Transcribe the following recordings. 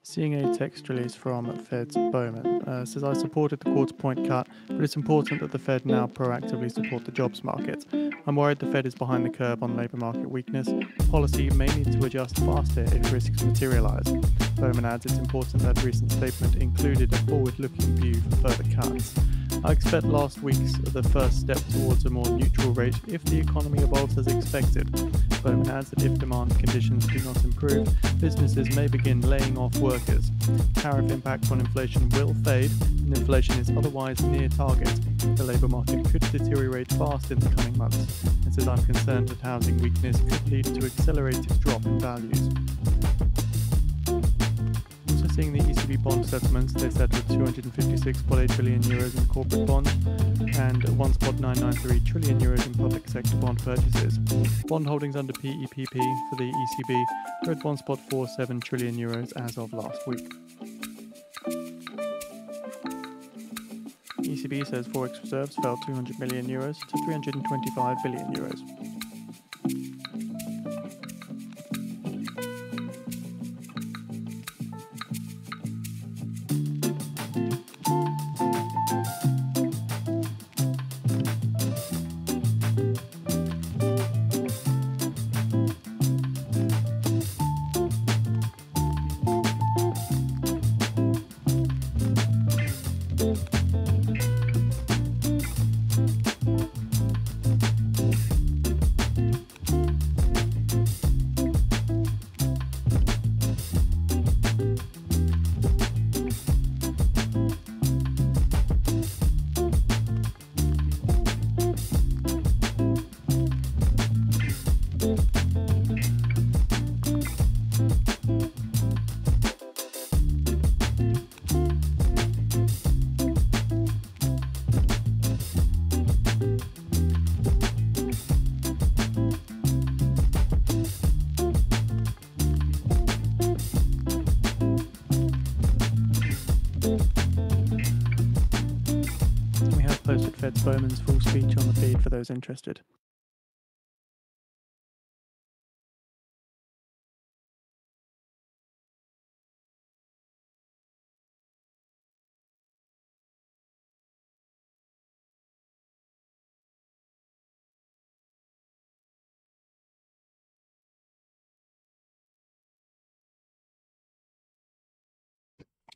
Seeing a text release from Fed's Bowman says, I supported the quarter point cut, but it's important that the Fed now proactively support the jobs market. I'm worried the Fed is behind the curve on labour market weakness. Policy may need to adjust faster if risks materialise. Bowman adds it's important that recent statement included a forward-looking view for further cuts. I expect last week's the first step towards a more neutral rate if the economy evolves as expected. Bowman adds that if demand conditions do not improve, businesses may begin laying off workers. Tariff impact on inflation will fade, and inflation is otherwise near target. The labour market could deteriorate fast in the coming months. It says, I'm concerned that housing weakness could lead to accelerated drop in values. Seeing the ECB bond settlements, they settled 256.8 billion euros in corporate bonds and 1.993 trillion euros in public sector bond purchases. Bond holdings under PEPP for the ECB were at 1.47 trillion euros as of last week. ECB says forex reserves fell 200 million euros to 325 billion euros. Fed's Bowman's full speech on the feed for those interested.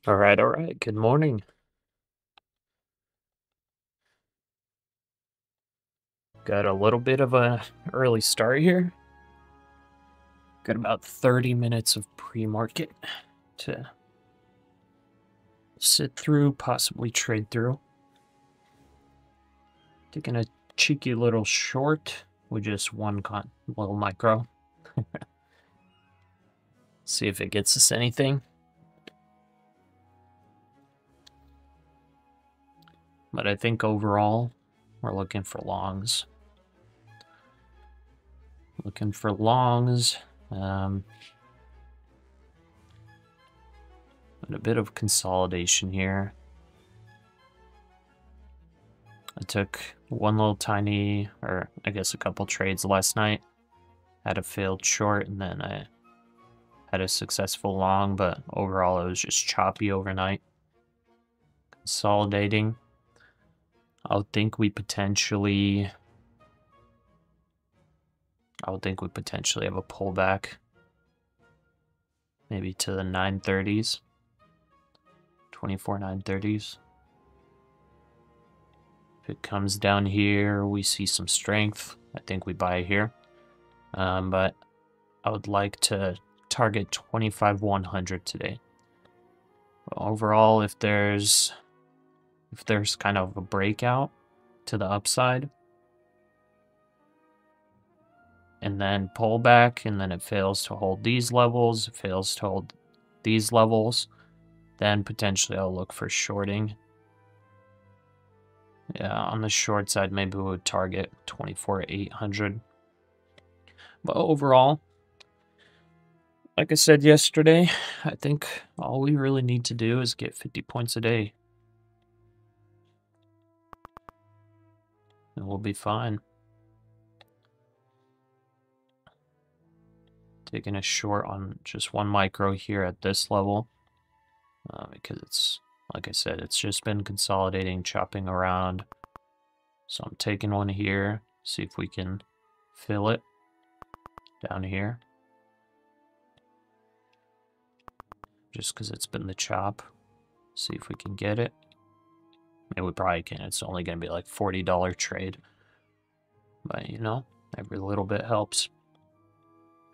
All right. Good morning. Got a little bit of a early start here. Got about 30 minutes of pre-market to sit through, possibly trade through. Taking a cheeky little short with just one little micro. See if it gets us anything. But I think overall, we're looking for longs. And a bit of consolidation here. I took one little tiny, or I guess a couple trades last night. Had a failed short, and then I had a successful long, but overall it was just choppy overnight. Consolidating. I would think we potentially have a pullback. Maybe to the 930s. 24 930s. If it comes down here, we see some strength. I think we buy here. But I would like to target 25,100 today. Overall, if there's kind of a breakout to the upside, and then pullback, and then it fails to hold these levels, then potentially I'll look for shorting. Yeah, on the short side, maybe we would target 24,800. But overall, like I said yesterday, I think all we really need to do is get 50 points a day. And we'll be fine. Taking a short on just one micro here at this level. because it's, like I said, it's just been consolidating, chopping around. So I'm taking one here, see if we can fill it down here. Just because it's been the chop. See if we can get it. I mean, we probably can. It's only going to be like $40 trade. But, you know, every little bit helps.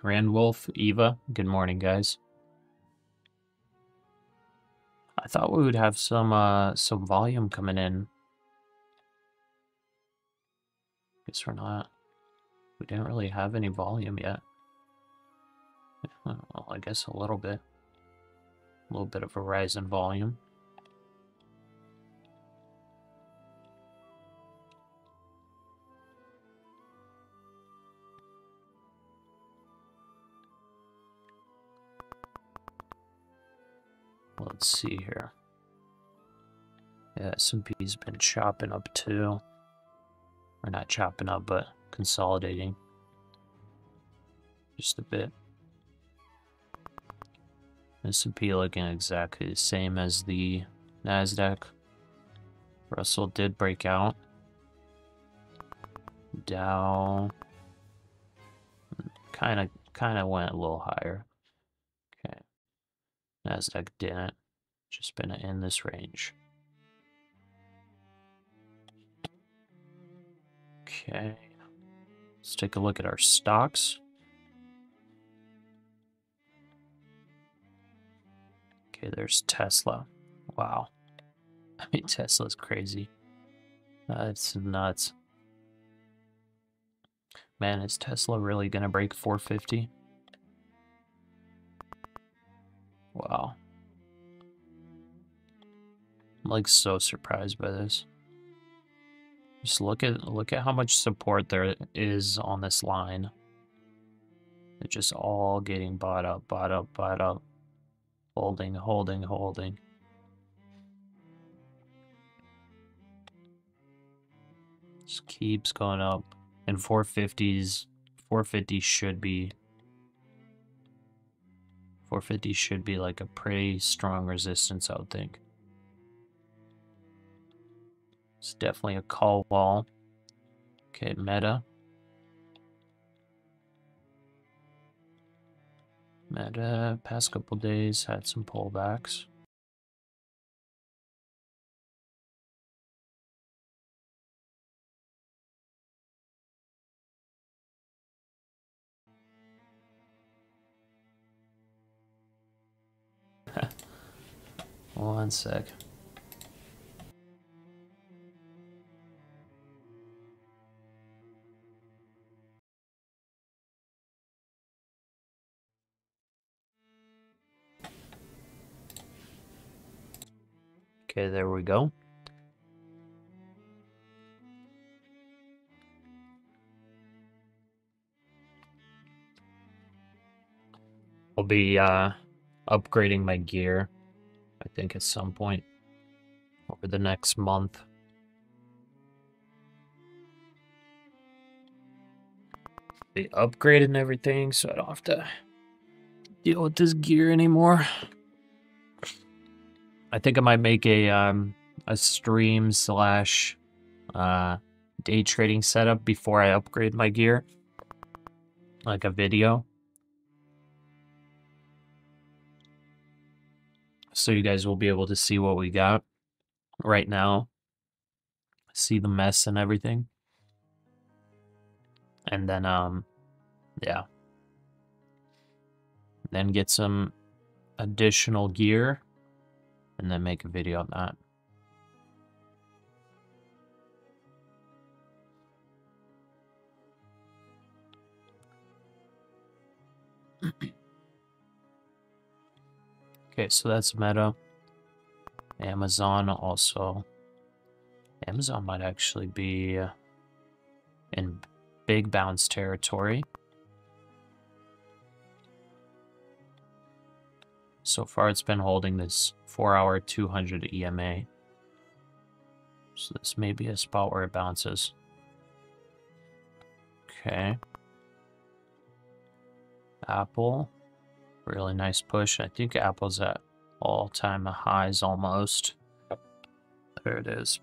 Randwolf, Eva, good morning, guys. I thought we would have some volume coming in. Guess we're not. We didn't really have any volume yet. Well, I guess a little bit. A little bit of a rise in volume. Let's see here. Yeah, S&P's been chopping up too. Or not chopping up, but consolidating. Just a bit. S&P looking exactly the same as the NASDAQ. Russell did break out. Dow kind of went a little higher. Okay. NASDAQ didn't. Just been in this range. Okay. Let's take a look at our stocks. Okay, there's Tesla. Wow. I mean, Tesla's crazy. That's nuts. Man, is Tesla really gonna break 450? Wow. I'm like so surprised by this. Just look at how much support there is on this line. It's just all getting bought up, bought up, bought up. Holding, holding, holding. Just keeps going up. And 450s, 450 should be 450 should be like a pretty strong resistance, I would think. It's definitely a call wall. Okay, Meta. Meta, past couple days, had some pullbacks. One sec. Okay, there we go. I'll be upgrading my gear, I think, at some point over the next month. Be upgraded and everything, so I don't have to deal with this gear anymore. I think I might make a stream slash day trading setup before I upgrade my gear, like a video, so you guys will be able to see what we got right now, see the mess and everything, and then yeah, then get some additional gear and then make a video on that. Okay, so that's Meta. Amazon also. Amazon might actually be in big bounce territory. So far it's been holding this 4-hour 200 EMA. So this may be a spot where it bounces. Okay. Apple. Really nice push. I think Apple's at all-time highs almost. There it is.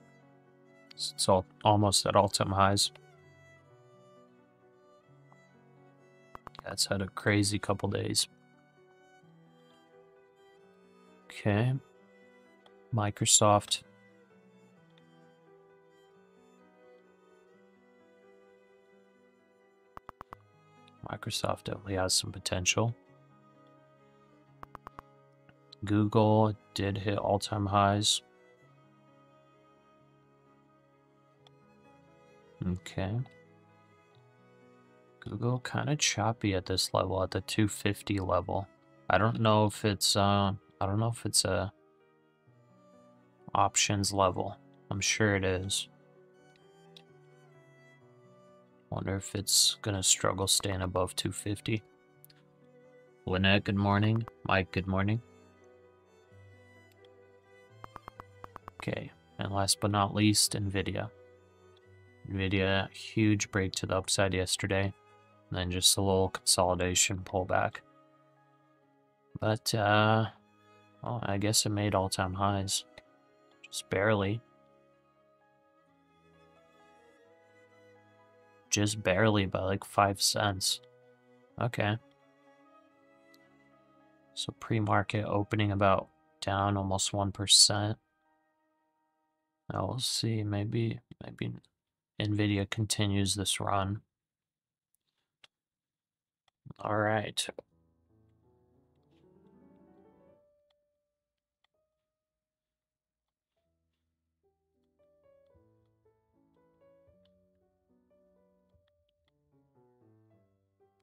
It's almost at all-time highs. Yeah, it's had a crazy couple days. Okay. Microsoft. Microsoft definitely has some potential. Google did hit all-time highs. Okay. Google kind of choppy at this level, at the 250 level. I don't know if it's a options level. I'm sure it is. Wonder if it's gonna struggle staying above 250. Lynette, good morning. Mike, good morning. Okay, and last but not least, NVIDIA. NVIDIA, huge break to the upside yesterday, and then just a little consolidation pullback. But, well, I guess it made all-time highs. Just barely. Just barely by like 5 cents. Okay. So pre-market opening about down almost 1%. Now we'll see, maybe NVIDIA continues this run. All right.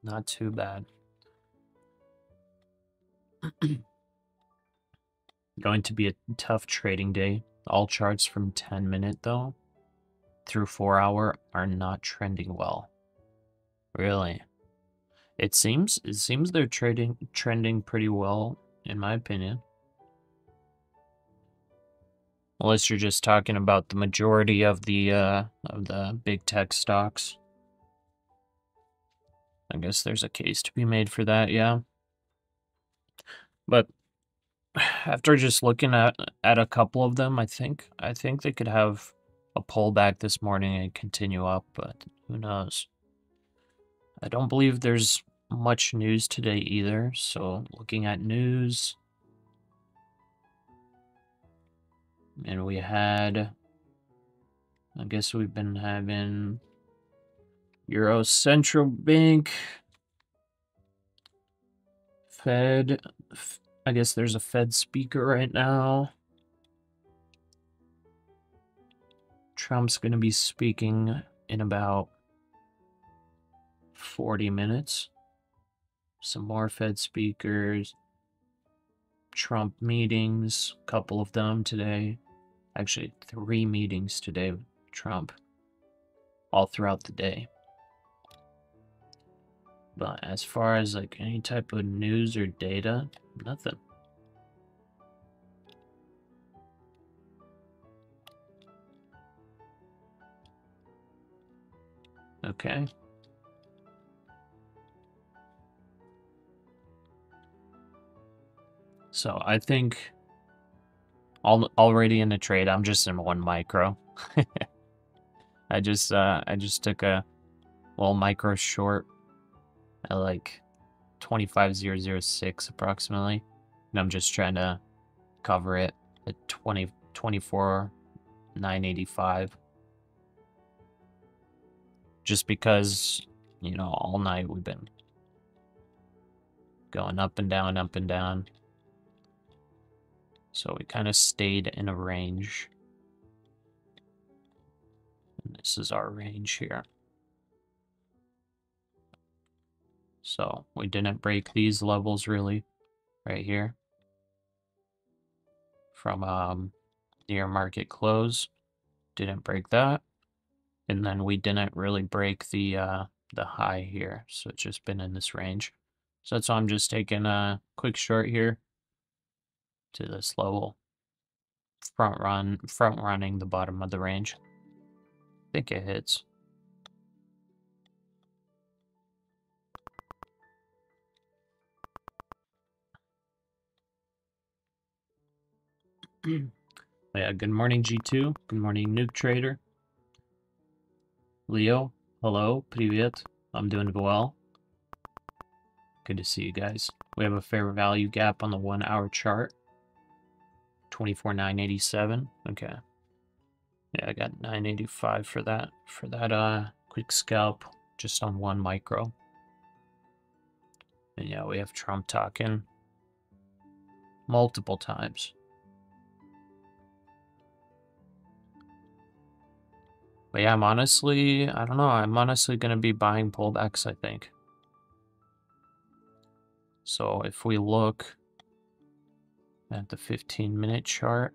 Not too bad. Going to be a tough trading day. All charts from 10-minute though through 4-hour are not trending well. Really. It seems they're trending pretty well, in my opinion. Unless you're just talking about the majority of the big tech stocks. I guess there's a case to be made for that, yeah. But after just looking at a couple of them, I think they could have a pullback this morning and continue up, but who knows? I don't believe there's much news today either, so looking at news, and we had, I guess we've been having Euro Central Bank, Fed, I guess there's a Fed speaker right now. Trump's going to be speaking in about 40 minutes. Some more Fed speakers. Trump meetings, a couple of them today. Actually, 3 meetings today with Trump. All throughout the day. But as far as like any type of news or data, nothing. Okay. So I think already in the trade, I'm just in 1 micro. I just took a little micro short at like 25,006 approximately, and I'm just trying to cover it at 24,985. Just because, you know, all night we've been going up and down, up and down. So we kind of stayed in a range. And this is our range here. So we didn't break these levels really, right here. From near market close, didn't break that. And then we didn't really break the high here. So it's just been in this range. So that's why I'm just taking a quick short here to this level. Front running the bottom of the range. I think it hits. Yeah, good morning, G2. Good morning, Nuke Trader. Leo, hello, привет. I'm doing well. Good to see you guys. We have a fair value gap on the 1 hour chart. 24,987. Okay. Yeah, I got 985 for that. For that quick scalp just on 1 micro. And yeah, we have Trump talking multiple times. But yeah, I don't know, I'm honestly going to be buying pullbacks, I think. So if we look at the 15-minute chart,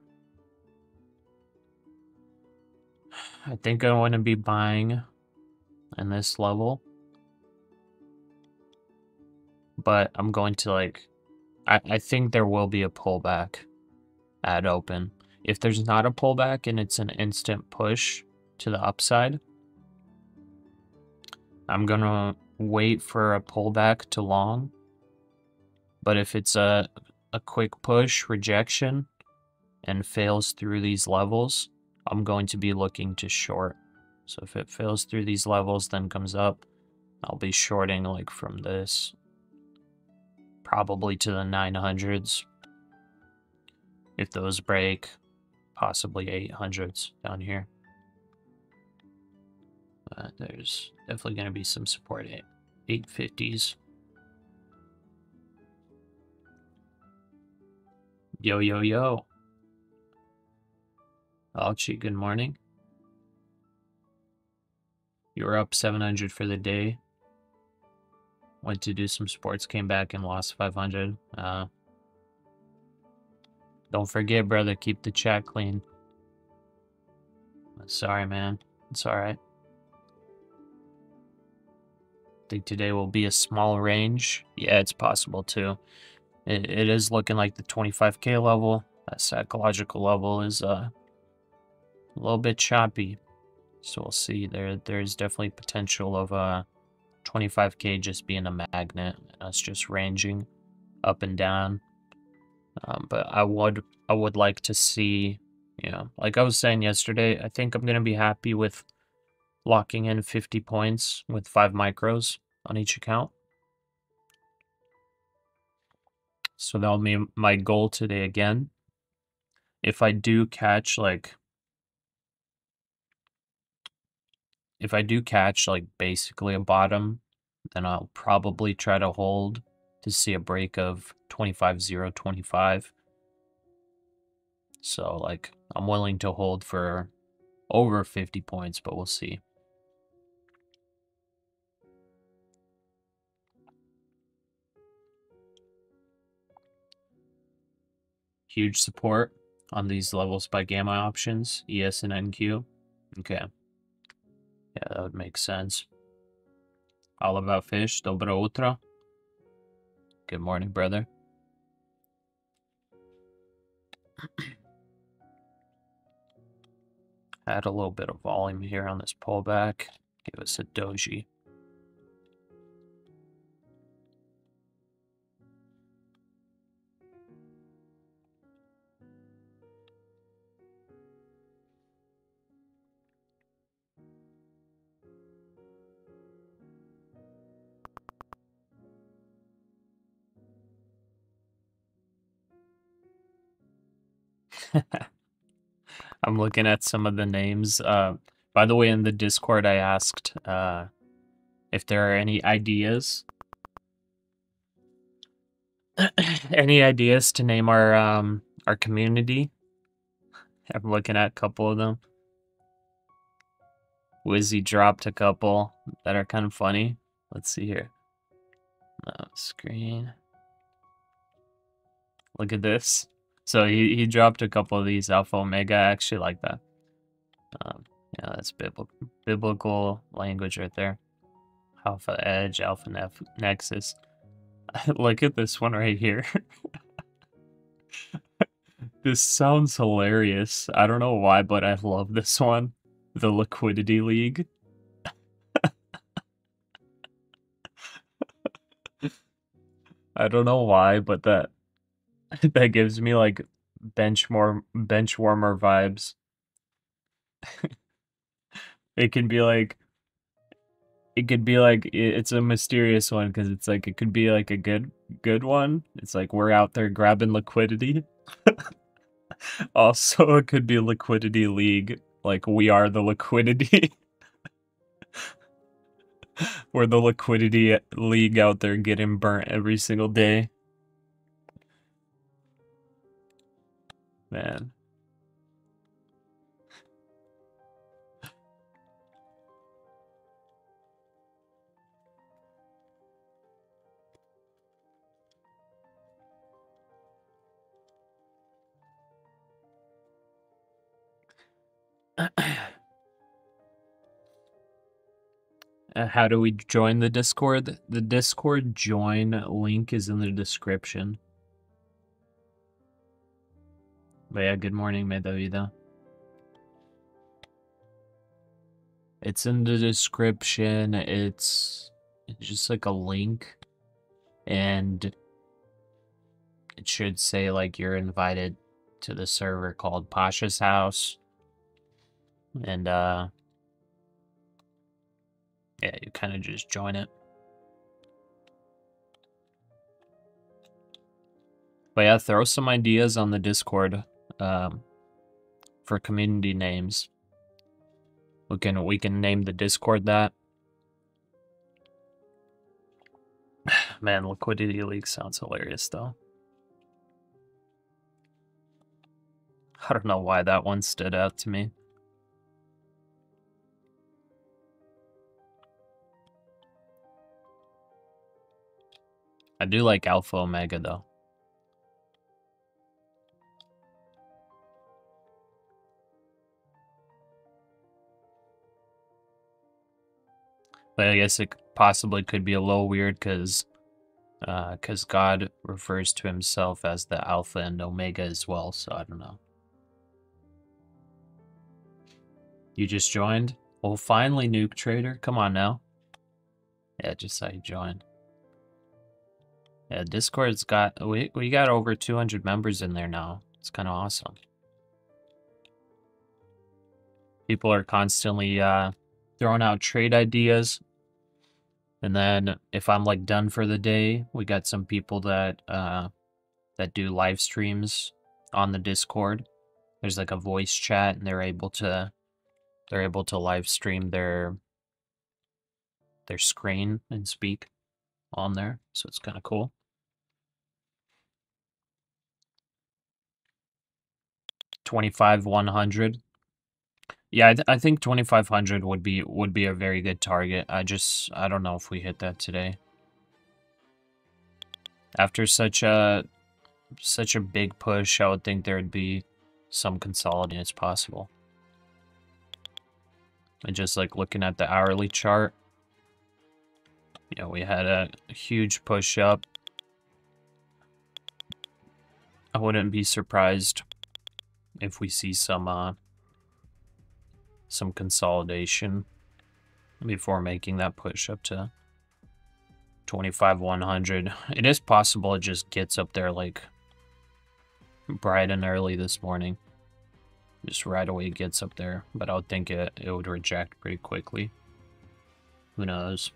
I think I want to be buying in this level. But I'm going to I think there will be a pullback at open. If there's not a pullback and it's an instant push to the upside, I'm going to wait for a pullback to long. But if it's a quick push rejection and fails through these levels, I'm going to be looking to short. So if it fails through these levels, then comes up, I'll be shorting like from this, probably to the 900s. If those break, possibly 800s down here. There's definitely going to be some support at 850s. Yo, yo, yo. Alchi, good morning. You were up 700 for the day. Went to do some sports, came back and lost 500. Don't forget, brother, keep the chat clean. Sorry, man. It's alright. Think today will be a small range. Yeah, it's possible too. It is looking like the 25k level. That psychological level is a little bit choppy. So we'll see. There's definitely potential of 25k just being a magnet and us just ranging up and down. But I would like to see, like I was saying yesterday, I think I'm gonna be happy with locking in 50 points with 5 micros on each account. So that'll be my goal today again. If I do catch basically a bottom, then I'll probably try to hold to see a break of 25.025. So I'm willing to hold for over 50 points, but we'll see. Huge support on these levels by gamma options, ES and NQ. Okay. Yeah, that would make sense. All about fish, dobra utra. Good morning, brother. Add a little bit of volume here on this pullback. Give us a doji. I'm looking at some of the names. By the way, in the Discord, I asked if there are any ideas. Any ideas to name our community? I'm looking at a couple of them. Wizzy dropped a couple that are kind of funny. Let's see here. Screen. Look at this. So he dropped a couple of these Alpha Omega. I actually like that. Yeah, that's biblical language right there. Alpha Edge, Alpha Nexus. Look at this one right here. This sounds hilarious. I don't know why, but I love this one. The Liquidity League. I don't know why, but that gives me bench warmer vibes. It can be like it's a mysterious one because it's like it could be like a good one. It's like we're out there grabbing liquidity. Also, it could be liquidity league. Like we are the liquidity. We're the liquidity league out there getting burnt every single day. Man. How do we join the Discord? The Discord join link is in the description. But yeah, good morning, Medavida. It's in the description. It's just like a link. And it should say like you're invited to the server called Pasha's house. And yeah, you kind of just join it. But yeah, throw some ideas on the Discord for community names. We can name the Discord that. Man, Liquidity League sounds hilarious though. I don't know why that one stood out to me. I do like Alpha Omega though. But I guess it possibly could be a little weird because God refers to himself as the Alpha and Omega as well, so I don't know. You just joined? Well, finally, Nuke Trader. Come on now. Yeah, just say you joined. Yeah, Discord's got... We got over 200 members in there now. It's kind of awesome. People are constantly throwing out trade ideas. And then if I'm like done for the day, we got some people that that do live streams on the Discord. There's like a voice chat, and they're able to live stream their screen and speak on there. So it's kind of cool. $25,100. Yeah, I think 2,500 would be a very good target. I don't know if we hit that today. After such a big push, I would think there would be some consolidating as possible. And just like looking at the hourly chart, you know, we had a huge push up. I wouldn't be surprised if we see some consolidation before making that push up to 25,100. It is possible it just gets up there like bright and early this morning. Just right away it gets up there, but I would think it would reject pretty quickly. Who knows?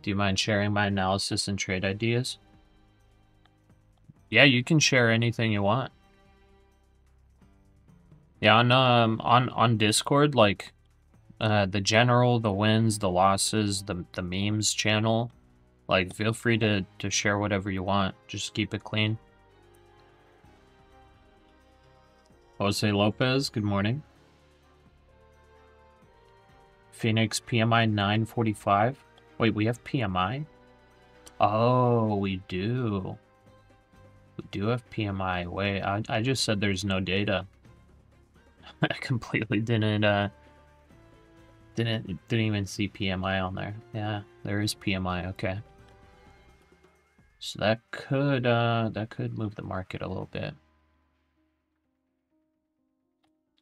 Do you mind sharing my analysis and trade ideas? Yeah, you can share anything you want. Yeah, on Discord, like the general, the wins, the losses, the memes channel, like feel free to share whatever you want. Just keep it clean. Jose Lopez, good morning. Phoenix PMI 945. Wait, we have PMI? Oh, we do. We do have PMI. Wait, I just said there's no data. I completely didn't even see PMI on there. Yeah, there is PMI. Okay. So that could move the market a little bit.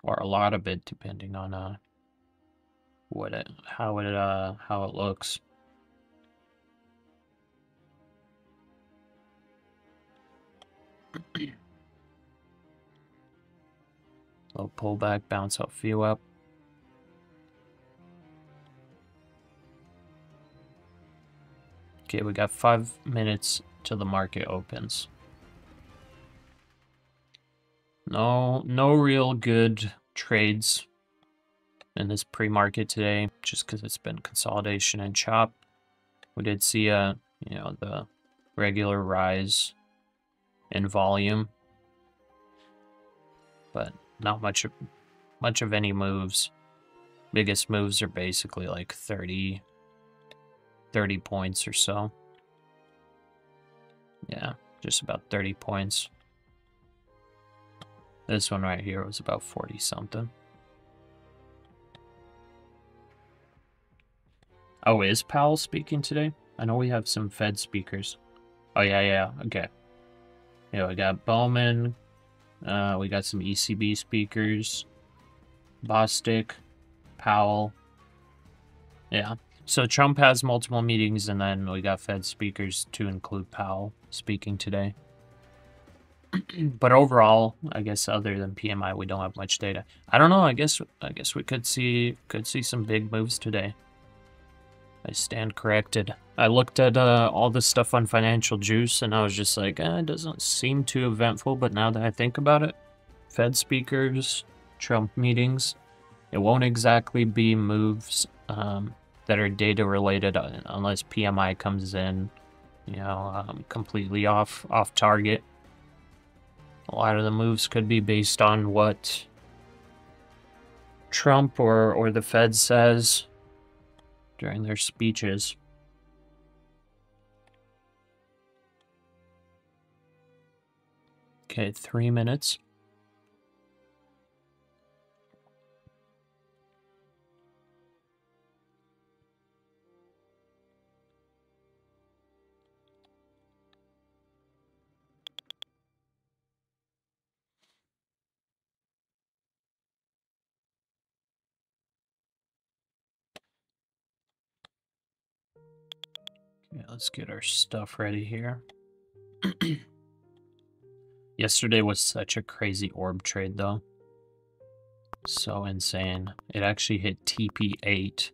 Or a lot of it, depending on how it looks. Little pullback, bounce out, feel up. Okay, we got 5 minutes till the market opens. No real good trades in this pre-market today, just because it's been consolidation and chop. We did see the regular rise in volume, but not much of any moves. Biggest moves are basically like 30 points or so. Yeah, just about 30 points. This one right here was about 40 something. Oh, is Powell speaking today? I know we have some Fed speakers. Oh, yeah, okay. Yeah, we got Bowman. We got some ECB speakers. Bostic. Powell. Yeah. So Trump has multiple meetings, and then we got Fed speakers to include Powell speaking today. But overall, I guess other than PMI, we don't have much data. I don't know. I guess we could see some big moves today. I stand corrected. I looked at all the stuff on Financial Juice, and I was just like, it doesn't seem too eventful. But now that I think about it, Fed speakers, Trump meetings, it won't exactly be moves that are data related unless PMI comes in, completely off target. A lot of the moves could be based on what Trump or the Fed says during their speeches. Okay, 3 minutes. Yeah, let's get our stuff ready here. Yesterday was such a crazy orb trade, though. So insane. It actually hit TP8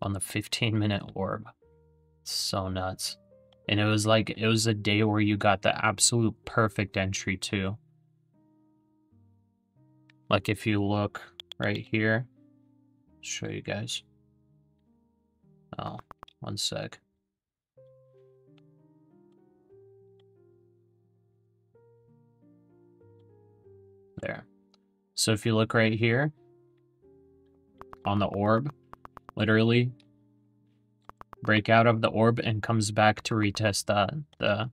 on the 15-minute orb. So nuts. And it was a day where you got the absolute perfect entry, too. Like, if you look right here, I'll show you guys. Oh, one sec. There. So if you look right here on the orb, literally break out of the orb and comes back to retest the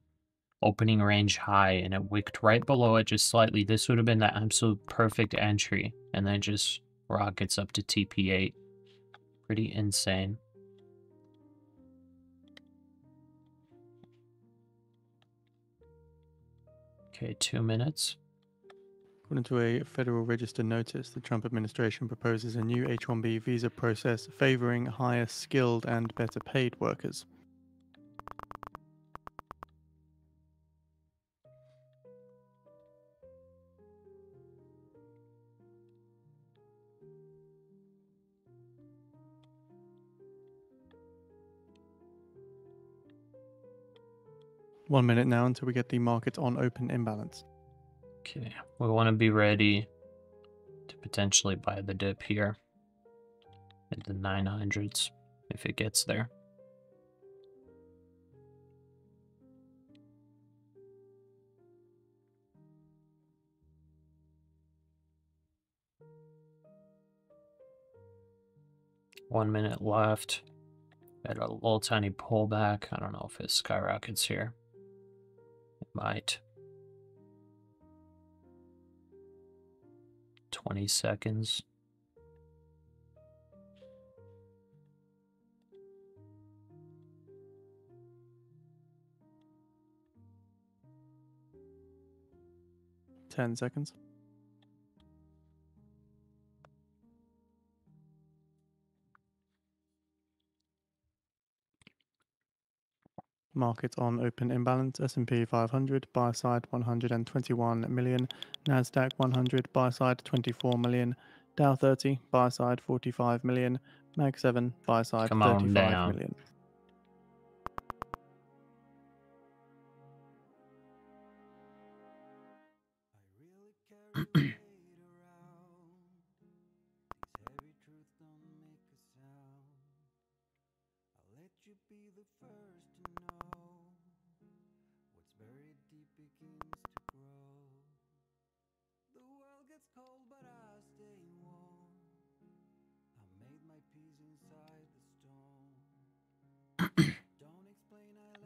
opening range high, and it wicked right below it just slightly. This would have been the absolute perfect entry, and then just rockets up to TP8. Pretty insane. Okay, 2 minutes. According to a Federal Register notice, the Trump administration proposes a new H-1B visa process favoring higher skilled and better paid workers. One minute now until we get the market on open imbalance. Okay, we want to be ready to potentially buy the dip here at the 900s if it gets there. One minute left. Got a little tiny pullback. I don't know if it skyrockets here. It might. 20 seconds. Ten seconds. Market on open imbalance. S&P 500 buy side 121 million, NASDAQ 100 buy side 24 million, Dow 30 buy side 45 million, Mag 7 buy side Come on 35 down. million.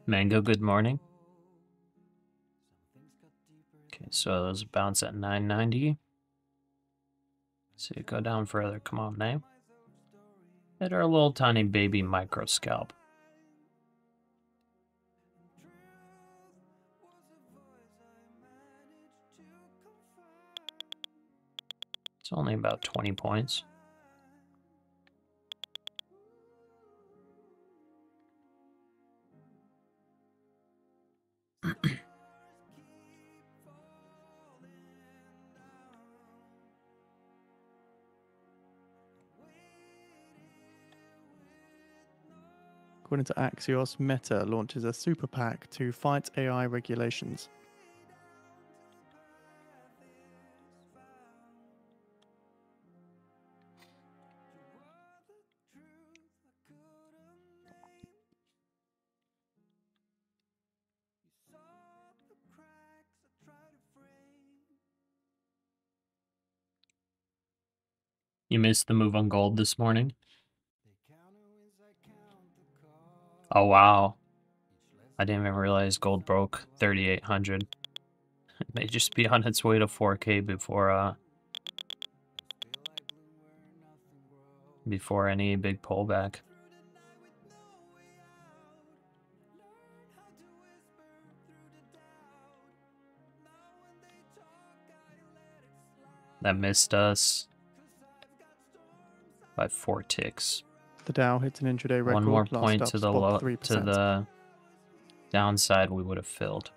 Mango, good morning. Okay, so those bounce at 990. See it go down further. Come on, name. Hit our little tiny baby micro scalp. It's only about 20 points. According to Axios, Meta launches a super PAC to fight AI regulations. You missed the move on gold this morning? Oh, wow. I didn't even realize gold broke 3,800. It may just be on its way to 4K before any big pullback. That missed us by 4 ticks. The Dow hits an intraday record. One more last point up to the spot to 3%. the downside, we would have filled.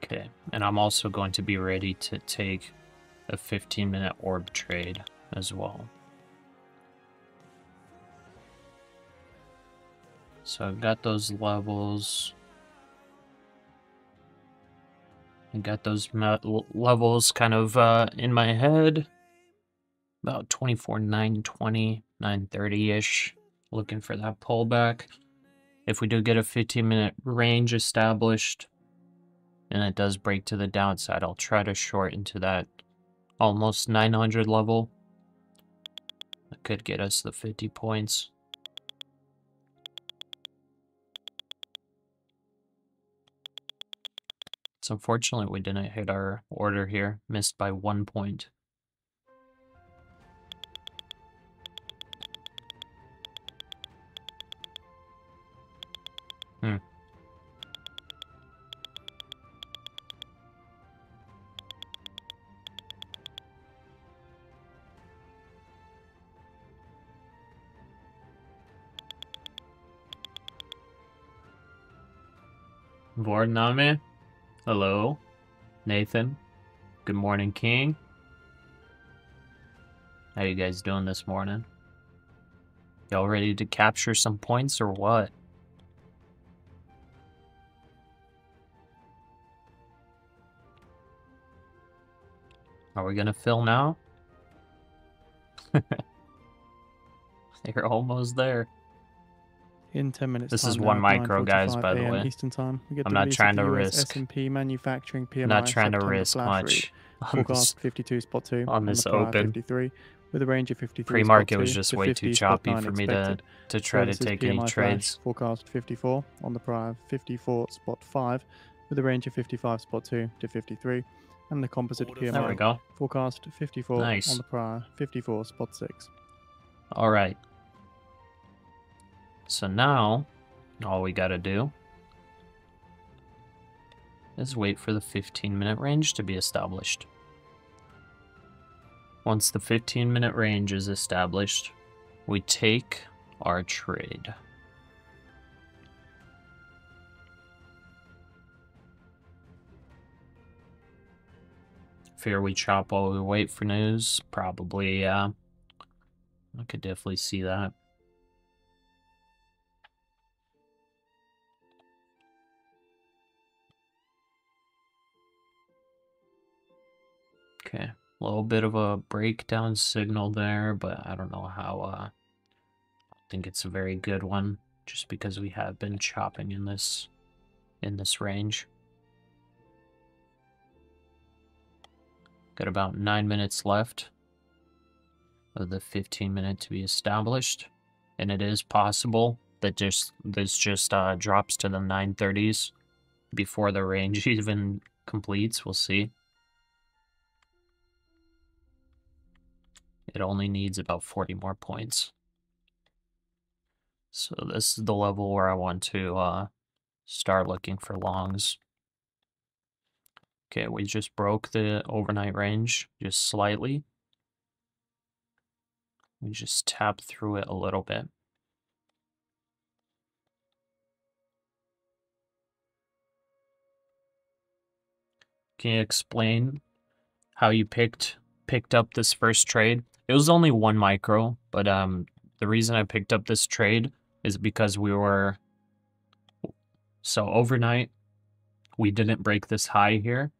Okay, and I'm also going to be ready to take a 15-minute orb trade as well. So I've got those levels. I got those levels kind of in my head. About 24,920, 930-ish. Looking for that pullback. If we do get a 15-minute range established, and it does break to the downside, I'll try to short into that almost 900 level. That could get us the 50 points. So unfortunately, we didn't hit our order here. Missed by 1 point. Vorname, hello. Nathan, good morning, King. How you guys doing this morning? Y'all ready to capture some points or what? Are we gonna fill now? They're almost there. In 10 minutes This time is now, one at micro, guys, 9:45 by the a.m. way. Eastern time, we get I'm the not release trying of to the US risk. S&P manufacturing I'm not PMI trying to September risk flash read. much on Forecast this 52.2 on on the this prior open. 53, with a range of 53.2 Pre-market was just to way too choppy 50.9 for me expected. to try to Services take any PMI trades. flash forecast 54 on the prior 54.5, with a range of 55.2 to 53, and the composite There we PMI go. forecast 54 Nice. on the prior 54.6. All right. So now, all we gotta do is wait for the 15-minute range to be established. Once the 15-minute range is established, we take our trade. Fear we chop while we wait for news? Probably, yeah. I could definitely see that. Okay, a little bit of a breakdown signal there, but I don't know how, I think it's a very good one, just because we have been chopping in this range. Got about 9 minutes left of the 15-minute to be established, and it is possible that this just drops to the 930s before the range even completes. We'll see. It only needs about 40 more points. So this is the level where I want to start looking for longs. Okay, we just broke the overnight range just slightly. We just tap through it a little bit. Can you explain how you picked up this first trade? It was only one micro, but the reason I picked up this trade is because so overnight we didn't break this high here.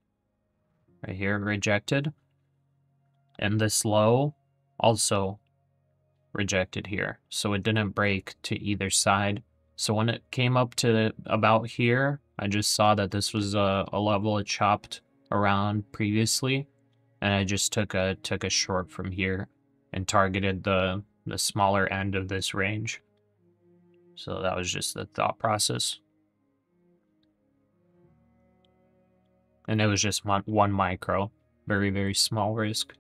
Right here, rejected. And this low also rejected here. So it didn't break to either side. So when it came up to about here, I just saw that this was a level it chopped around previously, and I just took a short from here and targeted the smaller end of this range. So that was just the thought process. And it was just one micro, very, very small risk.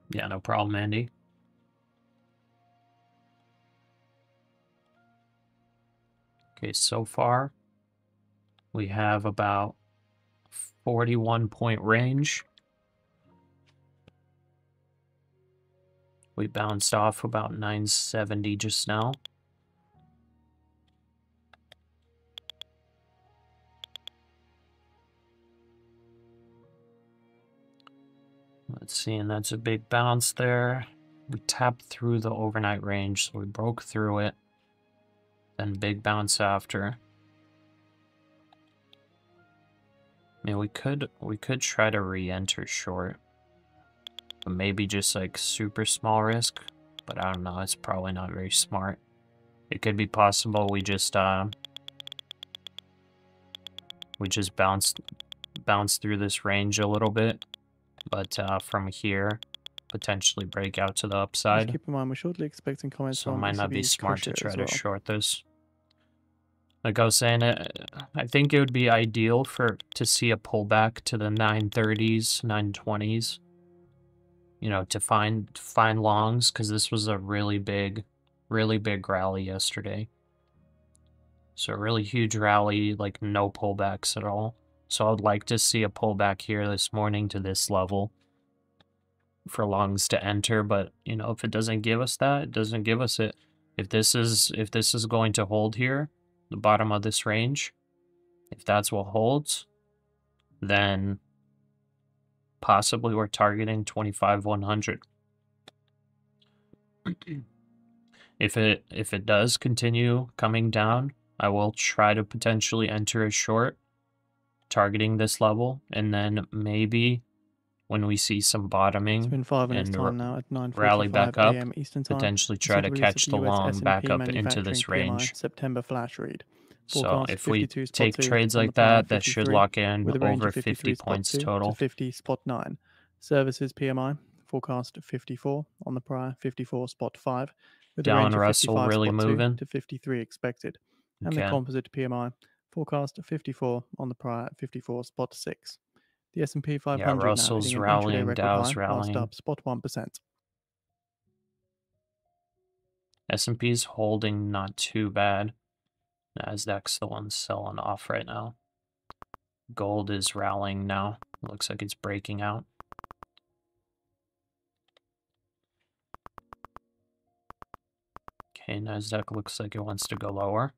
Yeah, no problem, Andy. Okay, so far we have about 41 point range. We bounced off about 970 just now. Let's see, and that's a big bounce there. We tapped through the overnight range, so we broke through it. Then big bounce after. I mean, we could try to re-enter short, but maybe just like super small risk. But I don't know. It's probably not very smart. It could be possible we just bounce through this range a little bit, but from here potentially break out to the upside. Just keep in mind, we're shortly expecting comments So it from might not be ECB smart to Pasha try as to well. short this. Like I was saying, I think it would be ideal to see a pullback to the 930s, 920s. You know, to find longs, because this was a really big rally yesterday. So a really huge rally, like no pullbacks at all. So I would like to see a pullback here this morning to this level for longs to enter, but you know, if it doesn't give us that, it doesn't give us it. If this is going to hold here, the bottom of this range, if that's what holds, then possibly we're targeting 25,100. If it does continue coming down, I will try to potentially enter a short. targeting this level, and then maybe when we see some bottoming It's been 5 minutes and time now at 9:45 rally back up, a.m. Eastern Time. potentially We try see to the release catch of the the US long S&P back up into manufacturing this PMI range. September flash read. So Forecast if we 52 spot take 2 trades on the like prior that, that should 53, lock in with a range over of 53 50 spot points 2 to total. 50 spot 9. Services PMI forecast 54 on the prior 54 spot 5, with a Dow range and of Russell 55 really spot 2 moving. to 53 expected. And the Okay. composite PMI forecast 54 on the prior 54 spot 6. The S&P 500 now Russell's hitting an intraday rallying, record Dow's high, rallying. whilst up spot 1%. S&P's holding not too bad. NASDAQ's the one selling off right now. Gold is rallying now. Looks like it's breaking out. Okay, NASDAQ looks like it wants to go lower.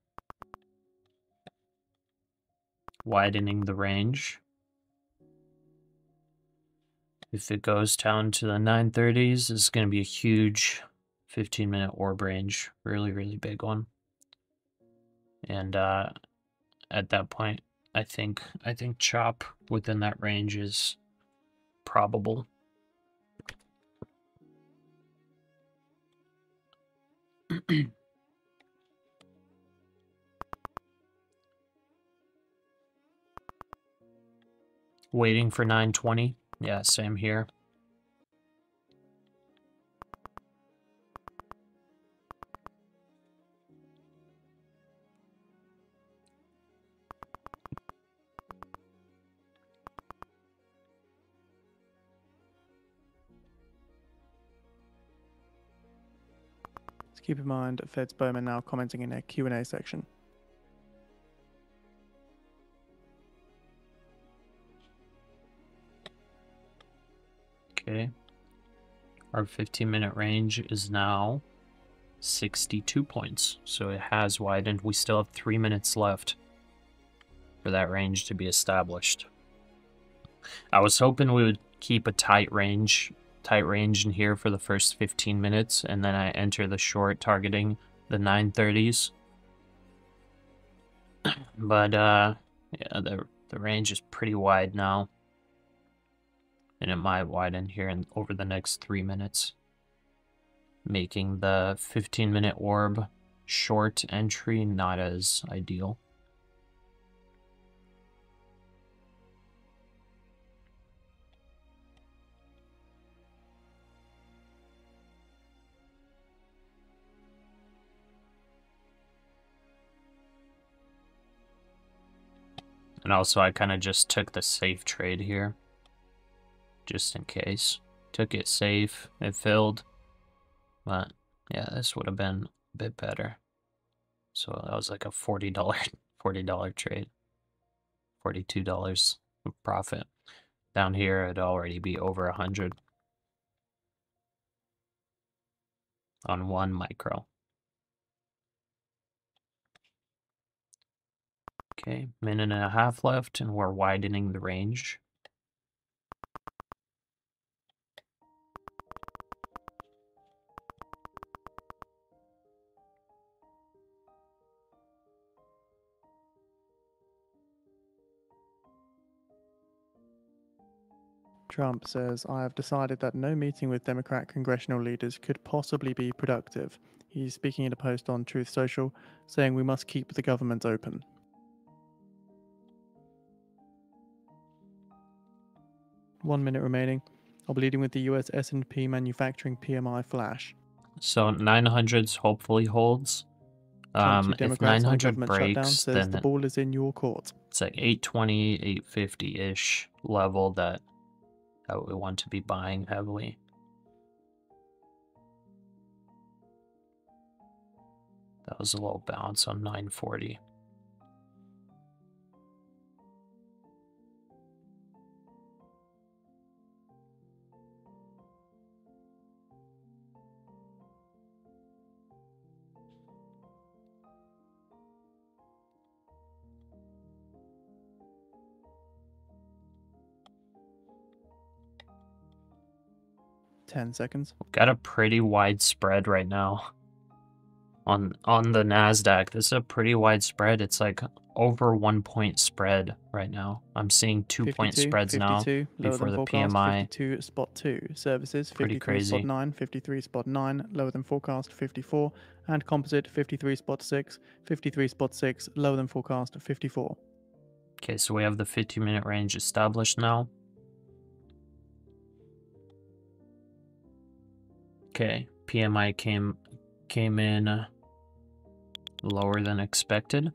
Widening the range. If it goes down to the 930s, it's going to be a huge 15-minute orb range. Really, really big one. And at that point, I think chop within that range is probable. Waiting for 920. Yeah, same here. Keep in mind, Fed's Bowman now commenting in their Q&A section. Okay. Our 15-minute range is now 62 points. So it has widened. We still have 3 minutes left for that range to be established. I was hoping we would keep a tight range in here for the first 15 minutes, and then I enter the short targeting the 930s. But yeah, the range is pretty wide now, and it might widen here over the next 3 minutes, making the 15-minute orb short entry not as ideal. And also, I kind of just took the safe trade here, just in case. Took it safe, it filled, but yeah, this would have been a bit better. So that was like a $40 trade, $42 of profit. Down here, it'd already be over 100 on one micro. Okay, minute and a half left, and we're widening the range. Trump says, I have decided that no meeting with Democrat congressional leaders could possibly be productive. He's speaking in a post on Truth Social, saying we must keep the government open. One minute remaining. I'll be leading with the US S&P manufacturing PMI flash. So 900s hopefully holds. If 900 breaks, then the ball is in your court. It's like 820, 850-ish level that we want to be buying heavily. That was a little bounce on 940. Ten seconds. We've got a pretty wide spread right now on the NASDAQ. This is a pretty wide spread. It's like over 1 point spread right now. I'm seeing 2-point 52, spreads 52, now lower before than the forecast, PMI. 52 spot 2. Services, Pretty 53 spot crazy. 9, 53 spot 9, lower than forecast, 54. And composite, 53 spot 6, 53 spot 6, lower than forecast, 54. Okay, so we have the 50-minute range established now. Okay, PMI came in lower than expected.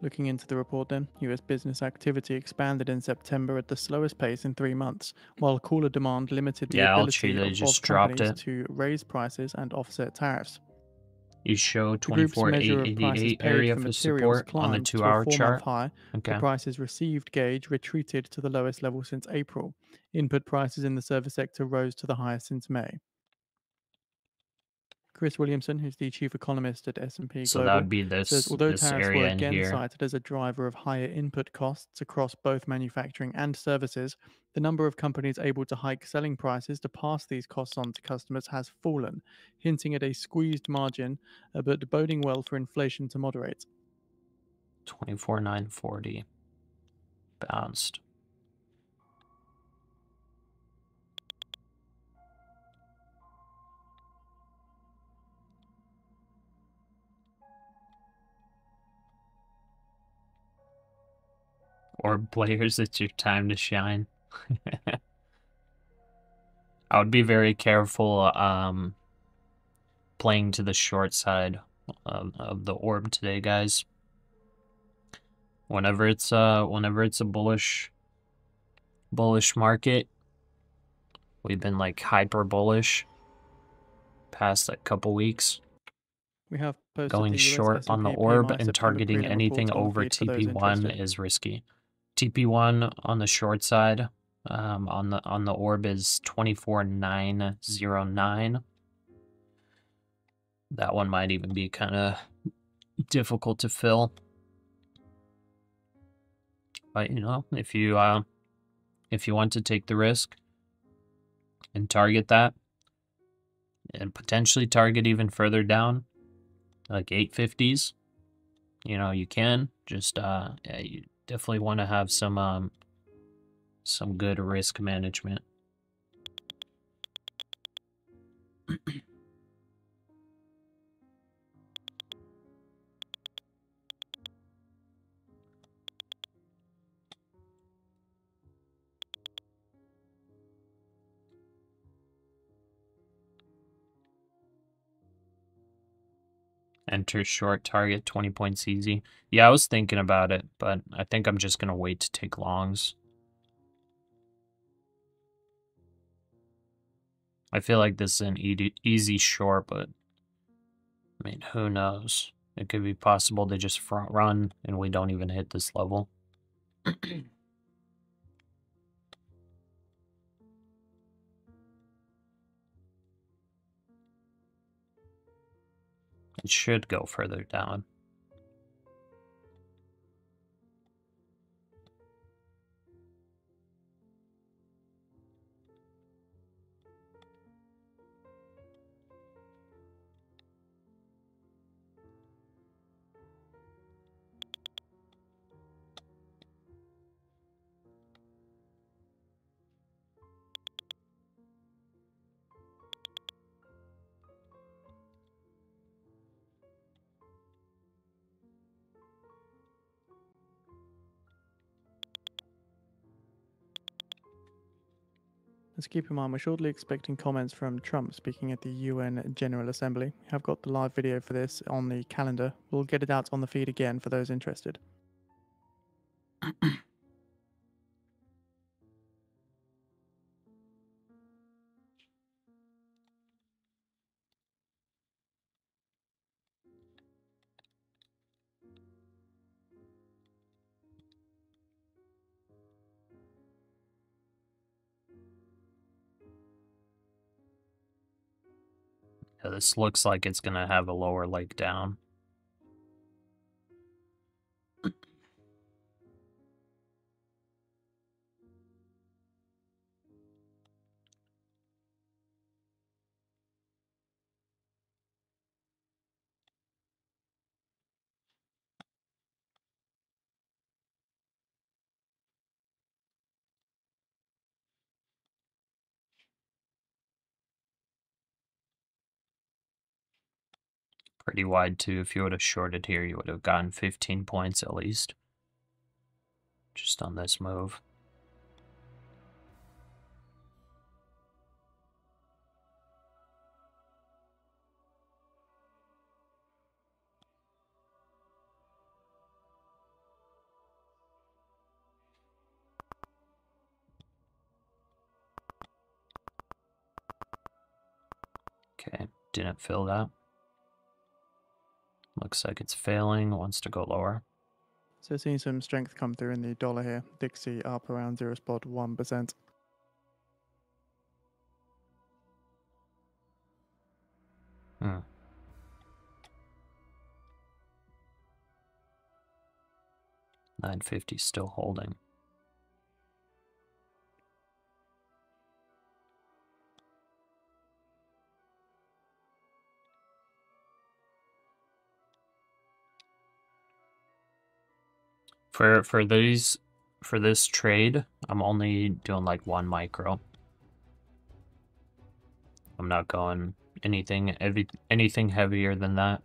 Looking into the report then, US business activity expanded in September at the slowest pace in 3 months, while cooler demand limited the Yeah, I'll cheat, ability they of just dropped companies it. to raise prices and offset tariffs. You show The group's measure of prices 24,888 paid area for for materials support on the climbed to a 2-hour 4-month chart. high. The Okay. prices received gauge retreated to the lowest level since April. Input prices in the service sector rose to the highest since May. Chris Williamson, who's the chief economist at S&P So that would Global, be says this although tariffs were area in again here. cited as a driver of higher input costs across both manufacturing and services, the number of companies able to hike selling prices to pass these costs on to customers has fallen, hinting at a squeezed margin, but boding well for inflation to moderate. 24,940 bounced. Or players, it's your time to shine. I would be very careful playing to the short side of the orb today, guys. Whenever it's a bullish market, we've been like hyper bullish past a couple weeks. We have posted Going the US short on the S&P orb PMI and September targeting prelim anything report on the over feed for those TP1 interested. is risky. TP1 on the short side, on the orb is 24,909. That one might even be kind of difficult to fill. But you know, if you want to take the risk and target that, and potentially target even further down, like 850s, you know, you can just yeah, you definitely want to have some good risk management. Enter short target 20 points easy. Yeah, I was thinking about it, but I think I'm just gonna wait to take longs. I feel like this is an easy short, but I mean, who knows? It could be possible to just front run and we don't even hit this level. It should go further down. Let's keep in mind we're shortly expecting comments from Trump speaking at the UN General Assembly. We have got the live video for this on the calendar. We'll get it out on the feed again for those interested. Yeah, this looks like it's gonna have a lower leg down. Pretty wide too. If you would have shorted here, you would have gotten 15 points at least. Just on this move. Okay, didn't fill that. Looks like it's failing, wants to go lower. So seeing some strength come through in the dollar here. Dixie up around 0.1%. Hmm. $9.50 still holding. For this trade, I'm only doing like 1 micro. I'm not going anything heavier than that.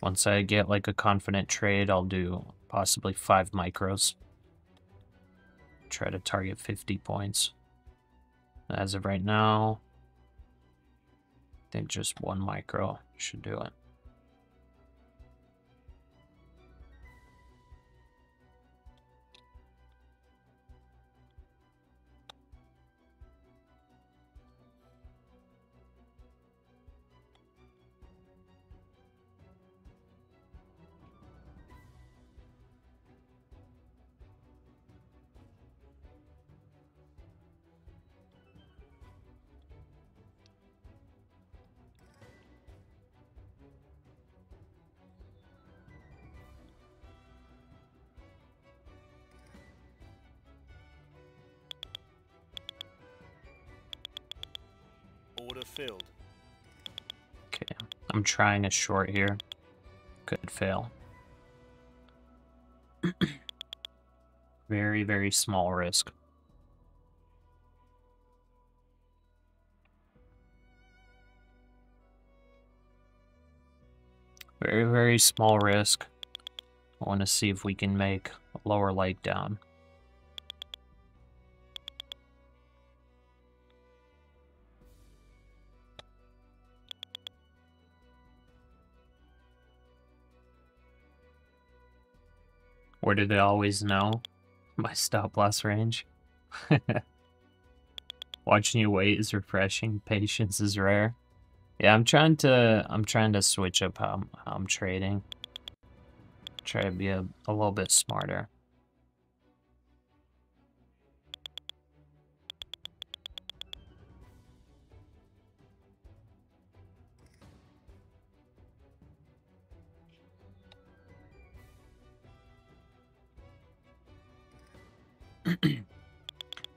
Once I get like a confident trade, I'll do possibly 5 micros. Try to target 50 points. As of right now, I think just 1 micro should do it. Order filled. Okay, I'm trying a short here. Could fail. Very, very small risk. Very, very small risk. I want to see if we can make a lower leg down. Where did it always know? My stop loss range. Watching you wait is refreshing. Patience is rare. Yeah, I'm trying to switch up how I'm trading. Try to be a little bit smarter.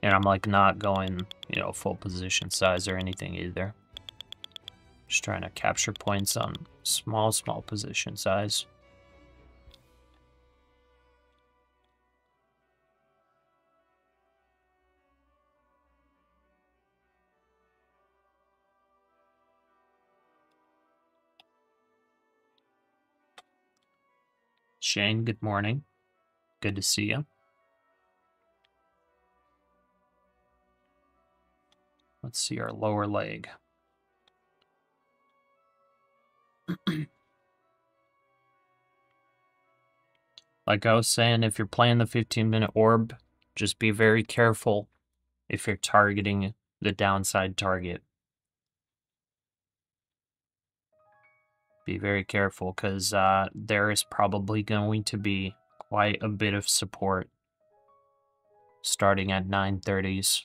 And I'm like not going, you know, full position size or anything either. Just trying to capture points on small position size. Shane, good morning. Good to see you. Let's see our lower leg. Like I was saying, if you're playing the 15-minute orb, just be very careful if you're targeting the downside target. Be very careful because there is probably going to be quite a bit of support starting at 930s.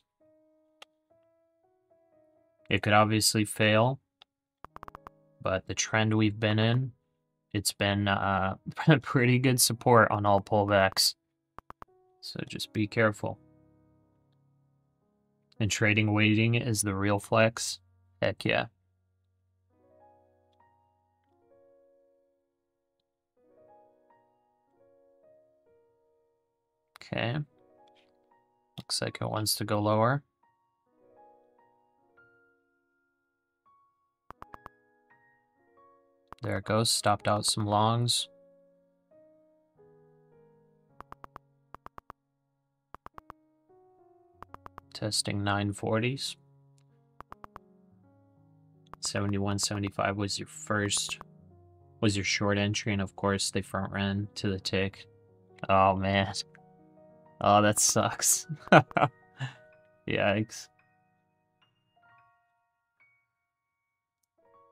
It could obviously fail, but the trend we've been in, it's been pretty good support on all pullbacks. So just be careful. And trading waiting is the real flex. Heck yeah. Okay. Looks like it wants to go lower. There it goes. Stopped out some longs. Testing 940s. 71, 75 was your short entry, and of course they front ran to the tick. Oh man. Oh, that sucks. Yikes.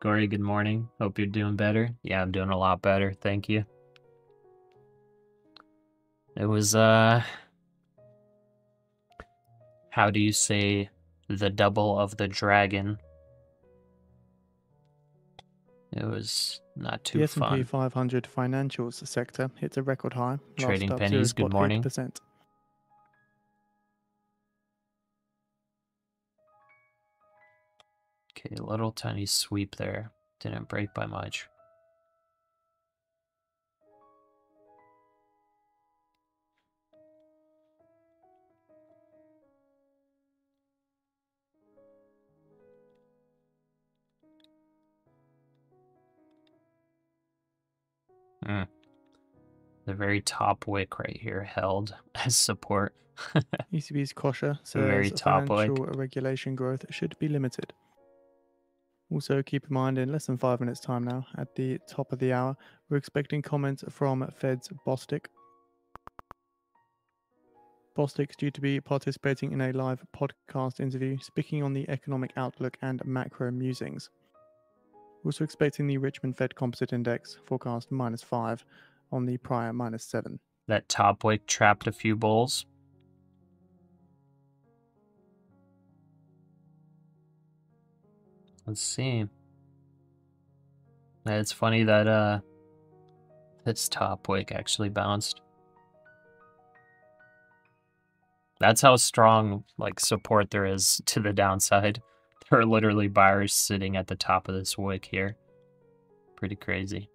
Gory, good morning. Hope you're doing better. Yeah, I'm doing a lot better. Thank you. It was, how do you say the double of the dragon? It was not too The S&P fun. 500 financials sector hits a record high. Trading last up pennies, good morning. 0.8%. Okay, a little tiny sweep there. Didn't break by much. The very top wick right here held as support. ECB's Pasha Very says top financial wick. regulation growth should be limited. Also, keep in mind, in less than 5 minutes' time now, at the top of the hour, we're expecting comments from Fed's Bostic. Bostic is due to be participating in a live podcast interview speaking on the economic outlook and macro musings. We're also expecting the Richmond Fed Composite Index forecast -5 on the prior -7. That top wick trapped a few bulls. Let's see. It's funny that this top wick actually bounced. That's how strong like support there is to the downside. There are literally buyers sitting at the top of this wick here. Pretty crazy.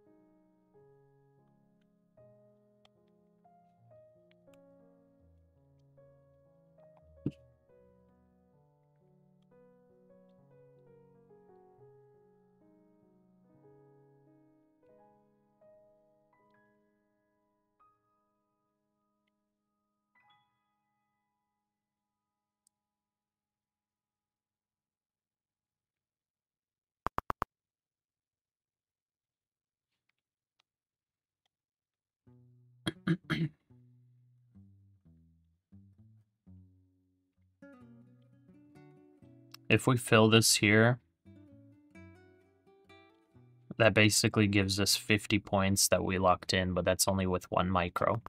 If we fill this here, that basically gives us 50 points that we locked in, but that's only with 1 micro.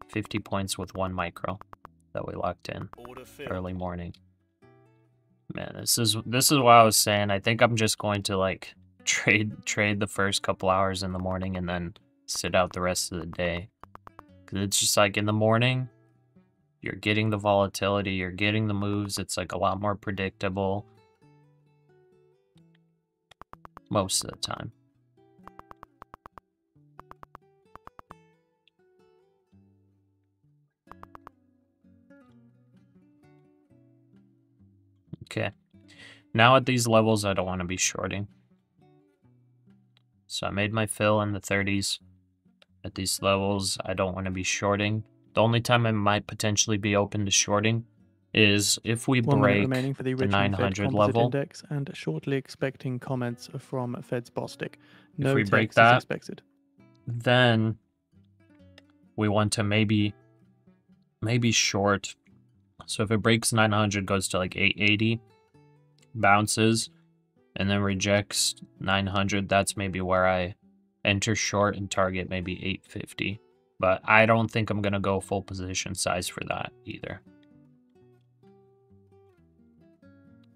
50 points with 1 micro that we locked in early morning. Man, this is what I was saying. I think I'm just going to like trade the first couple hours in the morning and then sit out the rest of the day. 'Cause it's just like in the morning, you're getting the volatility, you're getting the moves. It's like a lot more predictable most of the time. Okay. Now at these levels, I don't want to be shorting. So I made my fill in the 30s. At these levels, I don't want to be shorting. The only time I might potentially be open to shorting is if we 1 minute break remaining for the the Richmond Fed 900 Composite level. Index, and shortly expecting comments from Fed's Bostic. No If we break text is that, expected. then we want to maybe short. So if it breaks 900, goes to like 880, bounces, and then rejects 900, that's maybe where I enter short and target maybe 850. But I don't think I'm going to go full position size for that either.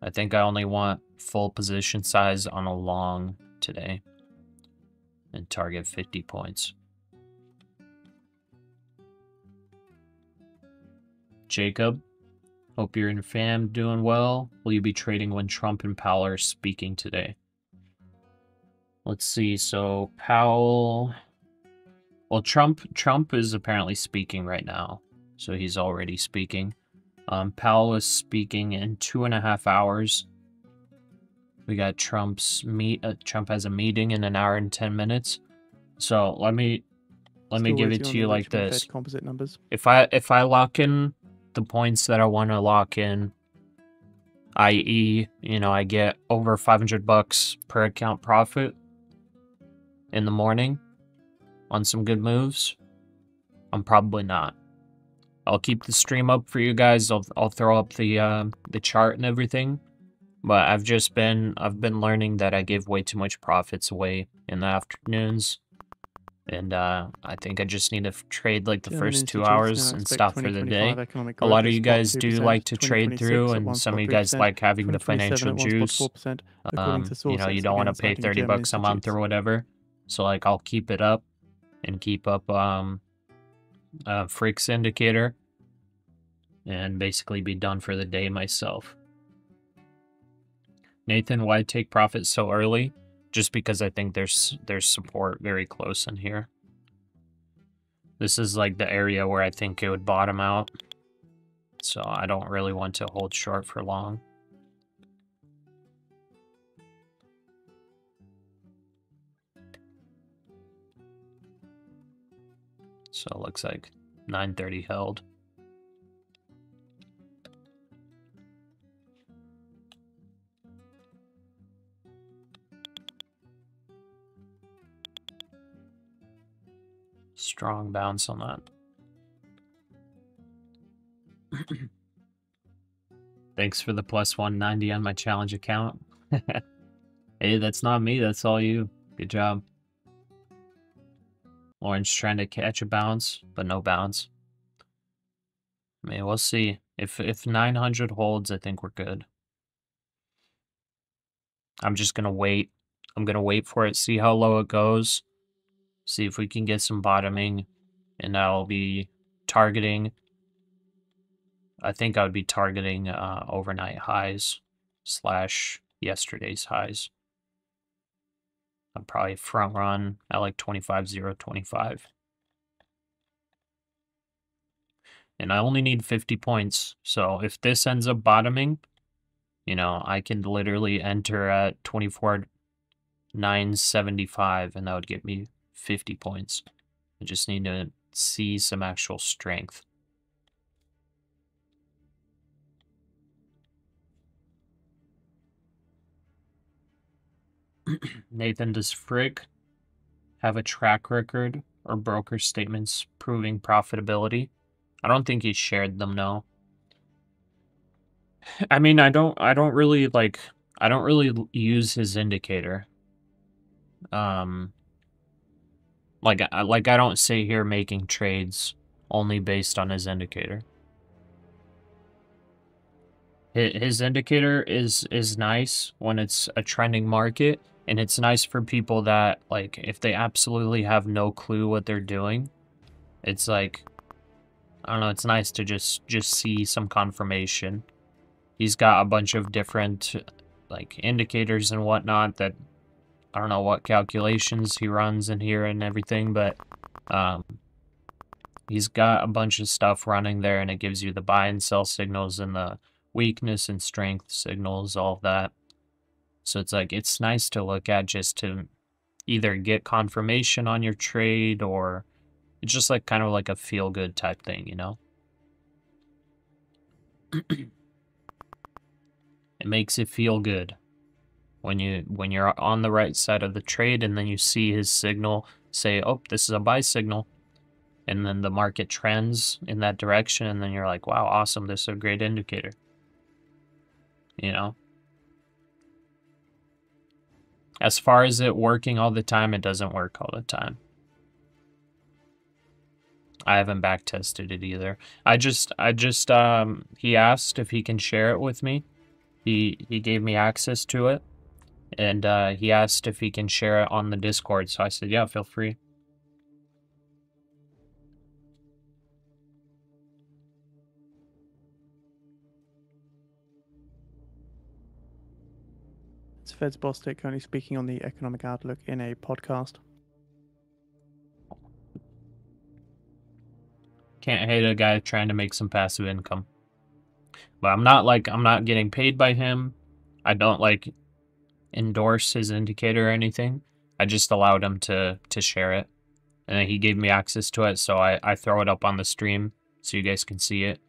I think I only want full position size on a long today and target 50 points. Jacob, hope you're and your fam doing well. Will you be trading when Trump and Powell are speaking today? Let's see. So Powell, well, Trump is apparently speaking right now, so he's already speaking. Powell is speaking in 2.5 hours. We got Trump has a meeting in an hour and 10 minutes. So let me give it to you like this. Fed composite numbers. If I lock in the points that I want to lock in, i.e., you know, I get over $500 per account profit in the morning on some good moves, I'm probably not. I'll keep the stream up for you guys. I'll throw up the chart and everything. But I've been learning that I give way too much profits away in the afternoons. And I think I just need to trade like the first 2 hours and stop for the day. A lot of you guys do like to trade through, and some of you guys like having the financial juice. You know, you don't want to pay $30 a month or whatever. So like I'll keep it up and keep up Frick's indicator and basically be done for the day myself. Nathan, why take profits so early? Just because I think there's support very close in here. This is like the area where I think it would bottom out. So I don't really want to hold short for long. So it looks like 930 held. Strong bounce on that. Thanks for the plus 190 on my challenge account. Hey, that's not me, that's all you. Good job. Orange trying to catch a bounce, but no bounce. I mean, we'll see. If 900 holds, I think we're good. I'm just gonna wait. I'm gonna wait for it, see how low it goes. See if we can get some bottoming, and I'll be targeting. I think I would be targeting overnight highs / yesterday's highs. I'd probably front run at like 25.025. And I only need 50 points. So if this ends up bottoming, you know, I can literally enter at 24,975, and that would get me 50 points. I just need to see some actual strength. Nathan, does Frick have a track record or broker statements proving profitability? I don't think he shared them, no. I mean, I don't really use his indicator. Like I don't sit here making trades only based on his indicator. His indicator is nice when it's a trending market, and it's nice for people that, like, if they absolutely have no clue what they're doing, it's like, I don't know, it's nice to just see some confirmation. He's got a bunch of different like indicators and whatnot that I don't know what calculations he runs in here and everything, but he's got a bunch of stuff running there, and it gives you the buy and sell signals and the weakness and strength signals, all of that. So it's like, it's nice to look at just to either get confirmation on your trade, or it's just like kind of like a feel-good type thing, you know? It makes it feel good when you're on the right side of the trade, and then you see his signal say, oh, this is a buy signal, and then the market trends in that direction, and then you're like, wow, awesome, this is a great indicator. You know? As far as it working all the time, it doesn't work all the time. I haven't back tested it either. He asked if he can share it with me. He gave me access to it, and he asked if he can share it on the Discord, so I said, yeah, feel free. It's Fed's boss Dick currently speaking on the economic outlook in a podcast. Can't hate a guy trying to make some passive income. But I'm not getting paid by him. I don't endorse his indicator or anything. I just allowed him to share it. And then he gave me access to it, so I throw it up on the stream so you guys can see it.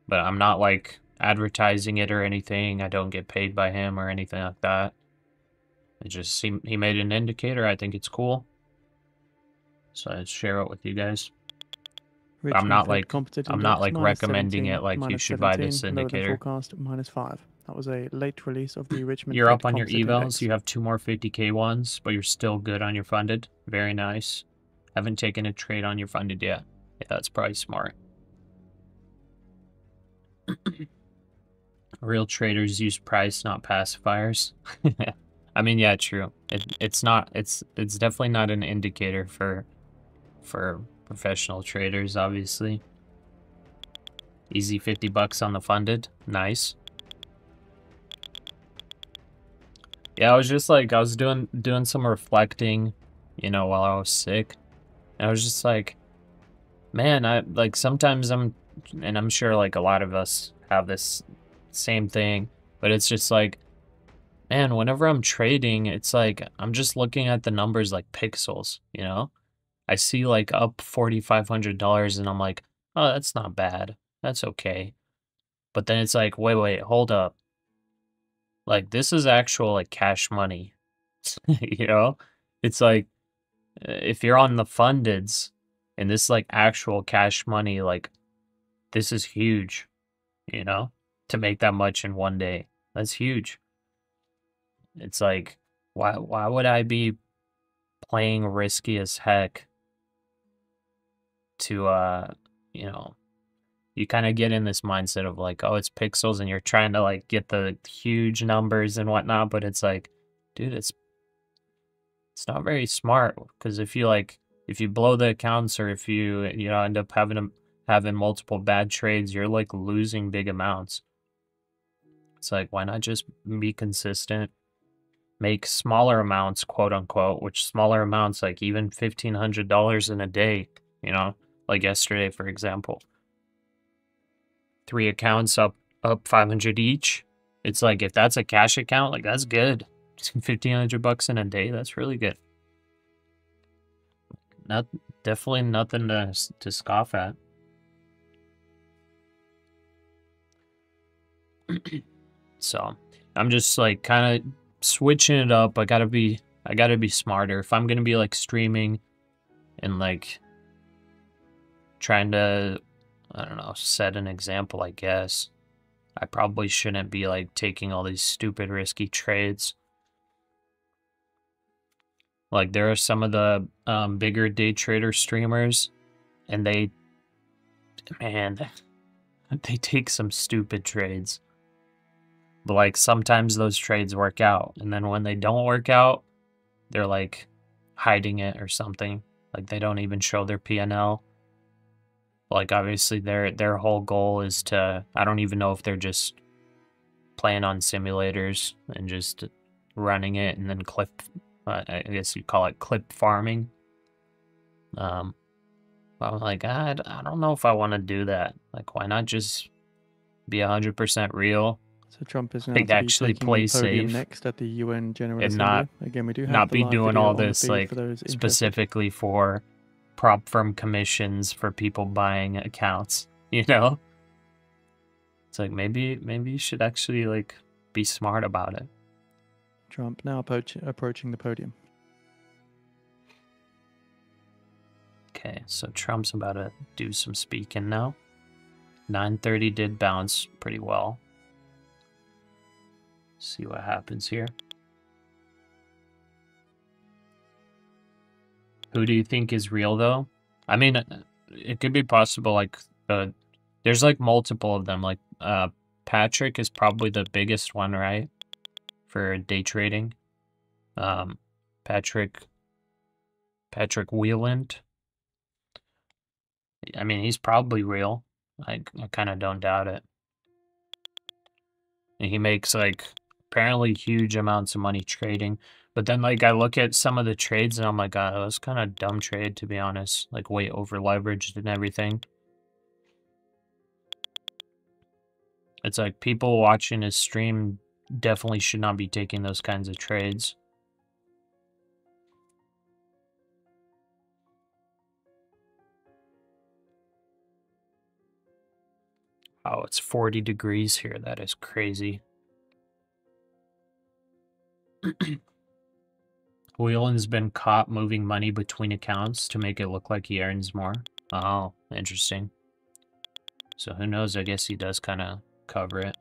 But I'm not like advertising it or anything. I don't get paid by him or anything like that. It just he made an indicator. I think it's cool. So I share it with you guys. But I'm not like recommending it like you should buy this indicator. Forecast -5. That was a late release of the Richmond. You're up on your evals. You have 2 more 50K ones, but you're still good on your funded. Very nice. Haven't taken a trade on your funded yet. Yeah, that's probably smart. Real traders use price, not pacifiers. I mean, yeah, true. It's definitely not an indicator for professional traders, obviously. Easy 50 bucks on the funded. Nice. Yeah, I was just like, I was doing some reflecting, you know, while I was sick. And I was just like, man, sometimes and I'm sure like a lot of us have this same thing, but it's just like, man, whenever I'm trading, it's like, I'm just looking at the numbers like pixels, you know? I see like up $4,500 and I'm like, oh, that's not bad. That's okay. But then it's like, wait, hold up. Like, this is actual like cash money, you know? It's like, if you're on the fundeds and this is like actual cash money, like this is huge, you know, to make that much in one day. That's huge. It's like, why would I be playing risky as heck to, you know, you kind of get in this mindset of like, oh, it's pixels and you're trying to like get the huge numbers and whatnot. But it's like, dude, it's not very smart, because if you blow the accounts, or if you end up having multiple bad trades, you're like losing big amounts. It's like, why not just be consistent, make smaller amounts, quote unquote, which smaller amounts, like even $1,500 in a day, you know, like yesterday, for example, 3 accounts up 500 each. It's like, if that's a cash account, like that's good. $1,500 in a day, that's really good. Definitely nothing to scoff at. So I'm just like kind of switching it up. I gotta be smarter if I'm gonna be like streaming and like trying to, I don't know, set an example. I guess I probably shouldn't be like taking all these stupid risky trades. Like, there are some of the bigger day trader streamers, and they take some stupid trades. But like, sometimes those trades work out, and then when they don't work out, they're like hiding it or something. Like, they don't even show their P&L. Like, obviously their whole goal is to, I don't even know if they're just playing on simulators and just running it and then I guess you'd call it clip farming. I'm like, I don't know if I want to do that. Like, why not just be 100% real? So Trump is now to be actually taking play the podium safe next at the UN General and Assembly. Again, we do have not the be live doing video all on the this feed like for those interested. specifically for prop firm commissions for people buying accounts. You know, it's like, maybe you should actually like be smart about it. Trump now approaching the podium. Okay, so Trump's about to do some speaking now. 9:30 did bounce pretty well. See what happens here. Who do you think is real, though? I mean, it could be possible, like, there's, like, multiple of them. Like, Patrick is probably the biggest one, right? For day trading. Patrick Wieland. I mean, he's probably real. I kind of don't doubt it. And he makes, like, apparently huge amounts of money trading. But then, like, I look at some of the trades and I'm like, God, it was kind of dumb trade, to be honest. Like, way over leveraged and everything. It's like people watching his stream definitely should not be taking those kinds of trades. Oh, it's 40 degrees here. That is crazy. Whelan's been caught moving money between accounts to make it look like he earns more. Oh, interesting. So who knows? I guess he does kind of cover it.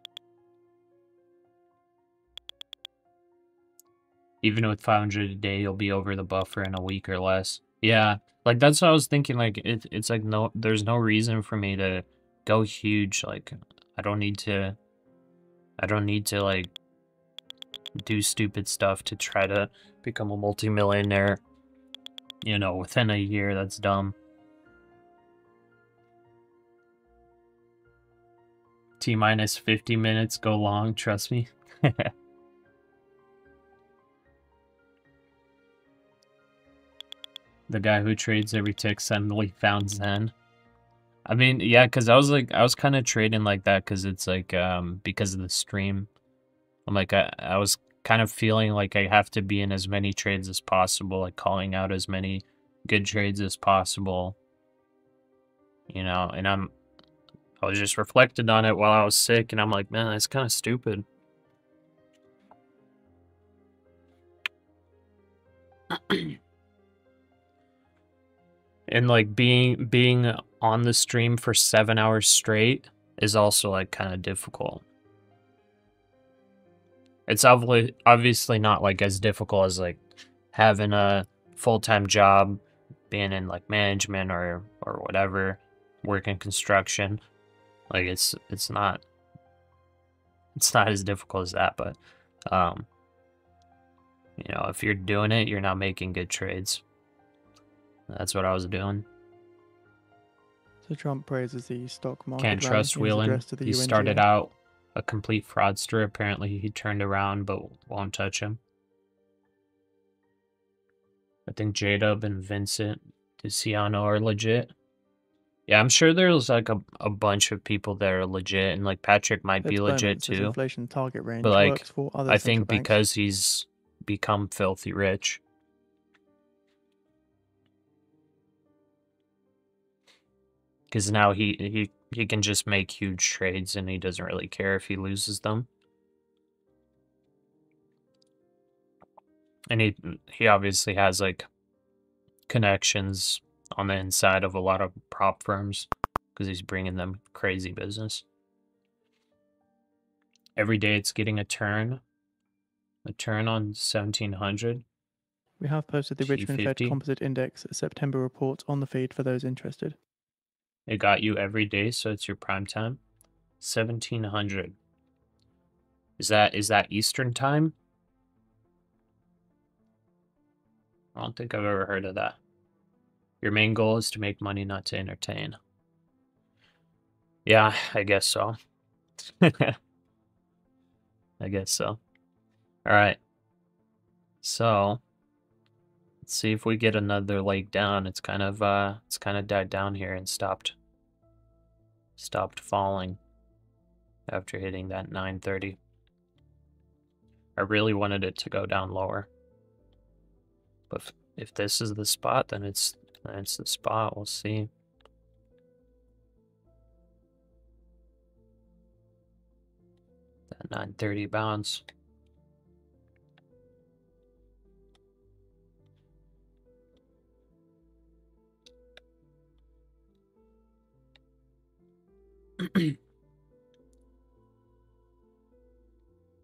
Even with 500 a day, you'll be over the buffer in a week or less. Yeah, like that's what I was thinking. Like it's like no, there's no reason for me to go huge. Like I don't need to like do stupid stuff to try to become a multimillionaire, you know, within a year. That's dumb. T-minus 50 minutes, go long, trust me. The guy who trades every tick suddenly found Zen. I mean, yeah, because I was kind of trading like that because it's like, because of the stream. I'm like, I was kind of feeling like I have to be in as many trades as possible, like calling out as many good trades as possible, you know, and I was just reflected on it while I was sick, and I'm like, man, that's kind of stupid. And like being on the stream for 7 hours straight is also like kind of difficult. It's obviously not like as difficult as like having a full-time job, being in like management or whatever, working construction. Like it's not as difficult as that, but you know, if you're doing it, you're not making good trades. That's what I was doing. So Trump praises the stock market Can't rally trust in his Whelan. address to the He UNGA. started out a complete fraudster. Apparently he turned around, but won't touch him. I think J-Dub and Vincent DeCiano are legit. Yeah, I'm sure there's like a bunch of people that are legit, and like Patrick might be legit Says too. inflation target range But like, works for other I central think banks. because he's become filthy rich. Because now he can just make huge trades and he doesn't really care if he loses them. And he obviously has like connections on the inside of a lot of prop firms because he's bringing them crazy business. Every day it's getting a turn on 1700. We have posted the Richmond Fed T50. Composite Index September report on the feed for those interested. It got you every day, so it's your prime time. 1700. Is that Eastern time? I don't think I've ever heard of that. Your main goal is to make money, not to entertain. Yeah, I guess so. I guess so. All right. So, let's see if we get another leg down. It's kind of died down here and stopped falling after hitting that 930. I really wanted it to go down lower. But if this is the spot, then it's the spot. We'll see. That 930 bounce.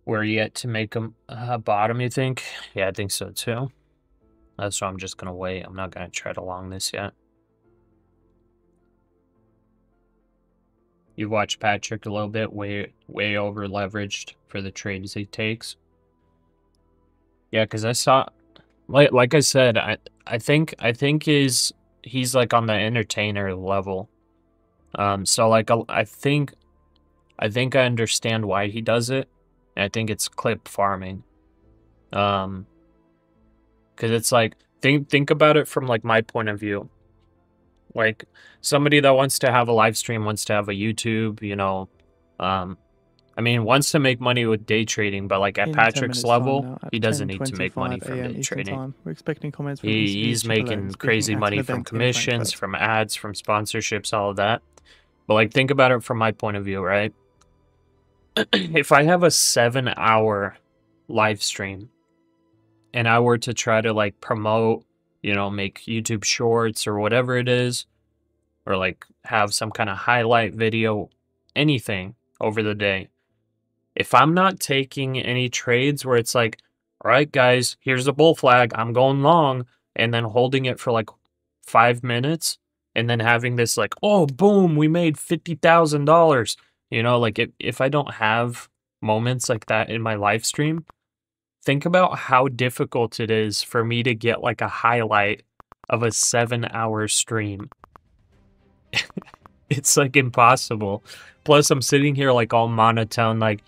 We're yet to make a bottom, you think? Yeah, I think so too. That's why I'm just gonna wait. I'm not gonna tread along this yet. You've watched Patrick a little bit, way over leveraged for the trades he takes. Yeah, because I saw, like I said, I think he's like on the entertainer level. So like I think I understand why he does it. And I think it's clip farming. Because it's like think about it from like my point of view. Like somebody that wants to have a live stream, wants to have a YouTube, you know, I mean, wants to make money with day trading, but like at In 10 Patrick's minutes time level, now at he doesn't need to make money 10:25 from a.m. day Eastern trading. time. We're expecting comments from ECB's He's Chief Alone making speaking crazy at an money from event in commissions, Frankfurt. from ads, from sponsorships, all of that. But like, think about it from my point of view, right? If I have a 7-hour live stream and I were to try to like promote, you know, make YouTube shorts or whatever it is, or like have some kind of highlight video, anything over the day, if I'm not taking any trades where it's like, all right, guys, here's a bull flag, I'm going long, and then holding it for like 5 minutes, and then having this like, oh, boom, we made $50,000. You know, like if I don't have moments like that in my live stream, think about how difficult it is for me to get like a highlight of a 7-hour stream. It's like impossible. Plus, I'm sitting here like all monotone, like,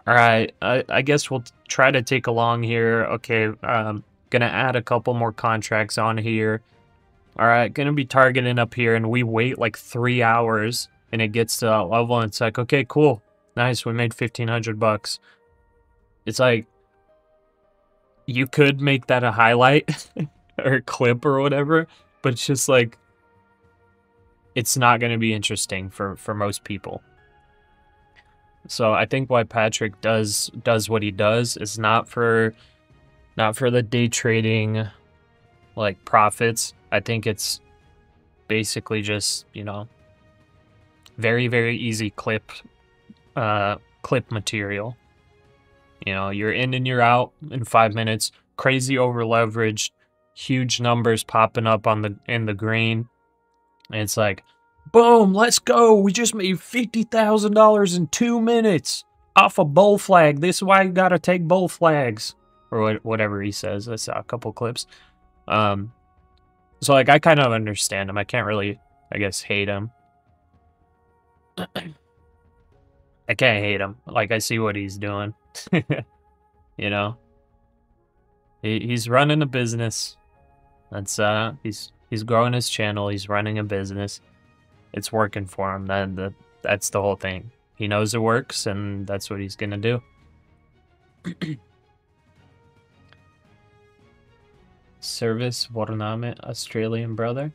all right, I guess we'll try to take along here. Okay, gonna add a couple more contracts on here. All right, gonna be targeting up here, and we wait like 3 hours, and it gets to that level, and it's like, okay, cool, nice, we made $1,500. It's like, you could make that a highlight or a clip or whatever, but it's just like, it's not gonna be interesting for most people. So I think why Patrick does what he does is not for the day trading like profits. I think it's basically just, you know, very, very easy clip material. You know, you're in and you're out in 5 minutes, crazy over leveraged, huge numbers popping up in the green. And it's like, boom, let's go. We just made $50,000 in 2 minutes off a bull flag. This is why you gotta take bull flags, or whatever he says. I saw a couple clips. So like, I kind of understand him. I can't really, I guess, hate him. I can't hate him. Like, I see what he's doing. You know, he's running a business. That's he's growing his channel. He's running a business. It's working for him. That's the whole thing. He knows it works, and that's what he's gonna do. Service Vorname, Australian brother.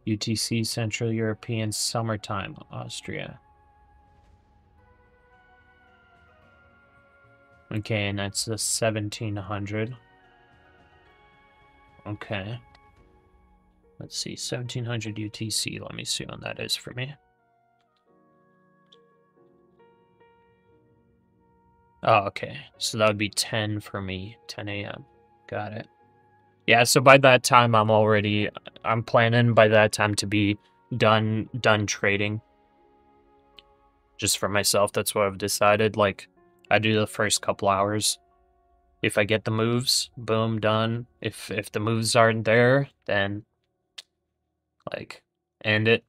UTC, Central European Summertime, Austria. Okay, and that's the 1700. Okay. Let's see, 1700 UTC. Let me see when that is for me. Oh, okay. So that would be 10 for me, 10 a.m. Got it. Yeah, so by that time, I'm planning by that time to be done trading. Just for myself, that's what I've decided. Like, I do the first couple hours. If I get the moves, boom, done. If the moves aren't there, then like end it.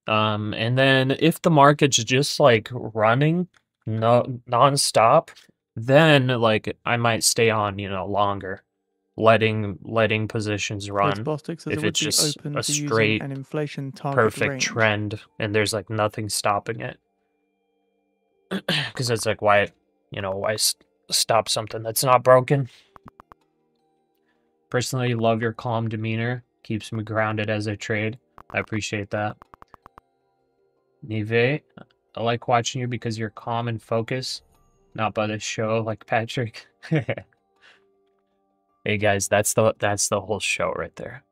And then if the market's just like running non-stop, then like I might stay on, you know, longer, letting positions run. If it's just a straight an inflation target perfect range. trend and there's like nothing stopping it. Because it's like, why stop something that's not broken? Personally, love your calm demeanor. Keeps me grounded as I trade. I appreciate that. Nive, I like watching you because you're calm and focused, not by the show like Patrick. Hey guys, that's the whole show right there.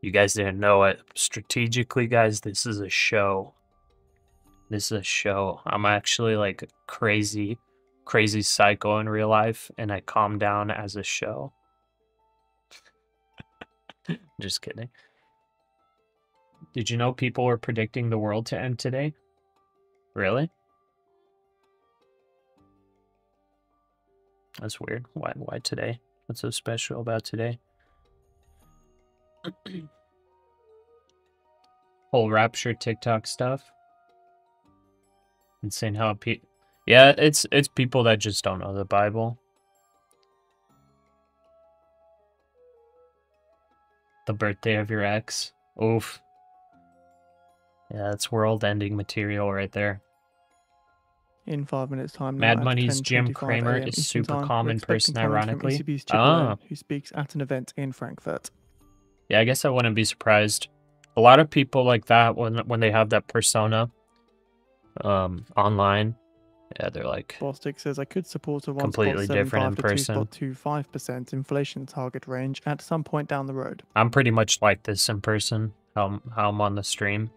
You guys didn't know it. Strategically, guys, this is a show. This is a show. I'm actually like crazy psycho in real life, and I calm down as a show. Just kidding. Did you know people were predicting the world to end today? Really? That's weird. Why today? What's so special about today? Whole rapture TikTok stuff. Insane how yeah, it's people that just don't know the Bible. The birthday of your ex. Oof. Yeah, that's world-ending material right there. In 5 minutes' time now Mad at Money's Jim 10:25 Cramer a.m. is Eastern super Time, we're common expecting person, comments from ironically. ECB's Chip Ah, who speaks at an event in Frankfurt. yeah, I guess I wouldn't be surprised. A lot of people like that when they have that persona online, yeah, they're like Bostic says I could support a completely different in 1.75 to person. 2.25% inflation target range at some point down the road. I'm pretty much like this in person, how I'm on the stream.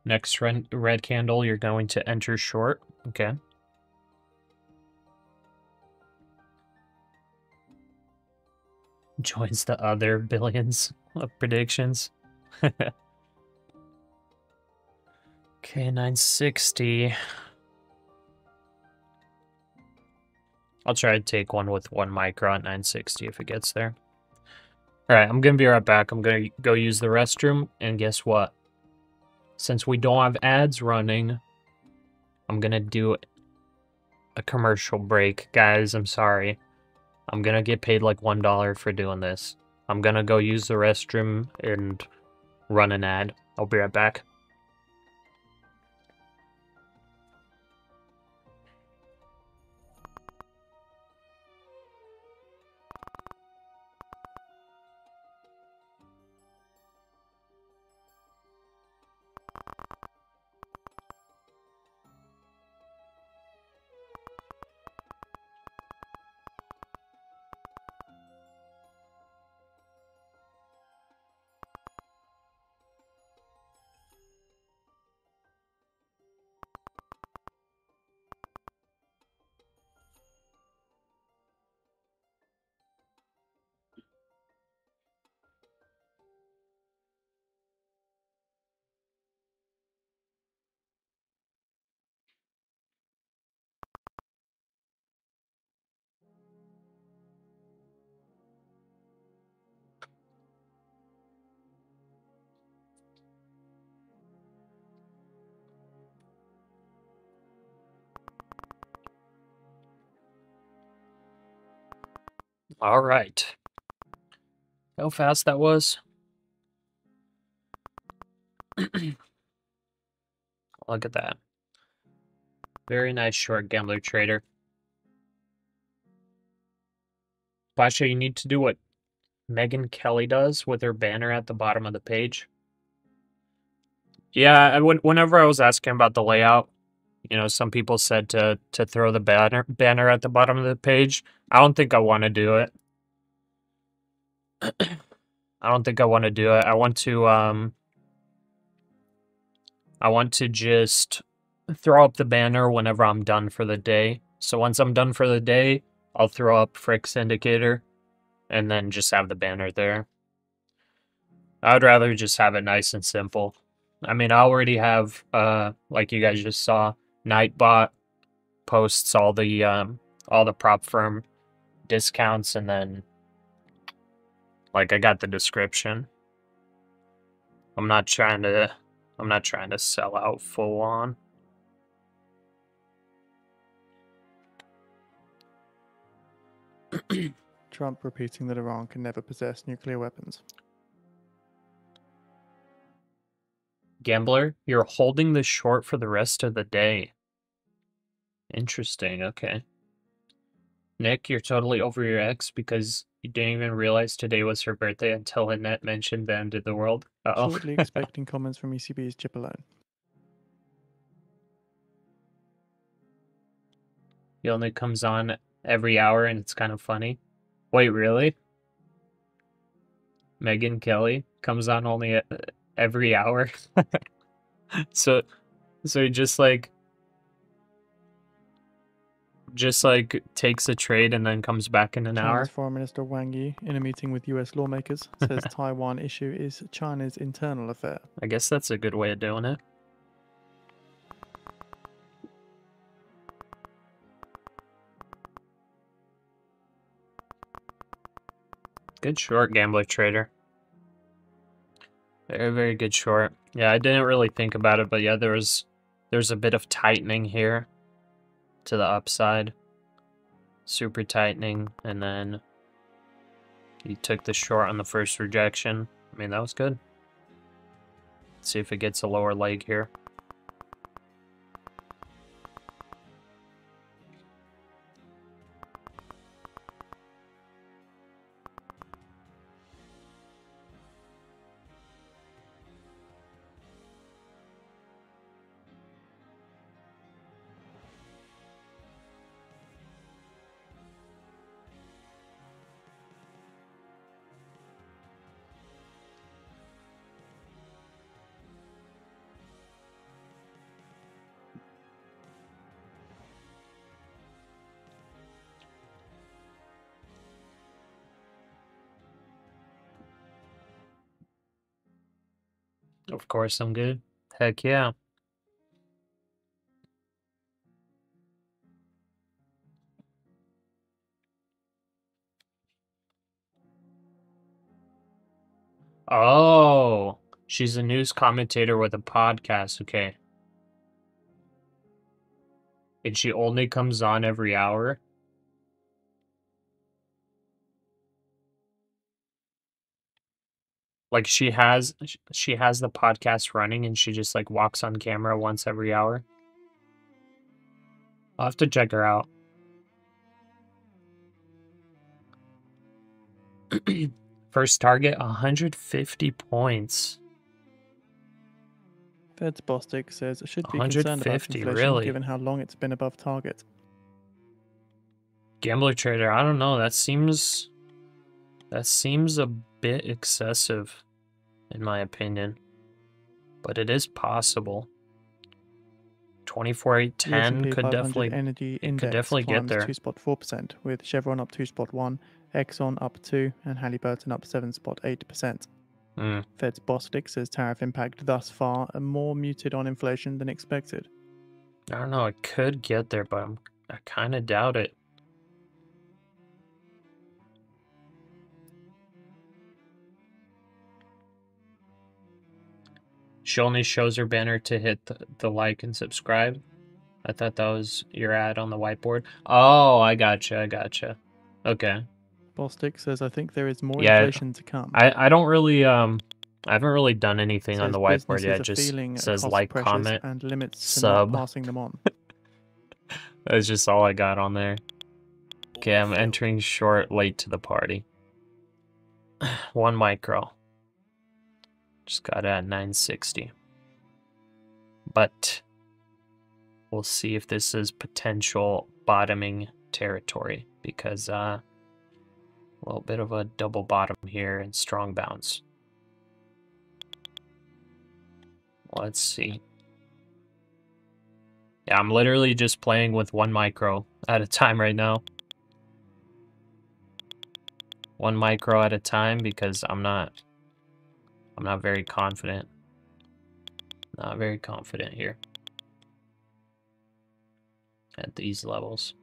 Next red candle, you're going to enter short. Okay. Joins the other billions of predictions. Okay, 960. I'll try to take one with 1 micro at 960 if it gets there. Alright, I'm going to be right back. I'm going to go use the restroom. And guess what? Since we don't have ads running, I'm going to do a commercial break. Guys, I'm sorry. I'm going to get paid like $1 for doing this. I'm going to go use the restroom and run an ad. I'll be right back. All right. How fast that was. Look at that. Very nice short gambler trader. Pasha, you need to do what Megyn Kelly does with her banner at the bottom of the page. Yeah, whenever I was asking about the layout, you know, some people said to throw the banner at the bottom of the page. I don't think I want to do it. I don't think I want to do it. I want to just throw up the banner whenever I'm done for the day. So once I'm done for the day, I'll throw up Frick's indicator and then just have the banner there. I would rather just have it nice and simple. I mean, I already have, like you guys just saw, Nightbot posts all the prop firm discounts, and then, like, I got the description. I'm not trying to sell out full on. Trump repeating that Iran can never possess nuclear weapons. Gambler, you're holding the short for the rest of the day. Interesting, okay. Nick, you're totally over your ex because you didn't even realize today was her birthday until Annette mentioned the end of the world. Uh-oh. Shortly expecting comments from ECB's Chip alone. He only comes on every hour and it's kind of funny. Wait, really? Megyn Kelly comes on only every hour? So he just like takes a trade and then comes back in an China's hour? Foreign Minister Wang Yi, in a meeting with US lawmakers, says Taiwan issue is China's internal affair. I guess that's a good way of doing it. Good short, gambler trader. Very, very good short. Yeah, I didn't really think about it, but yeah, there's a bit of tightening here to the upside. Super tightening, and then he took the short on the first rejection. I mean, that was good. Let's see if it gets a lower leg here. Of course I'm good. Heck yeah. Oh, she's a news commentator with a podcast. Okay. And she only comes on every hour? Like she has the podcast running and she just like walks on camera once every hour? I'll have to check her out. First target, 150 points. Fed's Bostic says it should be concerned about 150, inflation really? given how long it's been above target. Gambler trader, I don't know. That seems a bit excessive, in my opinion. But it is possible. 24,810 S&P could 500 definitely Energy it Index could definitely get climbs there. 2.4%, with Chevron up 2.1%, Exxon up 2%, and Halliburton up 7.8%. Fed's Bostic says tariff impact thus far are more muted on inflation than expected. I don't know. It could get there, but I kind of doubt it. She only shows her banner to hit the like and subscribe. I thought that was your ad on the whiteboard. Oh, I gotcha. Okay. Bostic says, I think there is more Yeah, inflation to come. I don't really I haven't really done anything on Says the whiteboard businesses yet. are Just feeling says cost like, pressures comment, and limits to sub. not passing them on. That's just all I got on there. Okay, I'm entering short late to the party. 1 micro. Just got it at 960. But we'll see if this is potential bottoming territory, because a little bit of a double bottom here and strong bounce. Let's see. Yeah, I'm literally just playing with 1 micro at a time right now. 1 micro at a time, because I'm not very confident. Not very confident here at these levels.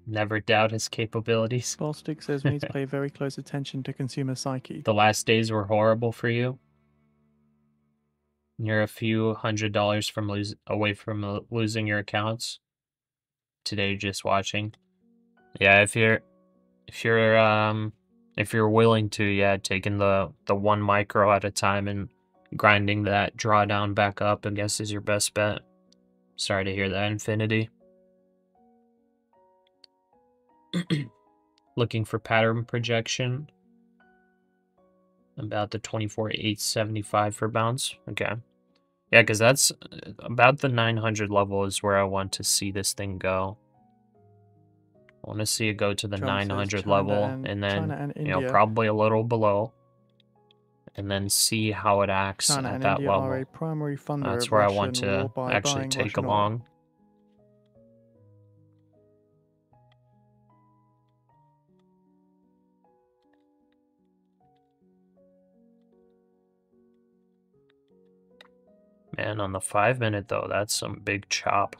Never doubt his capabilities. Bostic says we need to pay very close attention to consumer psyche. The last days were horrible for you. You're a few $100 from away from losing your accounts. Today, just watching. Yeah, if you're willing to, yeah, taking the 1 micro at a time and grinding that drawdown back up, I guess, is your best bet. Sorry to hear that, Infinity. Looking for pattern projection. About the 24,875 for bounce. Okay. Yeah, because that's about the 900 level is where I want to see this thing go. I want to see it go to the Trump 900 China level, and then, China and India, probably a little below, and then see how it acts China at and that India level. are a primary funder That's of where I Russian want to war by actually buying take Russian oil. along. Man, on the 5-minute though, that's some big chop.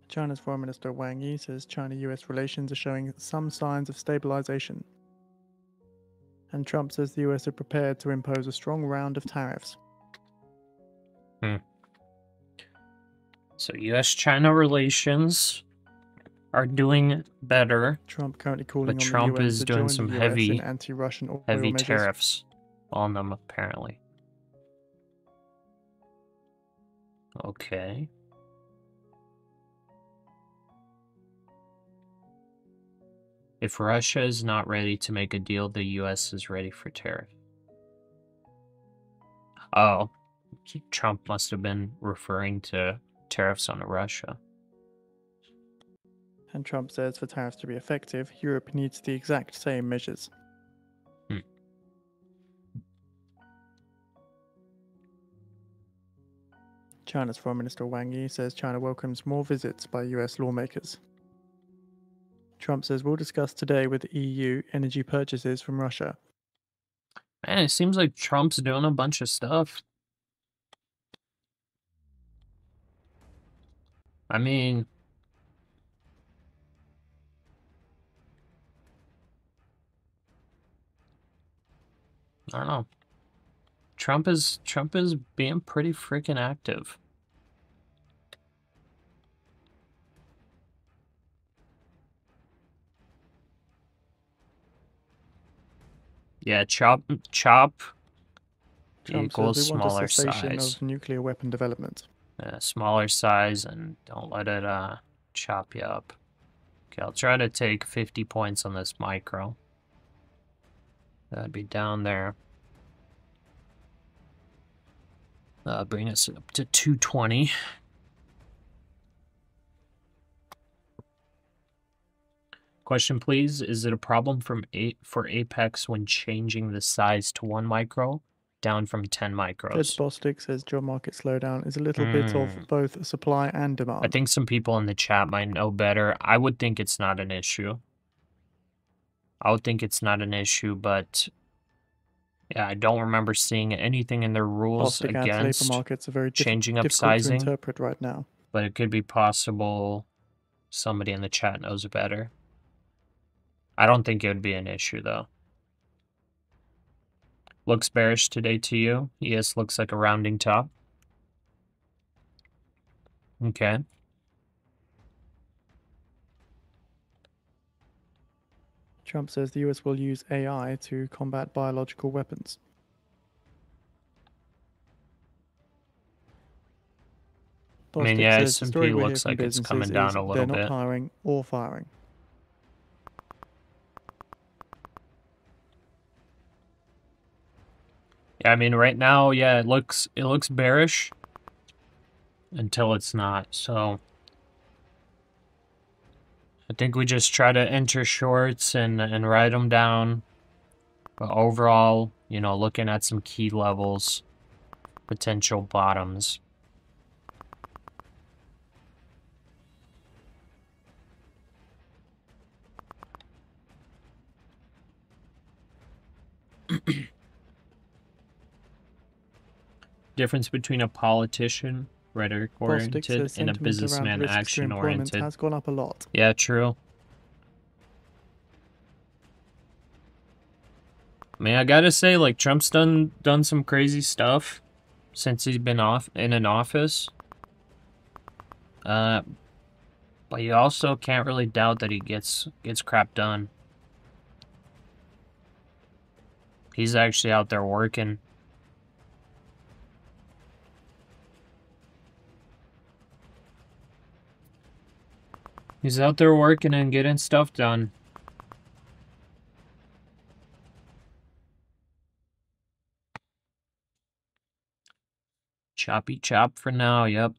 China's Foreign Minister Wang Yi says China-US relations are showing some signs of stabilization. And Trump says the US are prepared to impose a strong round of tariffs. So U.S.-China relations are doing better, Trump currently calling but on Trump the UN is to doing join some the US heavy, in anti-Russian oil heavy measures. tariffs on them, apparently. Okay. If Russia is not ready to make a deal, the U.S. is ready for tariff. Oh, Trump must have been referring to tariffs on Russia. And Trump says for tariffs to be effective, Europe needs the exact same measures. China's Foreign Minister Wang Yi says China welcomes more visits by US lawmakers. Trump says we'll discuss today with the EU energy purchases from Russia. Man, it seems like Trump's doing a bunch of stuff. I mean, I don't know. Trump is being pretty freaking active. Yeah, chop Trump equals says we want a smaller cessation size. of nuclear weapon development. Smaller size, and don't let it chop you up. Okay, I'll try to take 50 points on this micro. That'd be down there. Bring us up to 220. Question, please. Is it a problem for Apex when changing the size to 1 micro, down from 10 micros? Fed's Bostic says job market slowdown is a little bit of both supply and demand. I think some people in the chat might know better. I would think it's not an issue. I would think it's not an issue, but yeah, I don't remember seeing anything in their rules Bostic adds against labor markets are very changing up difficult sizing. to interpret right now. But it could be possible somebody in the chat knows better. I don't think it would be an issue, though. Looks bearish today to you? Yes, looks like a rounding top. Okay. Trump says the US will use AI to combat biological weapons. I mean, Bostic yeah, says the story S&P we hear looks from like it's businesses coming is down a they're little not bit. hiring or firing. Yeah, I mean, right now, yeah, it looks bearish until it's not. So I think we just try to enter shorts and write them down. But overall, you know, looking at some key levels, potential bottoms. Difference between a politician, rhetoric-oriented, and a businessman, action-oriented. Has gone up a lot. Yeah, true. I mean, I gotta say, like, Trump's done some crazy stuff since he's been in an office. But you also can't really doubt that he gets crap done. He's actually out there working. He's out there working and getting stuff done. Choppy chop for now, yep.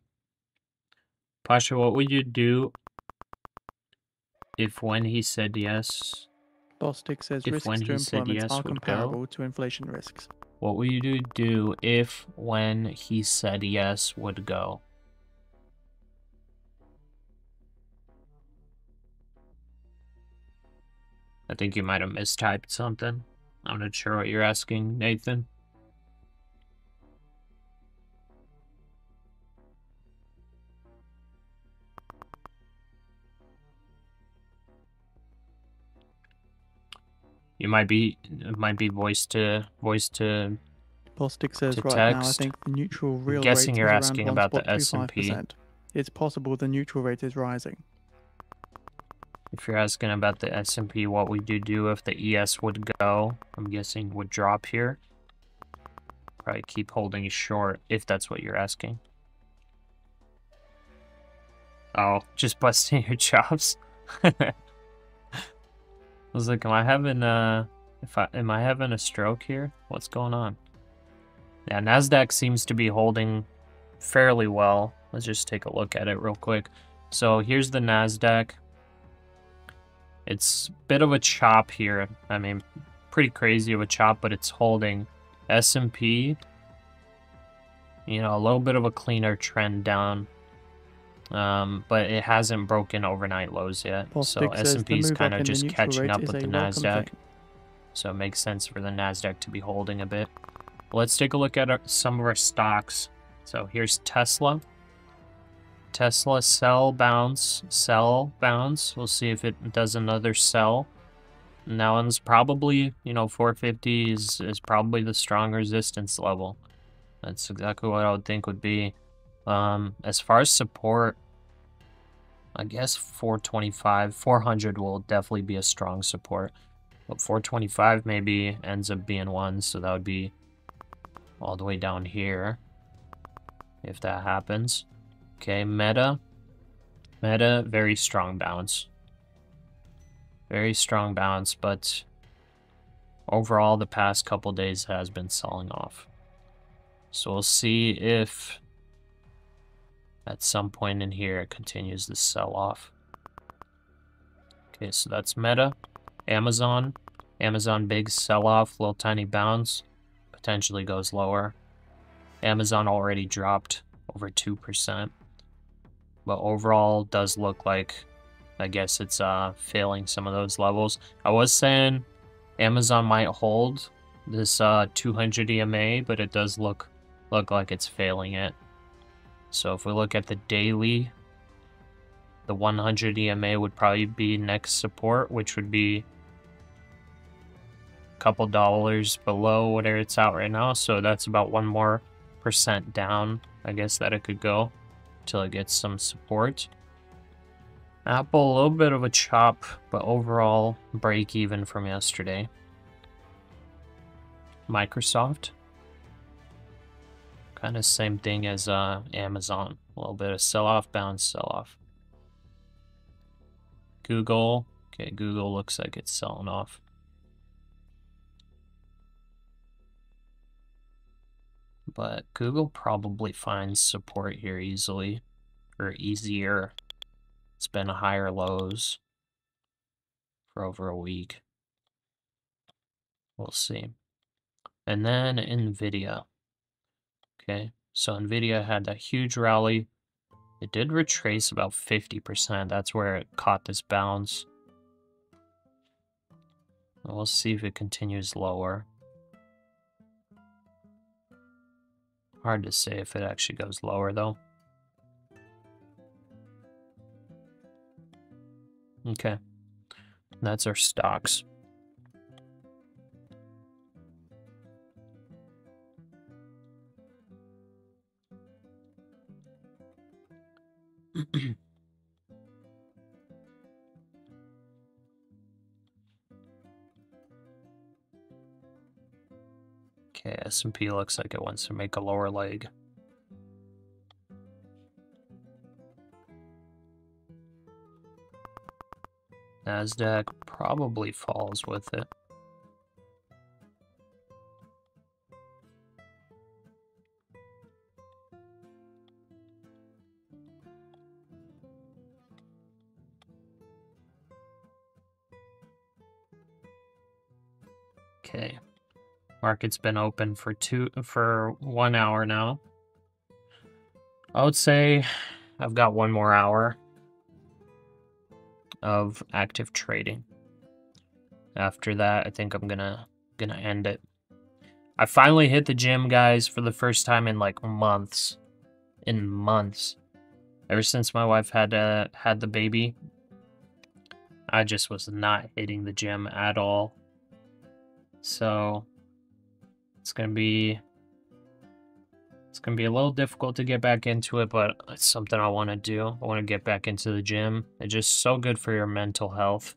Pasha, what would you do if when he said yes? Bostic says If risks when to he said employment yes are would comparable go? to inflation risks. What would you do if when he said yes would go? I think you might have mistyped something. I'm not sure what you're asking, Nathan. You might be, it might be voice to Bostic says to right now I text. think the neutral real guessing rate you're is asking around about the S&P. 1.25%. it's possible the neutral rate is rising. If you're asking about the S&P, what we do if the ES would go, I'm guessing would drop here. Probably keep holding short, if that's what you're asking. Oh, just busting your chops. I was like, am I having a stroke here? What's going on? Yeah, NASDAQ seems to be holding fairly well. Let's just take a look at it real quick. So here's the NASDAQ. It's a bit of a chop here. I mean, pretty crazy of a chop, but it's holding. S&P, you know, a little bit of a cleaner trend down. But it hasn't broken overnight lows yet. So S&P is kind of just catching up with the NASDAQ. So it makes sense for the NASDAQ to be holding a bit. Let's take a look at some of our stocks. So here's Tesla. Tesla sell, bounce, sell, bounce. We'll see if it does another sell. And that one's probably, you know, 450 is probably the strong resistance level. That's exactly what I would think would be. As far as support, I guess 425, 400 will definitely be a strong support. But 425 maybe ends up being one, so that would be all the way down here if that happens. Okay, Meta, very strong bounce. Very strong bounce, but overall the past couple days has been selling off. So we'll see if at some point in here it continues to sell off. Okay, so that's Meta. Amazon, big sell off, little tiny bounce, potentially goes lower. Amazon already dropped over 2%. But overall does look like, I guess it's failing some of those levels. I was saying Amazon might hold this 200 EMA, but it does look like it's failing it. So if we look at the daily, the 100 EMA would probably be next support, which would be a couple dollars below whatever it's at right now. So that's about 1% more down, I guess, that it could go till it gets some support. Apple, a little bit of a chop, but overall break even from yesterday. Microsoft, kind of same thing as Amazon, a little bit of sell-off, bounce, sell-off. Google, okay, Google looks like it's selling off. But Google probably finds support here easily, or easier. It's been higher lows for over a week. We'll see. And then NVIDIA. Okay, so NVIDIA had that huge rally. It did retrace about 50%. That's where it caught this bounce. We'll see if it continues lower. Hard to say if it actually goes lower, though. Okay, that's our stocks. Okay, S&P looks like it wants to make a lower leg. NASDAQ probably falls with it. Okay. Market's been open for 1 hour now. I would say I've got 1 more hour of active trading. After that, I think I'm gonna end it. I finally hit the gym, guys, for the first time in like months. Ever since my wife had the baby, I just was not hitting the gym at all. So it's gonna be It's going to be a little difficult to get back into it, but it's something I want to do. I want to get back into the gym. It's just so good for your mental health.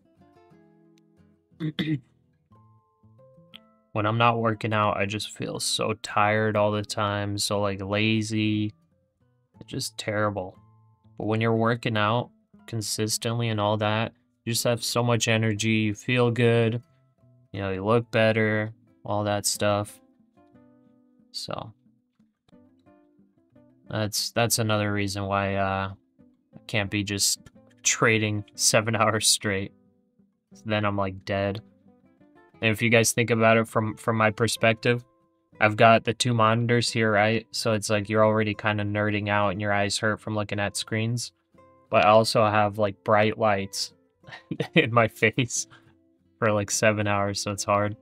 When I'm not working out, I just feel so tired all the time, so like lazy. It's just terrible. But when you're working out consistently and all that, you just have so much energy, you feel good, you know, you look better, all that stuff. So that's another reason why I can't be just trading 7 hours straight. Then I'm like dead. And if you guys think about it from my perspective, I've got the 2 monitors here, right? So it's like you're already kind of nerding out and your eyes hurt from looking at screens. But I also have like bright lights in my face for like 7 hours, so it's hard.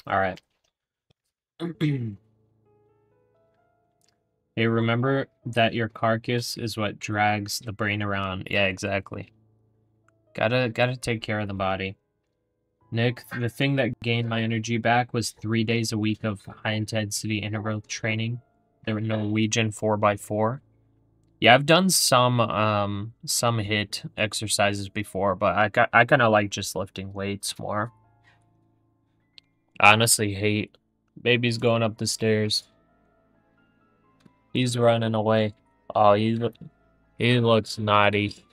All right. Hey, remember that your carcass is what drags the brain around. Yeah, exactly. Gotta take care of the body. Nick, the thing that gained my energy back was 3 days a week of high-intensity interval training. The Norwegian 4x4. Yeah, I've done some HIIT exercises before, but I kind of like just lifting weights more. I honestly hate baby's going up the stairs. He's running away. Oh, he looks naughty.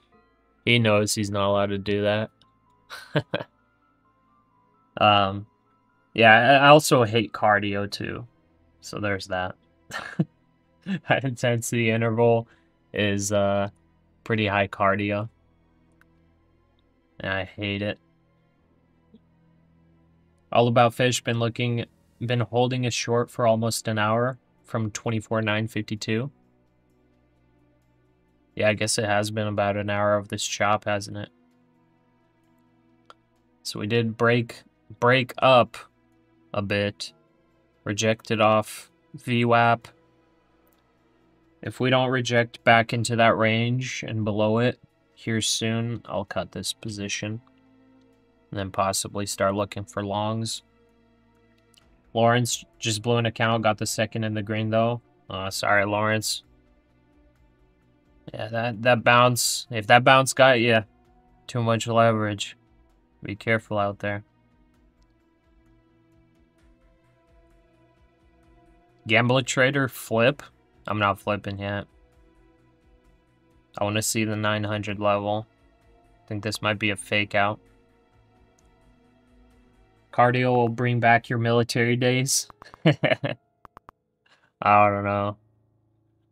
He knows he's not allowed to do that. Yeah, I also hate cardio too. So there's that. High intensity interval is pretty high cardio. And I hate it. All About Fish been holding a short for almost an hour from 24,952. Yeah, I guess it has been about an hour of this chop, hasn't it? So we did break up a bit. Rejected off VWAP. If we don't reject back into that range and below it here soon, I'll cut this position. And then possibly start looking for longs. Lawrence just blew an account, got the second in the green though. Sorry, Lawrence. Yeah, that bounce, if that bounce got you, too much leverage. Be careful out there. Gambler trader flip. I'm not flipping yet. I want to see the 900 level. I think this might be a fake out. Cardio will bring back your military days. I don't know.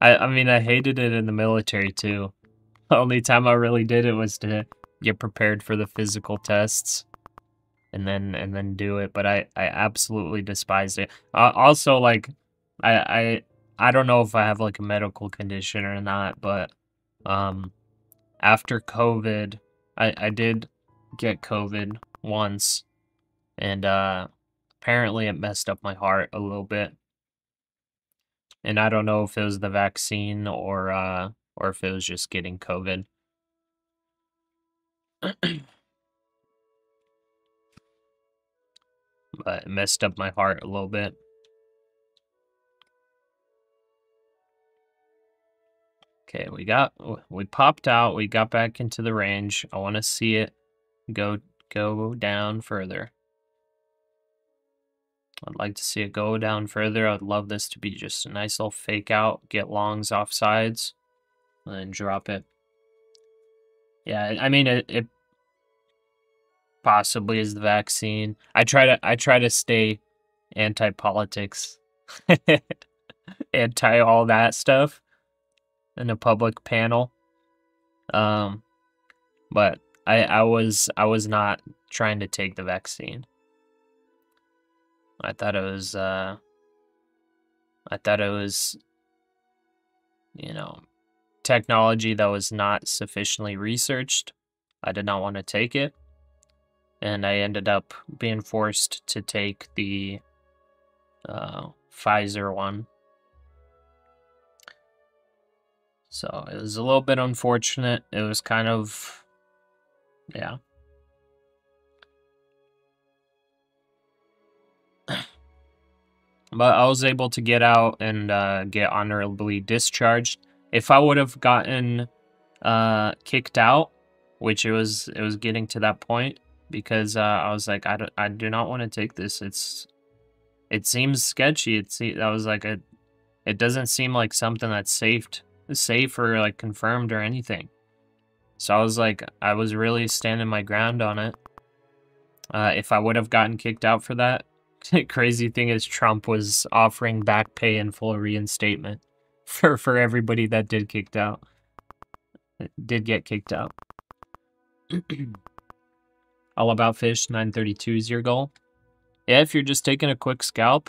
I mean, I hated it in the military too. The only time I really did it was to get prepared for the physical tests and then do it, but I absolutely despised it. Also, like, I don't know if I have like a medical condition or not, but after COVID, I did get COVID once, and apparently it messed up my heart a little bit. And I don't know if it was the vaccine or if it was just getting COVID. But it messed up my heart a little bit. Okay, we popped out. We got back into the range. I want to see it go down further. I'd like to see it go down further. I'd love this to be just a nice little fake out, get longs off sides, and then drop it. Yeah, I mean it possibly is the vaccine. I try to stay anti-politics, anti all that stuff in a public panel. But I was not trying to take the vaccine. I thought it was you know, technology that was not sufficiently researched. I did not want to take it, and I ended up being forced to take the Pfizer one. So it was a little bit unfortunate. It was kind of, yeah. But I was able to get out and get honorably discharged. If I would have gotten kicked out, which it was getting to that point, because I was like, I do not want to take this. It seems sketchy. I was like, it doesn't seem like something that's safe or like confirmed or anything. So I was like, I was really standing my ground on it. If I would have gotten kicked out for that, crazy thing is Trump was offering back pay and full reinstatement for everybody that did get kicked out. All about fish, 932 is your goal. Yeah, if you're just taking a quick scalp,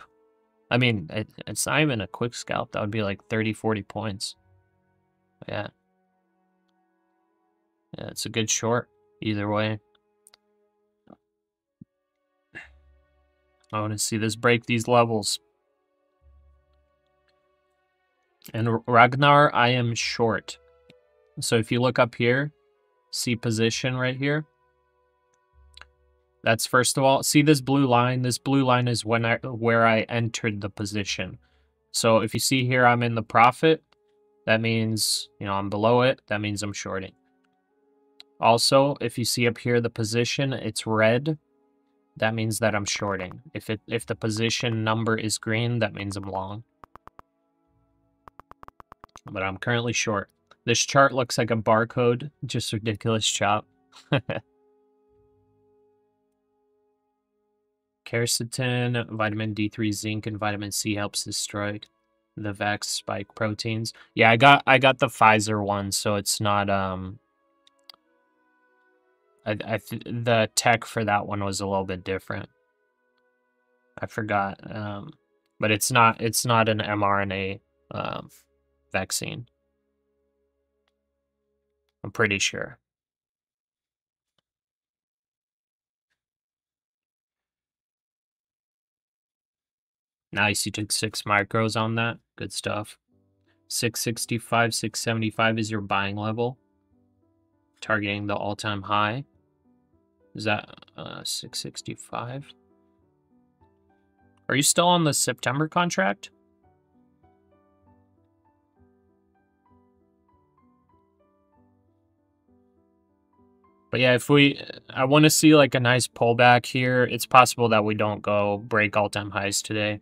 I mean, it's not even a quick scalp. That would be like 30, 40 points. Yeah. Yeah, it's a good short either way. I want to see this break these levels. And Ragnar, I am short. So if you look up here, see position right here. That's first of all, see this blue line? This blue line is where I entered the position. So if you see here, I'm in the profit. That means, I'm below it. That means I'm shorting. Also, if you see up here the position, it's red. That means that I'm shorting. If the position number is green, that means I'm long. But I'm currently short. This chart looks like a barcode. Just ridiculous chop. Quercetin, vitamin D3, zinc, and vitamin C helps destroy the VAX spike proteins. Yeah, I got the Pfizer one, so it's not the tech for that one was a little bit different. I forgot. But it's not an mRNA vaccine. I'm pretty sure. Nice, you took 6 micros on that. Good stuff. 665, 675 is your buying level. Targeting the all-time high. Is that 665? Are you still on the September contract? But yeah, I want to see like a nice pullback here. It's possible that we don't go break all-time highs today.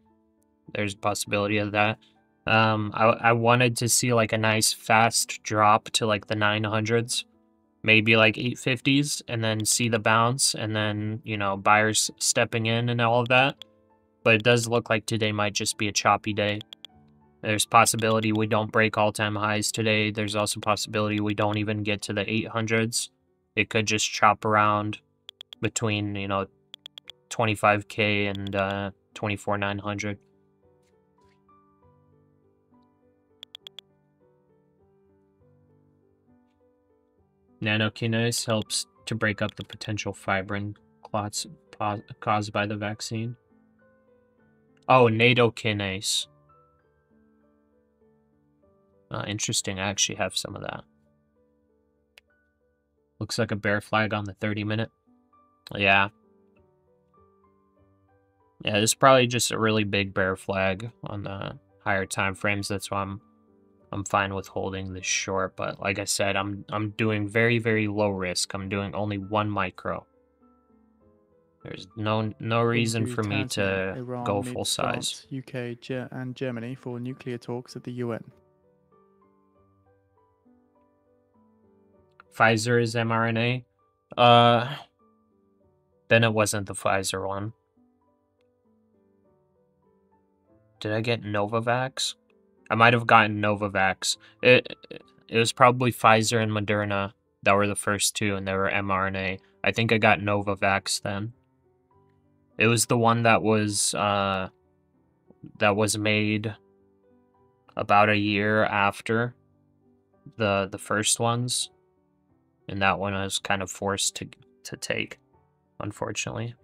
There's a possibility of that. I wanted to see like a nice fast drop to like the 900s, maybe like 850s, and then see the bounce, and then, buyers stepping in and all of that. But it does look like today might just be a choppy day. There's possibility we don't break all-time highs today. There's also possibility we don't even get to the 800s. It could just chop around between, 25K and 24,900. Nanokinase helps to break up the potential fibrin clots caused by the vaccine. Oh, natokinase. Interesting. I actually have some of that. Looks like a bear flag on the 30-minute. Yeah. Yeah, this is probably just a really big bear flag on the higher time frames. That's why I'm I'm fine with holding this short, but like I said, I'm doing very, very low risk. I'm doing only 1 micro. There's no reason Into for me Tasman, to Iran go full meets size. France, UK, and Germany for nuclear talks at the UN. Pfizer is mRNA. Then it wasn't the Pfizer one. Did I get Novavax? I might have gotten Novavax. It was probably Pfizer and Moderna that were the first two, and they were mRNA. I think I got Novavax then. It was the one that was made about a year after the first ones, and that one I was kind of forced to take, unfortunately.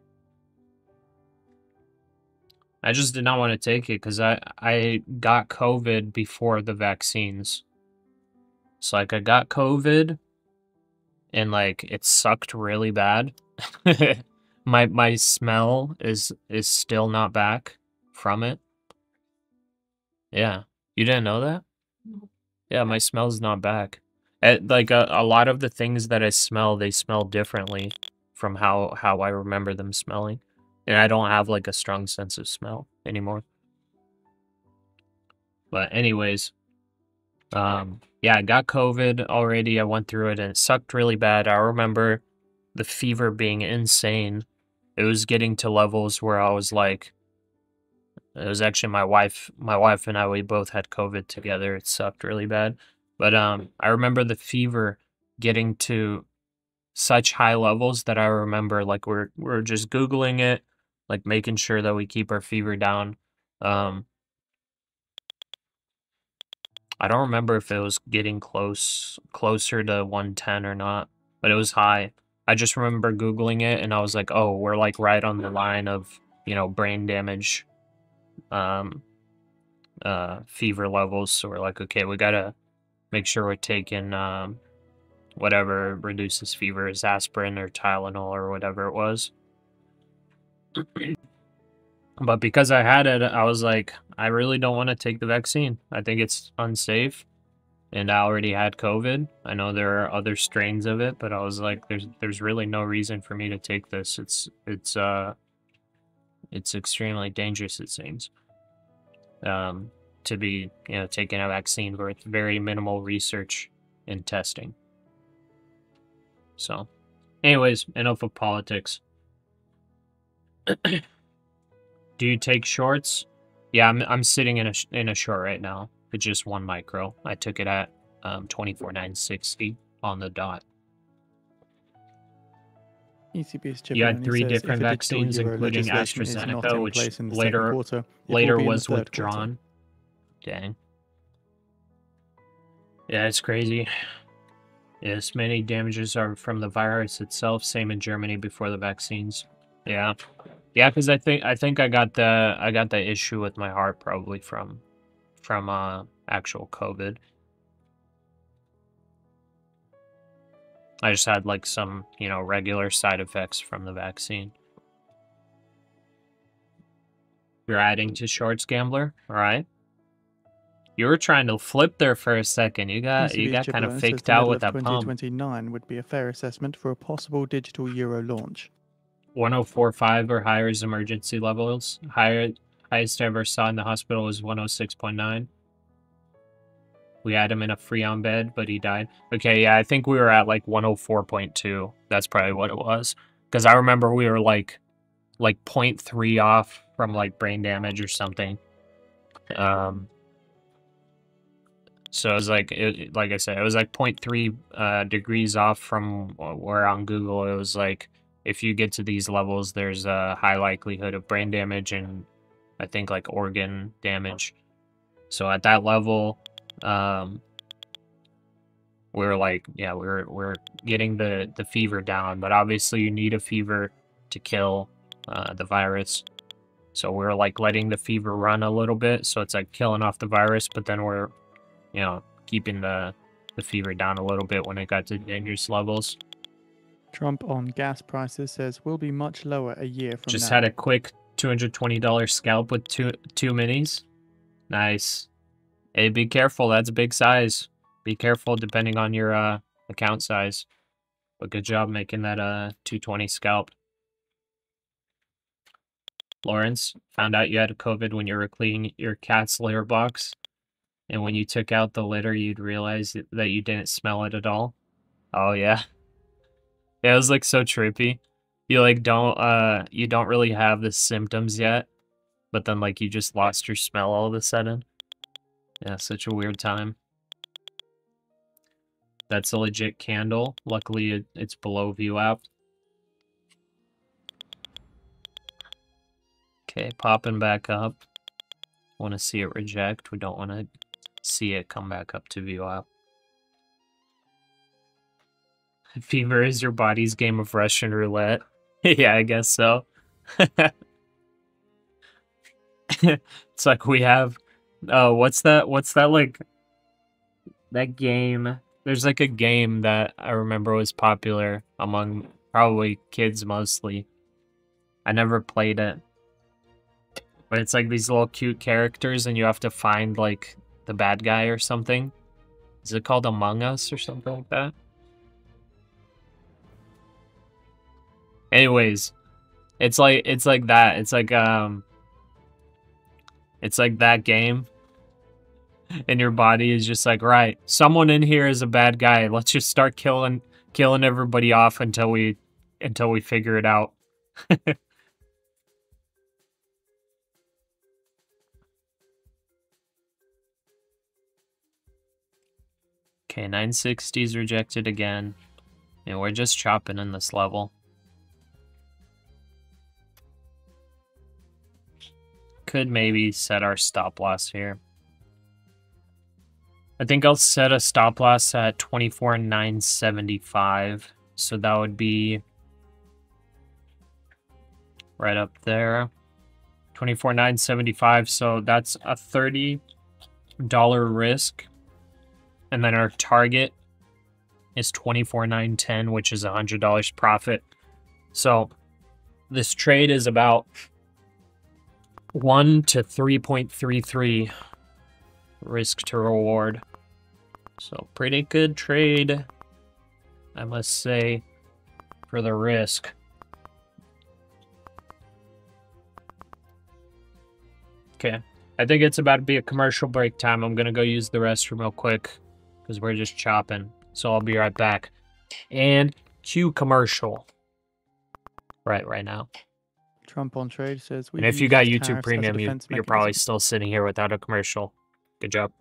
I just did not want to take it because I got COVID before the vaccines. So like I got COVID and like it sucked really bad. my smell is still not back from it. Yeah. You didn't know that? Yeah, my smell's not back. Like a lot of the things that I smell, they smell differently from how I remember them smelling. And I don't have like a strong sense of smell anymore. But anyways, yeah, I got COVID already. I went through it and it sucked really bad. I remember the fever being insane. It was getting to levels where I was like, it was actually my wife and I, we both had COVID together. It sucked really bad. But I remember the fever getting to such high levels that I remember like we're just Googling it, like making sure that we keep our fever down. I don't remember if it was getting closer to 110 or not, but it was high. I just remember Googling it and I was like, oh, we're like right on the line of, you know, brain damage, fever levels. So we're like, okay, we gotta make sure we're taking, whatever reduces fever is aspirin or Tylenol or whatever it was. But because I had it, I was like, I really don't want to take the vaccine. I think it's unsafe. And I already had COVID. I know there are other strains of it, but I was like, there's really no reason for me to take this. It's extremely dangerous, it seems. To be, you know, taking a vaccine where it's very minimal research and testing. So, anyways, enough of politics. Do you take shorts? Yeah, I'm sitting in a short right now. It's just 1 micro. I took it at 24,960 on the dot. ECB is You chipping had and he 3 says if different a digital vaccines, euro including legislation is not AstraZeneca, in which place in the second quarter, it will later be in the was third quarter. withdrawn. Dang. Yeah, it's crazy. Yes, many damages are from the virus itself. Same in Germany before the vaccines. Yeah, yeah, because I think I got the issue with my heart probably from actual COVID. I just had like some, you know, regular side effects from the vaccine. You're adding to shorts, gambler. All right. You were trying to flip there for a second. You got ECB's kind of Chipperlone says faked the out middle with of that pump. 2029 would be a fair assessment for a possible digital euro launch. 104.5 or higher is emergency levels. Highest I ever saw in the hospital was 106.9. We had him in a Freon bed, but he died. Okay, yeah, I think we were at like 104.2. That's probably what it was. Because I remember we were like 0.3 off from like brain damage or something. So it was like, like I said, it was like 0.3 degrees off from where on Google it was like, if you get to these levels, there's a high likelihood of brain damage and I think like organ damage. So at that level, we were like, yeah, we're getting the fever down, but obviously you need a fever to kill the virus. So we're like letting the fever run a little bit, so it's like killing off the virus, but then we're, you know, keeping the fever down a little bit when it got to dangerous levels. Trump on gas prices says will be much lower a year from Just now. had a quick $220 scalp with two minis. Nice. Hey, be careful. That's a big size. Be careful depending on your account size. But good job making that 220 scalp. Lawrence, found out you had COVID when you were cleaning your cat's litter box. And when you took out the litter, you'd realize that you didn't smell it at all. Oh, yeah. Yeah, it was like so trippy. You like you don't really have the symptoms yet, but then like you just lost your smell all of a sudden. Yeah, such a weird time. That's a legit candle. Luckily, it's below view app. Okay, popping back up. Want to see it reject. We don't want to see it come back up to view app. Fever is your body's game of Russian roulette. Yeah, I guess so. It's like we have... Oh, what's that like... That game... There's like a game that I remember was popular among probably kids mostly. I never played it. But it's like these little cute characters and you have to find like the bad guy or something. Is it called Among Us or something like that? Anyways, it's like that. It's like that game. And your body is just like, right, someone in here is a bad guy. Let's just start killing everybody off until we figure it out. Okay, 960's rejected again. And we're just chopping in this level. Could maybe set our stop loss here. I think I'll set a stop loss at 24,975. So that would be right up there. 24,975. So that's a $30 risk. And then our target is 24,910, which is $100 profit. So this trade is about 1 to 3.33 risk to reward. So pretty good trade, I must say, for the risk. Okay, I think it's about to be a commercial break time. I'm gonna go use the restroom real quick because we're just chopping. So I'll be right back. And cue commercial. Right now. Trump on Trade says... And if you got YouTube Premium, you're probably still sitting here without a commercial. Good job.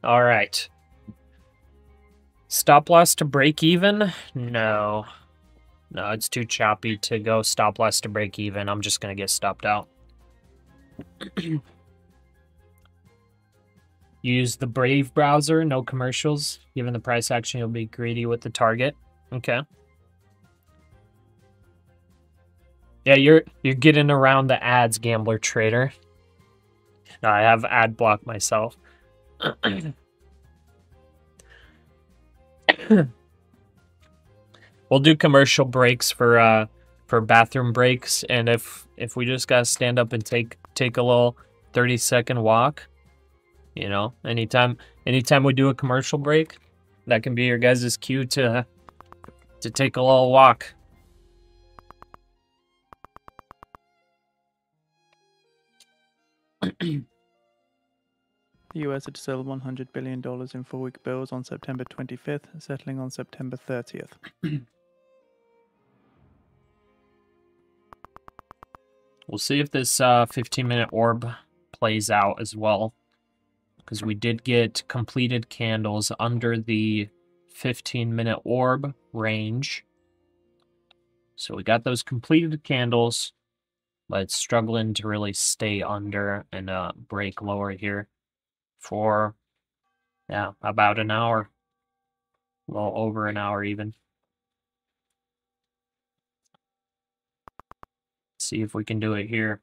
All right. Stop loss to break even? No. No, it's too choppy to go stop loss to break even. I'm just going to get stopped out. Use the Brave browser, no commercials. Given the price action, you'll be greedy with the target. Okay. Yeah, you're getting around the ads, gambler trader. No, I have ad block myself. We'll do commercial breaks for bathroom breaks, and if we just gotta stand up and take a little 30-second walk, you know, anytime we do a commercial break, that can be your guys' cue to take a little walk. The US had sold $100 billion in 4-week bills on September 25th, settling on September 30th. We'll see if this 15-minute orb plays out as well, because we did get completed candles under the 15-minute orb range. So we got those completed candles, but it's struggling to really stay under and break lower here for, yeah, about an hour. Well, over an hour even. See if we can do it here.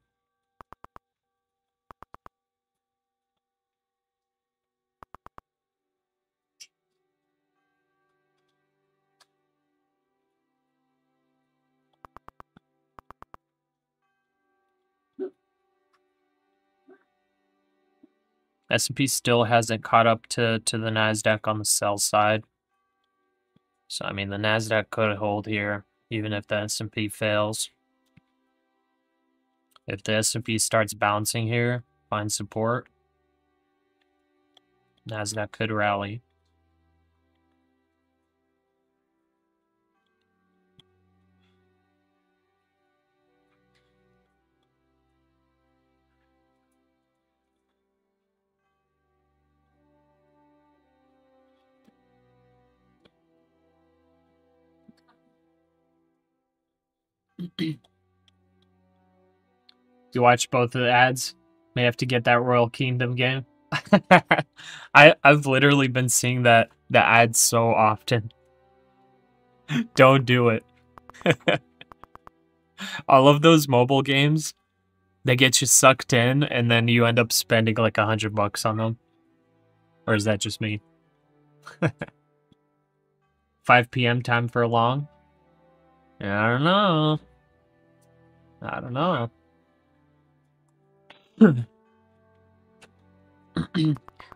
S&P still hasn't caught up to the NASDAQ on the sell side. So, I mean, the NASDAQ could hold here, even if the S&P fails. If the S&P starts bouncing here, find support, NASDAQ could rally. You watch both of the ads? May have to get that Royal Kingdom game. I've literally been seeing the ads so often. Don't do it. All of those mobile games, they get you sucked in, and then you end up spending like $100 on them. Or is that just me? 5 p.m. time for a long? I don't know. I don't know.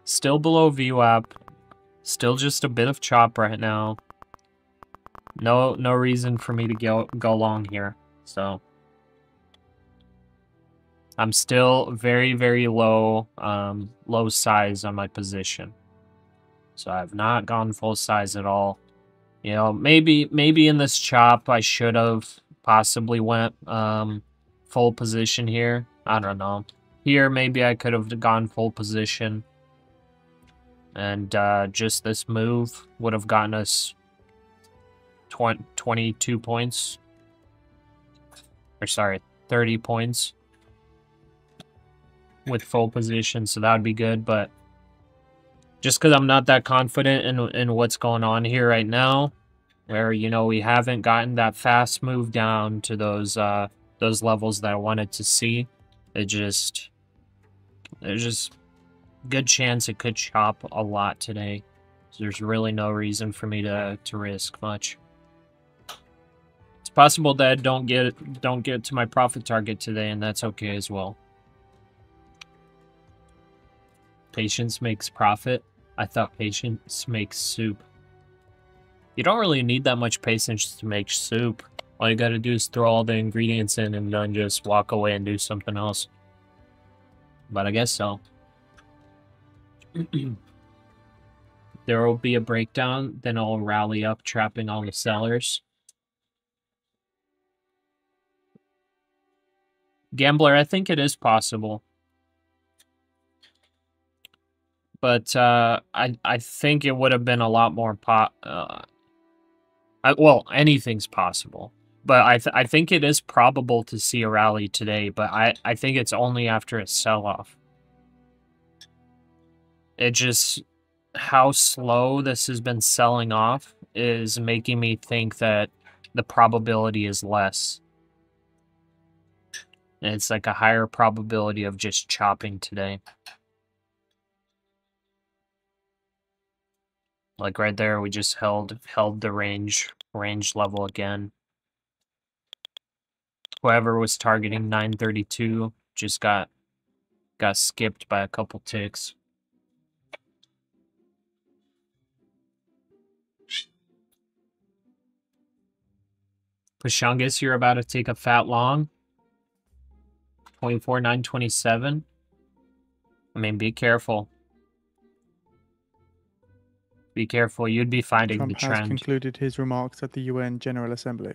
Still below VWAP. Still just a bit of chop right now. No reason for me to go long here. So I'm still very, very low low size on my position. So I've not gone full size at all. You know, maybe in this chop I should have possibly went full position here. I don't know. Here maybe I could have gone full position. And just this move would have gotten us 22 points. Or sorry, 30 points with full position, so that would be good. But just because I'm not that confident in what's going on here right now, where, you know, we haven't gotten that fast move down to those levels that I wanted to see, there's just good chance it could chop a lot today. So there's really no reason for me to risk much. It's possible that I don't get to my profit target today, and that's okay as well. Patience makes profit. I thought patience makes soup. You don't really need that much patience to make soup. All you gotta do is throw all the ingredients in and then just walk away and do something else. But I guess so. There will be a breakdown, then I'll rally up, trapping all the sellers. Gambler, I think it is possible. But I think it would have been a lot more well, anything's possible. But I think it is probable to see a rally today, but I think it's only after a sell-off. It just, how slow this has been selling off is making me think that the probability is less. And it's like a higher probability of just chopping today. Like right there, we just held the range level again. Whoever was targeting 932 just got skipped by a couple ticks. Pashungus, you're about to take a fat long. 24,927. I mean, be careful. Be careful. You'd be finding the Trump has trend. concluded his remarks at the UN General Assembly.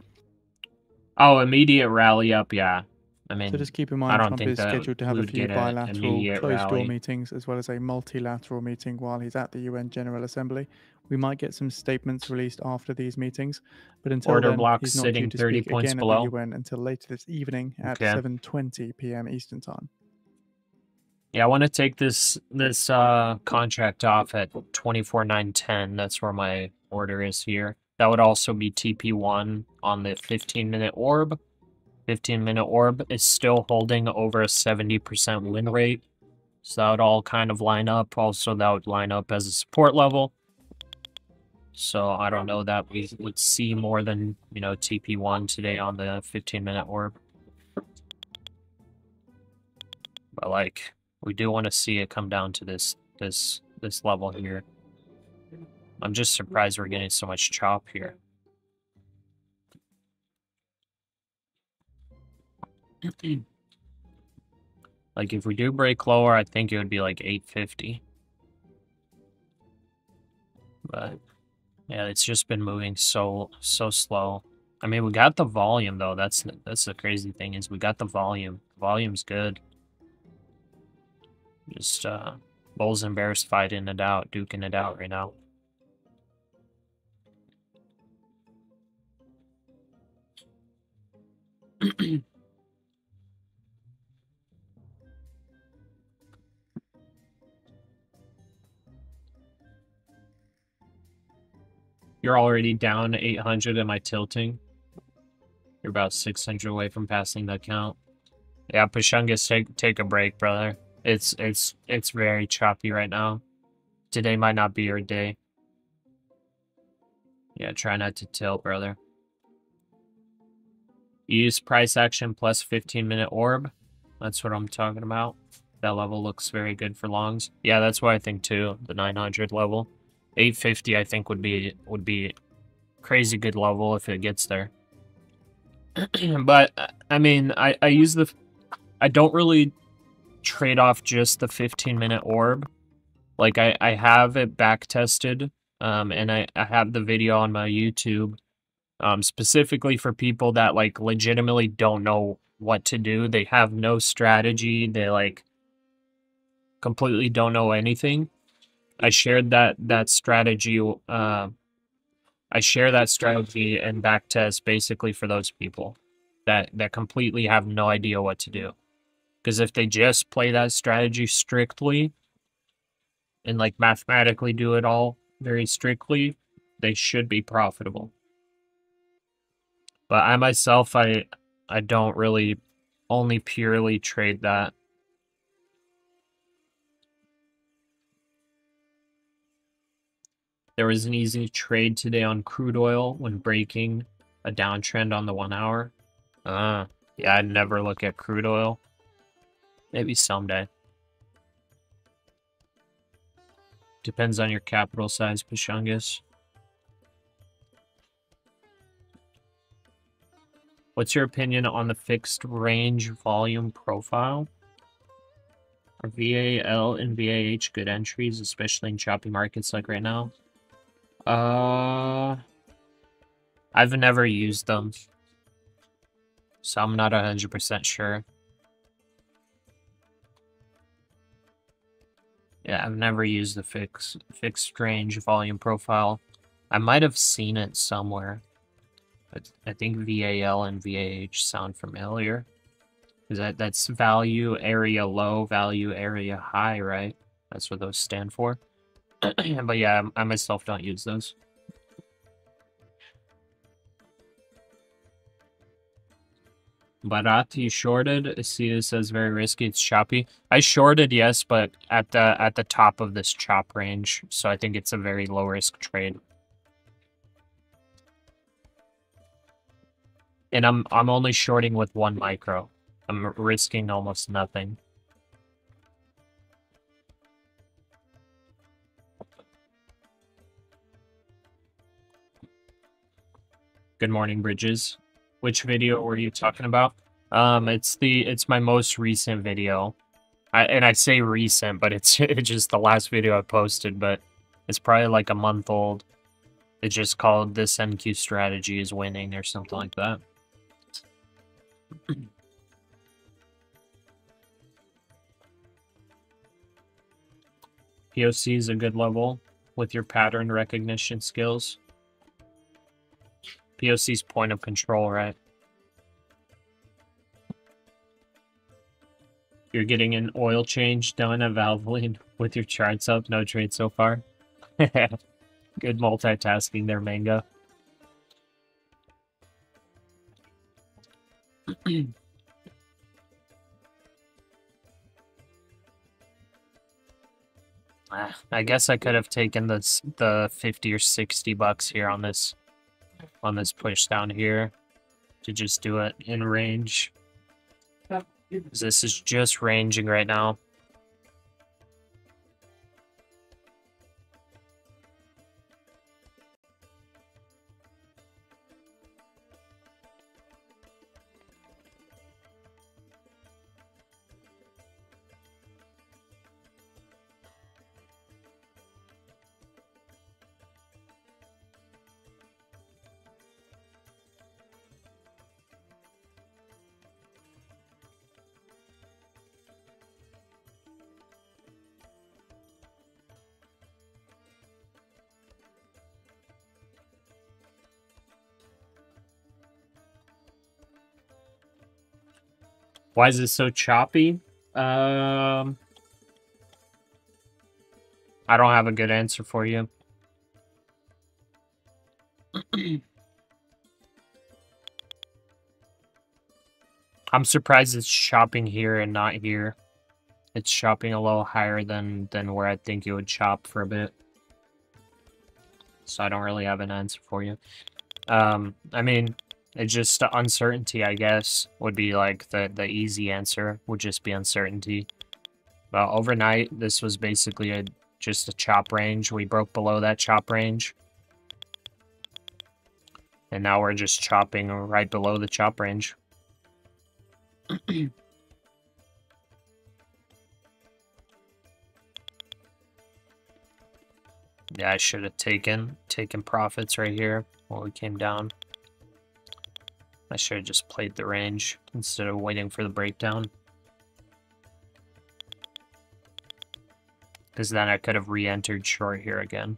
Oh, immediate rally up, yeah. I mean, So just keep in I mind, don't Trump think is that scheduled to we have a would few get an bilateral immediate closed-door rally. meetings as well as a multilateral meeting while he's at the UN General Assembly. We might get some statements released after these meetings, but until Order then, block he's not due sitting to 30 speak points again at the below. UN until later this evening at Okay. 7:20 p.m. Eastern Time. Yeah, I want to take this contract off at 24,910. That's where my order is here. That would also be TP1 on the 15-minute orb. 15-minute orb is still holding over a 70% win rate. So that would all kind of line up. Also, that would line up as a support level. So I don't know that we would see more than, you know, TP1 today on the 15-minute orb. But like, we do want to see it come down to this level here. I'm just surprised we're getting so much chop here. Like, if we do break lower, I think it would be like 850. But yeah, it's just been moving so slow. I mean, we got the volume though. That's the crazy thing, is we got the volume. Volume's good. Just bulls and bears fighting it out, duking it out right now. You're already down 800. Am I tilting? You're about 600 away from passing the count. Yeah, Pashungus, take a break, brother. It's very choppy right now. Today might not be your day. Yeah, try not to tilt, brother. Use price action plus 15-minute orb. That's what I'm talking about. That level looks very good for longs. Yeah, that's what I think too. The 900 level, 850 I think would be crazy good level if it gets there. But I mean, I don't really trade off just the 15-minute orb. Like I have it back tested, and I have the video on my YouTube, specifically for people that like legitimately don't know what to do. They have no strategy. They like completely don't know anything. I shared that strategy. I share that strategy and backtest basically for those people that completely have no idea what to do. Because if they just play that strategy strictly and like mathematically do it all very strictly, they should be profitable. But I myself, I don't really only purely trade that. There was an easy trade today on crude oil when breaking a downtrend on the 1 hour. Yeah, I'd never look at crude oil. Maybe someday. Depends on your capital size, Pashungus. What's your opinion on the fixed range volume profile? Are VAL and VAH good entries, especially in choppy markets like right now? I've never used them, so I'm not 100% sure. Yeah, I've never used the fixed range volume profile. I might have seen it somewhere, but I think VAL and VAH sound familiar. Because that's value area low, value area high, right? That's what those stand for. But yeah, I myself don't use those. Barat, you shorted. I see this as very risky. It's choppy. I shorted, yes, but at the top of this chop range, so I think it's a very low risk trade. And I'm only shorting with 1 micro. I'm risking almost nothing. Good morning, Bridges. Which video were you talking about? It's my most recent video. And I say recent, but it's just the last video I posted, but it's probably like a month old. It's just called "This NQ strategy is winning" or something like that. POC is a good level with your pattern recognition skills. POC's point of control, right? You're getting an oil change done at Valvoline with your charts up. No trade so far. Good multitasking there, Mango. I guess I could have taken the 50 or 60 bucks here on this push down here to just do it in range. This is just ranging right now. Why is it so choppy? I don't have a good answer for you. I'm surprised it's chopping here and not here. It's chopping a little higher than where I think it would chop for a bit. So I don't really have an answer for you. I mean, it's just uncertainty, I guess, would be like the easy answer, would just be uncertainty. But overnight, this was basically just a chop range. We broke below that chop range. And now we're just chopping right below the chop range. Yeah, I should have taken profits right here when we came down. I should have just played the range instead of waiting for the breakdown. Because then I could have re-entered short here again.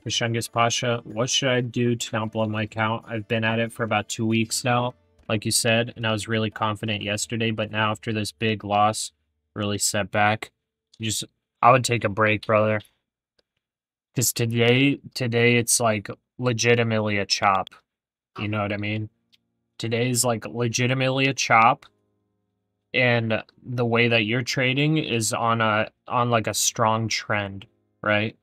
Shungus Pasha, what should I do to not blow my account? I've been at it for about 2 weeks now, like you said, and I was really confident yesterday, but now after this big loss, really set back, I would take a break, brother. Because today it's like legitimately a chop. You know what I mean? Today's like legitimately a chop, and the way that you're trading is on like a strong trend, right?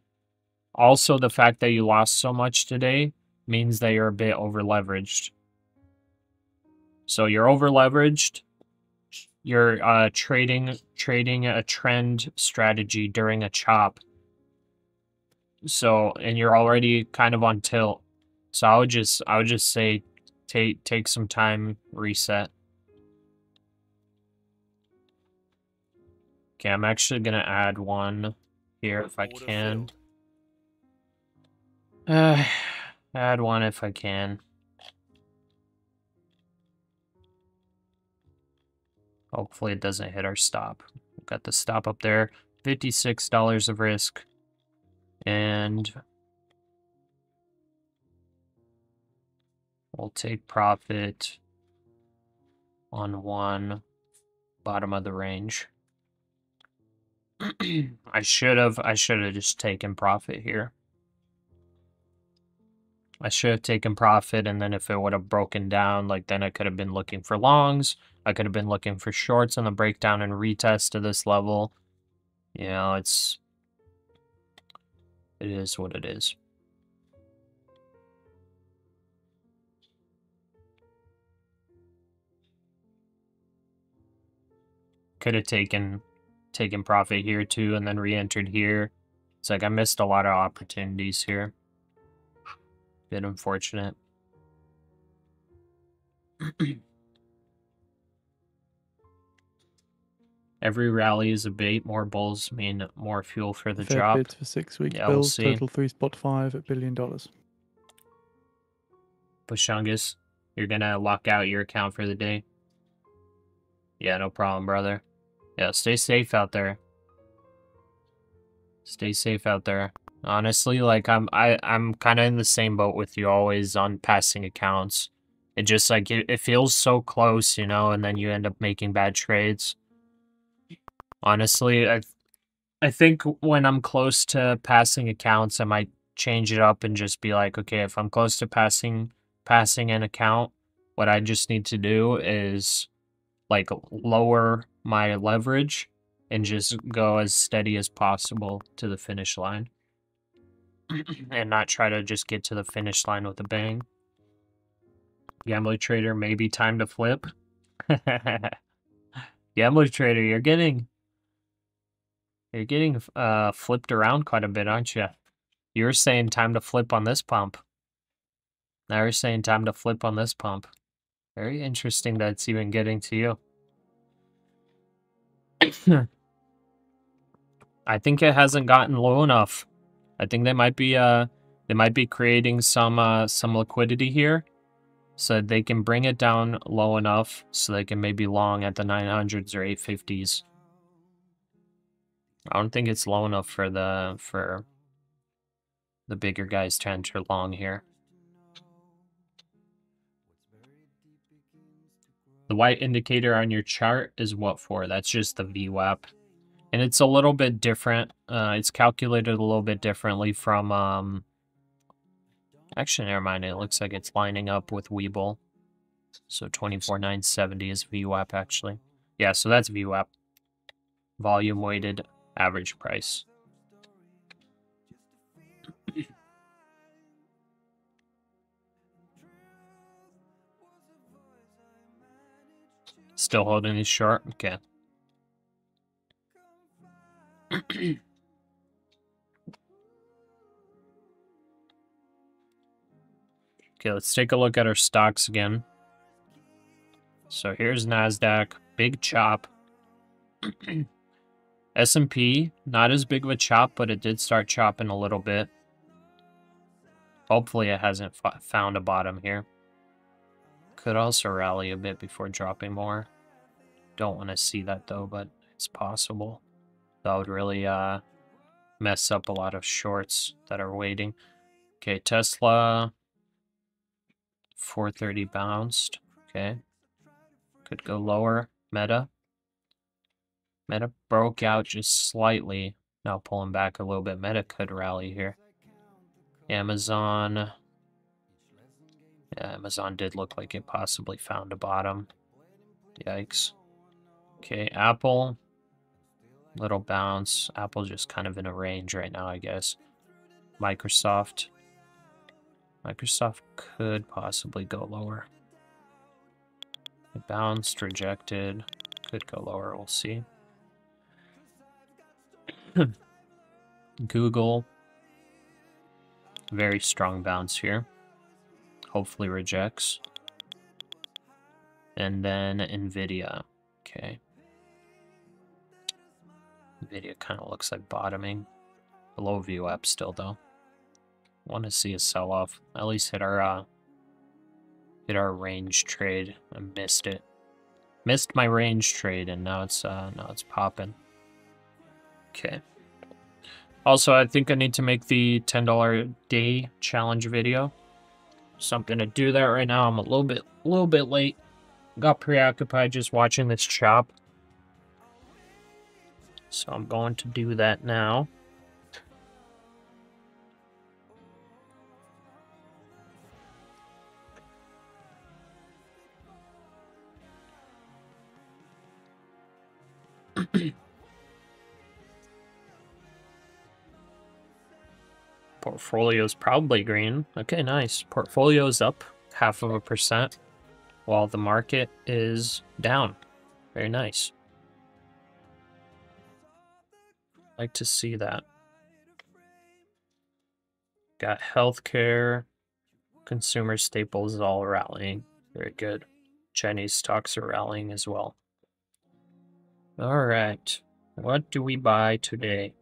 Also, the fact that you lost so much today means that you're a bit over-leveraged. So you're over-leveraged. You're trading a trend strategy during a chop. So, and you're already kind of on tilt. So I would just say take some time, reset. Okay, I'm actually gonna add one here if I can. Add one if I can. Hopefully it doesn't hit our stop. We've got the stop up there. $56 of risk. And we'll take profit on one bottom of the range. I should have just taken profit here. I should have taken profit, and then if it would have broken down, like then I could have been looking for longs. I could have been looking for shorts on the breakdown and retest to this level. You know, it is what it is. Could have taken profit here too, and then re-entered here. It's like I missed a lot of opportunities here. Bit unfortunate. Every rally is a bait. More bulls mean more fuel for the Fed drop. bids for 6-week Yeah, we'll bills see. total $3.5 billion. Pushungus, you're gonna lock out your account for the day. Yeah, no problem, brother. Yeah, stay safe out there. Stay safe out there. Honestly, like I'm kind of in the same boat with you always on passing accounts. It just like it feels so close, you know, and then you end up making bad trades. Honestly, I think when I'm close to passing accounts, I might change it up and just be like, okay, if I'm close to passing an account, what I just need to do is like lower my leverage and just go as steady as possible to the finish line. And not try to just get to the finish line with a bang. Gambler trader, maybe time to flip. Gambler trader, you're getting flipped around quite a bit, aren't you? You were saying time to flip on this pump. Now you're saying time to flip on this pump. Very interesting that it's even getting to you. I think it hasn't gotten low enough. I think they might be creating some liquidity here, so they can bring it down low enough so they can maybe long at the 900s or 850s. I don't think it's low enough for the bigger guys to enter long here. The white indicator on your chart is what for? That's just the VWAP. And it's a little bit different. It's calculated a little bit differently from... Actually, never mind. It looks like it's lining up with Webull. So 24,970 is VWAP, actually. Yeah, so that's VWAP. Volume weighted average price. Still holding these short? Okay. Okay, let's take a look at our stocks again. So here's NASDAQ, big chop. S&P, not as big of a chop, but it did start chopping a little bit. Hopefully it hasn't found a bottom here. Could also rally a bit before dropping more. Don't want to see that though, but it's possible. That would really mess up a lot of shorts that are waiting. Okay, Tesla, 430 bounced. Okay. Could go lower. Meta broke out just slightly. Now pulling back a little bit. Meta could rally here. Amazon. Yeah, Amazon did look like it possibly found a bottom. Yikes. Okay, Apple. Little bounce. Apple just kind of in a range right now, I guess. Microsoft. Microsoft could possibly go lower. It bounced, rejected. Could go lower, we'll see. Google. Very strong bounce here. Hopefully rejects. And then Nvidia. Okay. Nvidia kind of looks like bottoming. Below VWAP still though. Want to see a sell-off. At least hit our range trade. I missed it. Missed my range trade, and now it's popping. Okay. Also, I think I need to make the $10 day challenge video. So I'm gonna do that right now. I'm a little bit late. Got preoccupied just watching this chop. So I'm going to do that now. Portfolio's probably green. Okay, nice. Portfolio's up 0.5%, while the market is down. Very nice. Like to see that. Got healthcare, consumer staples all rallying. Very good. Chinese stocks are rallying as well. All right. What do we buy today?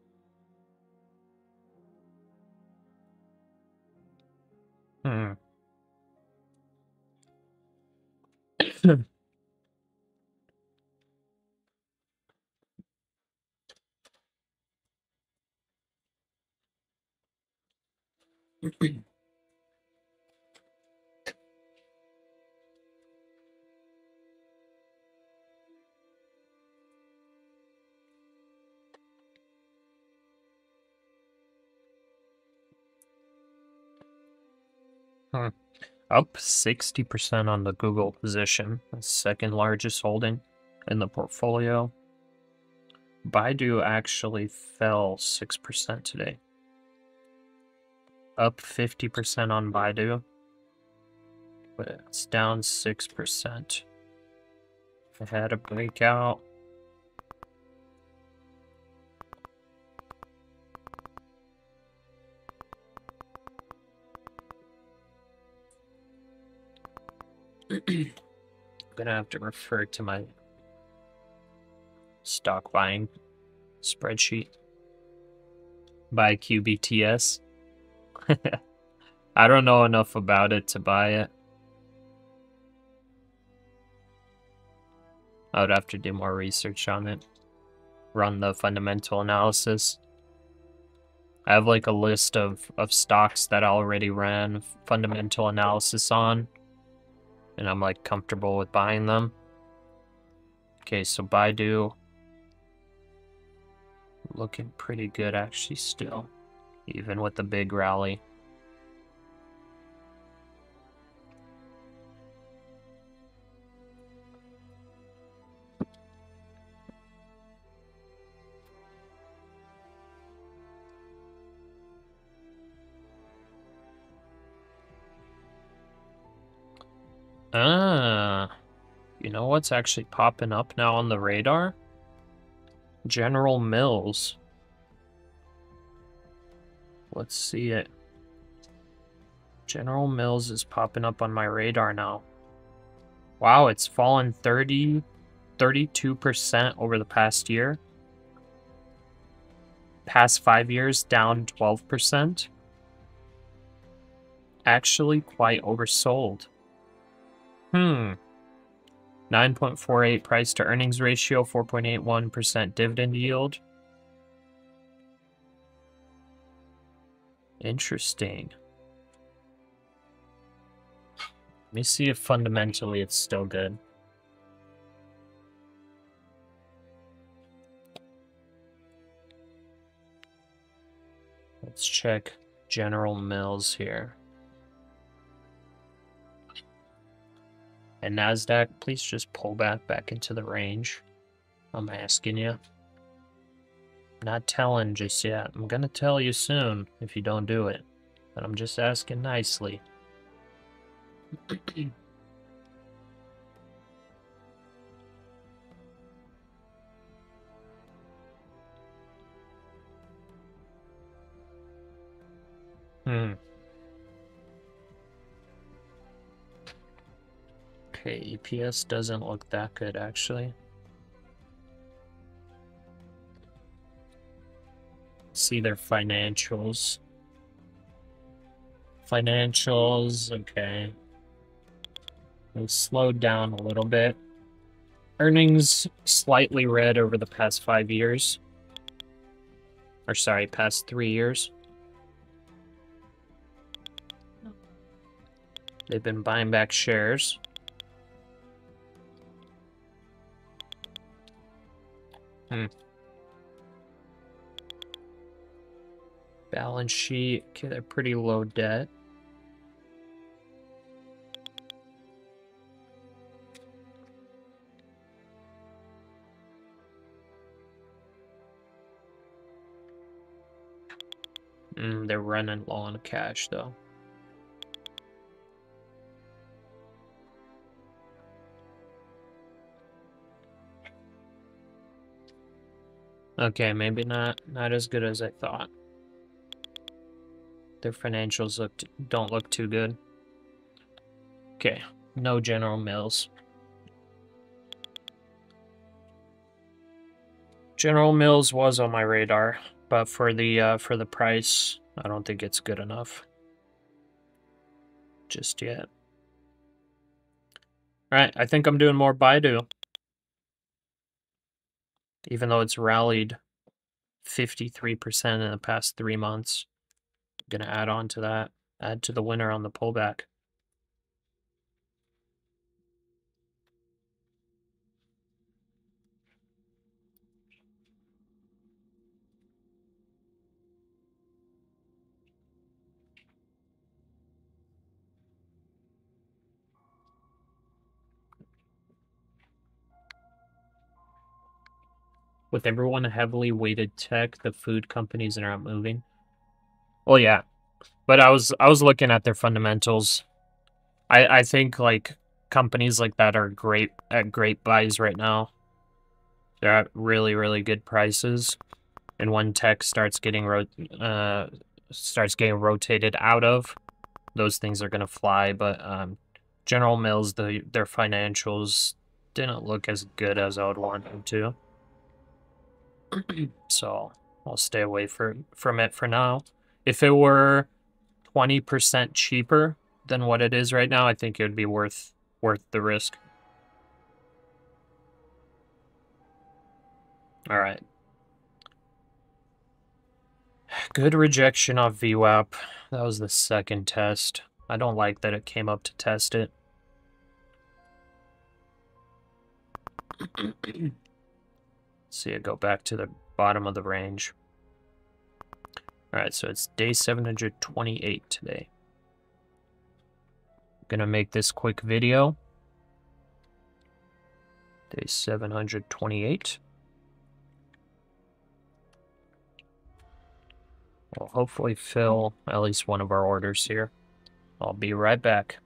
Up 60% on the Google position, the second largest holding in the portfolio. Baidu actually fell 6% today. Up 50% on Baidu, but it's down 6%. I had a breakout. I'm gonna have to refer to my stock buying spreadsheet. Buy QBTS. I don't know enough about it to buy it. I would have to do more research on it. Run the fundamental analysis. I have like a list of stocks that I already ran fundamental analysis on. And I'm like comfortable with buying them. Okay, so Baidu. Looking pretty good actually still. Even with the big rally. You know what's actually popping up now on the radar? General Mills. Let's see it. General Mills is popping up on my radar now. Wow, it's fallen 32% over the past year. Past 5 years, down 12%. Actually quite oversold. 9.48 price to earnings ratio, 4.81% dividend yield. Interesting. Let me see if fundamentally it's still good. Let's check General Mills here. And NASDAQ, please just pull back into the range. I'm asking you. Not telling just yet. I'm gonna tell you soon if you don't do it. But I'm just asking nicely. Okay, EPS doesn't look that good actually. See their financials. Okay. They slowed down a little bit. Earnings slightly red over the past 5 years. Or sorry, past 3 years. They've been buying back shares. Balance sheet. Okay, they're pretty low debt. They're running low on cash though. Okay, maybe not as good as I thought. Their financials don't look too good. Okay, no General Mills. General Mills was on my radar, but for the price, I don't think it's good enough just yet. All right, I think I'm doing more Baidu, even though it's rallied 53% in the past 3 months. I'm gonna add on to that, add to the winner on the pullback. With everyone heavily weighted tech, the food companies are not moving. Well, yeah, but I was looking at their fundamentals. I think like companies like that are great buys right now. They're at really, really good prices. And when tech starts getting rotated out of, those things are gonna fly. But General Mills, their financials didn't look as good as I would want them to. So I'll stay away from it for now. If it were 20% cheaper than what it is right now, I think it would be worth the risk. All right. Good rejection off VWAP. That was the second test. I don't like that it came up to test it. See it go back to the bottom of the range. All right, so it's day 728 today. Gonna make this quick video. Day 728. We'll hopefully fill at least one of our orders here. I'll be right back.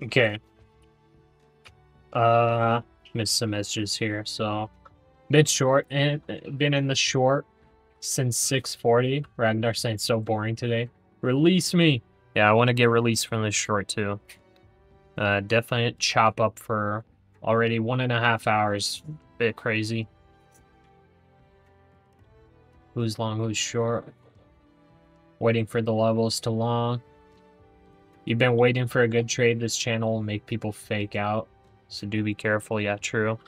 Okay. Missed some messages here. So, bit short, and been in the short since 6:40. Ragnar saying so boring today. Release me. Yeah, I want to get released from this short too. Definite chop up for already 1.5 hours. Bit crazy. Who's long, who's short? Waiting for the levels to long. You've been waiting for a good trade. This channel will make people fake out. So do be careful. Yeah, true.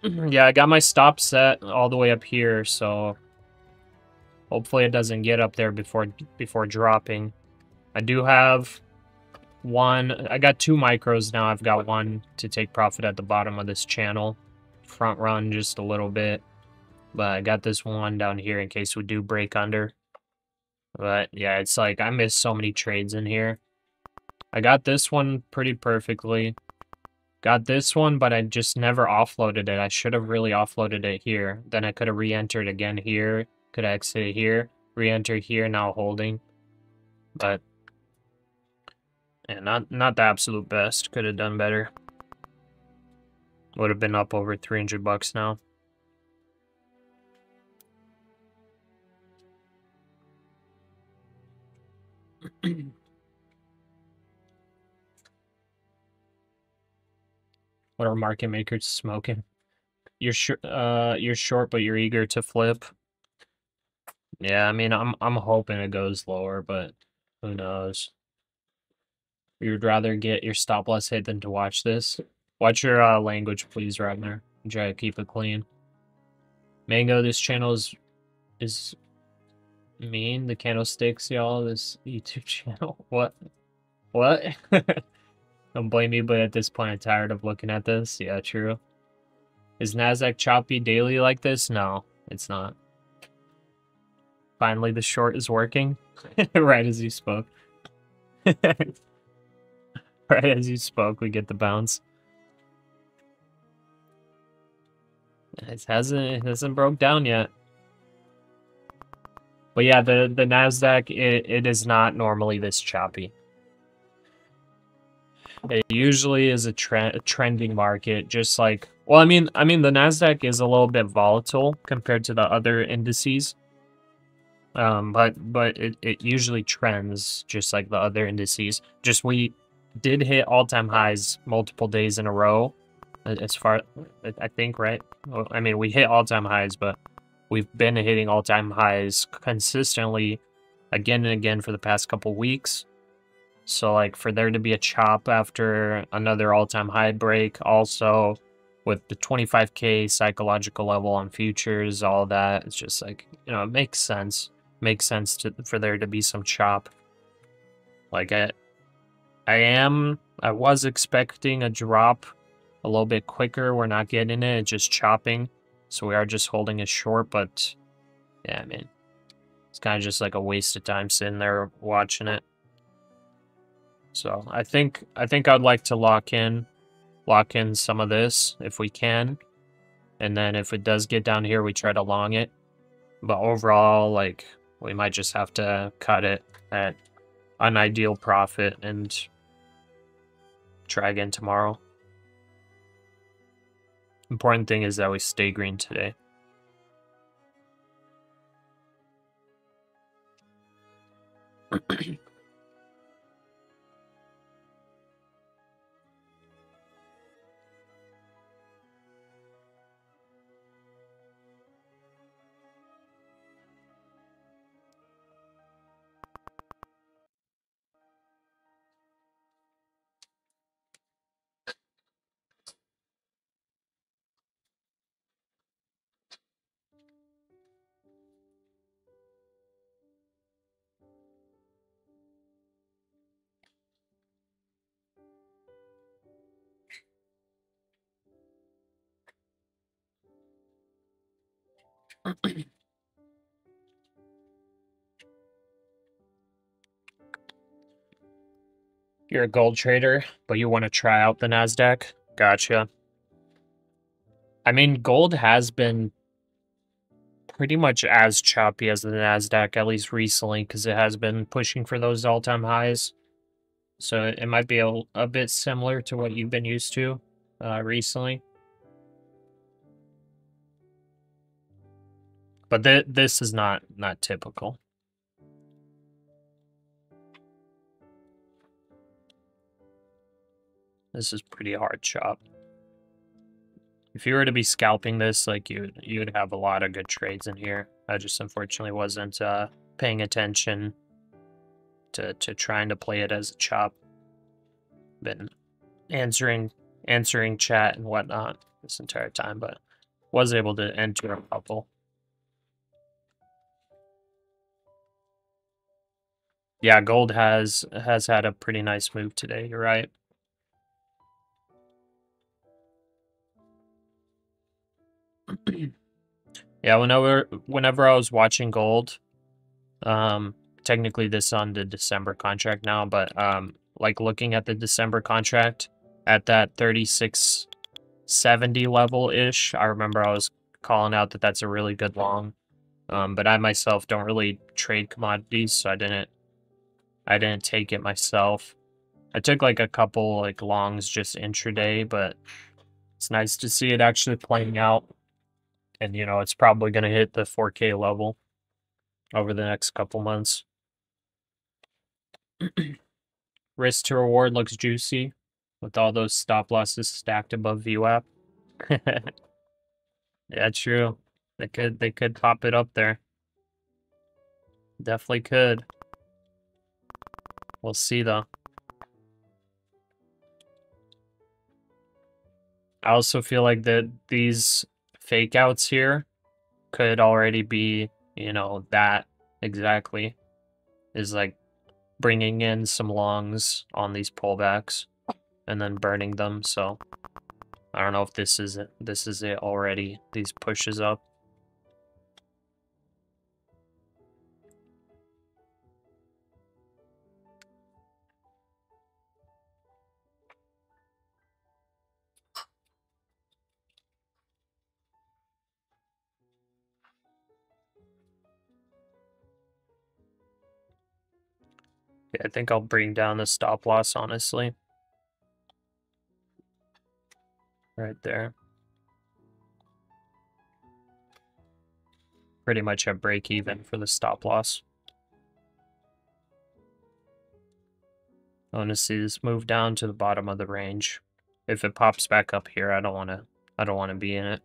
Yeah, I got my stop set all the way up here, so hopefully it doesn't get up there before dropping. I do have one. I got 2 micros now. I've got one to take profit at the bottom of this channel. Front run just a little bit. But I got this one down here in case we do break under. But yeah, it's like I missed so many trades in here. I got this one pretty perfectly. Got this one, but I just never offloaded it. I should have really offloaded it here. Then I could have re-entered again here. Could have exited here. Re-enter here, now holding. But yeah, not the absolute best. Could have done better. Would have been up over 300 bucks now. What are market makers smoking? You're short, but you're eager to flip. Yeah, I mean, I'm hoping it goes lower, but who knows? You'd rather get your stop loss hit than to watch this. Watch your language, please, Ragnar. Try to keep it clean. Mango, this channel is mean. The candlesticks, y'all. This YouTube channel. What? What? Don't blame me, but at this point, I'm tired of looking at this. Yeah, true. Is NASDAQ choppy daily like this? No, it's not. Finally, the short is working. Right as you spoke. Right as you spoke, we get the bounce. It hasn't broke down yet. But yeah, the NASDAQ, it is not normally this choppy. It usually is a trending market, just like, well, I mean the NASDAQ is a little bit volatile compared to the other indices. But it usually trends just like the other indices. Just we did hit all-time highs multiple days in a row. As far, I think, right? Well, I mean, we hit all-time highs, but we've been hitting all-time highs consistently again and again for the past couple weeks. So, like, for there to be a chop after another all-time high break, also with the 25K psychological level on futures, all that, it's just like, you know, it makes sense. Makes sense for there to be some chop. Like, I was expecting a drop a little bit quicker. We're not getting it, it's just chopping. So we are just holding it short, but yeah, I mean, it's kind of just like a waste of time sitting there watching it. So I think I'd like to lock in some of this if we can. And then if it does get down here, we try to long it. But overall, like, we might just have to cut it at an ideal profit and try again tomorrow. Important thing is that we stay green today. You're a gold trader, but you want to try out the NASDAQ? Gotcha. I mean, gold has been pretty much as choppy as the NASDAQ, at least recently, because it has been pushing for those all-time highs. So it might be a bit similar to what you've been used to recently. But this is not typical. This is pretty hard chop. If you were to be scalping this, like you would have a lot of good trades in here. I just unfortunately wasn't paying attention to trying to play it as a chop. Been answering chat and whatnot this entire time, but was able to enter a couple. Yeah, gold has had a pretty nice move today. You're right. Yeah, whenever I was watching gold, technically this on the December contract now, but like looking at the December contract at that 3670 level ish, I remember I was calling out that that's a really good long. But I myself don't really trade commodities, so I didn't take it myself. I took like a couple like longs just intraday, but it's nice to see it actually playing out. And you know, it's probably going to hit the 4K level over the next couple months. Risk to reward looks juicy with all those stop losses stacked above VWAP. Yeah, true. They could pop it up there. Definitely could. We'll see though. I also feel like that these fake outs here could already be, you know, that exactly is like bringing in some longs on these pullbacks and then burning them. So I don't know if this is it. This is it already. These pushes up. Yeah, I think I'll bring down the stop loss, honestly. Right there. Pretty much at break even for the stop loss. I want to see this move down to the bottom of the range. If it pops back up here, I don't want to be in it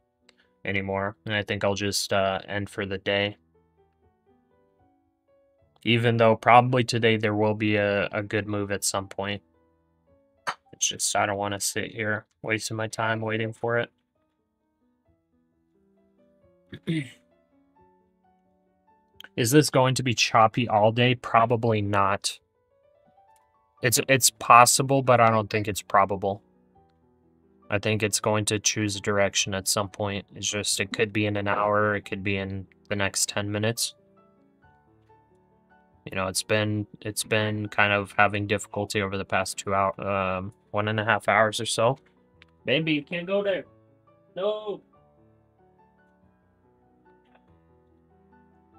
anymore. And I think I'll just end for the day. Even though probably today there will be a good move at some point. It's just I don't want to sit here wasting my time waiting for it. Is this going to be choppy all day? Probably not. It's possible, but I don't think it's probable. I think it's going to choose a direction at some point. It's just it could be in an hour, it could be in the next 10 minutes. You know, it's been kind of having difficulty over the past 2 hours, 1.5 hours or so. Baby, you can't go there. No.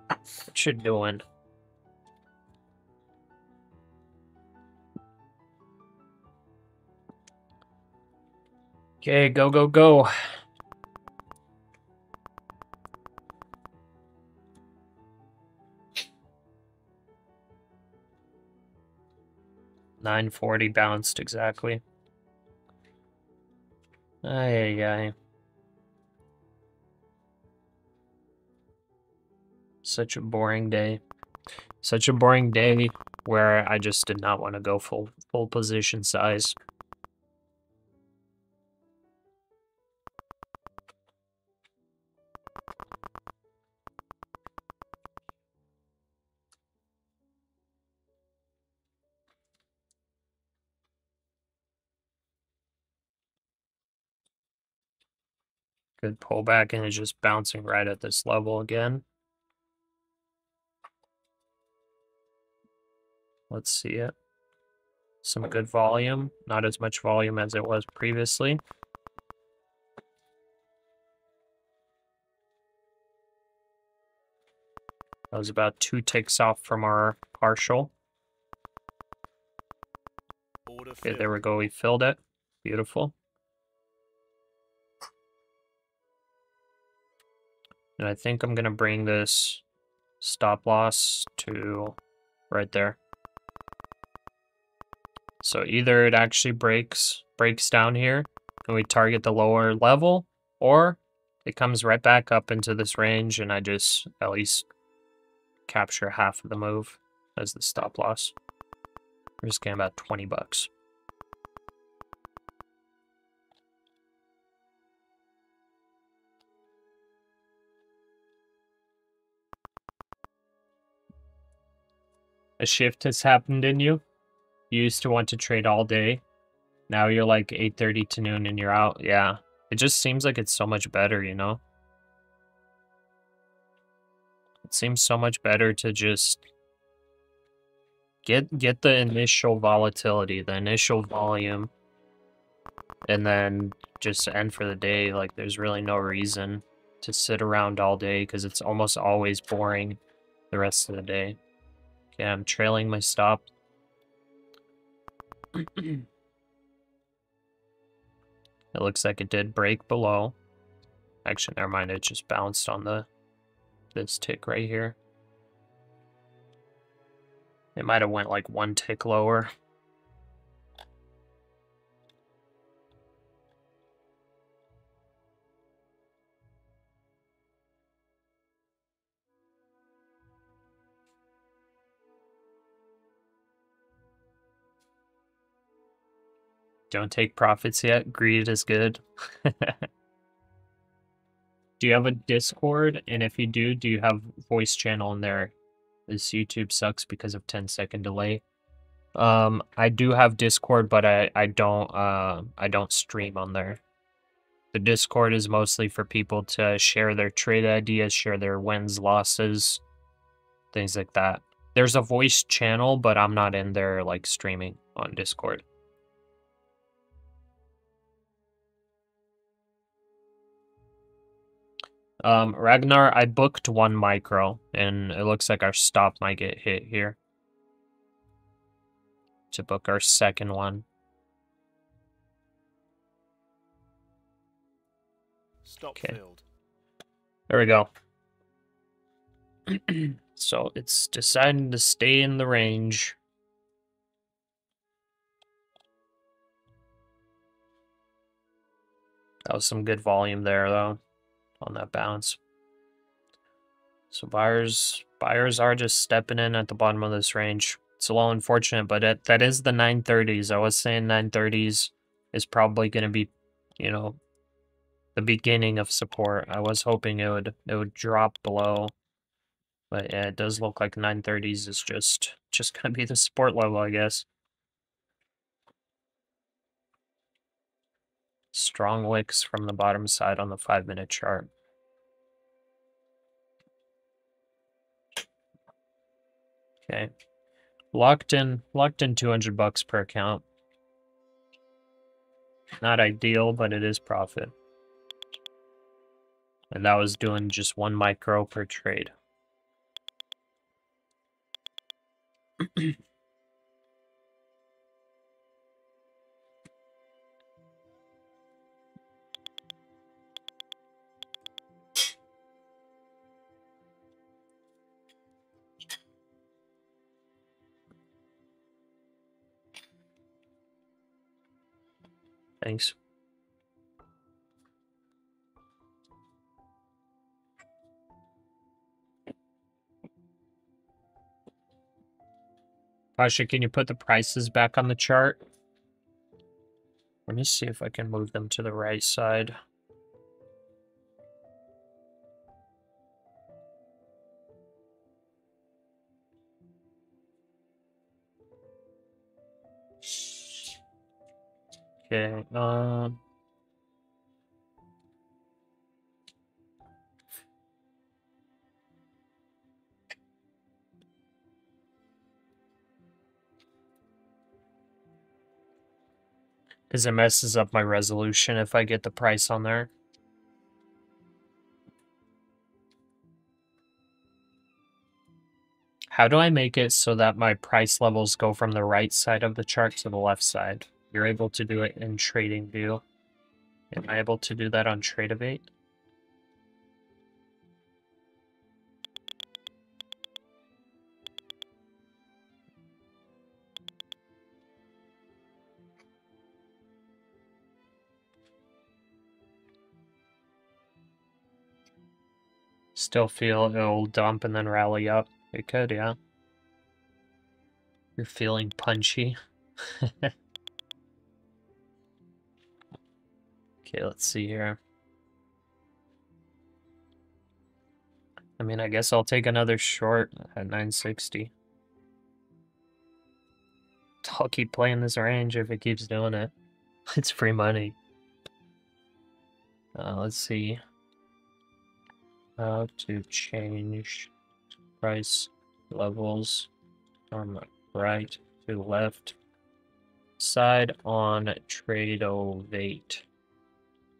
What you doing? Okay, go, go, go. $9.40 bounced exactly. Ay, ay, ay. Such a boring day. Such a boring day where I just did not want to go full position size. Good pullback, and it's just bouncing right at this level again. Let's see it. Some good volume. Not as much volume as it was previously. That was about 2 ticks off from our partial. Okay, there we go. We filled it. Beautiful. And I think I'm going to bring this stop loss to right there. So either it actually breaks down here and we target the lower level, or it comes right back up into this range and I just at least capture half of the move as the stop loss. We're just getting about 20 bucks. A shift has happened in you. You used to want to trade all day. Now you're like 8:30 to noon and you're out. Yeah. It just seems like it's so much better, you know? It seems so much better to just get the initial volatility, the initial volume, and then just end for the day. Like, there's really no reason to sit around all day because it's almost always boring the rest of the day. Okay, I'm trailing my stop. It looks like it did break below. Actually, never mind. It just bounced on this tick right here. It might have went like one tick lower. Don't take profits yet. Greed is good. Do you have a Discord? And if you do you have voice channel in there? This YouTube sucks because of 10-second delay. I do have Discord, but I don't stream on there. The Discord is mostly for people to share their trade ideas, share their wins, losses, things like that. There's a voice channel, but I'm not in there like streaming on Discord. Ragnar, I booked one micro, and it looks like our stop might get hit here. To book our second one. Stop Okay. filled. There we go. So it's deciding to stay in the range. That was some good volume there, though, on that bounce. So buyers are just stepping in at the bottom of this range. It's a little unfortunate, but that is the 930s. I was saying 930s is probably going to be, you know, the beginning of support. I was hoping it would drop below, but yeah, it does look like 930s is just going to be the support level, I guess. Strong wicks from the bottom side on the 5-minute chart. Okay. Locked in 200 bucks per account. Not ideal, but it is profit. And that was doing just 1 micro per trade. Thanks. Pasha, can you put the prices back on the chart? Let me see if I can move them to the right side. Okay, because it messes up my resolution if I get the price on there. How do I make it so that my price levels go from the right side of the chart to the left side? You're able to do it in TradingView. Am I able to do that on Tradeovate? Still feel it'll dump and then rally up. It could, yeah. You're feeling punchy. Okay, let's see here. I mean, I guess I'll take another short at 960. I'll keep playing this range if it keeps doing it. It's free money. Let's see. How to change price levels from right to left side on Tradeovate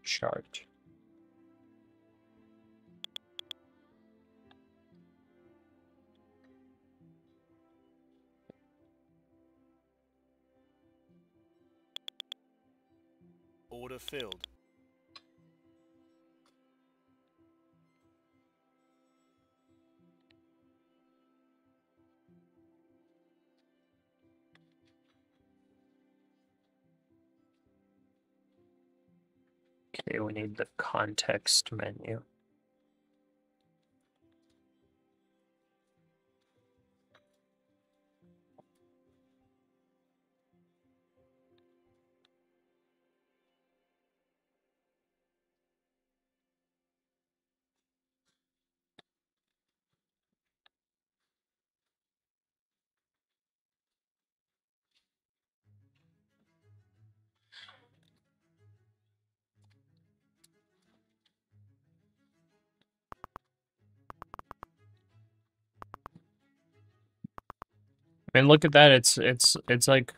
chart. Order filled. Okay, we need the context menu. I mean, look at that. It's like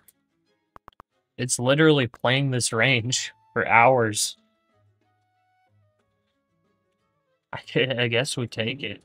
it's literally playing this range for hours. I guess we take it.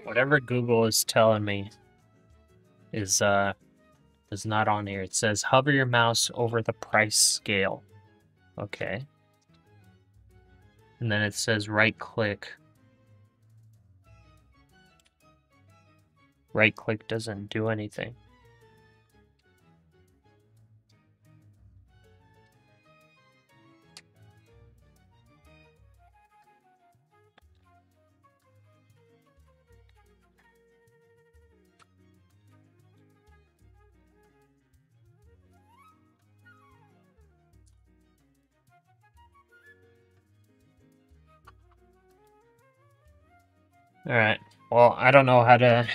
Whatever Google is telling me is not on here. It says hover your mouse over the price scale. Okay. And then it says right click. Right click doesn't do anything. All right. Well, I don't know how to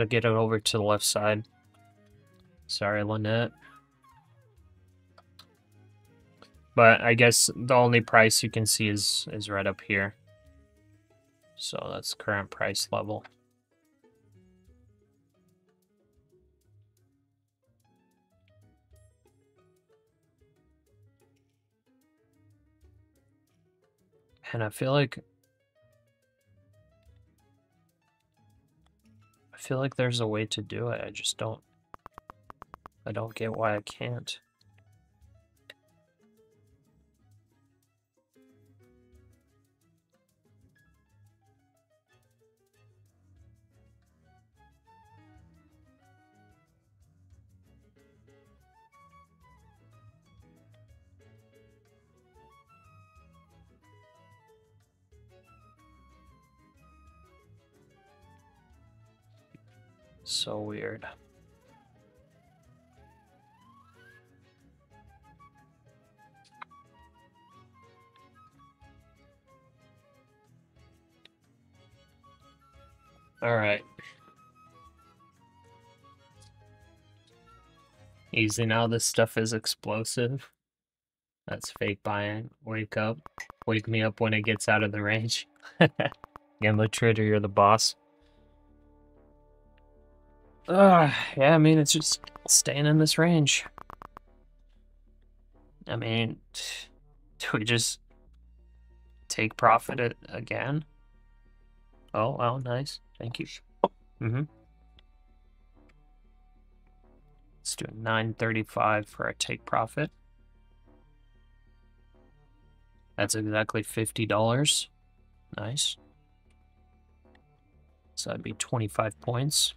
get it over to the left side. Sorry, Lynette. But I guess the only price you can see is right up here. So that's current price level. And I feel like there's a way to do it. I don't get why I can't. So weird. All right. Easy now. This stuff is explosive. That's fake buying. Wake up. Wake me up when it gets out of the range. Gambler trader, you're the boss. Yeah, I mean, it's just staying in this range. I mean, do we just take profit again? Oh, wow, nice. Thank you. Let's do 935 for a take profit. That's exactly $50. Nice. So that'd be 25 points.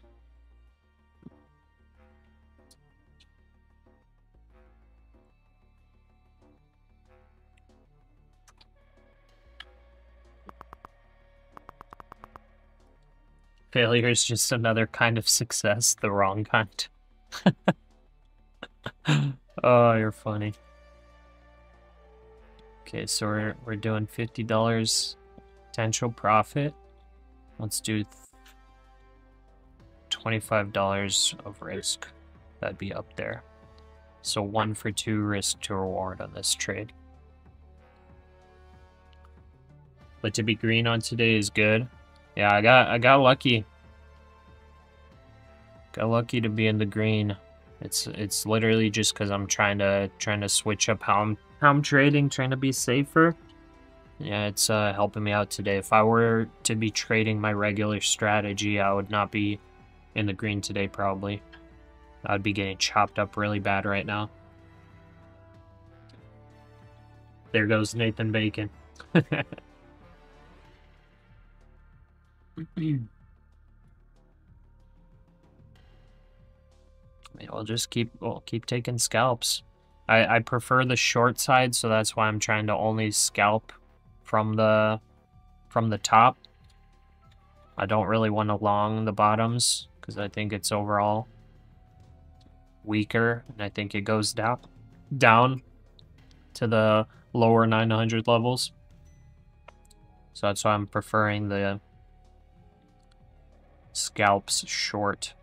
Failure is just another kind of success, the wrong kind. Oh, you're funny. Okay, so we're doing $50 potential profit. Let's do $25 of risk. That'd be up there. So 1 for 2 risk to reward on this trade. But to be green on today is good. Yeah, I got lucky. Got lucky to be in the green. It's literally just because I'm trying to switch up how I'm trading, trying to be safer. Yeah, it's helping me out today. If I were to be trading my regular strategy, I would not be in the green today probably. I would be getting chopped up really bad right now. There goes Nathan Bacon. We'll just keep taking scalps. I prefer the short side, so that's why I'm trying to only scalp from the top. I don't really want to long the bottoms because I think it's overall weaker, and I think it goes down to the lower 900 levels. So that's why I'm preferring the scalps short.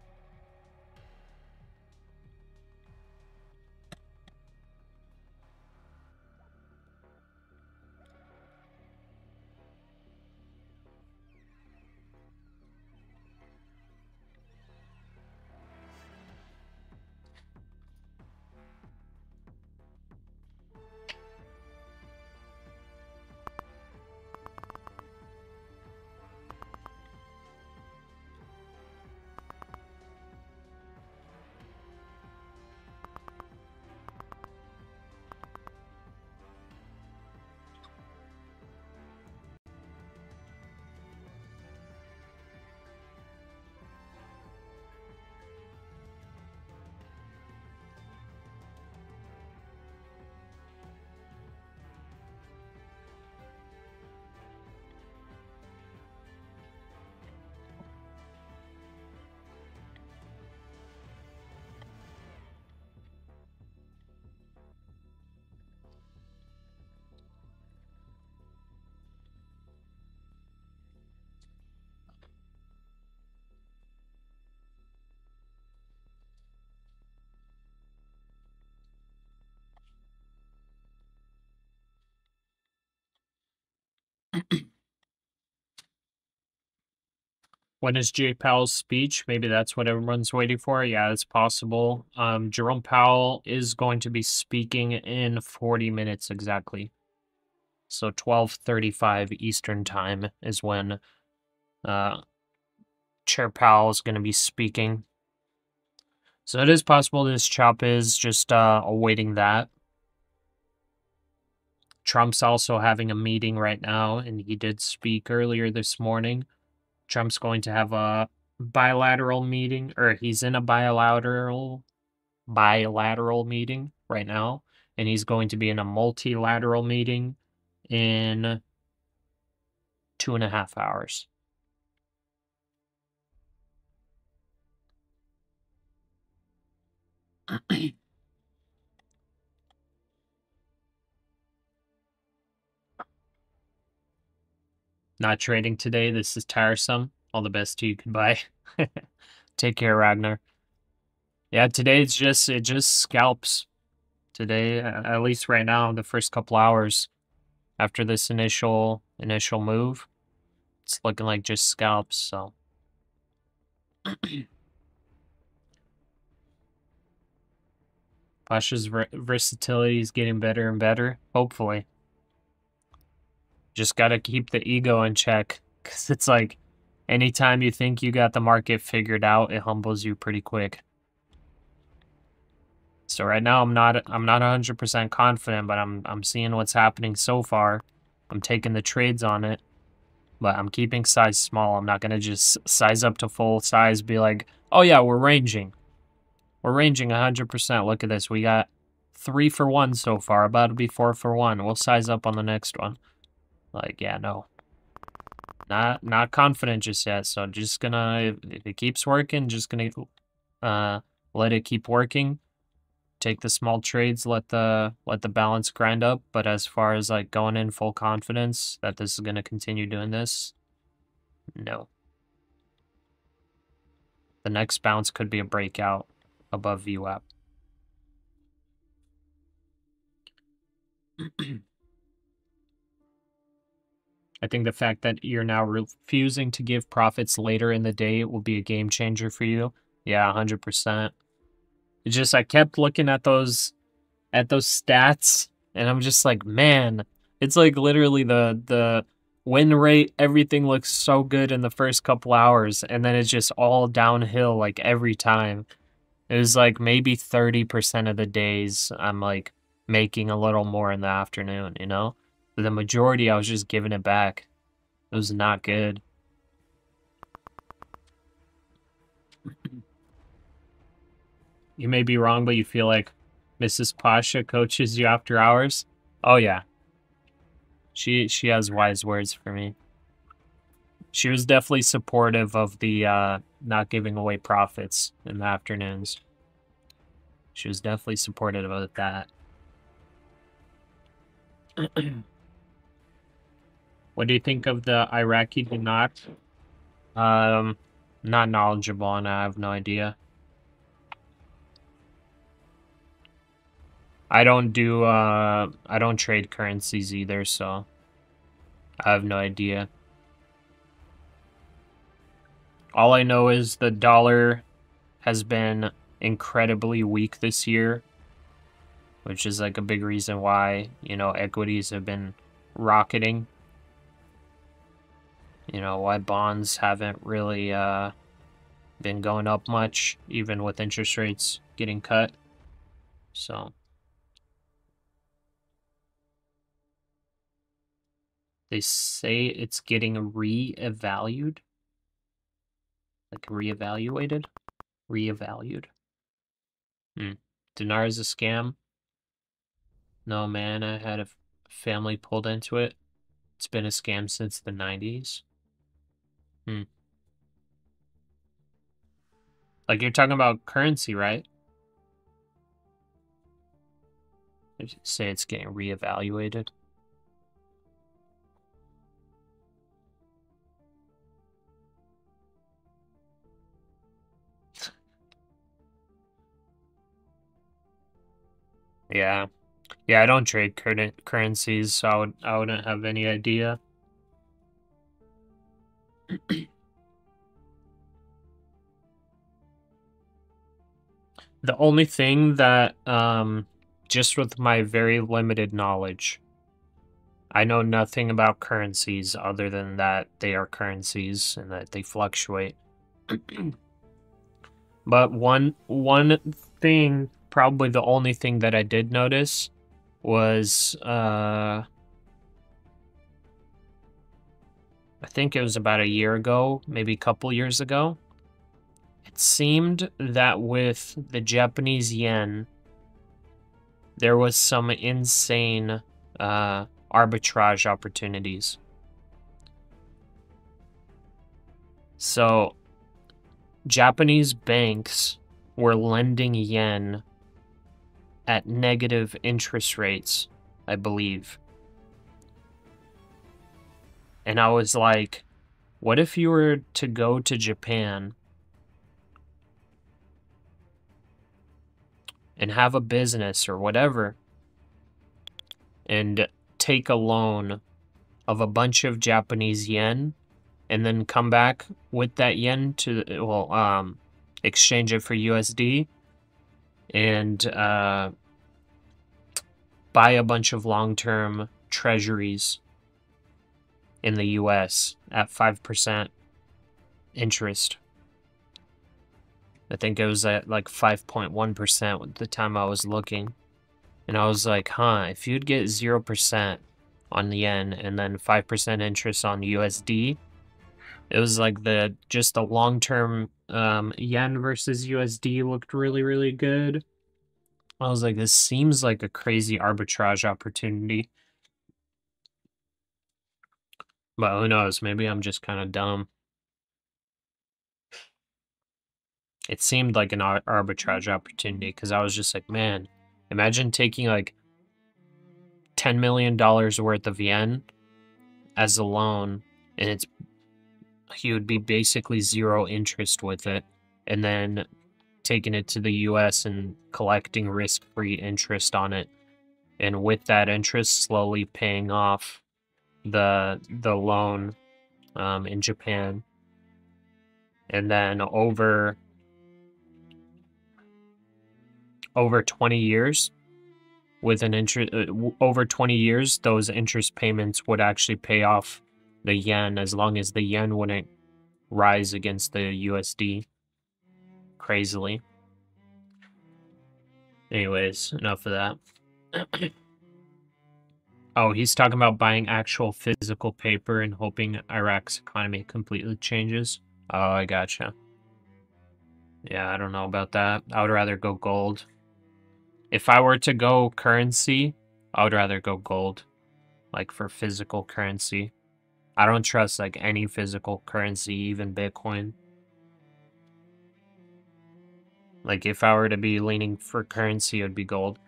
When is Jay Powell's speech? Maybe that's what everyone's waiting for. Yeah, it's possible. Jerome Powell is going to be speaking in 40 minutes exactly. So 12:35 Eastern time is when Chair Powell is going to be speaking. So it is possible this chop is just awaiting that. Trump's also having a meeting right now, and he did speak earlier this morning. Trump's going to have a bilateral meeting, or he's in a bilateral meeting right now, and he's going to be in a multilateral meeting in 2.5 hours. Not trading today. This is tiresome. All the best to you. Goodbye. Take care, Ragnar. Yeah, today it just scalps. Today, at least right now, the first couple hours after this initial move, it's looking like just scalps. So. Pasha's versatility is getting better and better, hopefully. Just gotta keep the ego in check, because it's like, anytime you think you got the market figured out, it humbles you pretty quick. So right now, I'm not 100% confident, but I'm seeing what's happening so far. I'm taking the trades on it, but I'm keeping size small. I'm not gonna just size up to full size, be like, oh yeah, we're ranging. We're ranging 100%. Look at this. We got 3 for 1 so far. About to be 4 for 1. We'll size up on the next one. Like, yeah, no. Not confident just yet. So just gonna, if it keeps working, just gonna let it keep working. Take the small trades, let the balance grind up. But as far as like going in full confidence that this is gonna continue doing this, no. The next bounce could be a breakout above VWAP. I think the fact that you're now refusing to give profits later in the day will be a game changer for you. Yeah, 100%. It's just I kept looking at those stats, and I'm just like, man, it's like literally the win rate, everything looks so good in the first couple hours, and then it's just all downhill like every time. It was like maybe 30% of the days I'm like making a little more in the afternoon, you know? But the majority I was just giving it back. It was not good. You may be wrong, but you feel like Mrs. Pasha coaches you after hours? Oh yeah. She has wise words for me. She was definitely supportive of the not giving away profits in the afternoons. She was definitely supportive of that. What do you think of the Iraqi dinar? Not knowledgeable on it. I have no idea. I don't trade currencies either, so I have no idea. All I know is the dollar has been incredibly weak this year, which is like a big reason why, you know, equities have been rocketing. You know, why bonds haven't really been going up much, even with interest rates getting cut. So they say it's getting reevaluated. Like reevaluated? Reevaluated. Dinar is a scam? No, man, I had a family pulled into it. It's been a scam since the 90s. Like, you're talking about currency, right? You say it's getting reevaluated. Yeah. Yeah, I don't trade currencies, so I wouldn't have any idea. The only thing that, just with my very limited knowledge, I know nothing about currencies other than that they are currencies and that they fluctuate. But one thing, probably the only thing that I did notice was, I think it was about a year ago, maybe a couple years ago. It seemed that with the Japanese yen, there was some insane arbitrage opportunities. So, Japanese banks were lending yen at negative interest rates, I believe. And I was like, What if you were to go to Japan and have a business or whatever and take a loan of a bunch of Japanese yen and then come back with that yen to, well, exchange it for USD and buy a bunch of long-term treasuries in the US at 5% interest. I think it was at like 5.1% at the time I was looking. And I was like, huh, if you'd get 0% on the yen and then 5% interest on USD, it was like just the long-term yen versus USD looked really, really good. I was like, this seems like a crazy arbitrage opportunity. But who knows? Maybe I'm just kind of dumb. It seemed like an arbitrage opportunity because I was just like, man, imagine taking like $10 million worth of yen as a loan, and he would be basically zero interest with it, and then taking it to the US and collecting risk-free interest on it, and with that interest slowly paying off the loan in Japan, and then over 20 years with an interest over 20 years, those interest payments would actually pay off the yen as long as the yen wouldn't rise against the USD crazily. Anyways, enough of that. Oh, he's talking about buying actual physical paper and hoping Iraq's economy completely changes. Oh, I gotcha. Yeah, I don't know about that. I would rather go gold. If I were to go currency, I would rather go gold. Like for physical currency. I don't trust like any physical currency, even Bitcoin. Like if I were to be leaning for currency, it would be gold.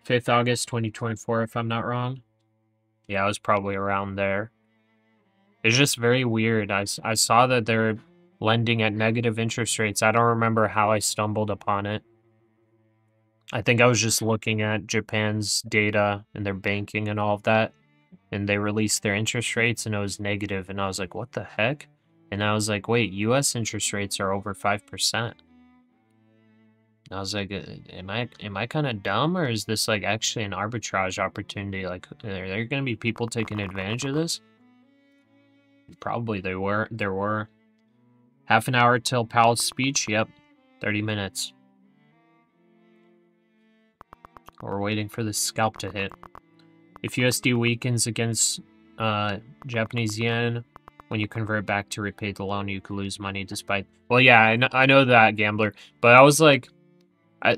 5th August 2024, if I'm not wrong. Yeah, I was probably around there. It's just very weird. I saw that they're lending at negative interest rates. I don't remember how I stumbled upon it. I think I was just looking at Japan's data and their banking and all of that, and they released their interest rates and it was negative, and I was like, what the heck? And I was like, wait, US interest rates are over 5%. I was like, am I kind of dumb, or is this like actually an arbitrage opportunity? Like, are there going to be people taking advantage of this? Probably there were. Half an hour till Powell's speech? Yep. 30 minutes. We're waiting for the scalp to hit. If USD weakens against Japanese yen, when you convert back to repay the loan, you could lose money despite... Well, yeah, I know that, gambler. But I was like,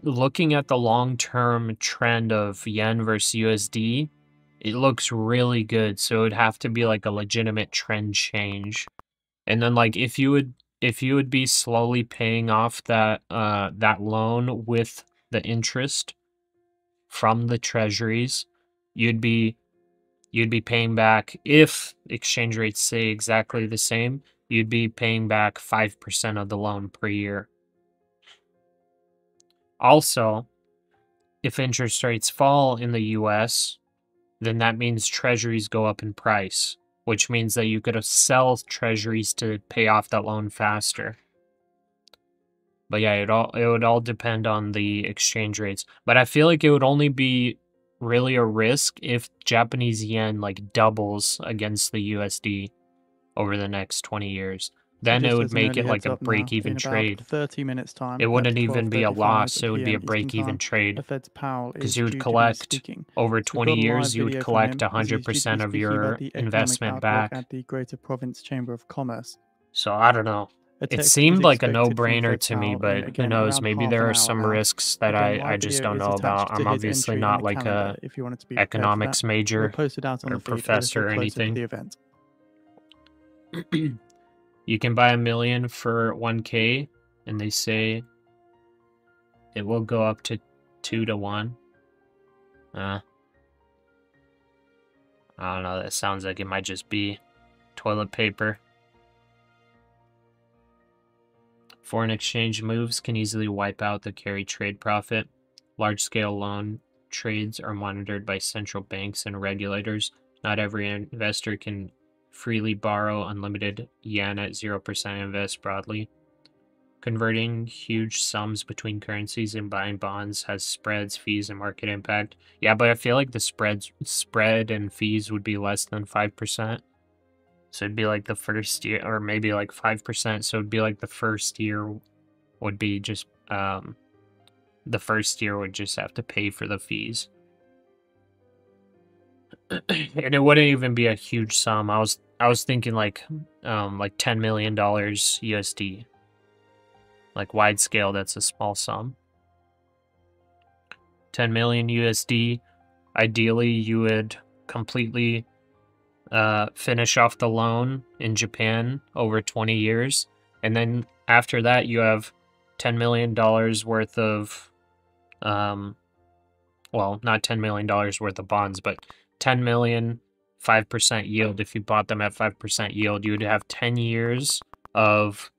looking at the long-term trend of yen versus USD, it looks really good. So it would have to be like a legitimate trend change. And then like if you would be slowly paying off that loan with the interest from the treasuries, you'd be paying back, if exchange rates stay exactly the same, you'd be paying back 5% of the loan per year. Also, if interest rates fall in the US, then that means treasuries go up in price, which means that you could sell treasuries to pay off that loan faster. But yeah, it would all depend on the exchange rates. But I feel like it would only be really a risk if Japanese yen like doubles against the USD over the next 20 years. Then it would make it like a break-even trade. 30 minutes time. It wouldn't even be a loss. It would be a break-even trade. Because you would collect, over 20 years, you would collect 100% of your investment back. At the Greater Province Chamber of Commerce. So I don't know. It seemed like a no-brainer to me, but who knows? Maybe there are some risks that I just don't know about. I'm obviously not like a economics major or professor or anything. You can buy $1 million for 1K, and they say it will go up to 2 to 1. I don't know. That sounds like it might just be toilet paper. Foreign exchange moves can easily wipe out the carry trade profit. Large-scale loan trades are monitored by central banks and regulators. Not every investor can freely borrow unlimited yen at 0% invest broadly. Converting huge sums between currencies and buying bonds has spreads, fees, and market impact. Yeah, but I feel like the spread and fees would be less than 5%. So it'd be like the first year, or maybe like 5%. So it'd be like the first year would be just, the first year would just have to pay for the fees. And it wouldn't even be a huge sum. I was thinking like $10 million USD. Like wide scale, that's a small sum. 10 million USD. Ideally, you would completely finish off the loan in Japan over 20 years. And then after that, you have $10 million worth of, well, not $10 million worth of bonds, but 10 million, 5% yield. If you bought them at 5% yield, you would have 10 years of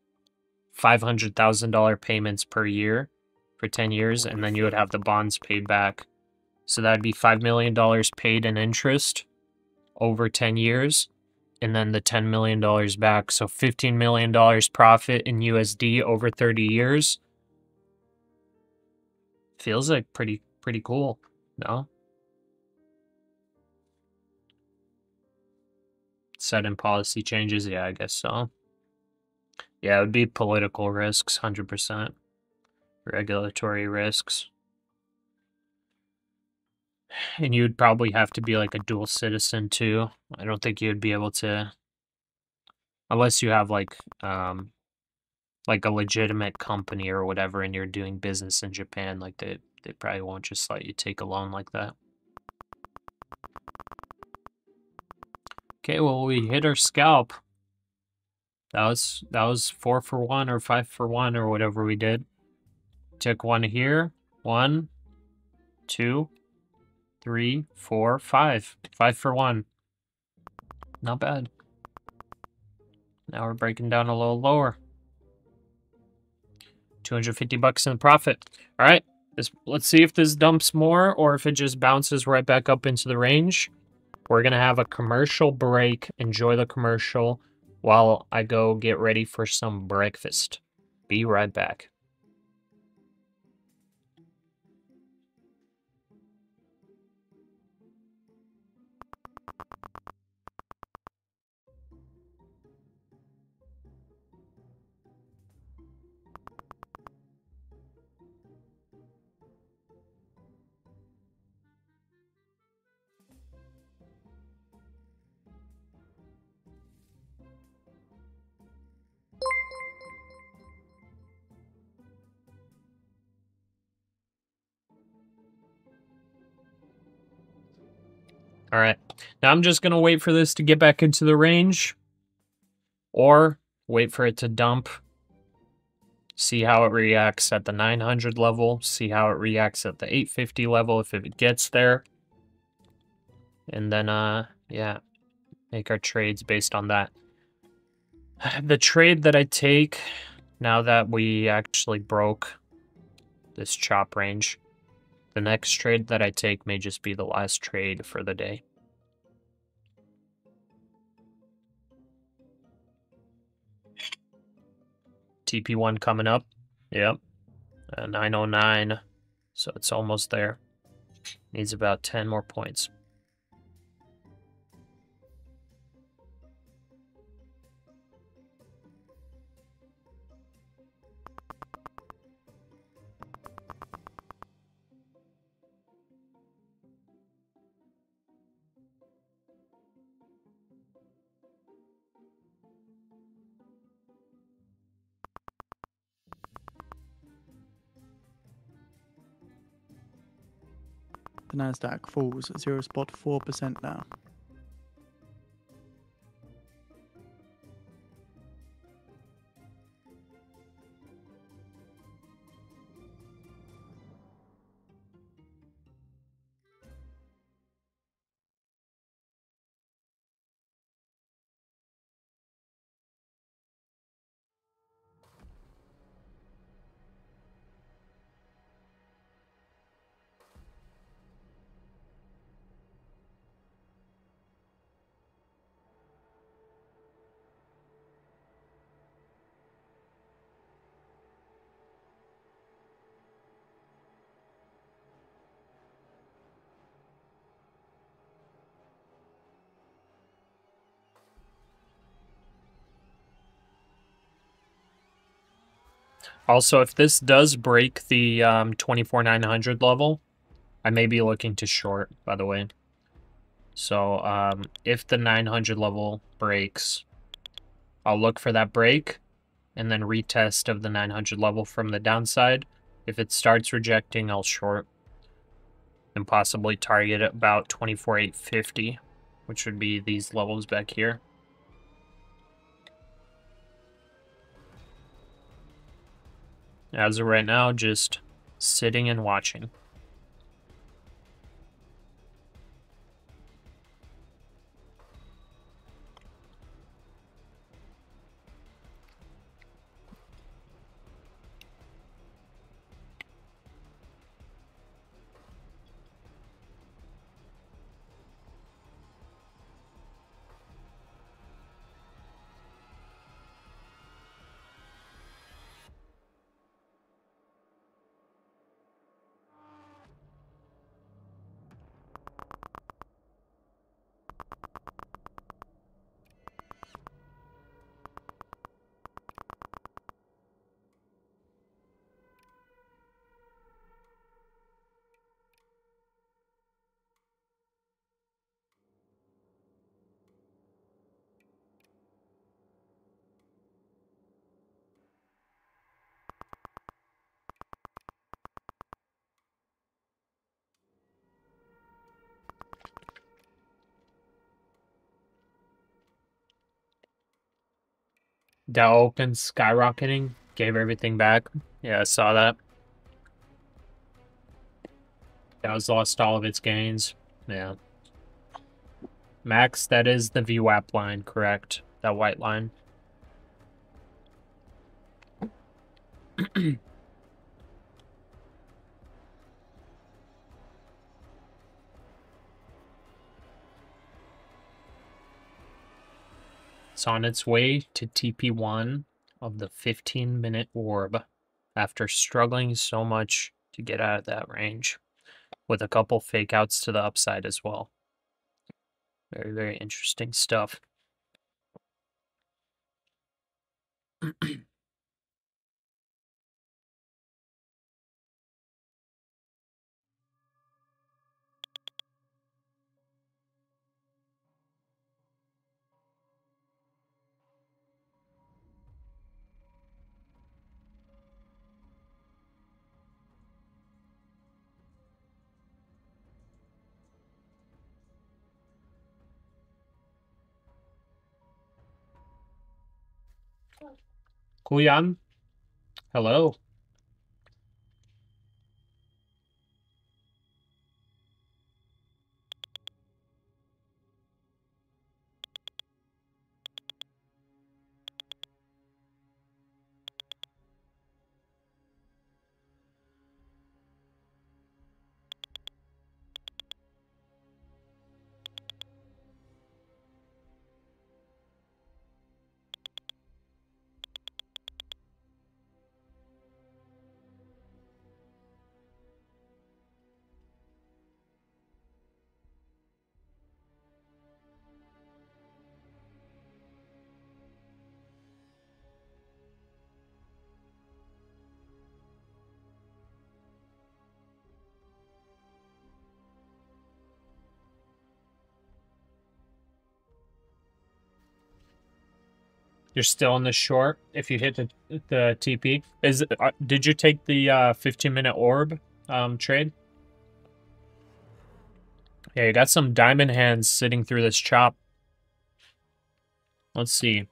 $500,000 payments per year for 10 years, and then you would have the bonds paid back. So that'd be $5 million paid in interest over 10 years, and then the $10 million back. So $15 million profit in USD over 30 years. Feels like pretty cool, no? Sudden policy changes, yeah, I guess so. Yeah, it would be political risks, 100%. Regulatory risks. And you'd probably have to be like a dual citizen too. I don't think you'd be able to, unless you have like a legitimate company or whatever, and you're doing business in Japan. Like they probably won't just let you take a loan like that. Okay, well, we hit our scalp. That was 4 for 1 or 5 for 1 or whatever we did. Took one here. 1, 2, 3, 4, 5. 5 for 1. Not bad. Now we're breaking down a little lower. 250 bucks in profit. All right, let's see if this dumps more or if it just bounces right back up into the range. We're going to have a commercial break. Enjoy the commercial while I go get ready for some breakfast. Be right back. All right, now I'm just going to wait for this to get back into the range or wait for it to dump. See how it reacts at the 900 level. See how it reacts at the 850 level if it gets there. And then, yeah, make our trades based on that. The trade that I take, now that we actually broke this chop range, the next trade that I take may just be the last trade for the day. TP1 coming up. Yep. 909. So it's almost there. Needs about 10 more points. The NASDAQ falls 0.4% now. Also, if this does break the 24,900 level, I may be looking to short, by the way. So if the 900 level breaks, I'll look for that break and then retest of the 900 level from the downside. If it starts rejecting, I'll short and possibly target at about 24,850, which would be these levels back here. As of right now, just sitting and watching. Dow opened skyrocketing, gave everything back. Yeah, I saw that. Dow's lost all of its gains. Yeah. Max, that is the VWAP line, correct? That white line. It's on its way to TP1 of the 15-minute orb after struggling so much to get out of that range, with a couple fake outs to the upside as well. Very, very interesting stuff. Kuyan, hello. You're still in the short if you hit the TP. Did you take the 15-minute orb trade? Yeah, you got some diamond hands sitting through this chop. Let's see.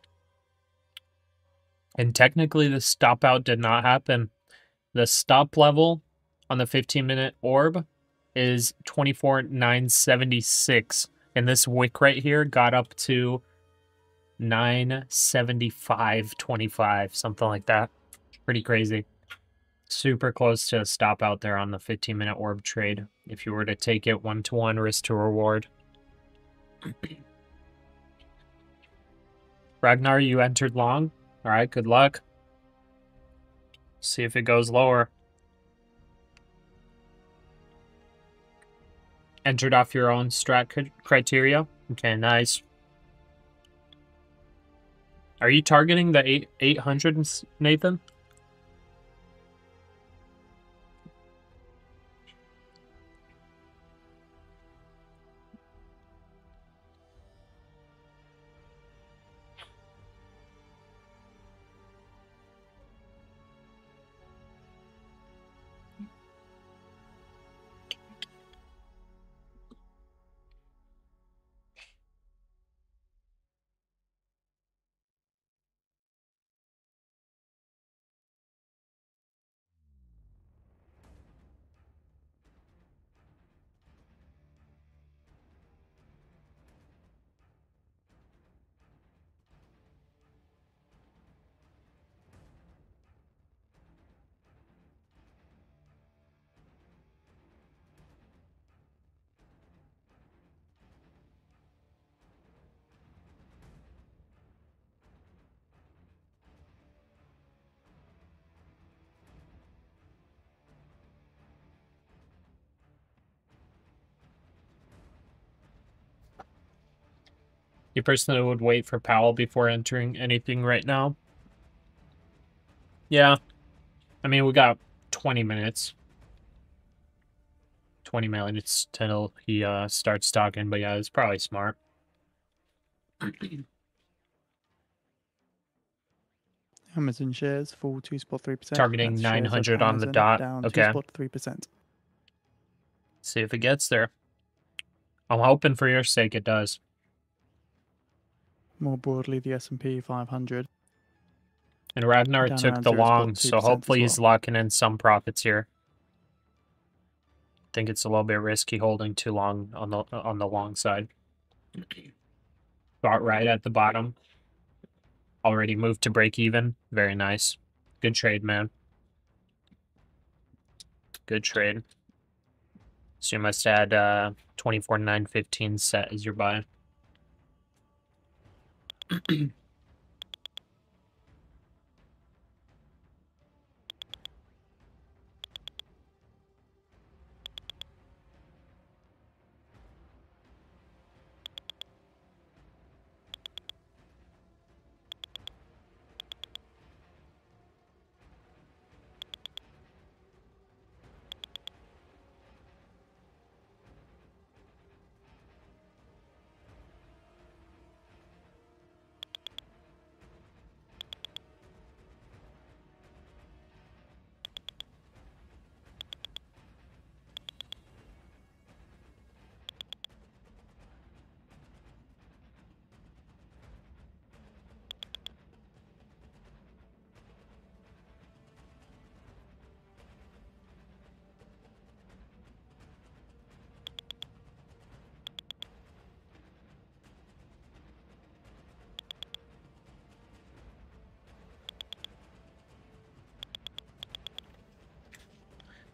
And technically, the stop out did not happen. The stop level on the 15-minute orb is 24,976. And this wick right here got up to 975.25, something like that. Pretty crazy. Super close to a stop out there on the 15-minute orb trade if you were to take it 1-to-1 risk to reward. Ragnar, you entered long. All right, good luck. See if it goes lower. Entered off your own strat criteria. Okay, nice. Are you targeting the 800, Nathan? You personally would wait for Powell before entering anything right now? Yeah. I mean, we got 20 minutes. 20 minutes till he starts talking, but yeah, it's probably smart. Amazon shares fall 2.3%. Targeting That's shares of 900 on the Amazon dot. down Okay. 2.3%. See if it gets there. I'm hoping for your sake it does. More broadly, the S&P 500 And Ragnar down took around the long, 0.2% so hopefully as he's well. locking in some profits here. I think it's a little bit risky holding too long on the long side. Got right at the bottom. Already moved to break even. Very nice. Good trade, man. Good trade. So you must add 24,915 set as your buy.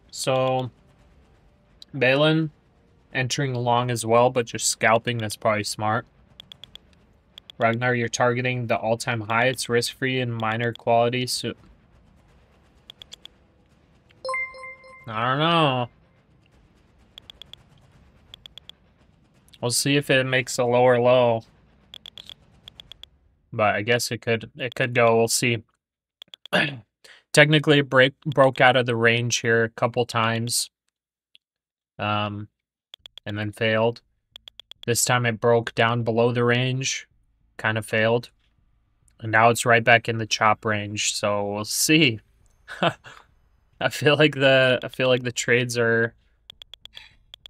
So, Balin entering long as well, but just scalping, that's probably smart. Ragnar, you're targeting the all-time high. It's risk-free and minor quality, so... I don't know. We'll see if it makes a lower low. But I guess it could go. We'll see. Technically, it broke out of the range here a couple times. And then failed. This time it broke down below the range. Kind of failed. And now it's right back in the chop range, so we'll see. I feel like the trades are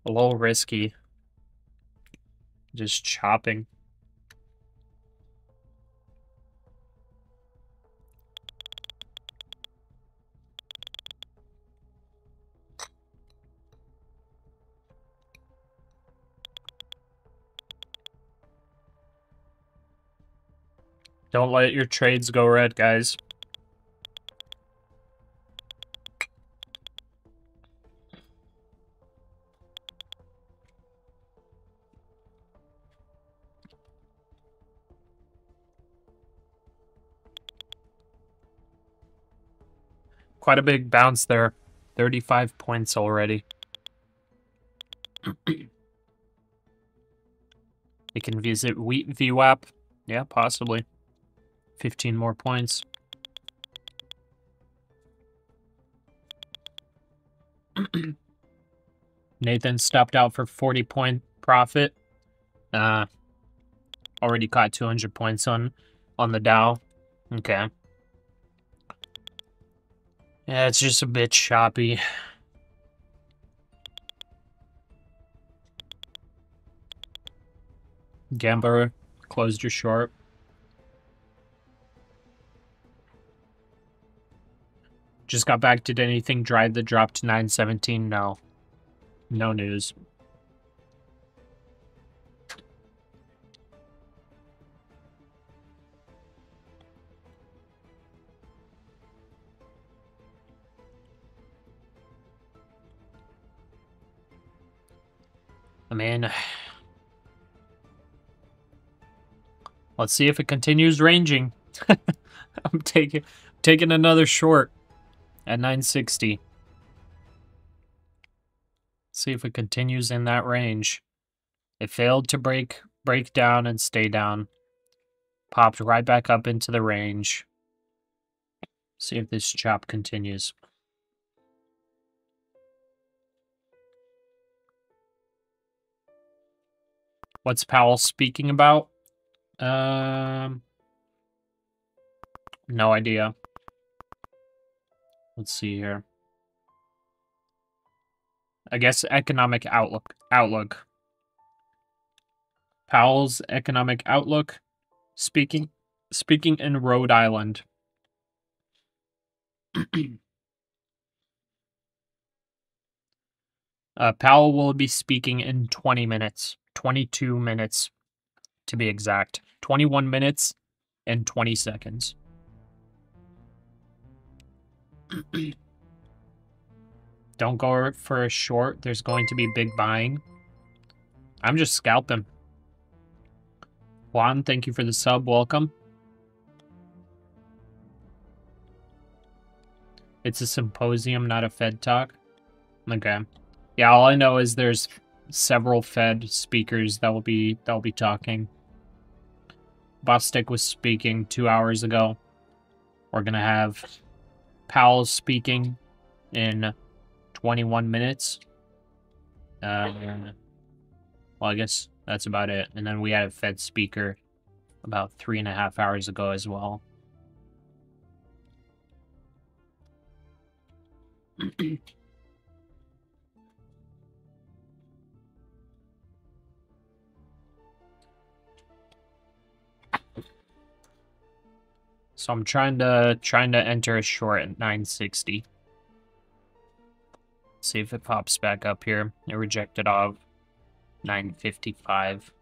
a little risky. Just chopping. Don't let your trades go red, guys. Quite a big bounce there. 35 points already. You can visit Wheat VWAP. Yeah, possibly. 15 more points. Nathan stopped out for 40-point profit. Already caught 200 points on the Dow. Okay. Yeah, it's just a bit choppy. Gambler closed your short. Just got back. Did anything drive the drop to 917? No. No news. I mean, let's see if it continues ranging. I'm taking another short at 960. See if it continues in that range. It failed to break break down and stay down. Popped right back up into the range. See if this chop continues. What's Powell speaking about? No idea. Let's see here. I guess economic outlook. Powell's economic outlook. Speaking in Rhode Island. Powell will be speaking in 20 minutes. 22 minutes, to be exact. 21 minutes and 20 seconds. Don't go for a short. There's going to be big buying. I'm just scalping. Juan, thank you for the sub. Welcome. It's a symposium, not a Fed talk. Okay. Yeah, all I know is there's several Fed speakers that will be talking. Bostic was speaking 2 hours ago. We're gonna have Powell speaking in 21 minutes. Well, I guess that's about it. And then we had a Fed speaker about 3.5 hours ago as well. So I'm trying to enter a short at 960. See if it pops back up here. It rejected off 955.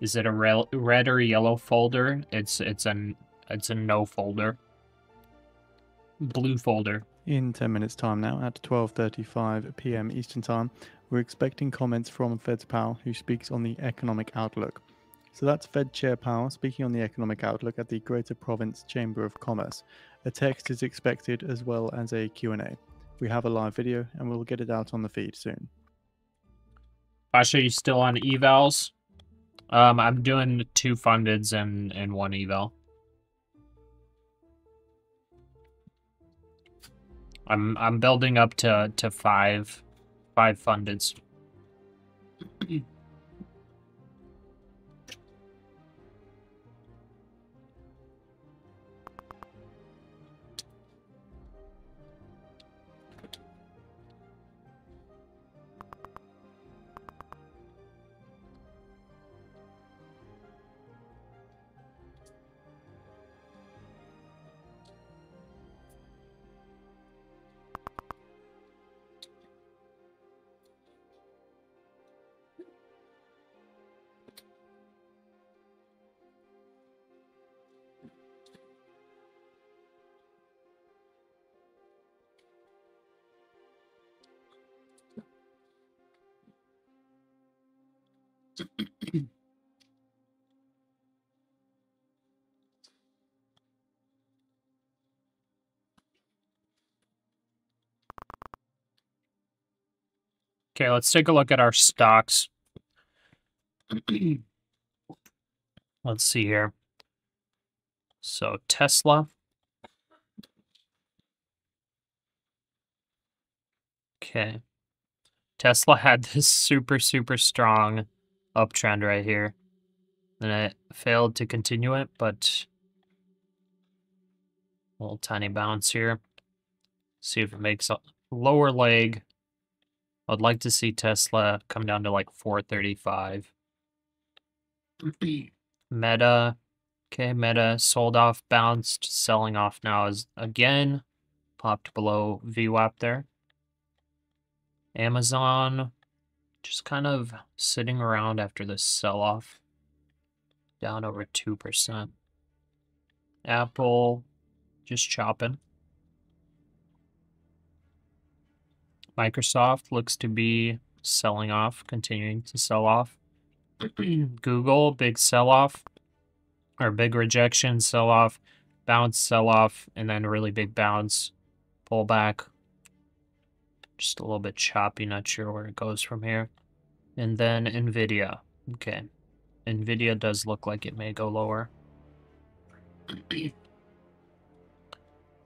Is it a red or yellow folder? It's a no folder. Blue folder. In 10 minutes time now, at 12:35 p.m. Eastern Time, we're expecting comments from Fed's Powell, who speaks on the economic outlook. So that's Fed Chair Powell speaking on the economic outlook at the Greater Province Chamber of Commerce. A text is expected as well as a Q&A. We have a live video and we'll get it out on the feed soon. Pasha, you still on evals? I'm doing 2 fundeds and 1 eval. I'm building up to 5 fundeds. Okay, let's take a look at our stocks. Let's see here. So Tesla. Okay. Tesla had this super strong uptrend right here. And it failed to continue it, but a little tiny bounce here. See if it makes a lower leg. I'd like to see Tesla come down to like 435. Meta. Okay, Meta sold off, bounced, selling off now is again popped below VWAP there. Amazon just kind of sitting around after this sell-off. Down over 2%. Apple just chopping. Microsoft looks to be selling off, continuing to sell off. Google, big sell-off, or big rejection, sell-off, bounce, sell-off, and then really big bounce, pull back Just a little bit choppy, not sure where it goes from here. And then NVIDIA. Okay. NVIDIA does look like it may go lower.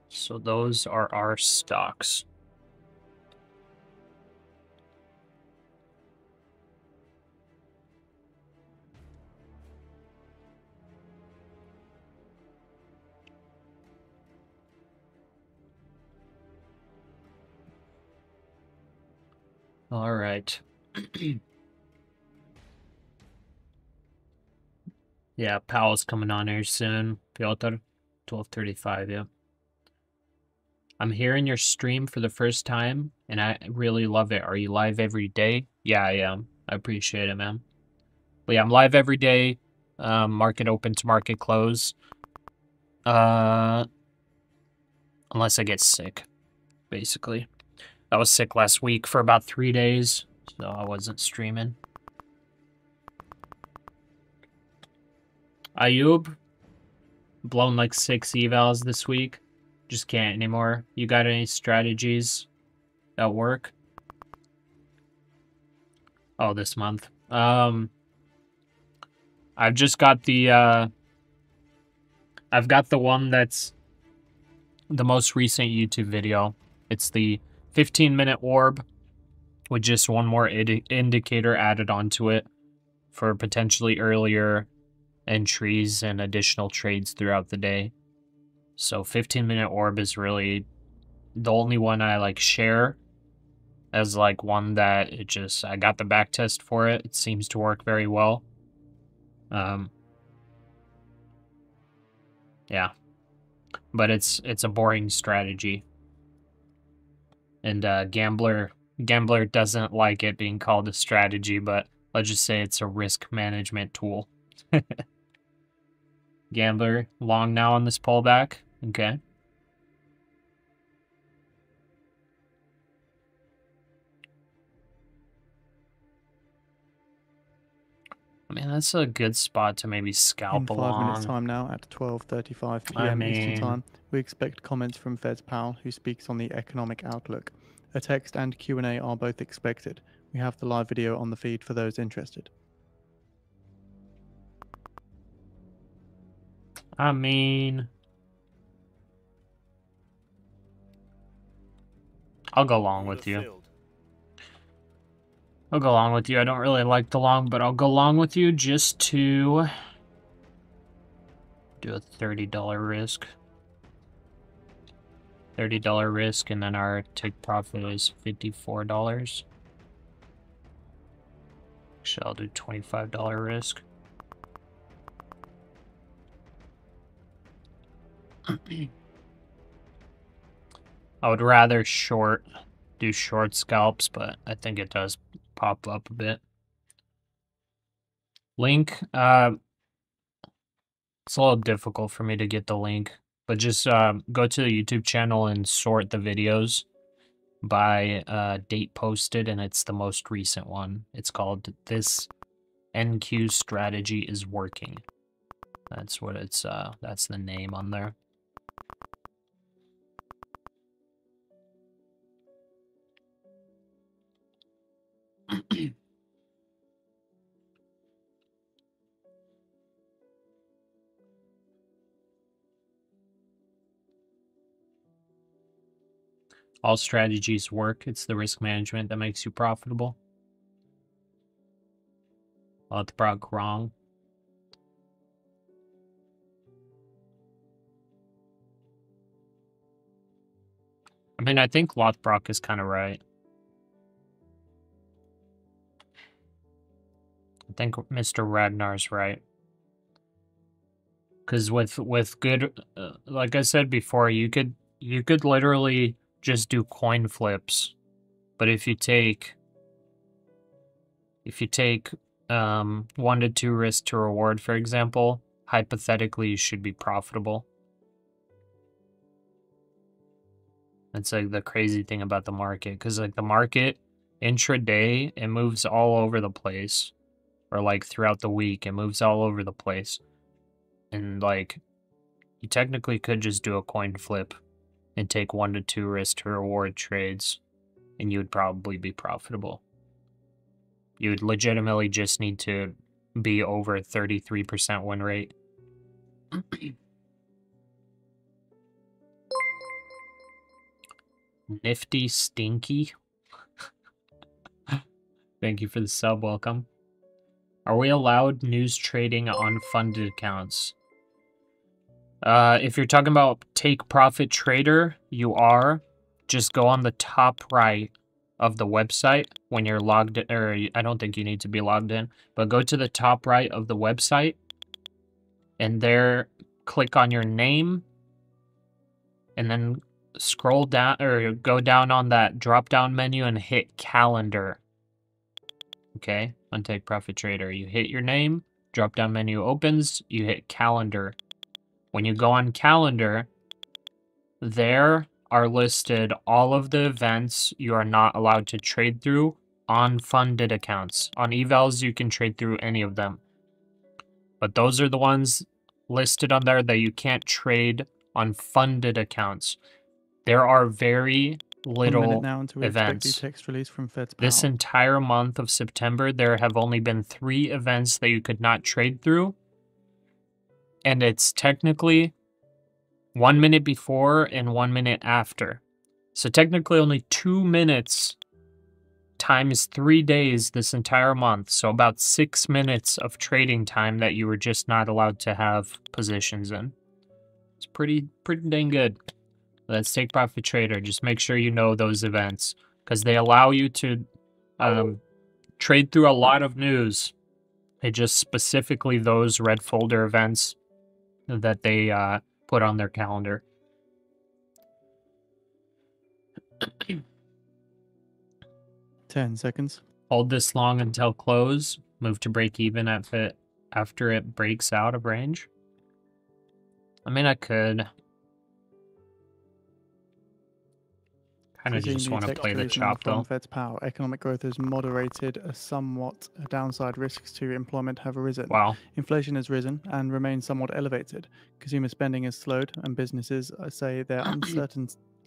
So those are our stocks. All right. Yeah, Powell's coming on here soon. Piotr, 12:35, yeah. I'm hearing your stream for the first time, and I really love it. Are you live every day? Yeah, I am. I appreciate it, man. But yeah, I'm live every day. Market open to market close. Unless I get sick, basically. I was sick last week for about 3 days, so I wasn't streaming. Ayub, blown like 6 evals this week. Just can't anymore. You got any strategies that work? Oh, this month. I've just got the I've got the one that's the most recent YouTube video. It's the 15-minute orb with just one more indicator added onto it for potentially earlier entries and additional trades throughout the day. So 15-minute orb is really the only one I like share as like one that I got the back test for it. It seems to work very well. Yeah. But it's a boring strategy. And Gambler doesn't like it being called a strategy, but let's just say it's a risk management tool. Gambler, long now on this pullback. Okay. I mean, that's a good spot to maybe scalp In 5 along. minutes time now at 12:35 I p.m. Eastern mean- Time, we expect comments from Fed's Powell, who speaks on the economic outlook. A text and Q&A are both expected. We have the live video on the feed for those interested. I mean, I'll go along with you. Filled. I'll go along with you. I don't really like the long, but I'll go along with you just to do a $30 risk. $30 risk, and then our take profit is $54. Actually, I'll do $25 risk. I would rather do short scalps, but I think it does pop up a bit. Link, it's a little difficult for me to get the link, but just go to the YouTube channel and sort the videos by date posted, and it's the most recent one. It's called This NQ Strategy is Working. That's what it's, that's the name on there. All strategies work. It's the risk management that makes you profitable. Lothbrok wrong. I mean, I think Lothbrok is kind of right. I think Mr. Ragnar's right. Because with good, like I said before, you could literally just do coin flips, but if you take 1 to 2 risk to reward, for example, hypothetically you should be profitable. That's like the crazy thing about the market, because like the market intraday, it moves all over the place, or like throughout the week it moves all over the place, and like you technically could just do a coin flip and take 1 to 2 risk to reward trades and you would probably be profitable. You would legitimately just need to be over 33% win rate. Nifty Stinky. Thank you for the sub, welcome. Are we allowed news trading on funded accounts? If you're talking about Take Profit Trader, you are. Just go on the top right of the website when you're logged in, or I don't think you need to be logged in, but go to the top right of the website and there click on your name and then scroll down or go down on that drop down menu and hit calendar. Okay, on Take Profit Trader, you hit your name, drop down menu opens, you hit calendar. When you go on calendar, there are listed all of the events you are not allowed to trade through on funded accounts. On evals, you can trade through any of them. But those are the ones listed on there that you can't trade on funded accounts. There are very 1 minute little now until we expect the events. text release from Fed's This Powell. entire month of September, there have only been 3 events that you could not trade through. And it's technically 1 minute before and 1 minute after. So technically only 2 minutes times 3 days this entire month. So about 6 minutes of trading time that you were just not allowed to have positions in. It's pretty dang good. Let's Take Profit Trader. Just make sure you know those events because they allow you to trade through a lot of news. They just specifically those red folder events that they put on their calendar. Ten seconds. Hold this long until close. Move to break even at fit after it breaks out of range. I mean, I could. Kind of just want to play the chop from though. Fed's Powell. Economic growth has moderated somewhat. Downside risks to employment have arisen. Wow. Inflation has risen and remains somewhat elevated. Consumer spending has slowed, and businesses say their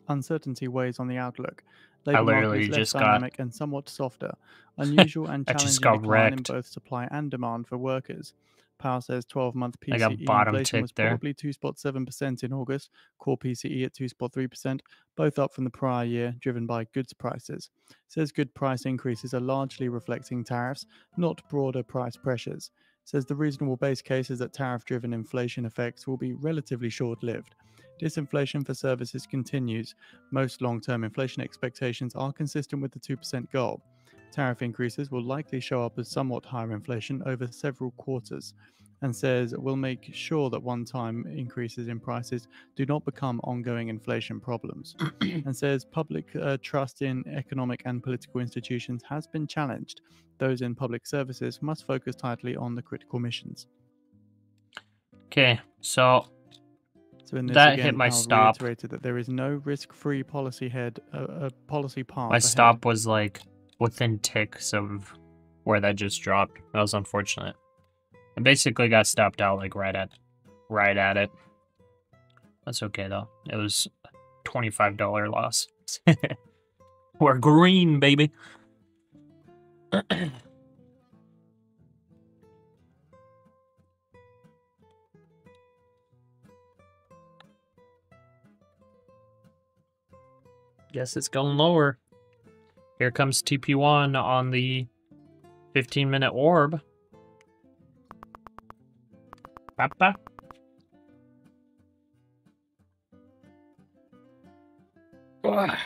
uncertainty weighs on the outlook. Labor market literally is less just got- dynamic and somewhat softer. Unusual and I just challenging got decline in wrecked. both supply and demand for workers. Powell says 12-month I got PCE bottom inflation was ticked there. probably 2.7% in August, core PCE at 2.3%, both up from the prior year, driven by goods prices. Says good price increases are largely reflecting tariffs, not broader price pressures. Says the reasonable base case is that tariff-driven inflation effects will be relatively short-lived. Disinflation for services continues. Most long-term inflation expectations are consistent with the 2% goal. Tariff increases will likely show up as somewhat higher inflation over several quarters, and says we'll make sure that one-time increases in prices do not become ongoing inflation problems. And says public trust in economic and political institutions has been challenged. Those in public services must focus tightly on the critical missions. Okay, so in this, that again, hit my Powell stop. reiterated that there is no risk-free policy policy path My ahead. stop was like within ticks of where that just dropped. That was unfortunate. I basically got stopped out like right at it. That's okay though. It was a $25 loss. We're green, baby. Guess it's going lower. Here comes TP1 on the 15-minute orb. Papa. Ugh.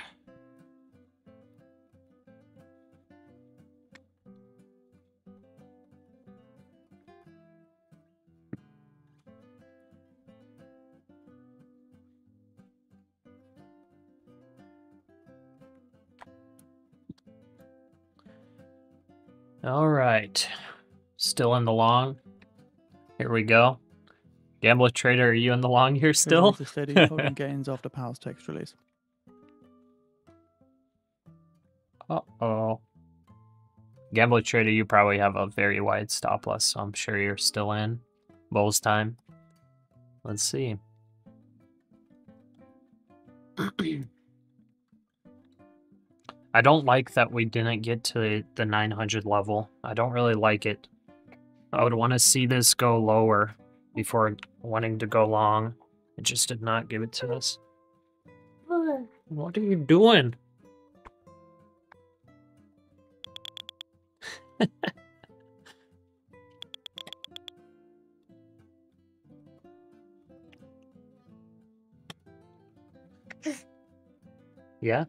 All right. Still in the long. Here we go. Gambler Trader, are you in the long here still? Treasuries are steady, holding gains after Powell's text release. Uh-oh. Gambler Trader, you probably have a very wide stop loss, so I'm sure you're still in. Bulls time. Let's see. I don't like that we didn't get to the 900 level. I don't really like it. I would want to see this go lower before wanting to go long. It just did not give it to us. What are you doing? Yeah?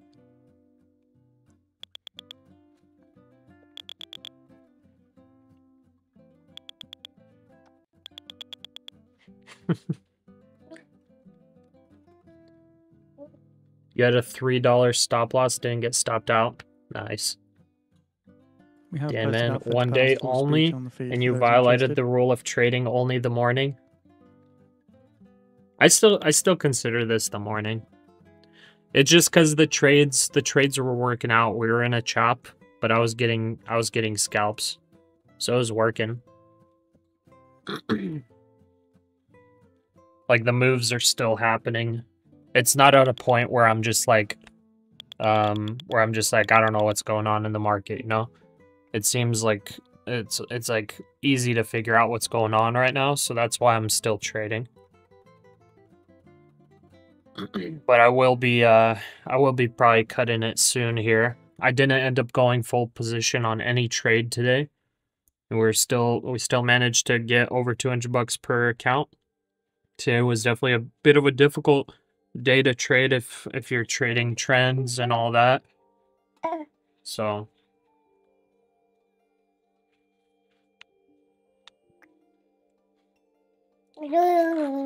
You had a $3 stop loss, didn't get stopped out. Nice. We have Yeah, posted man, our Fed's one Powell's day full speech only, on the feed and for you those violated interested. the rule of trading only the morning. I still consider this the morning. It's just because the trades were working out. We were in a chop, but I was getting scalps, so it was working. Like the moves are still happening. It's not at a point where I'm just like, I don't know what's going on in the market. You know, it seems like it's like easy to figure out what's going on right now, so that's why I'm still trading. But I will be probably cutting it soon here. I didn't end up going full position on any trade today. And we still managed to get over 200 bucks per account. Today was definitely a bit of a difficult day to trade if you're trading trends and all that. So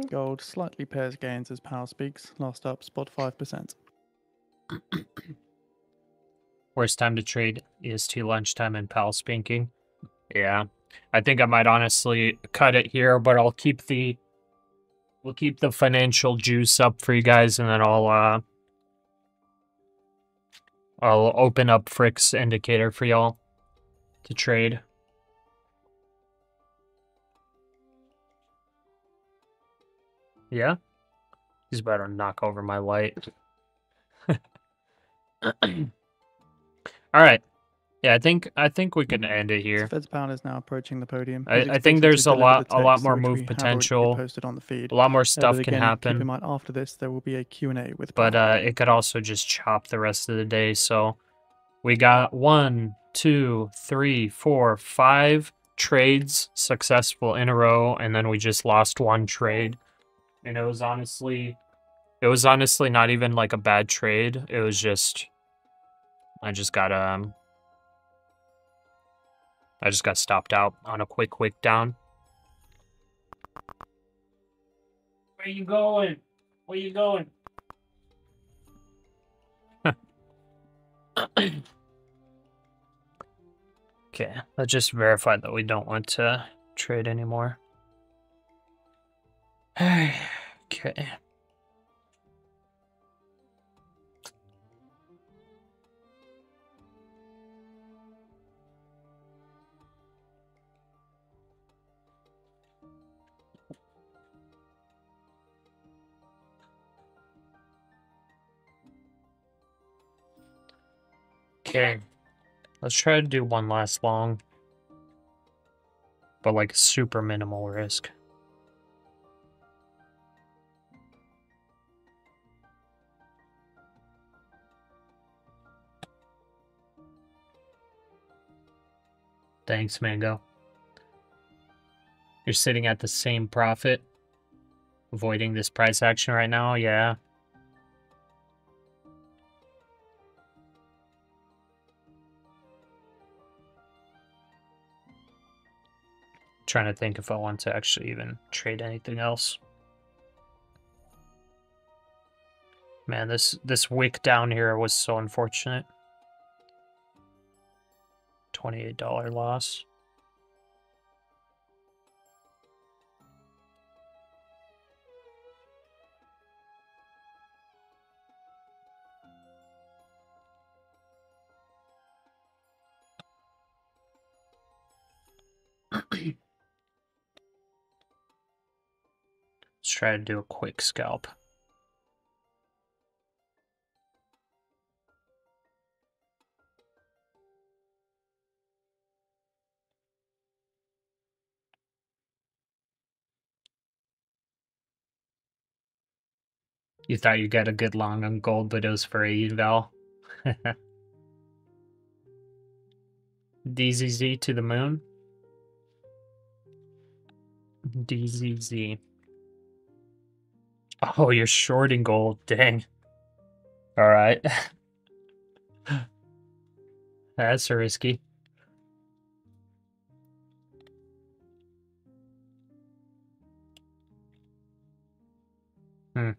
Gold slightly pairs gains as Powell speaks. Last up, spot 5%. worst time to trade EST lunchtime and Powell speaking. Yeah. I think I might honestly cut it here, but we'll keep the financial juice up for you guys, and then I'll open up Frick's indicator for y'all to trade. Yeah? He's about to knock over my light. Alright. Yeah, I think we can end it here. Fed's Powell is now approaching the podium. I think there's a lot more move potential. Posted on the feed. A lot more stuff But can again, Keep in happen. mind, after this, there will be a Q&A with But Powell. it could also just chop the rest of the day. So we got 1, 2, 3, 4, 5 trades successful in a row, and then we just lost one trade. And it was honestly not even like a bad trade. It was just I just got stopped out on a quick wick down. Where you going? Where you going? Okay, let's just verify that we don't want to trade anymore. Okay. Okay. Let's try to do one last long. But like super minimal risk. Thanks, Mango. You're sitting at the same profit, avoiding this price action right now, yeah. Trying to think if I want to actually even trade anything else. Man, this wick down here was so unfortunate. $28 loss. Let's try to do a quick scalp. You thought you got a good long on gold, but it was for a eval. DZZ to the moon. DZZ. Oh, you're shorting gold. Dang. All right. That's risky. Hmm.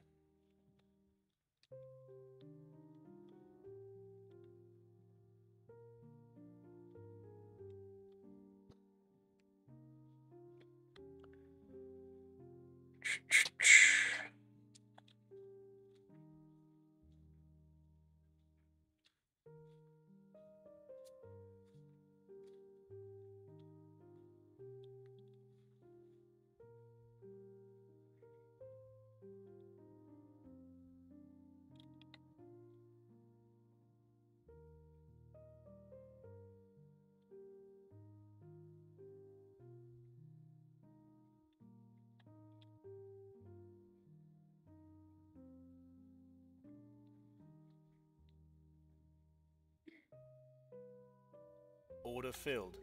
Order filled.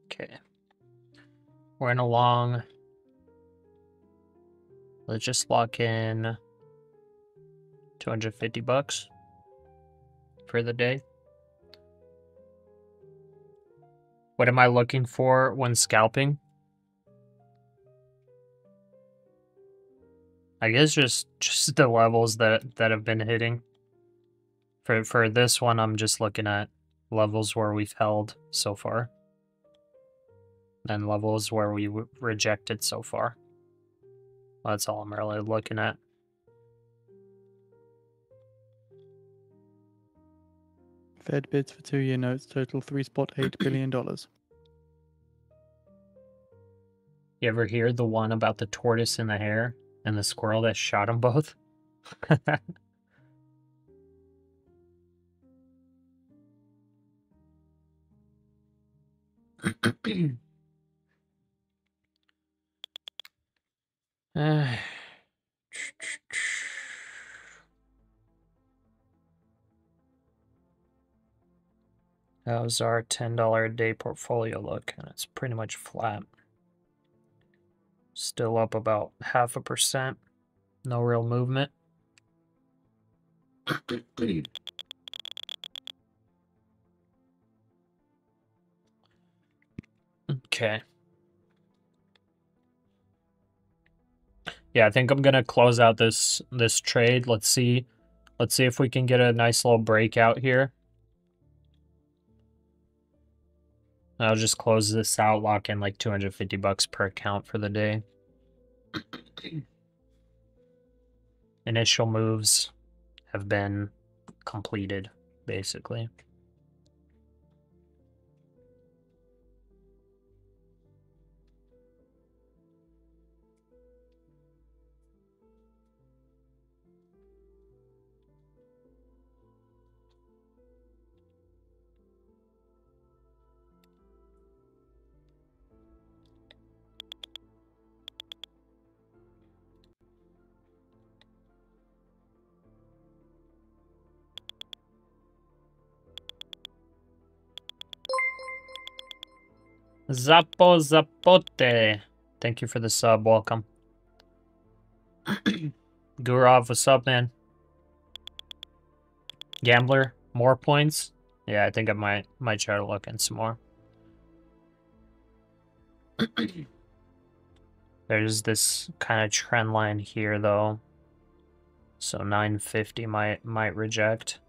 Okay. We're in a long. Let's just lock in 250 bucks for the day. What am I looking for when scalping? I guess just the levels that have been hitting. For this one, I'm just looking at levels where we've held so far. And levels where we rejected so far. That's all I'm really looking at. Fed bids for 2-year notes total $3.8 billion. You ever hear the one about the tortoise and the hare and the squirrel that shot them both? How's our $10 a day portfolio look? And it's pretty much flat. Still up about 0.5%. No real movement. Okay. Yeah, I think I'm gonna close out this trade. Let's see if we can get a nice little breakout here. I'll just close this out, lock in like 250 bucks per account for the day. Initial moves have been completed, basically. Zappo Zapote. Thank you for the sub. Welcome. Gurov, what's up, man? Gambler, more points? Yeah, I think I might try to look in some more. There's this kind of trend line here, though. So 950 might reject.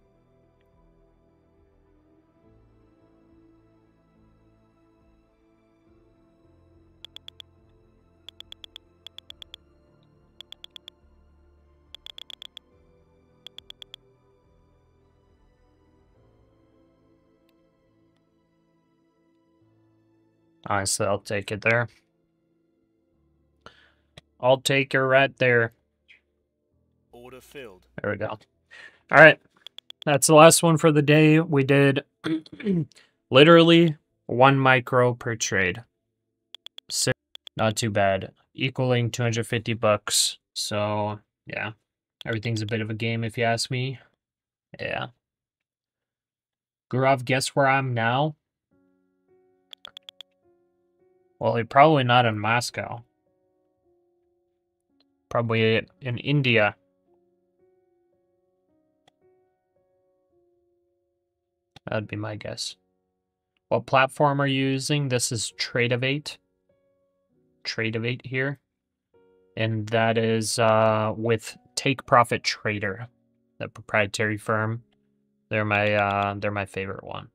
Honestly, I'll take it there. I'll take her right there. Order filled. There we go. All right. That's the last one for the day. We did literally 1 micro per trade. So not too bad. equaling 250 bucks. So, yeah. Everything's a bit of a game if you ask me. Yeah. Gurav, guess where I'm now? Well, you're probably not in Moscow. Probably in India. That'd be my guess. What platform are you using? This is Tradeovate. Tradeovate here. And that is with Take Profit Trader, the proprietary firm. They're my favorite one.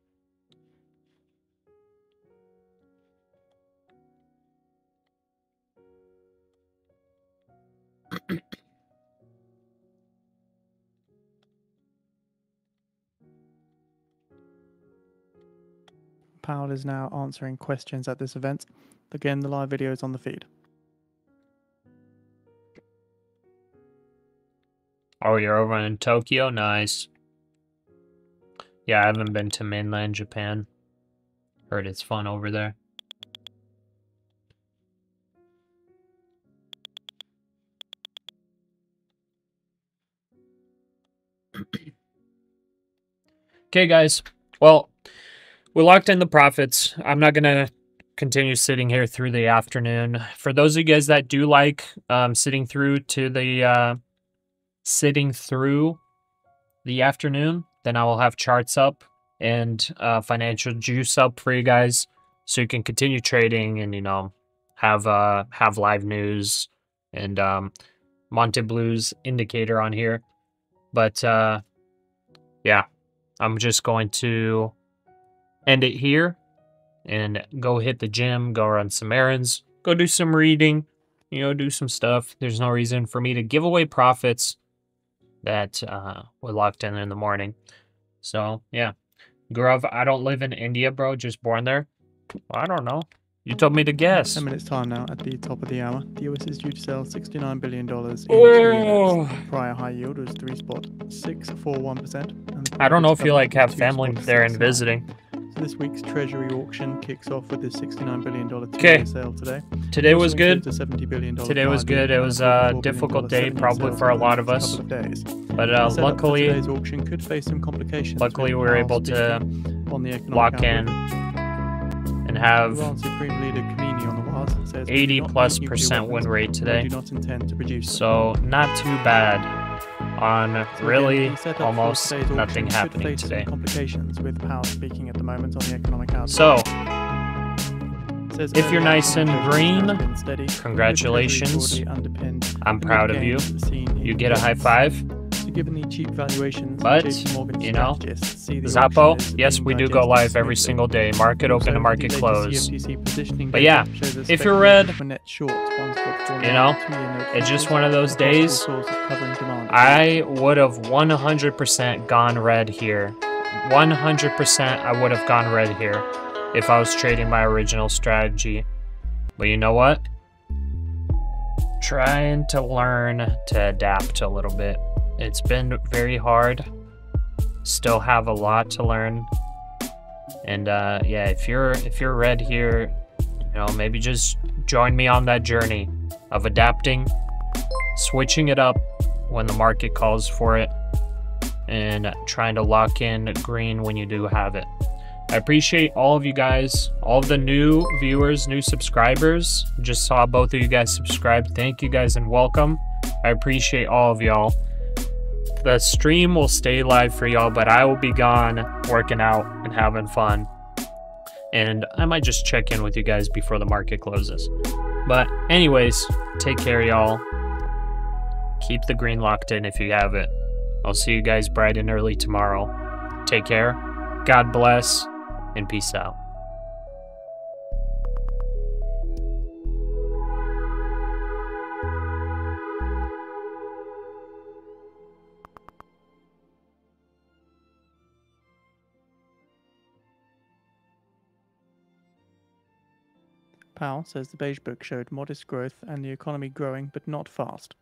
Powell is now answering questions at this event. Again, the live video is on the feed. Oh, you're over in Tokyo? Nice. Yeah, I haven't been to mainland Japan. Heard it's fun over there. Okay, guys. Well, we locked in the profits. I'm not going to continue sitting here through the afternoon. For those of you guys that do like sitting through the afternoon, then I will have charts up and financial juice up for you guys, so you can continue trading and, you know, have live news and Monte Blue's indicator on here. But yeah, I'm just going to end it here and go hit the gym, go run some errands, go do some reading, you know, do some stuff. There's no reason for me to give away profits that were locked in the morning. So, yeah. Gurav, I don't live in India, bro. Just born there. I don't know. You told me to guess. 10 minutes time now at the top of the hour. The US is due to sell $69 billion in 2 Oh. units. The prior high yield was 3.641%. I don't know if you like have family there and 2.69. visiting. So this week's Treasury auction kicks off with the $69 billion Okay. sale today. Today was good. $70 billion Today was good. It was a difficult day probably for a lot of us. But luckily, today's auction could face some complications. luckily we were able to on the economic lock in outlook. and have Iran Supreme Leader Khamenei on the wires says, 80+% win rate today. Do not intend to produce them. So not too bad on So really again, the setup for almost today's auction nothing could happening face some today. complications with Powell speaking at the moment on the economic outlook. So Says if you're earlier, nice and inflation has green, been steady, with congratulations. Treasury broadly underpinned I'm the proud of you. gains seen in You get a high yields. five. So given the cheap valuations, But, JP Morgan you know, strategists see the Zappo, auction as yes, being we do go digested live every smoothly. single day. Market open Also, to market the close. latest CFTC positioning But data yeah, shows that if you're speculators red, were net short ones got drawn you know, out 2-year note it's just futures, one of those a possible days. source of covering demand. I would have 100% gone red here. 100% I would have gone red here if I was trading my original strategy. But you know what? Trying to learn to adapt a little bit. It's been very hard. Still have a lot to learn. And yeah, if you're red here, you know, maybe just join me on that journey of adapting, switching it up when the market calls for it, and trying to lock in green when you do have it. I appreciate all of you guys, all of the new viewers, new subscribers. Just saw both of you guys subscribe. Thank you guys and welcome. I appreciate all of y'all. The stream will stay live for y'all, but I will be gone working out and having fun. And I might just check in with you guys before the market closes. But anyways, take care, y'all. Keep the green locked in if you have it. I'll see you guys bright and early tomorrow. Take care. God bless. And peace out. Powell says the beige book showed modest growth and the economy growing but not fast.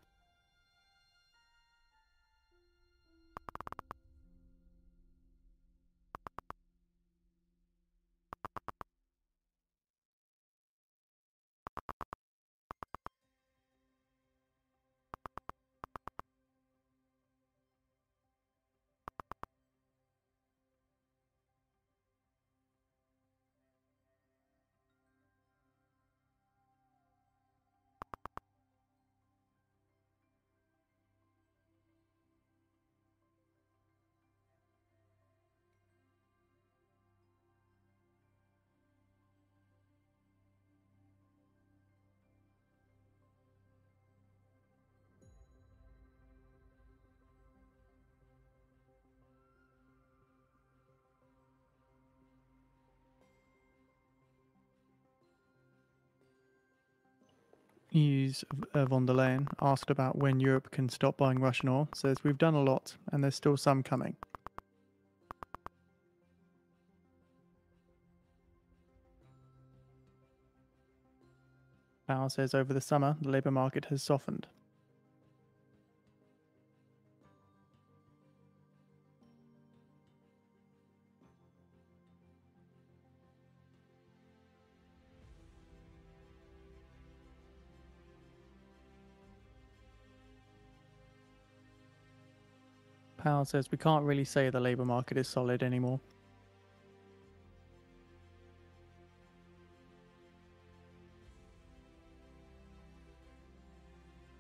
Use von der Leyen, asked about when Europe can stop buying Russian oil, says we've done a lot and there's still some coming. Powell says over the summer the labour market has softened. Powell says we can't really say the labour market is solid anymore.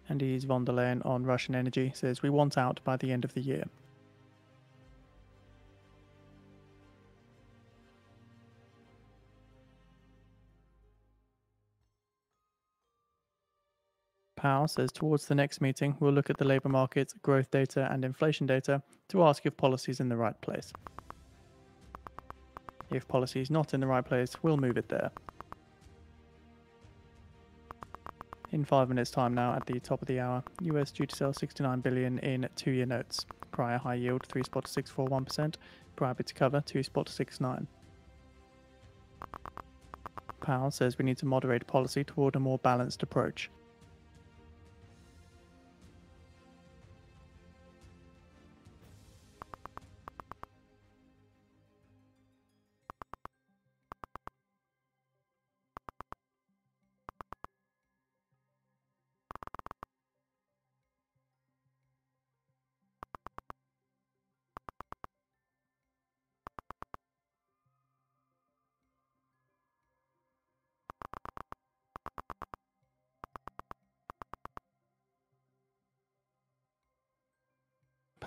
And he's von der Leyen on Russian energy, says we want out by the end of the year. Powell says towards the next meeting we'll look at the labour market, growth data and inflation data to ask if policy is in the right place. If policy is not in the right place, we'll move it there. In 5 minutes time now, at the top of the hour, US due to sell 69 billion in 2-year notes. Prior high yield 3.641%, prior bid to cover 2.69. Powell says we need to moderate policy toward a more balanced approach.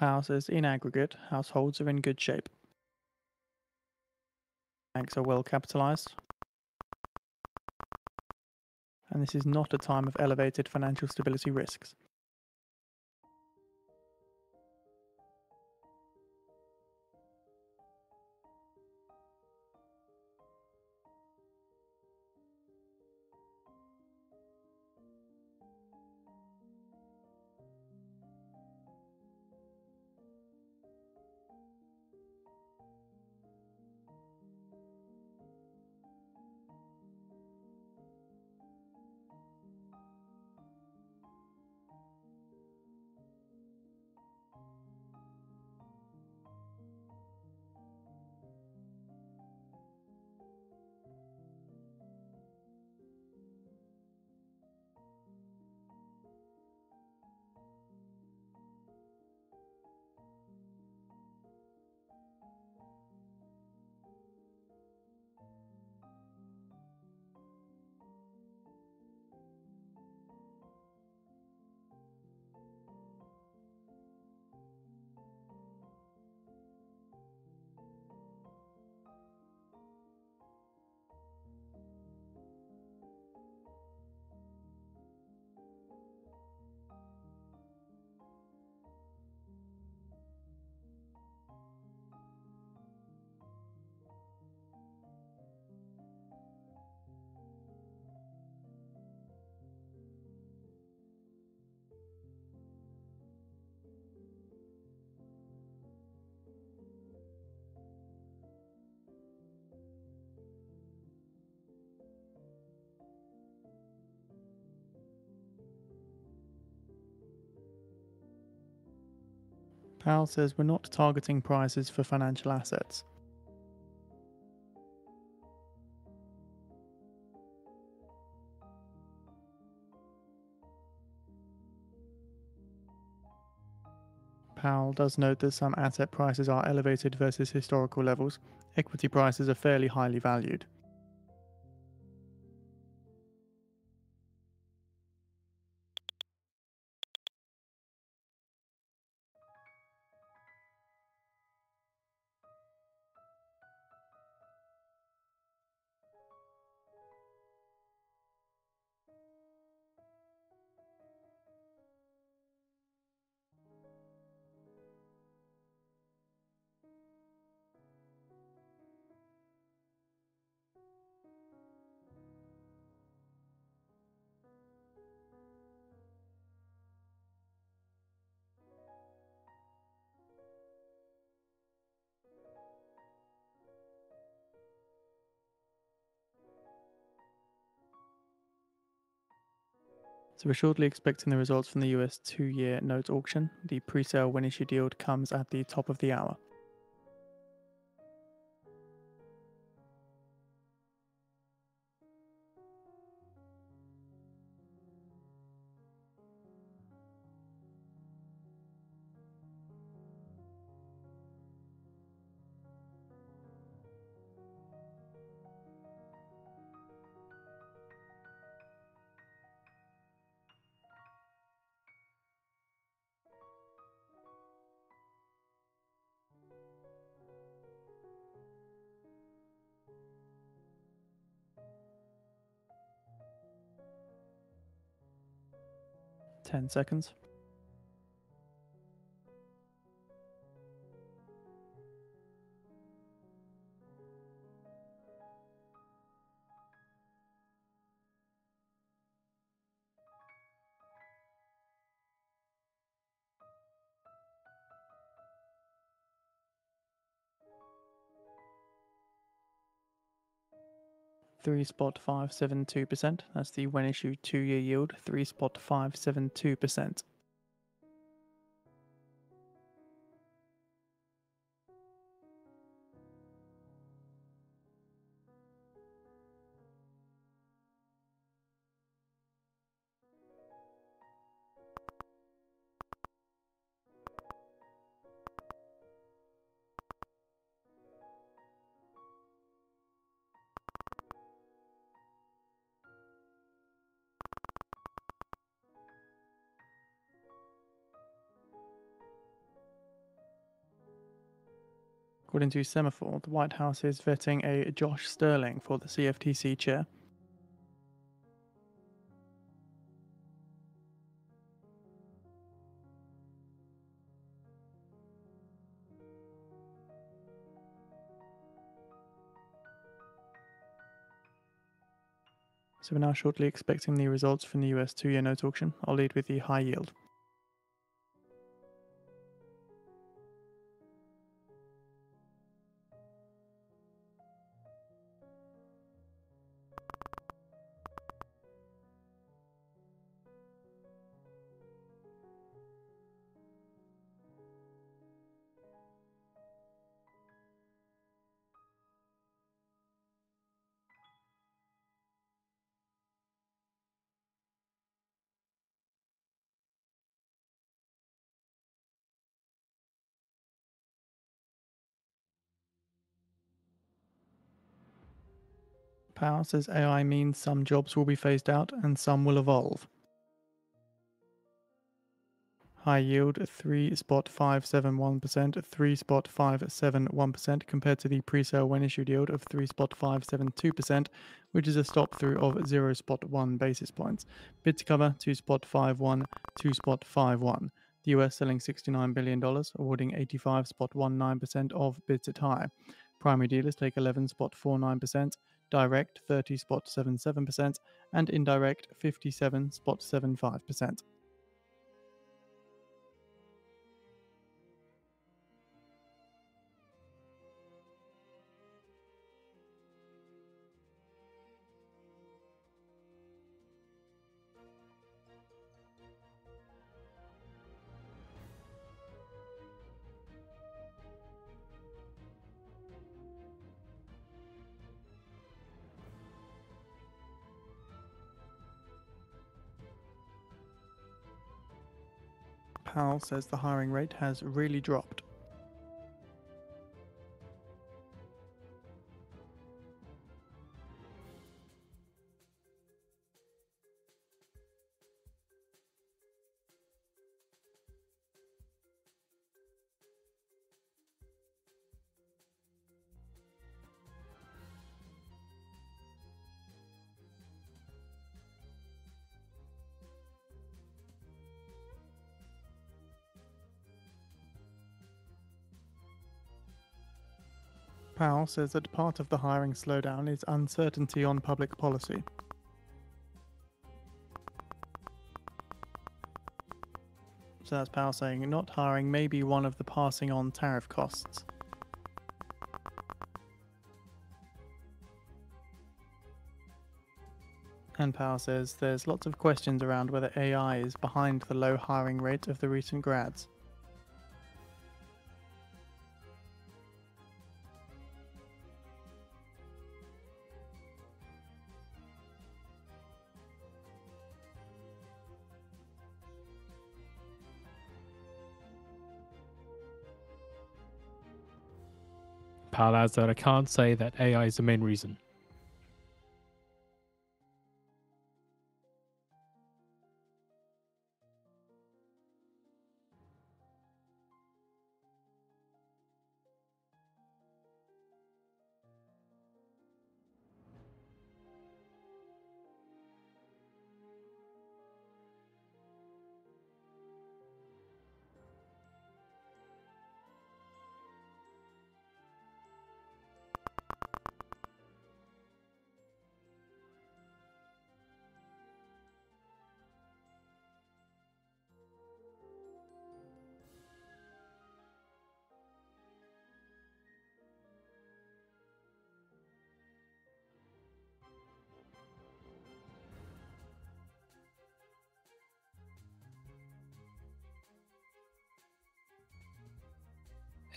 Powell says in aggregate, households are in good shape. Banks are well capitalized. And this is not a time of elevated financial stability risks. Powell says we're not targeting prices for financial assets. Powell does note that some asset prices are elevated versus historical levels. Equity prices are fairly highly valued. So we're shortly expecting the results from the US 2-year note auction. The pre-sale when issued yield comes at the top of the hour. Ten seconds. Three spot 572%. That's the when issued 2-year yield. 3.572%. According to Semaphore, the White House is vetting a Josh Sterling for the CFTC chair. So we're now shortly expecting the results from the US 2-year note auction. I'll lead with the high yield. Powell says AI means some jobs will be phased out and some will evolve. High yield 3.571%, 3.571% compared to the pre-sale when issued yield of 3.572%, which is a stop through of 0.1 basis points. Bid to cover 2.51, 2.51. The US selling $69 billion, awarding 85.19% of bids at high. Primary dealers take 11.49%, direct 30.77%, and indirect 57.75%. Powell says the hiring rate has really dropped. Powell says that part of the hiring slowdown is uncertainty on public policy. So that's Powell saying not hiring may be one of the passing on tariff costs. And Powell says there's lots of questions around whether AI is behind the low hiring rate of the recent grads. Powell adds that I can't say that AI is the main reason.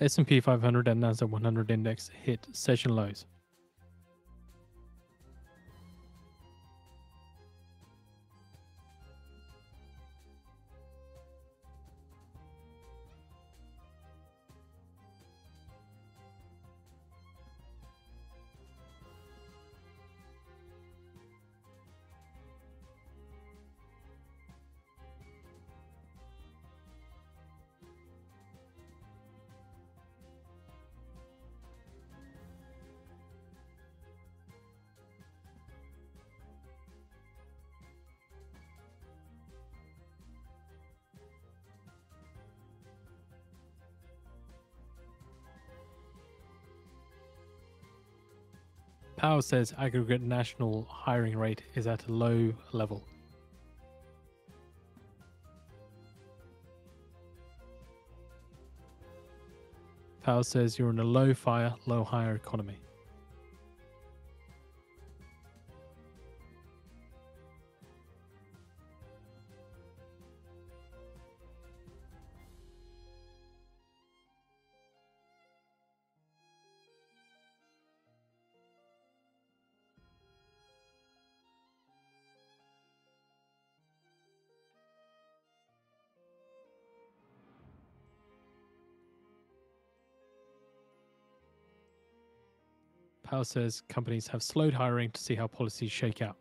S&P 500 and NASDAQ 100 index hit session lows. Powell says aggregate national hiring rate is at a low level. Powell says you're in a low fire, low hire economy. Powell says companies have slowed hiring to see how policies shake out.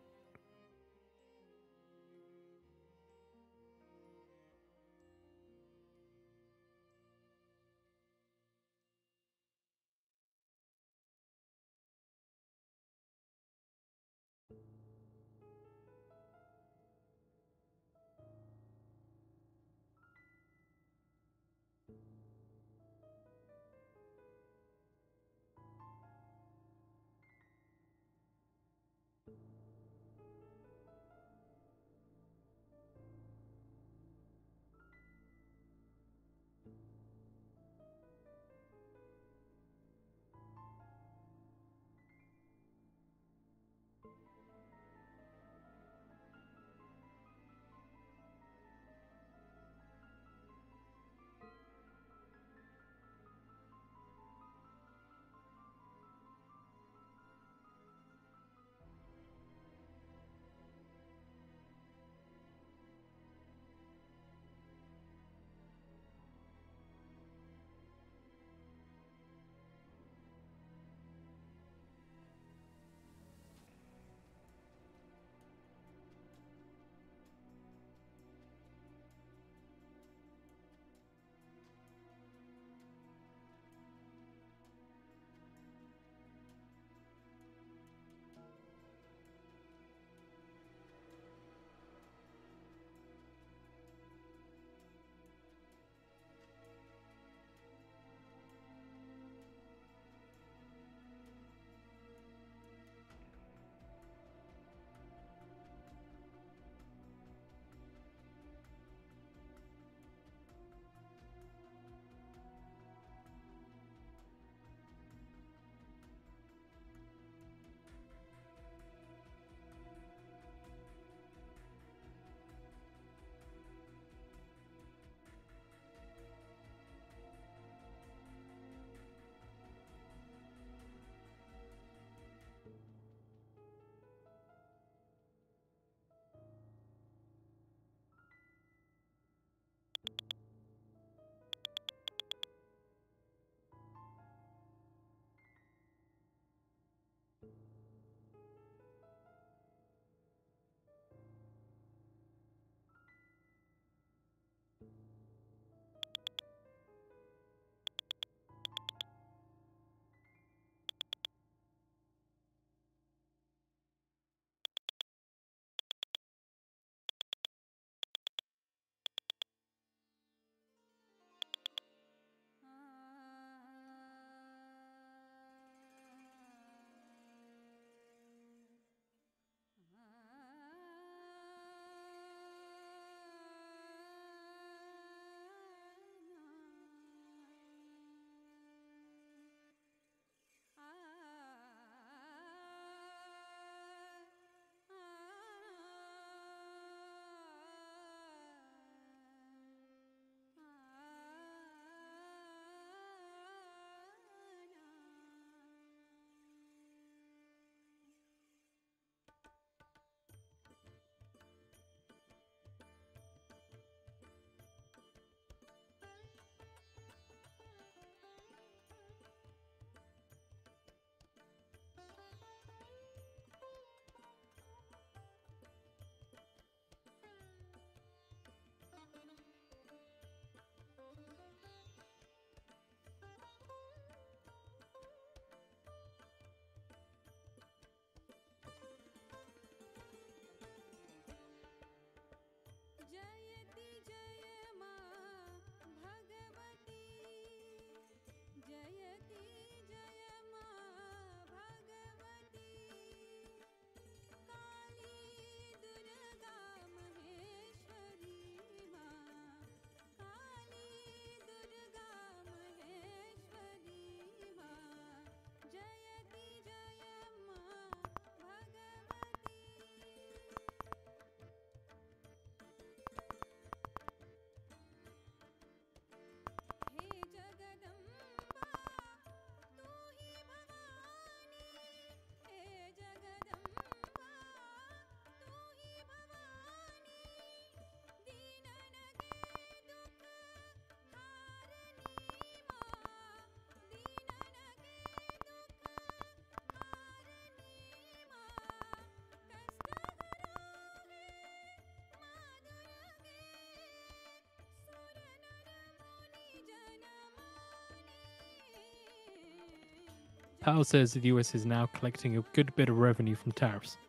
Powell says the US is now collecting a good bit of revenue from tariffs.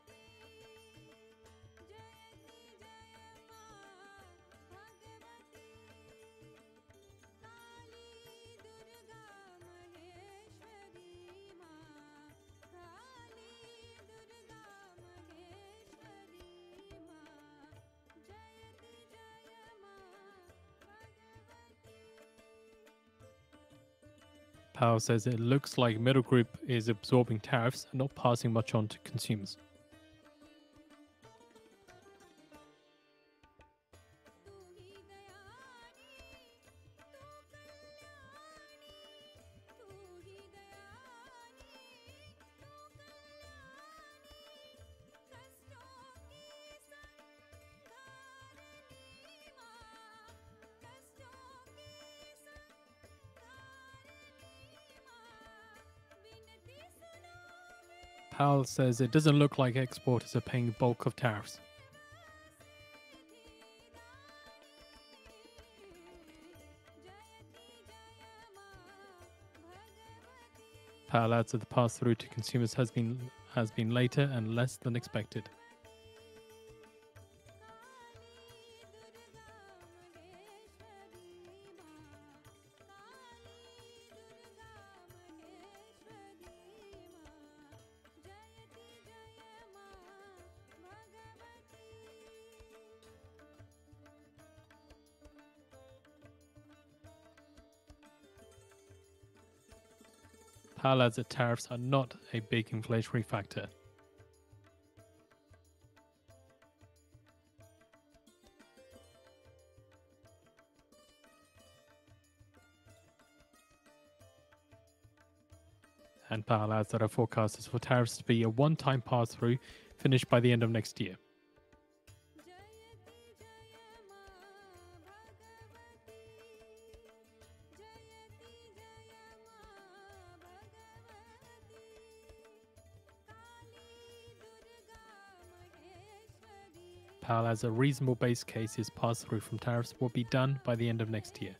Powell says it looks like Middle Group is absorbing tariffs and not passing much on to consumers. Powell says it doesn't look like exporters are paying bulk of tariffs. Powell adds that the pass-through to consumers has been later and less than expected. Powell adds that tariffs are not a big inflationary factor. And Powell adds that our forecast is for tariffs to be a one-time pass-through finished by the end of next year. Powell has a reasonable base case his pass-through from tariffs will be done by the end of next year.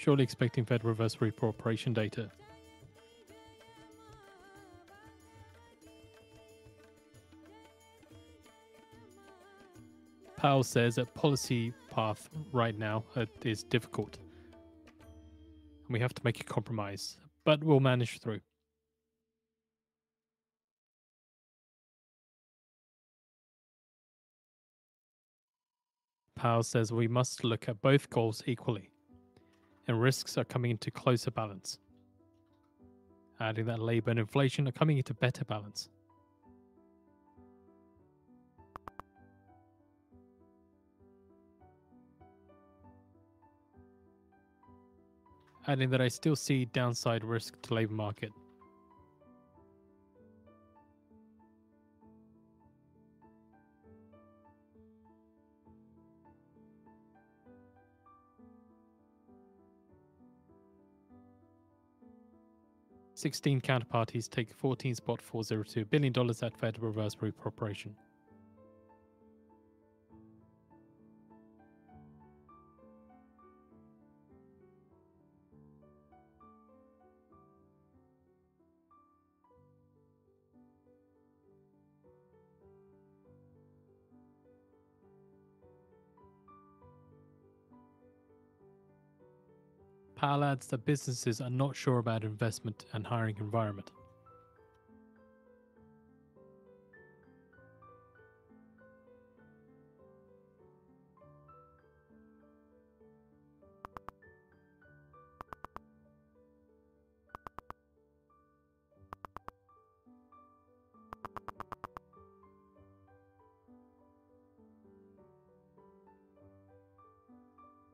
Surely expecting Fed reverse repo operation data. Powell says that policy path right now is difficult. And we have to make a compromise, but we'll manage through. Powell says we must look at both goals equally, and risks are coming into closer balance, adding that labor and inflation are coming into better balance. Adding that I still see downside risk to labor market. $16 counterparties take $14.402 billion at Fed reverse repo operation. Powell adds that businesses are not sure about investment and hiring environment.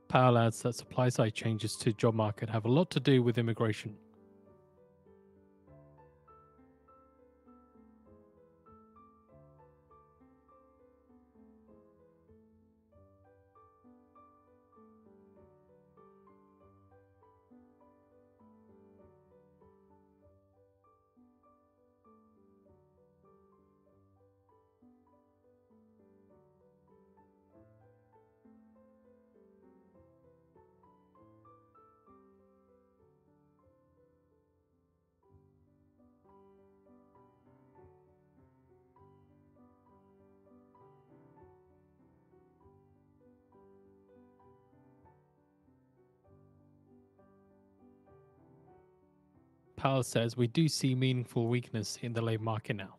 Powell adds that supply side changes to job market have a lot to do with immigration. Powell says we do see meaningful weakness in the labor market now.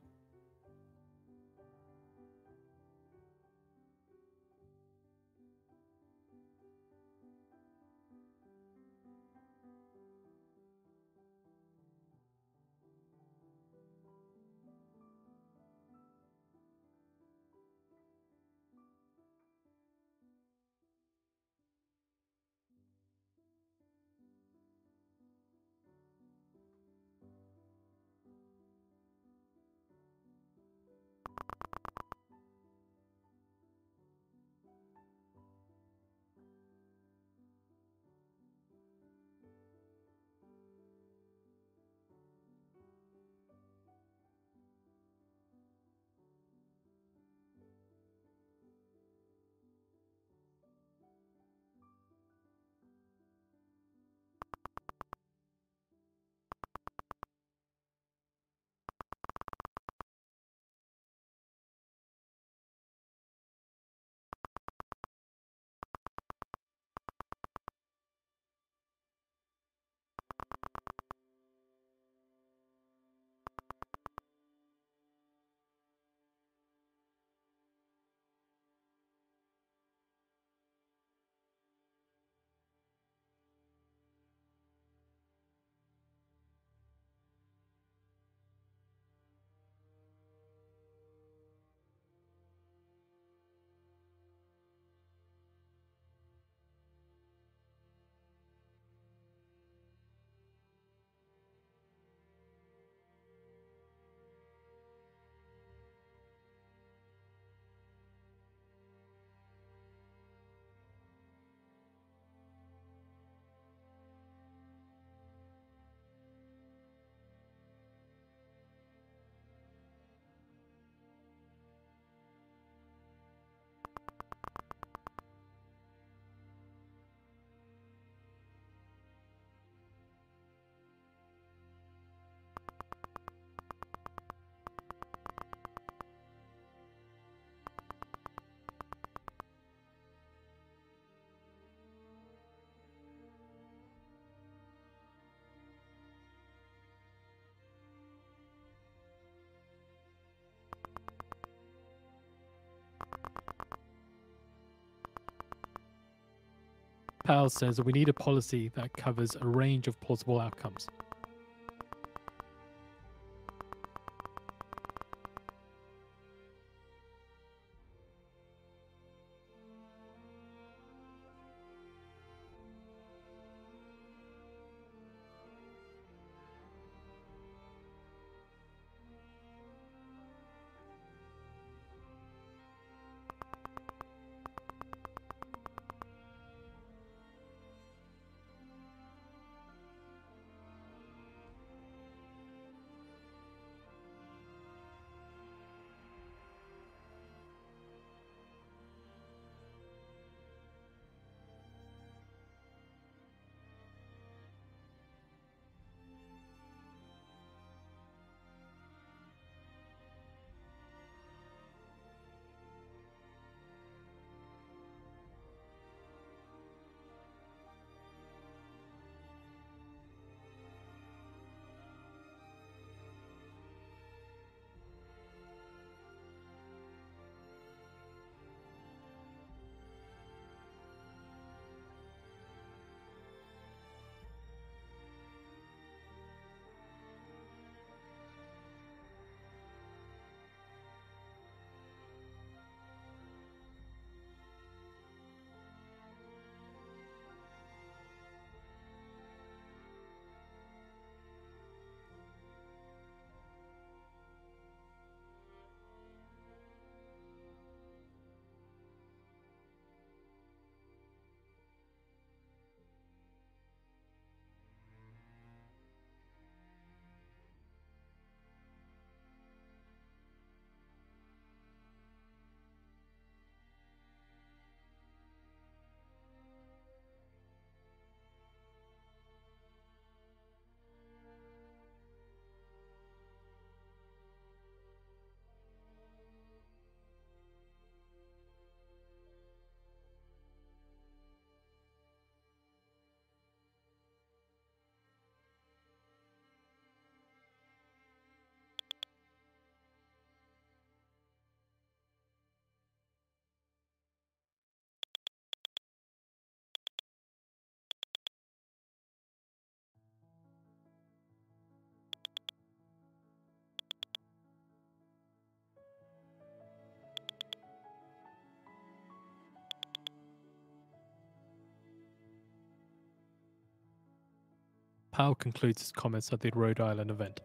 Powell says we need a policy that covers a range of plausible outcomes. Powell concludes his comments at the Rhode Island event.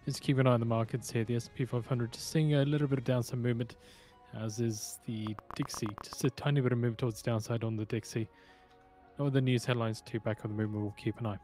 Just keep an eye on the markets here. The S&P 500 just seeing a little bit of downside movement, as is the Dixie. Just a tiny bit of movement towards the downside on the Dixie. No other news headlines to back on the movement. We'll keep an eye.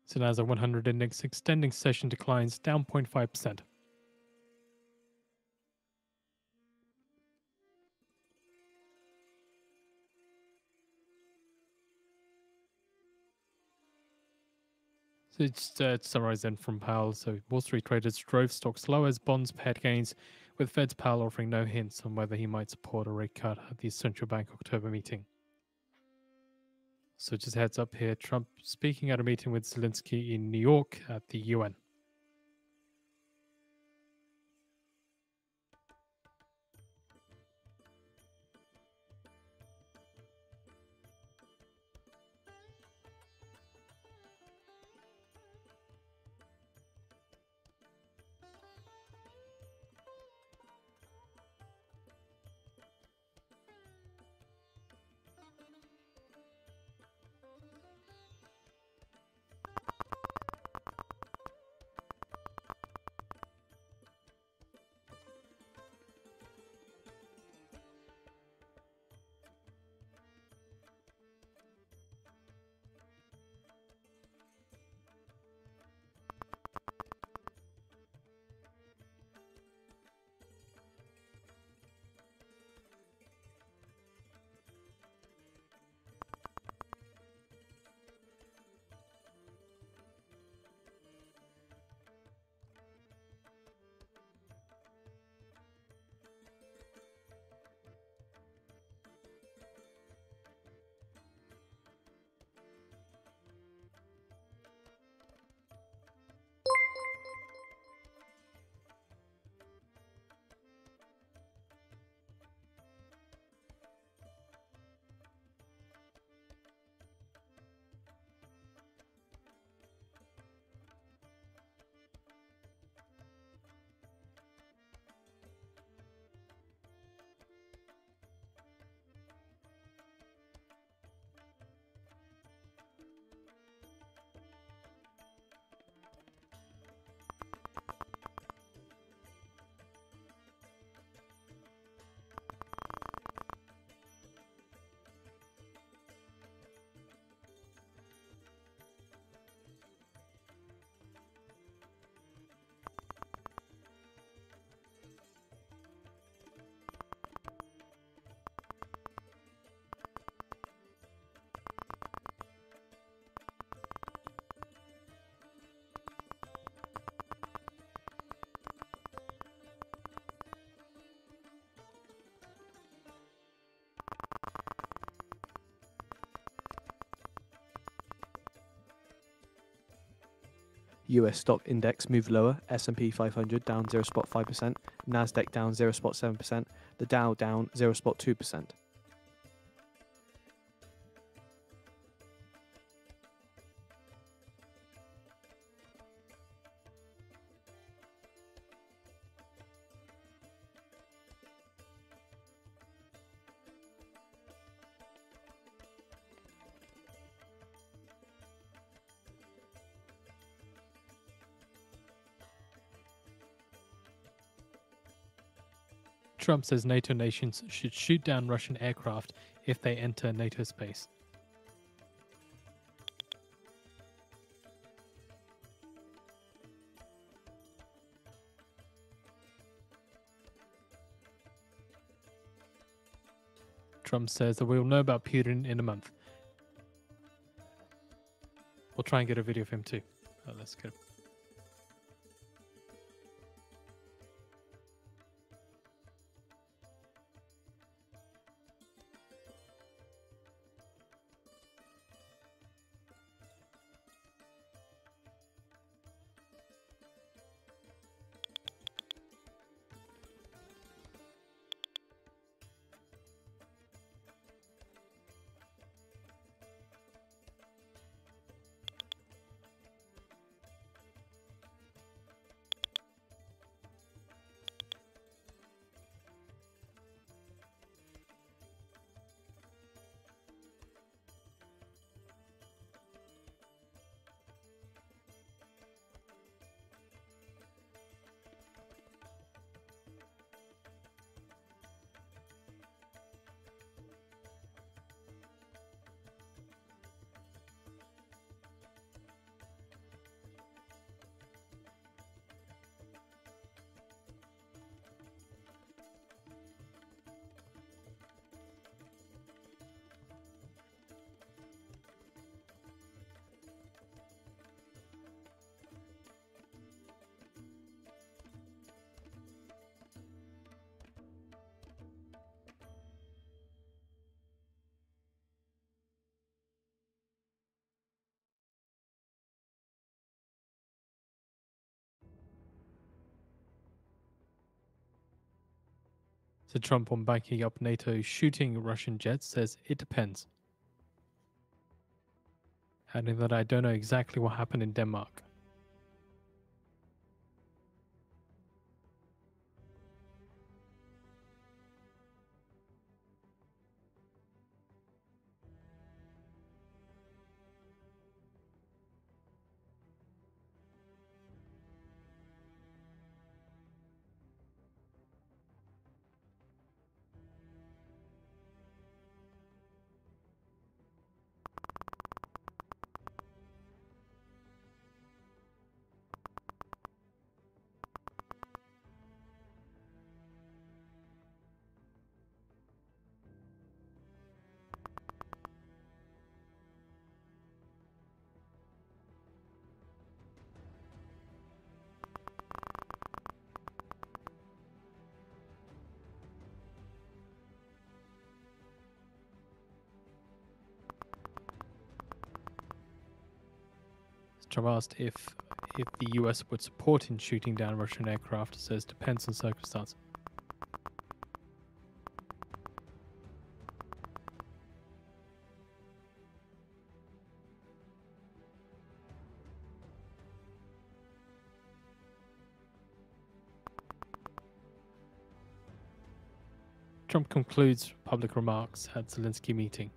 So NASDAQ 100 index extending session declines down 0.5%. So it's to summarize then from Powell. So Wall Street traders drove stocks lower as bonds paired gains, with Fed's Powell offering no hints on whether he might support a rate cut at the central bank October meeting. So just heads up here, Trump speaking at a meeting with Zelensky in New York at the UN. US stock index moved lower, S&P 500 down 0.5%, NASDAQ down 0.7%, the Dow down 0.2%. Trump says NATO nations should shoot down Russian aircraft if they enter NATO space. Trump says that we'll know about Putin in a month. We'll try and get a video of him too. Oh, that's good. So Trump, on backing up NATO shooting Russian jets, says it depends. Adding that I don't know exactly what happened in Denmark. Trump asked if the US would support in shooting down Russian aircraft, says depends on circumstance. Trump concludes public remarks at Zelensky meeting.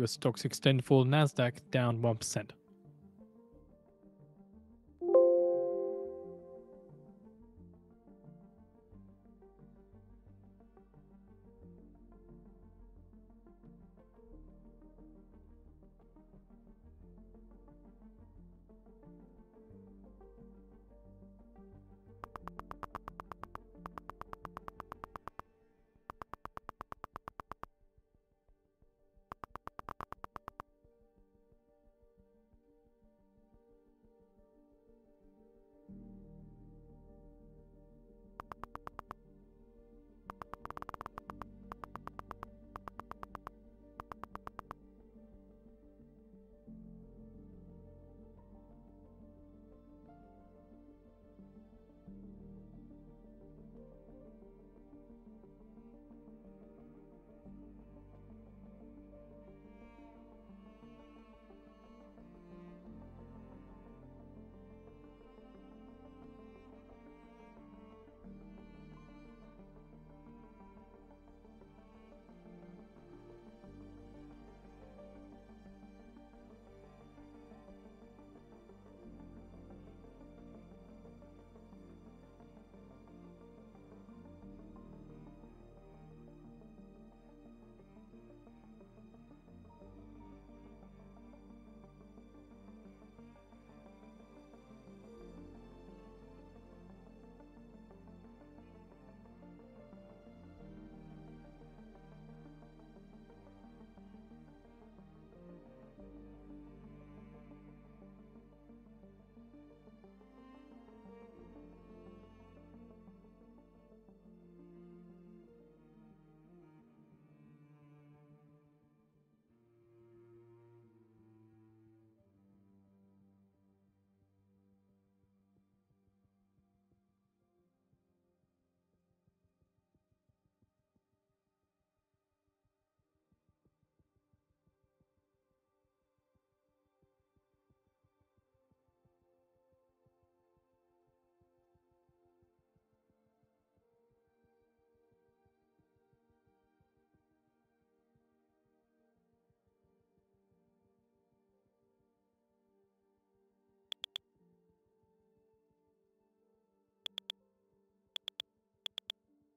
US stocks extend fall, NASDAQ down 1%.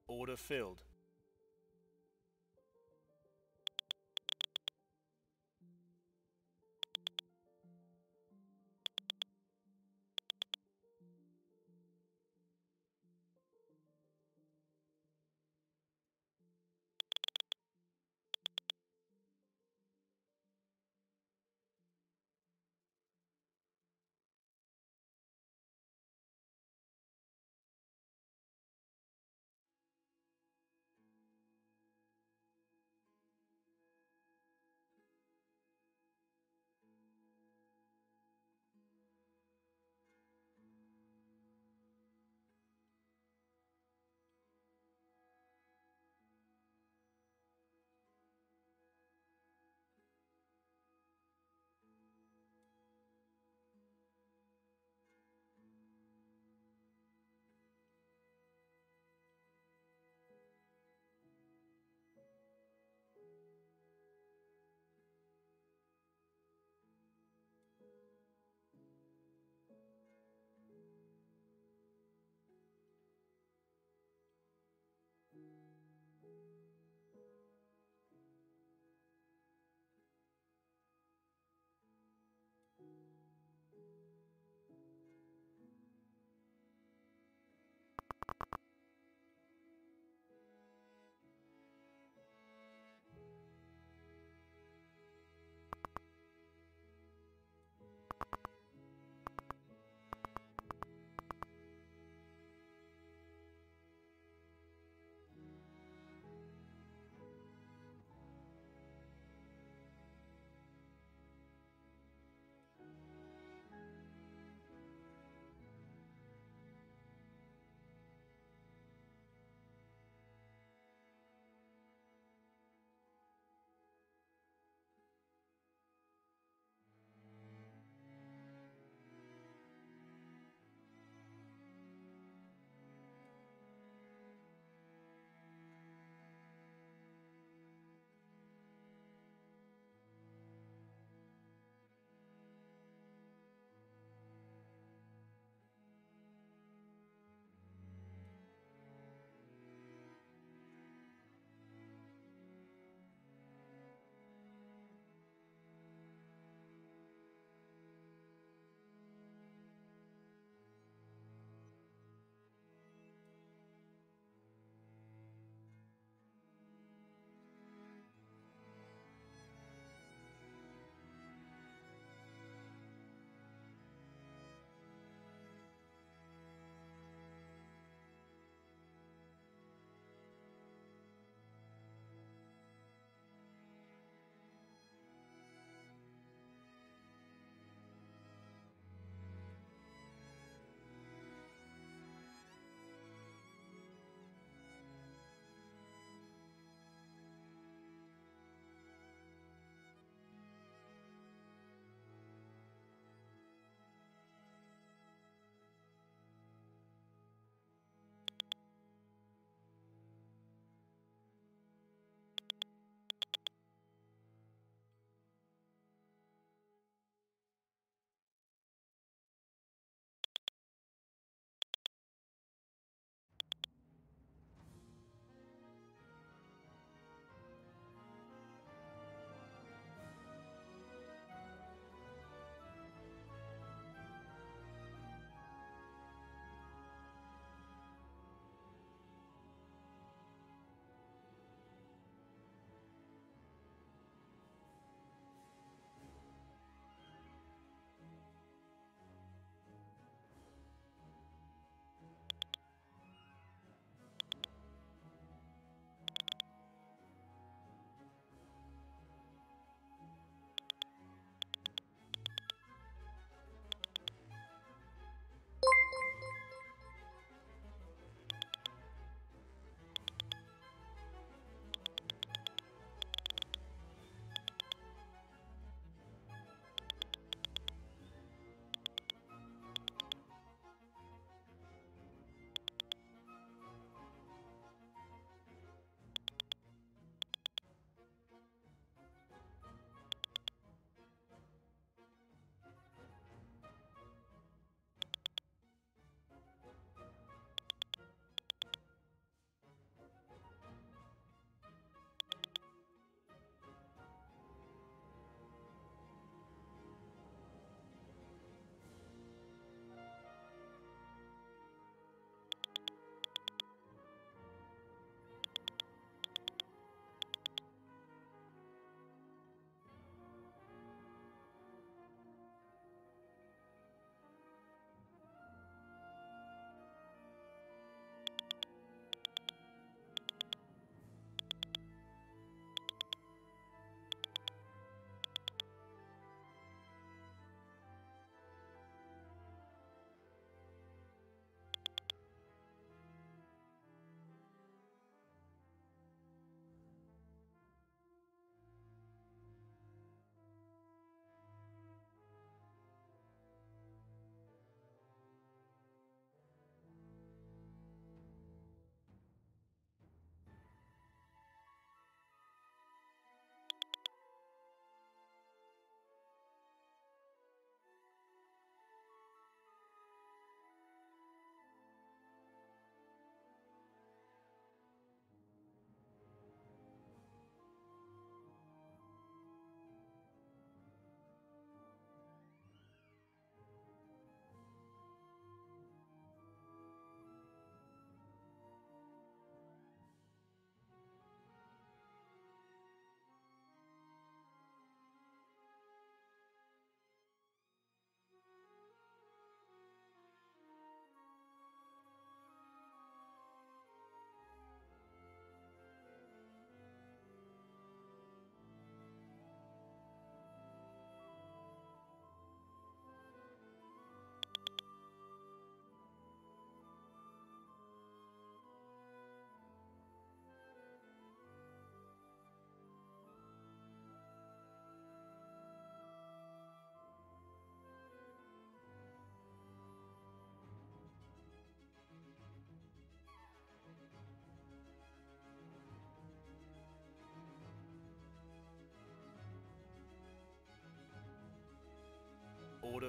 Order filled.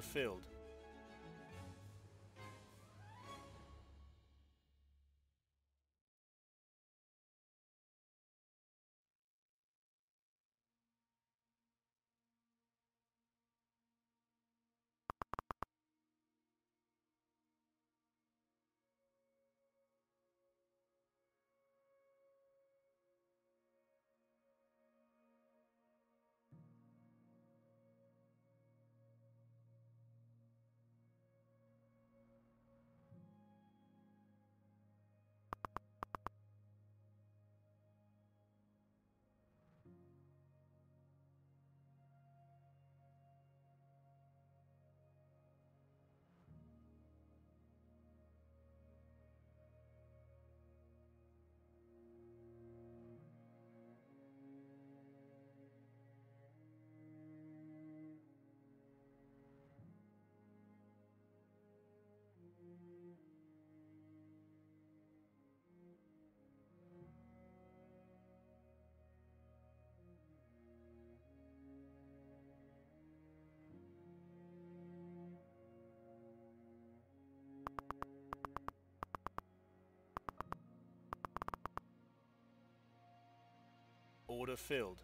Order filled. Order filled.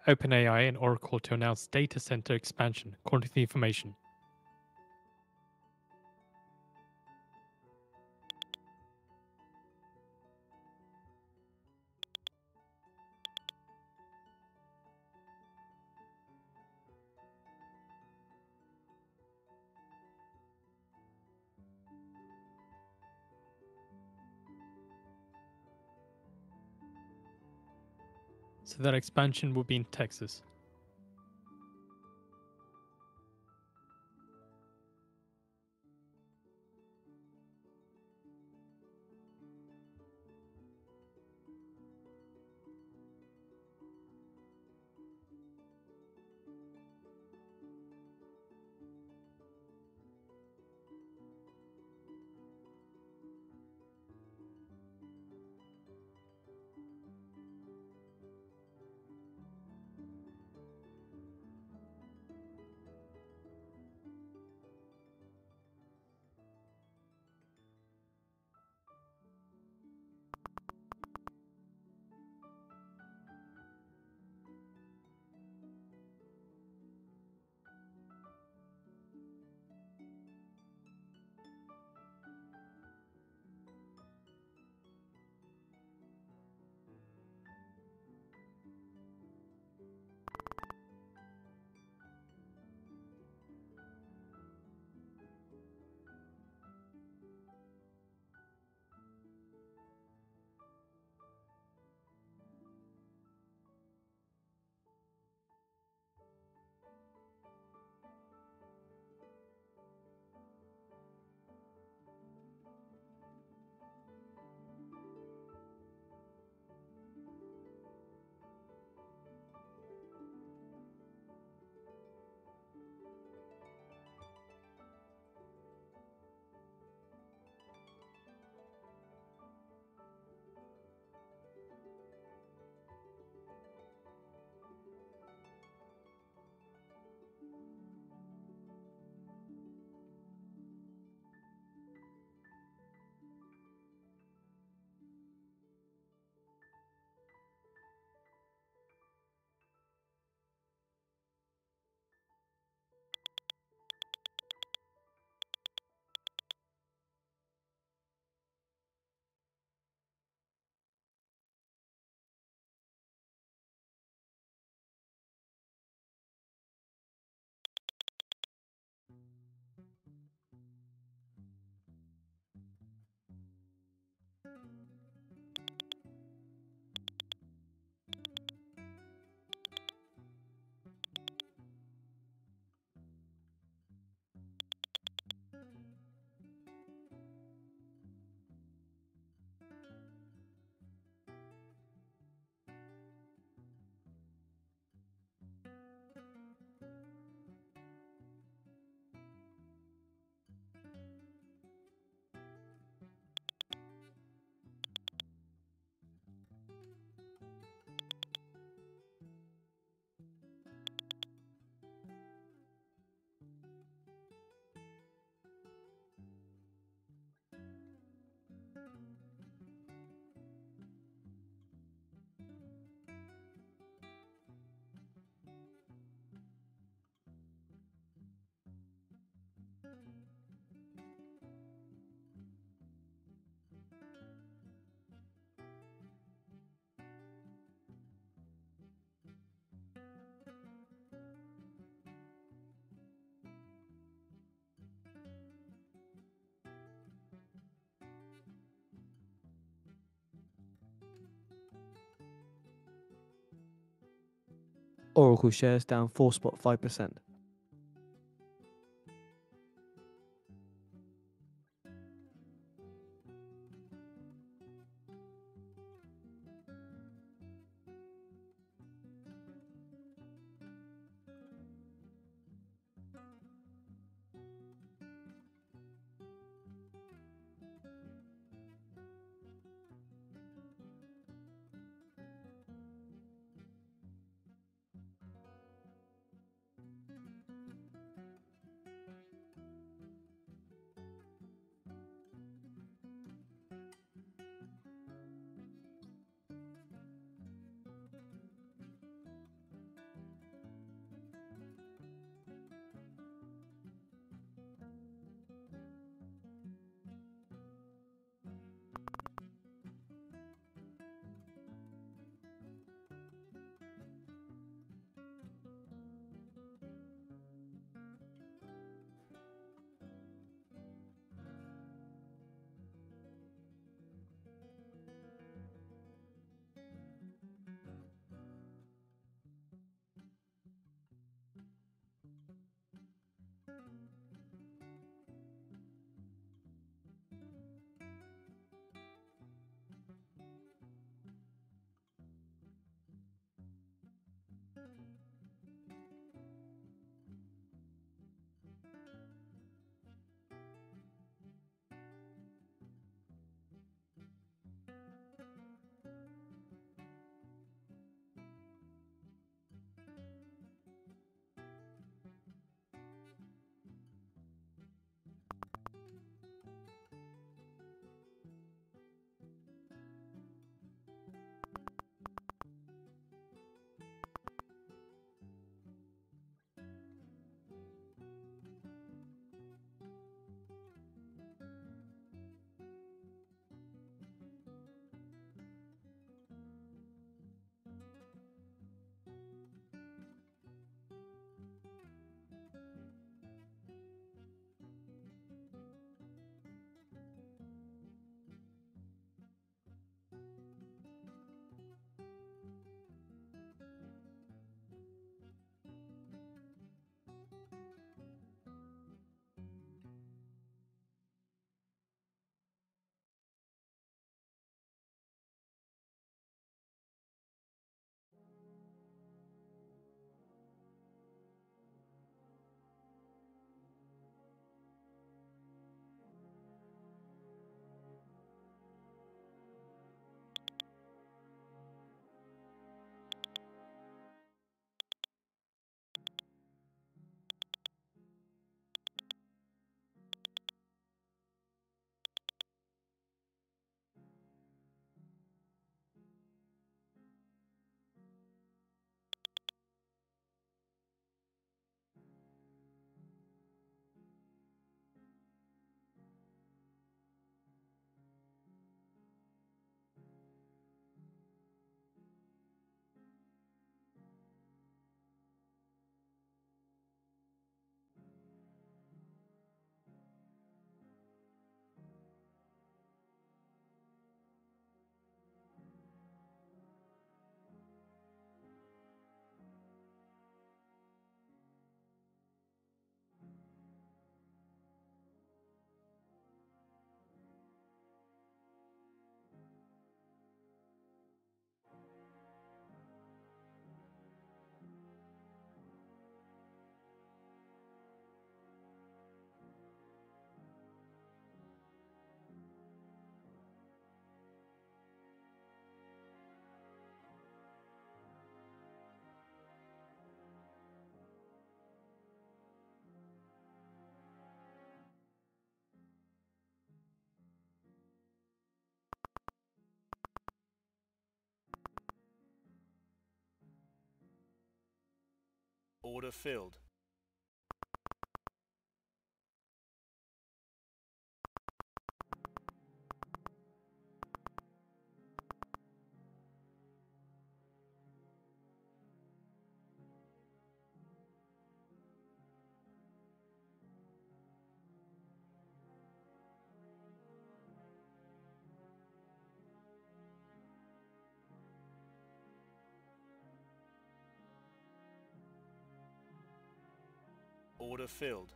OpenAI and Oracle to announce data center expansion, according to the information. So that expansion will be in Texas. Oracle shares down 4.5%. Order filled. Order filled.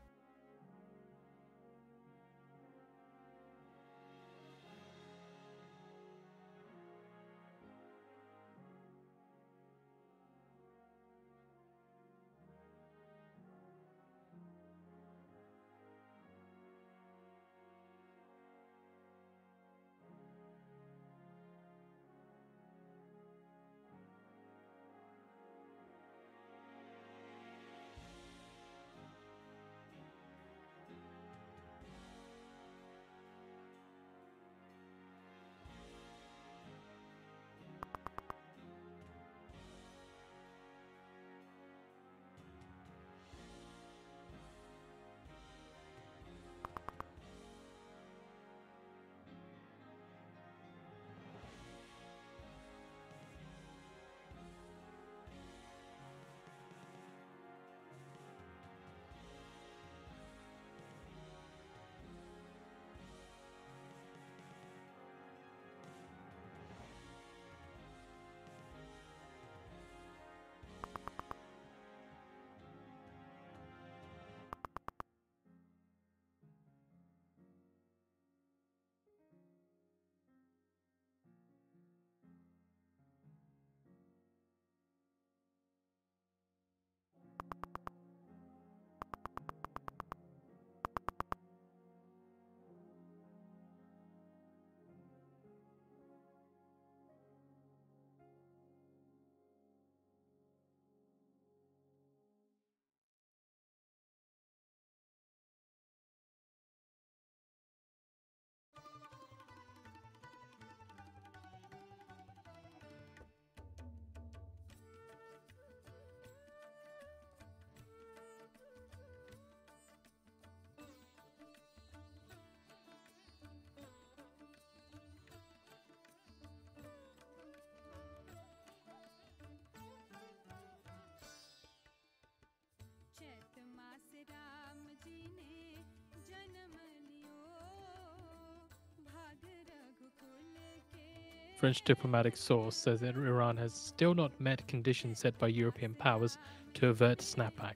French diplomatic source says that Iran has still not met conditions set by European powers to avert snapback.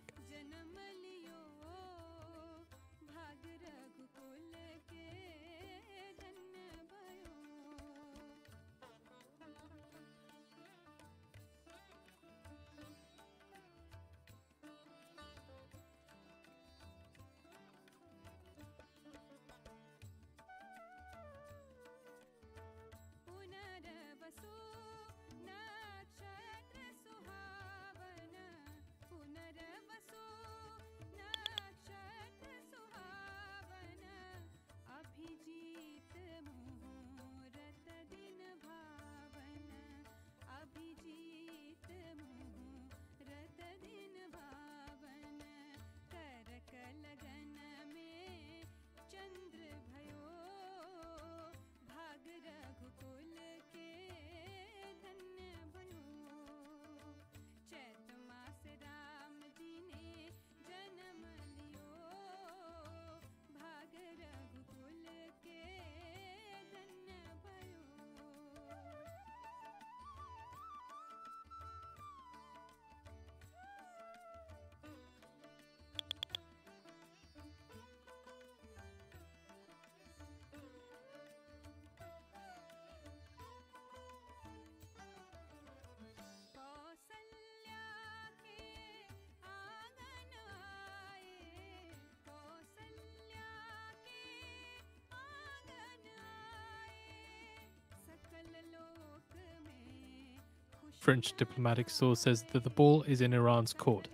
French diplomatic source says that the ball is in Iran's court.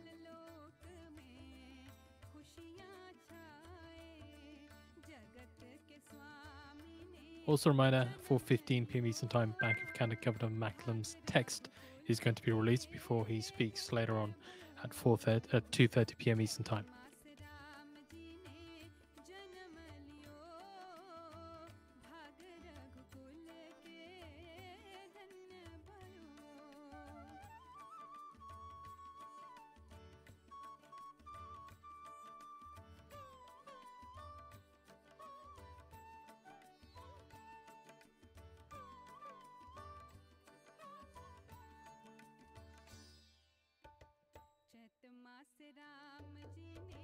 Also a reminder, for 15 p.m. Eastern Time, Bank of Canada Governor Macklem's text is going to be released before he speaks later on at 2:30 p.m. Eastern Time. Ram ji ने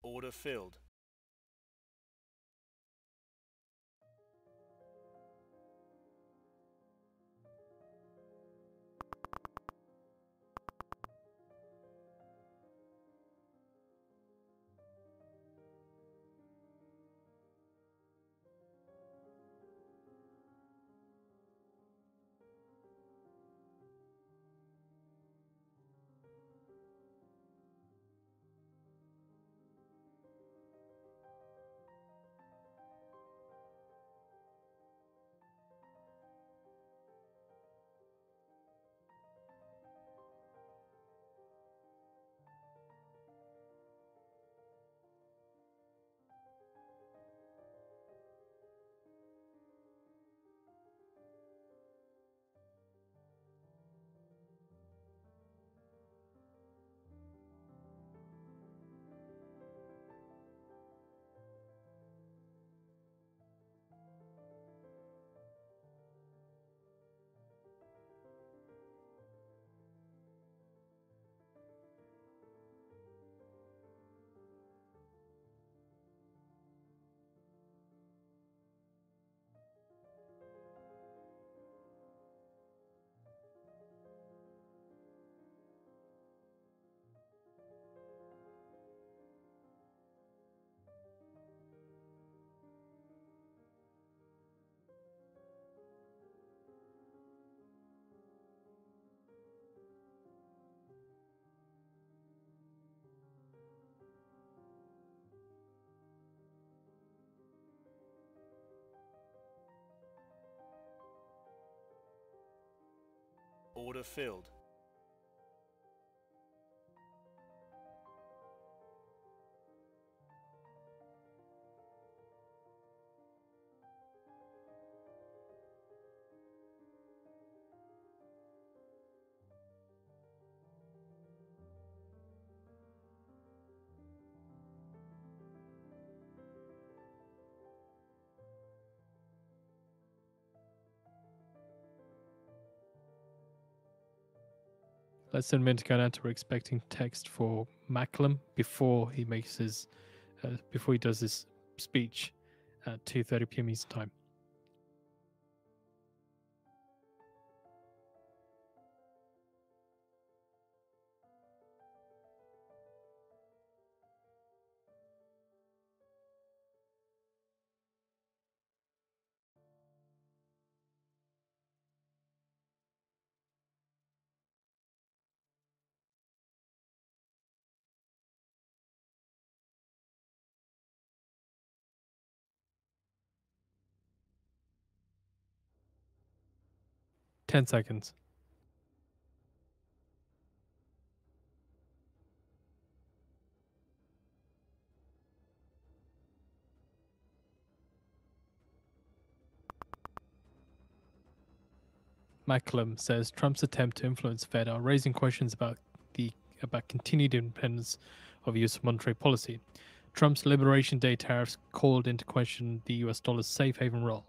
Order filled. Order filled. Less than a minute ago now, we're expecting text for Macklem before he makes his before he does his speech at 2:30 p.m. Eastern time. Ten seconds. Macklem says Trump's attempt to influence the Fed are raising questions about continued independence of U.S. monetary policy. Trump's Liberation Day tariffs called into question the U.S. dollar's safe haven role.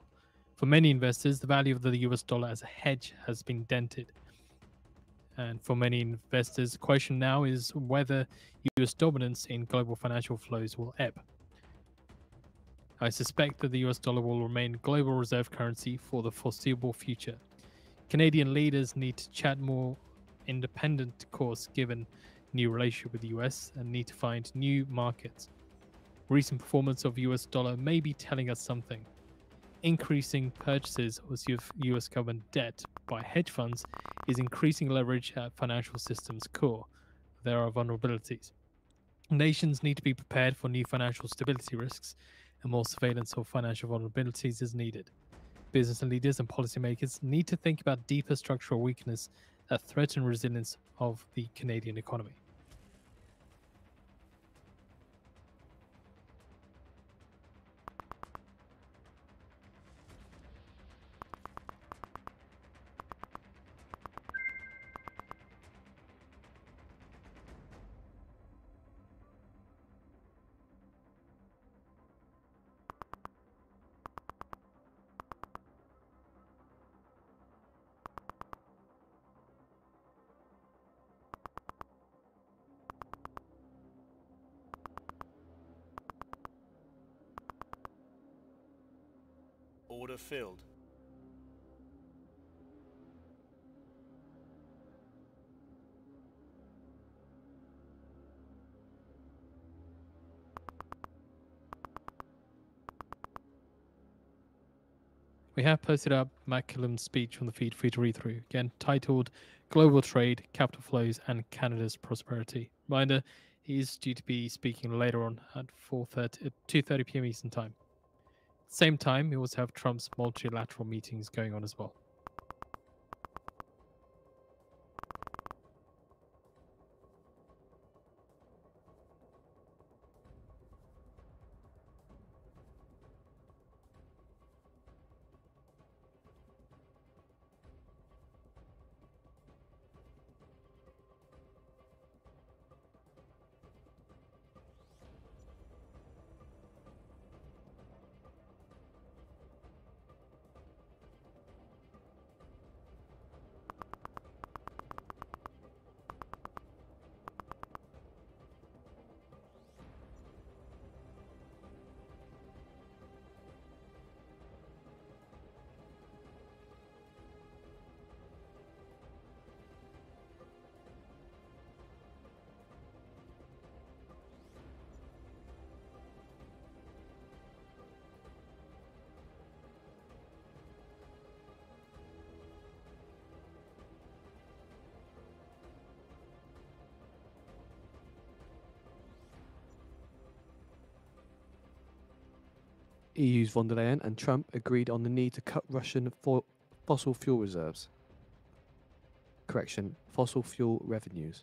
For many investors, the value of the U.S. dollar as a hedge has been dented. And for many investors, the question now is whether U.S. dominance in global financial flows will ebb. I suspect that the US dollar will remain global reserve currency for the foreseeable future. Canadian leaders need to chart more independent course given new relationship with the US and need to find new markets. Recent performance of US dollar may be telling us something. Increasing purchases of US government debt by hedge funds is increasing leverage at financial systems core. There are vulnerabilities. Nations need to be prepared for new financial stability risks, and more surveillance of financial vulnerabilities is needed. Business leaders and policymakers need to think about deeper structural weakness that threaten resilience of the Canadian economy. Order filled. We have posted up Mackellam's speech on the feed for you to read through, again titled Global Trade, Capital Flows and Canada's Prosperity. Reminder, he's due to be speaking later on at 2:30 p.m. Eastern Time. At the same time, we also have Trump's multilateral meetings going on as well. EU's von der Leyen and Trump agreed on the need to cut Russian fossil fuel reserves. Correction, fossil fuel revenues.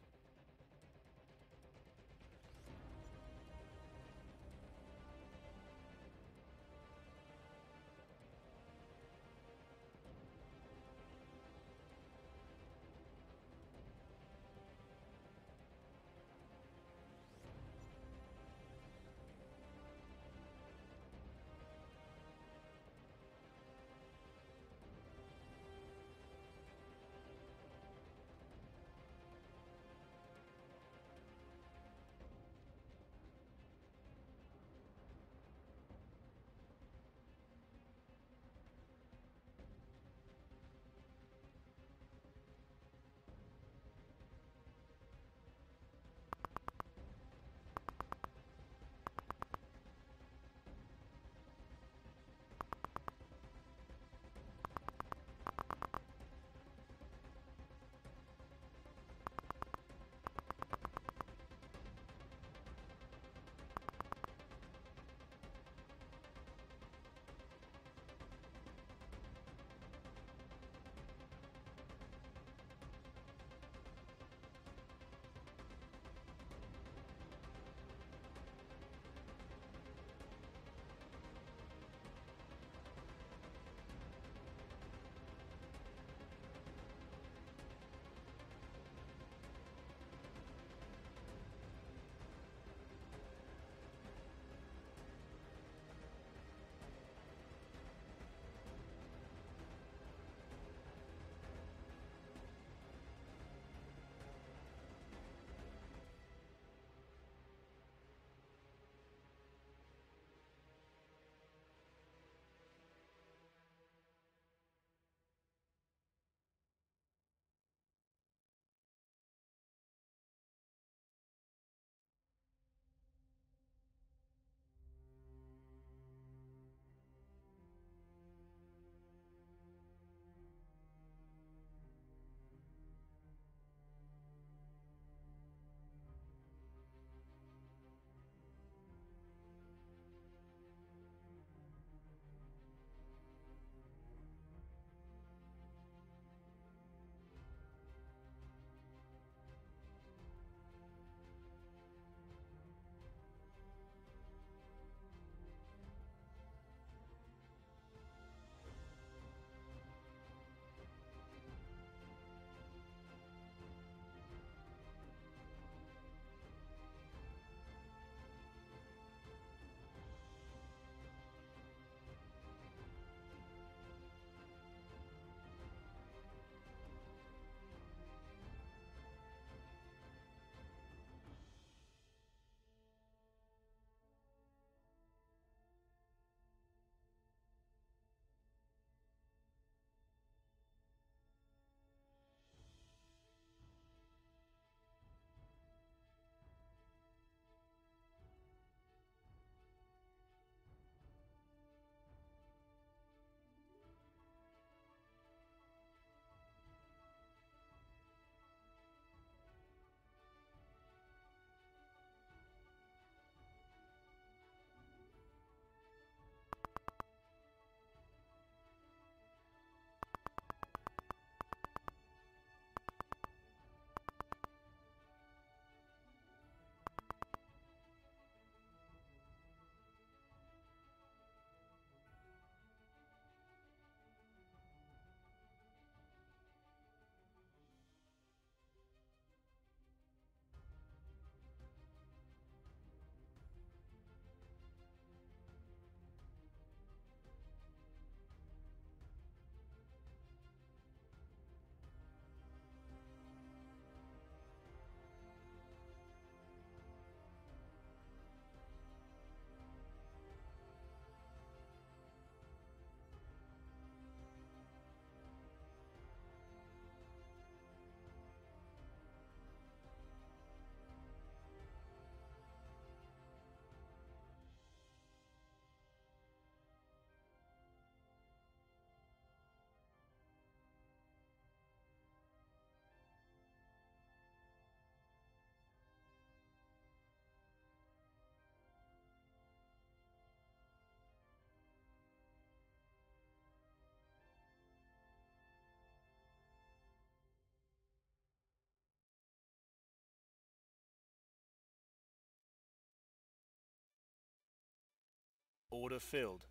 Order filled.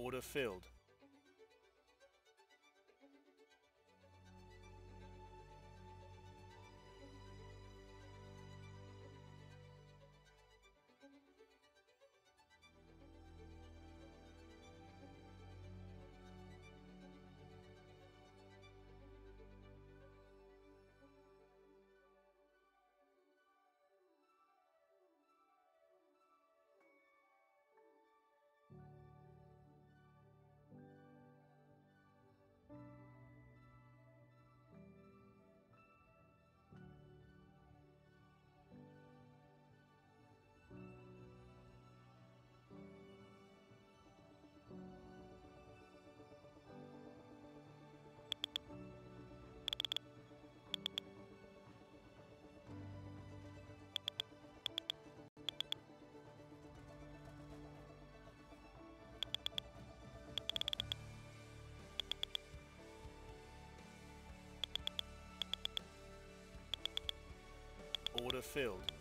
Order filled. Order filled.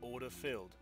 Order filled.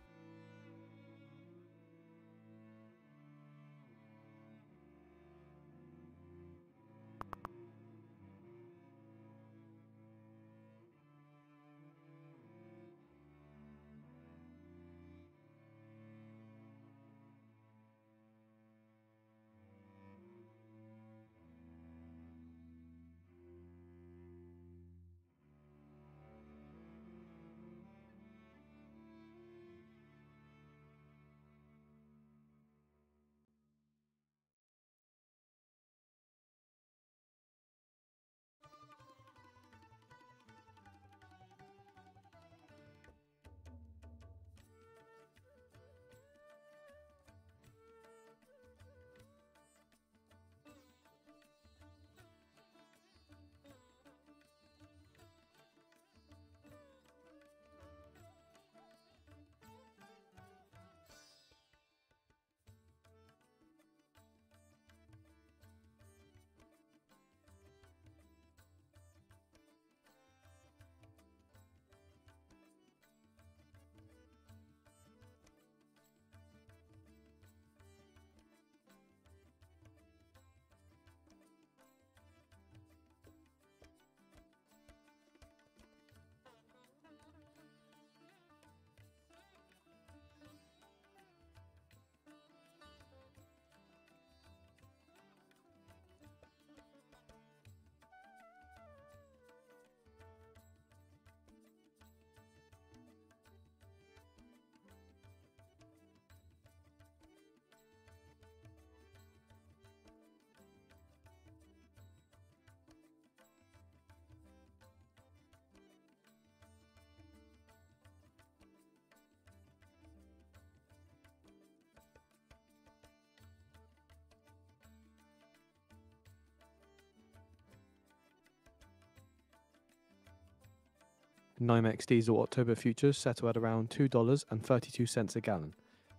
NYMEX diesel October futures settle at around $2.32 a gallon.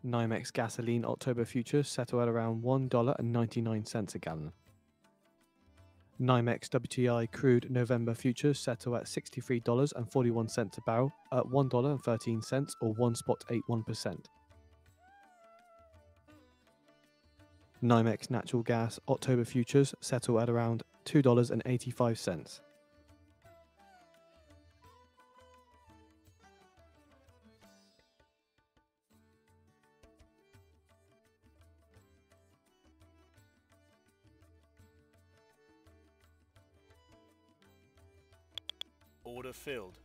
NYMEX gasoline October futures settle at around $1.99 a gallon. NYMEX WTI crude November futures settle at $63.41 a barrel at $1.13 or 1.81%. NYMEX natural gas October futures settle at around $2.85. Order filled.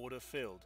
Order filled.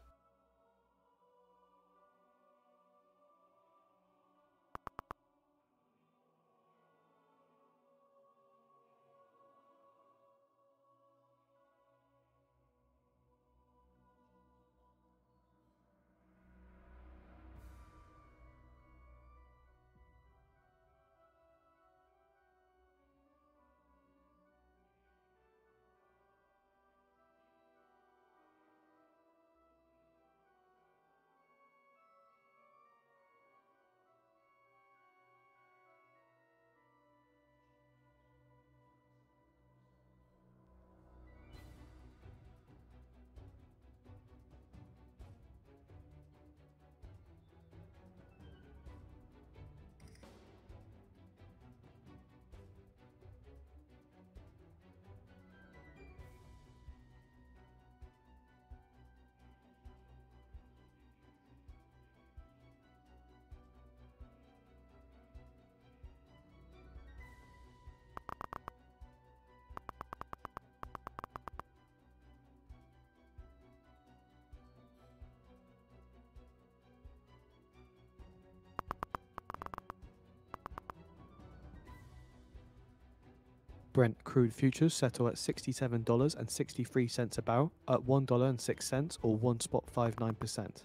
Brent crude futures settle at $67.63 a barrel, at $1.06 or 1.59%.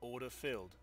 Order filled.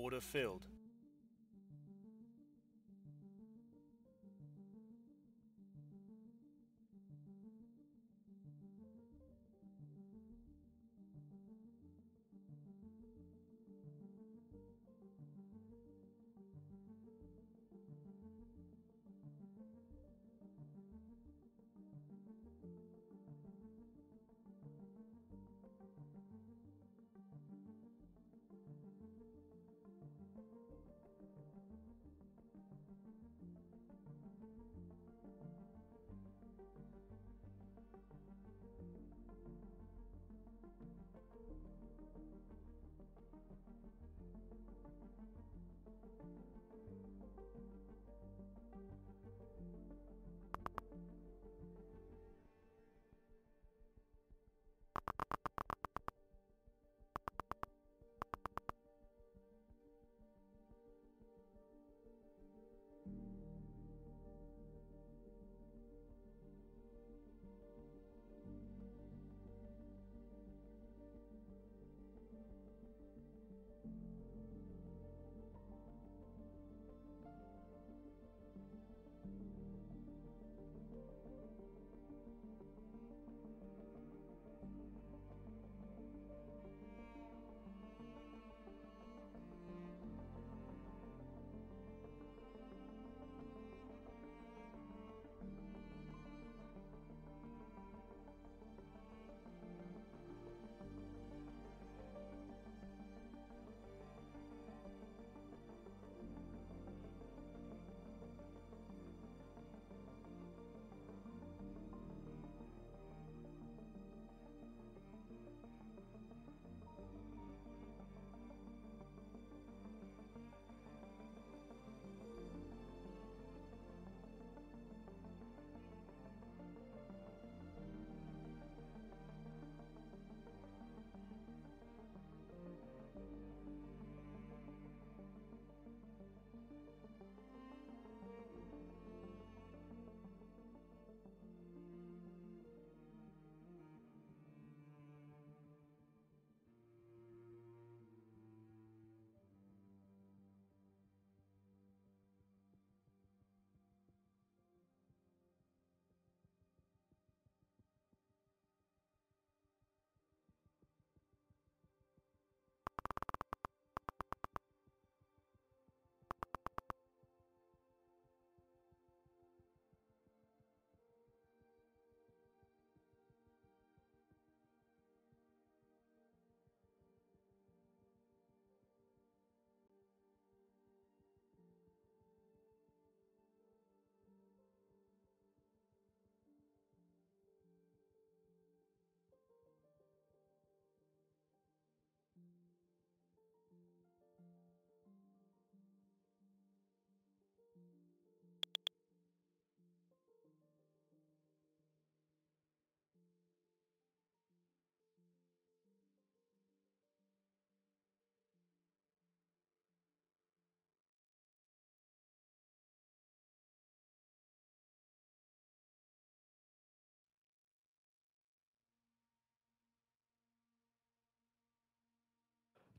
Order filled.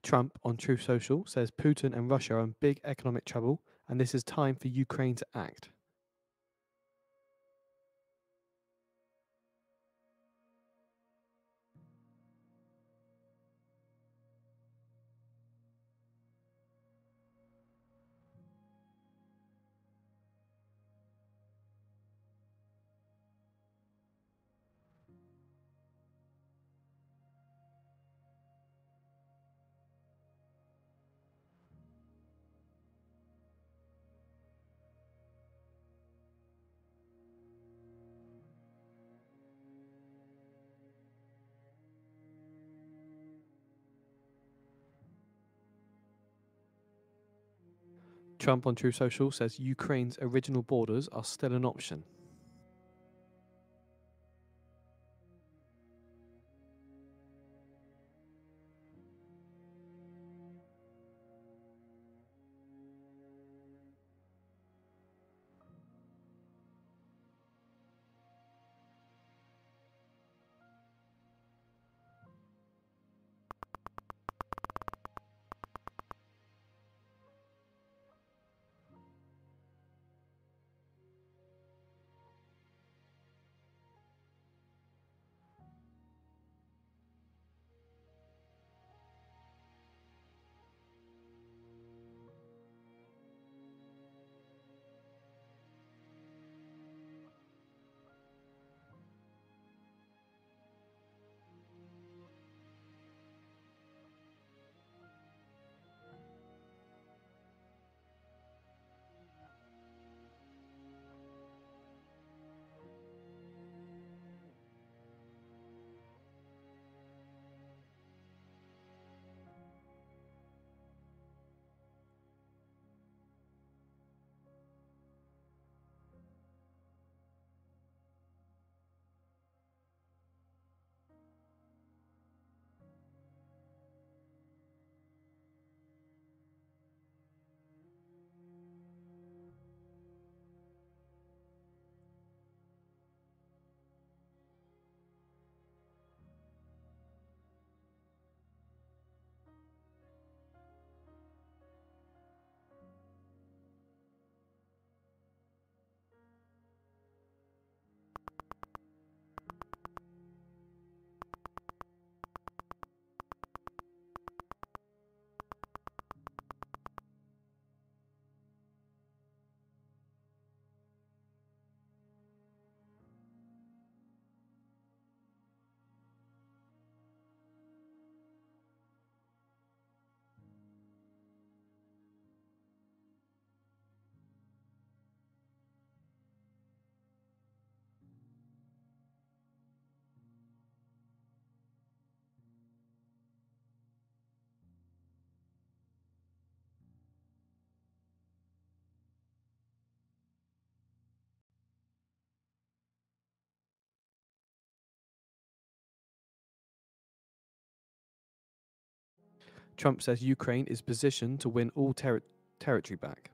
Trump on Truth Social says Putin and Russia are in big economic trouble and this is time for Ukraine to act. Trump on Truth Social says Ukraine's original borders are still an option. Trump says Ukraine is positioned to win all territory back.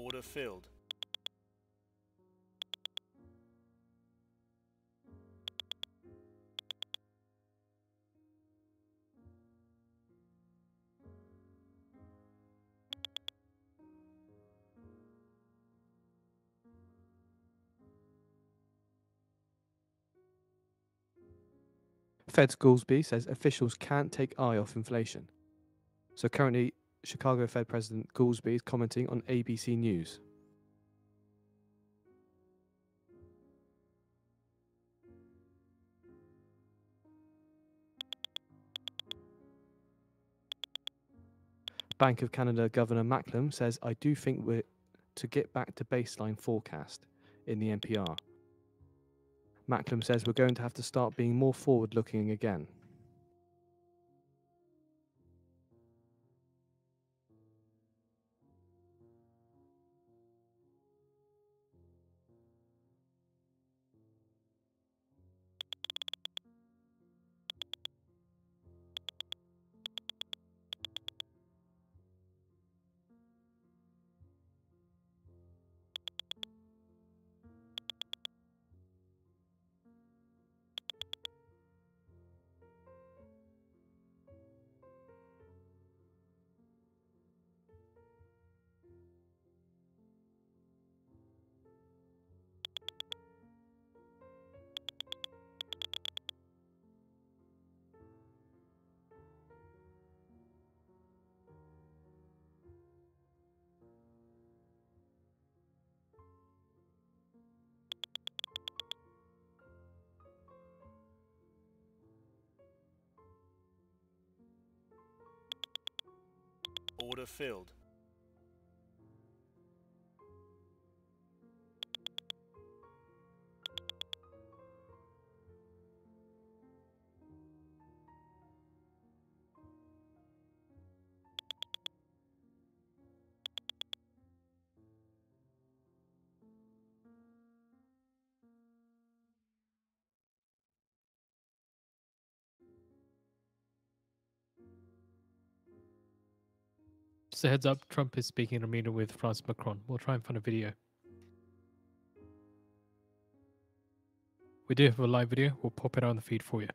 Order filled. Fed's Goolsbee says officials can't take eye off inflation. So currently, Chicago Fed President Goolsbee is commenting on ABC News. Bank of Canada Governor Macklem says, I do think we're to get back to baseline forecast in the NPR. Macklem says we're going to have to start being more forward-looking again. Order filled. Just a heads up, Trump is speaking at a meeting with France Macron. We'll try and find a video. We do have a live video. We'll pop it on the feed for you.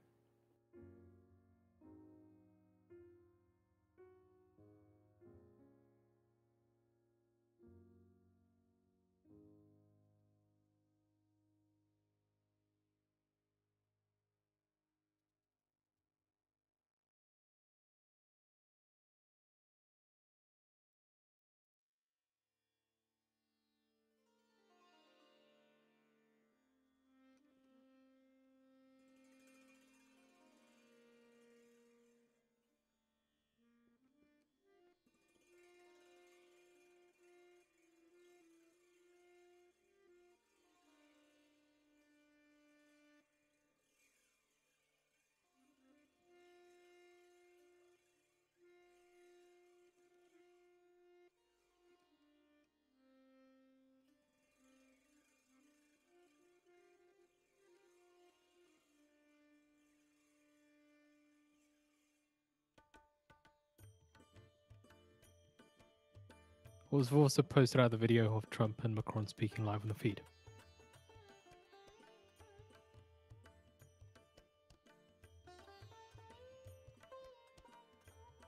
We've also posted out the video of Trump and Macron speaking live on the feed.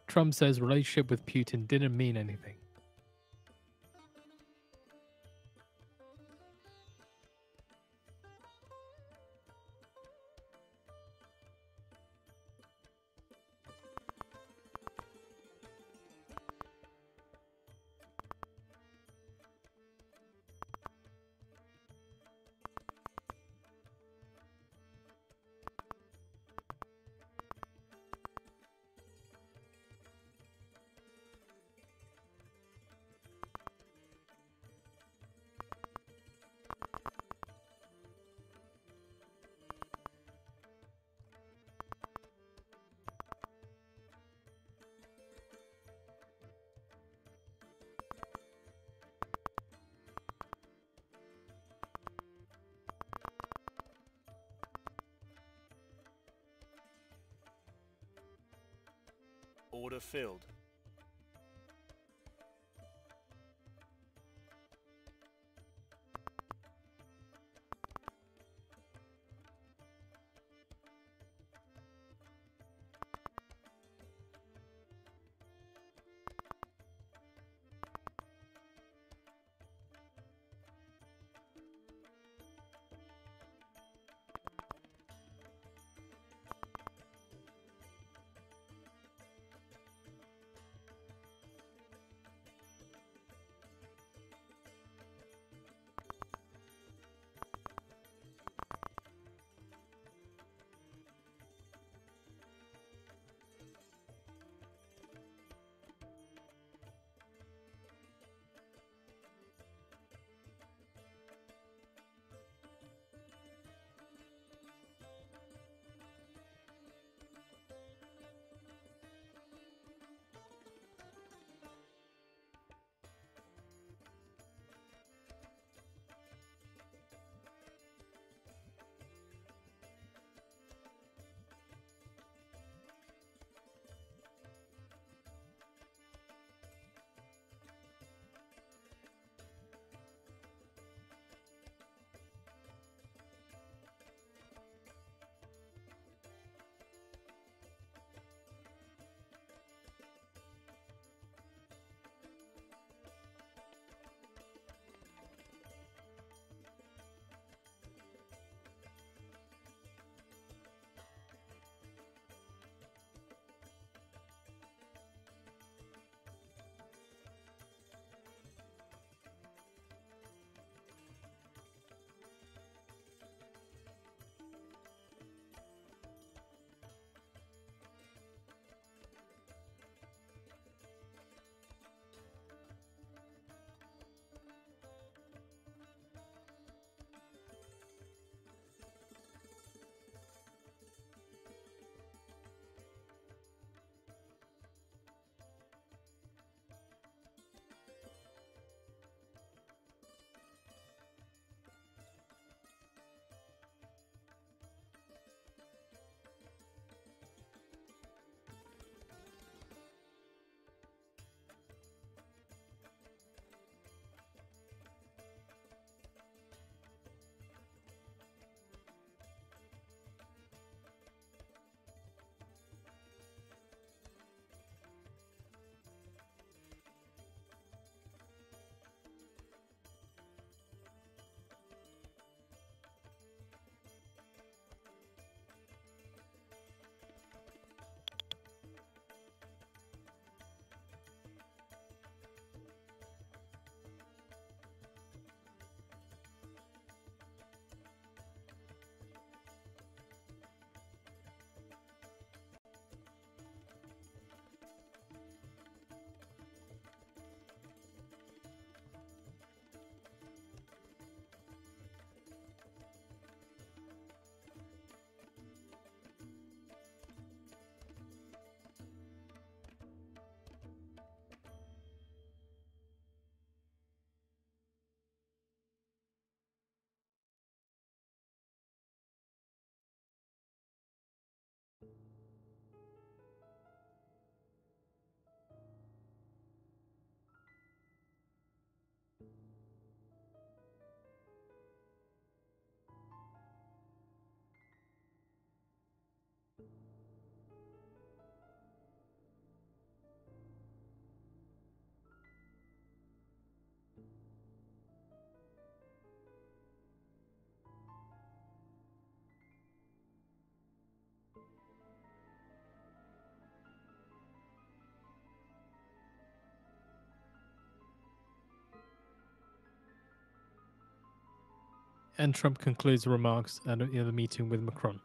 Trump says relationship with Putin didn't mean anything. Order filled. And Trump concludes remarks at the meeting with Macron.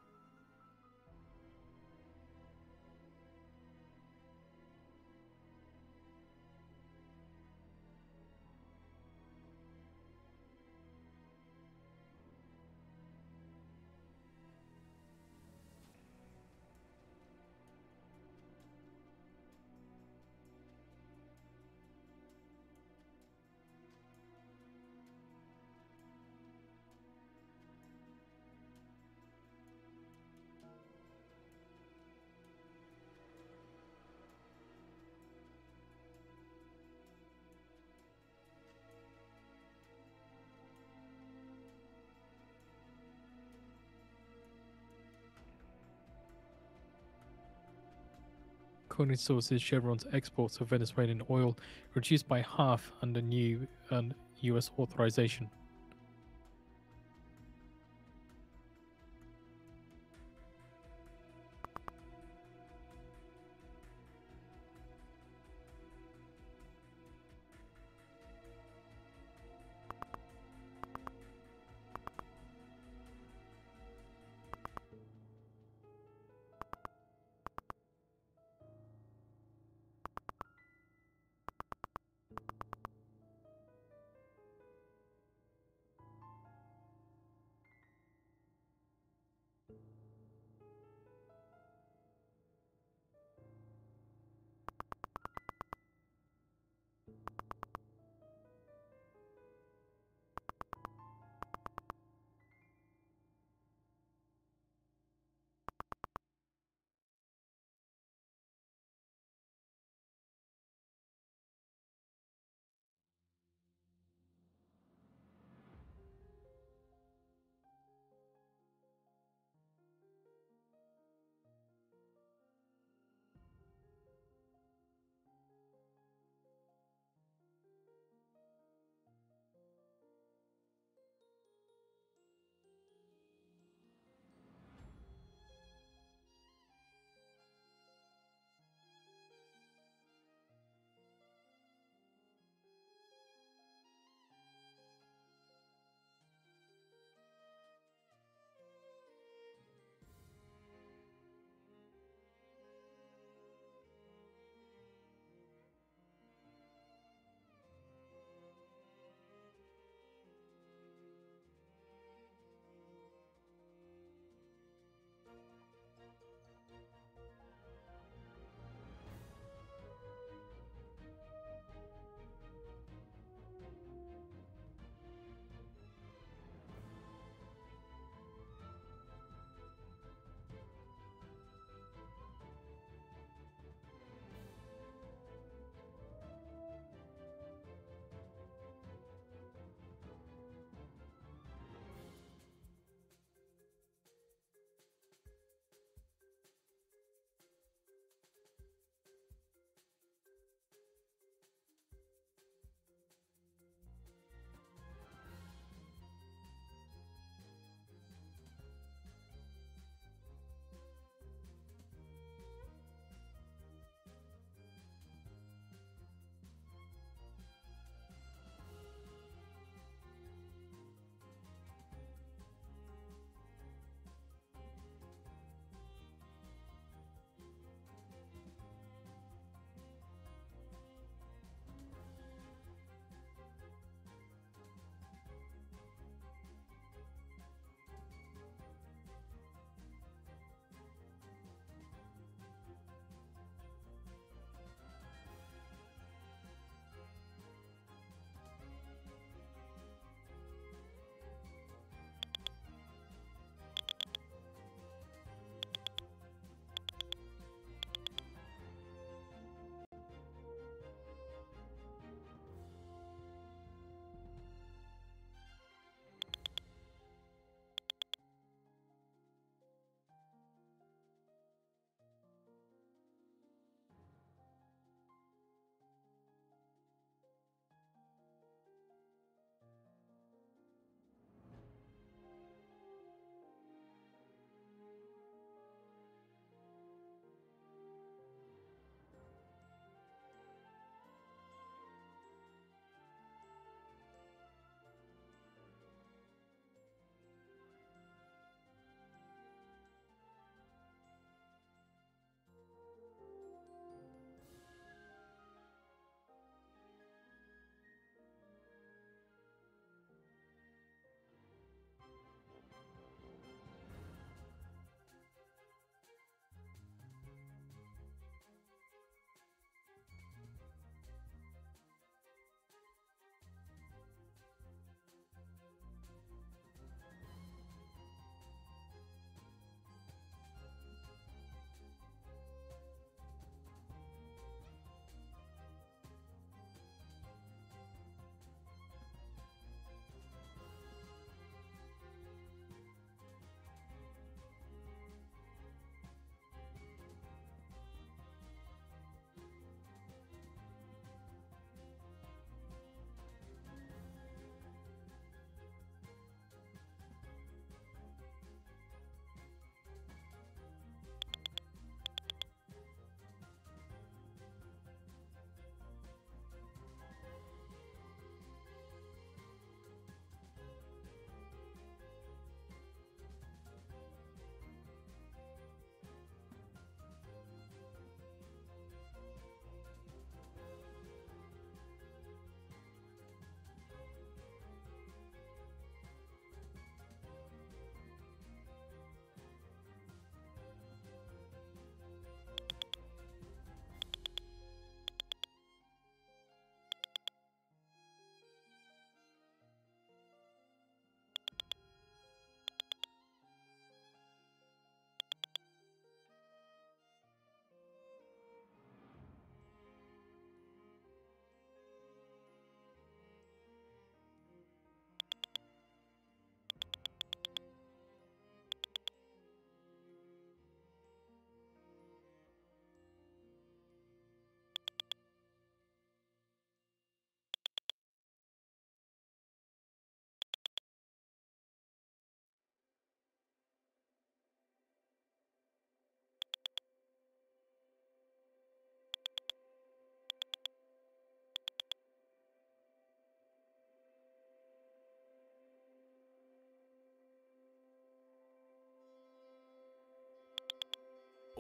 According to sources, Chevron's exports of Venezuelan oil reduced by half under new U.S. authorization.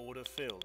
Order filled.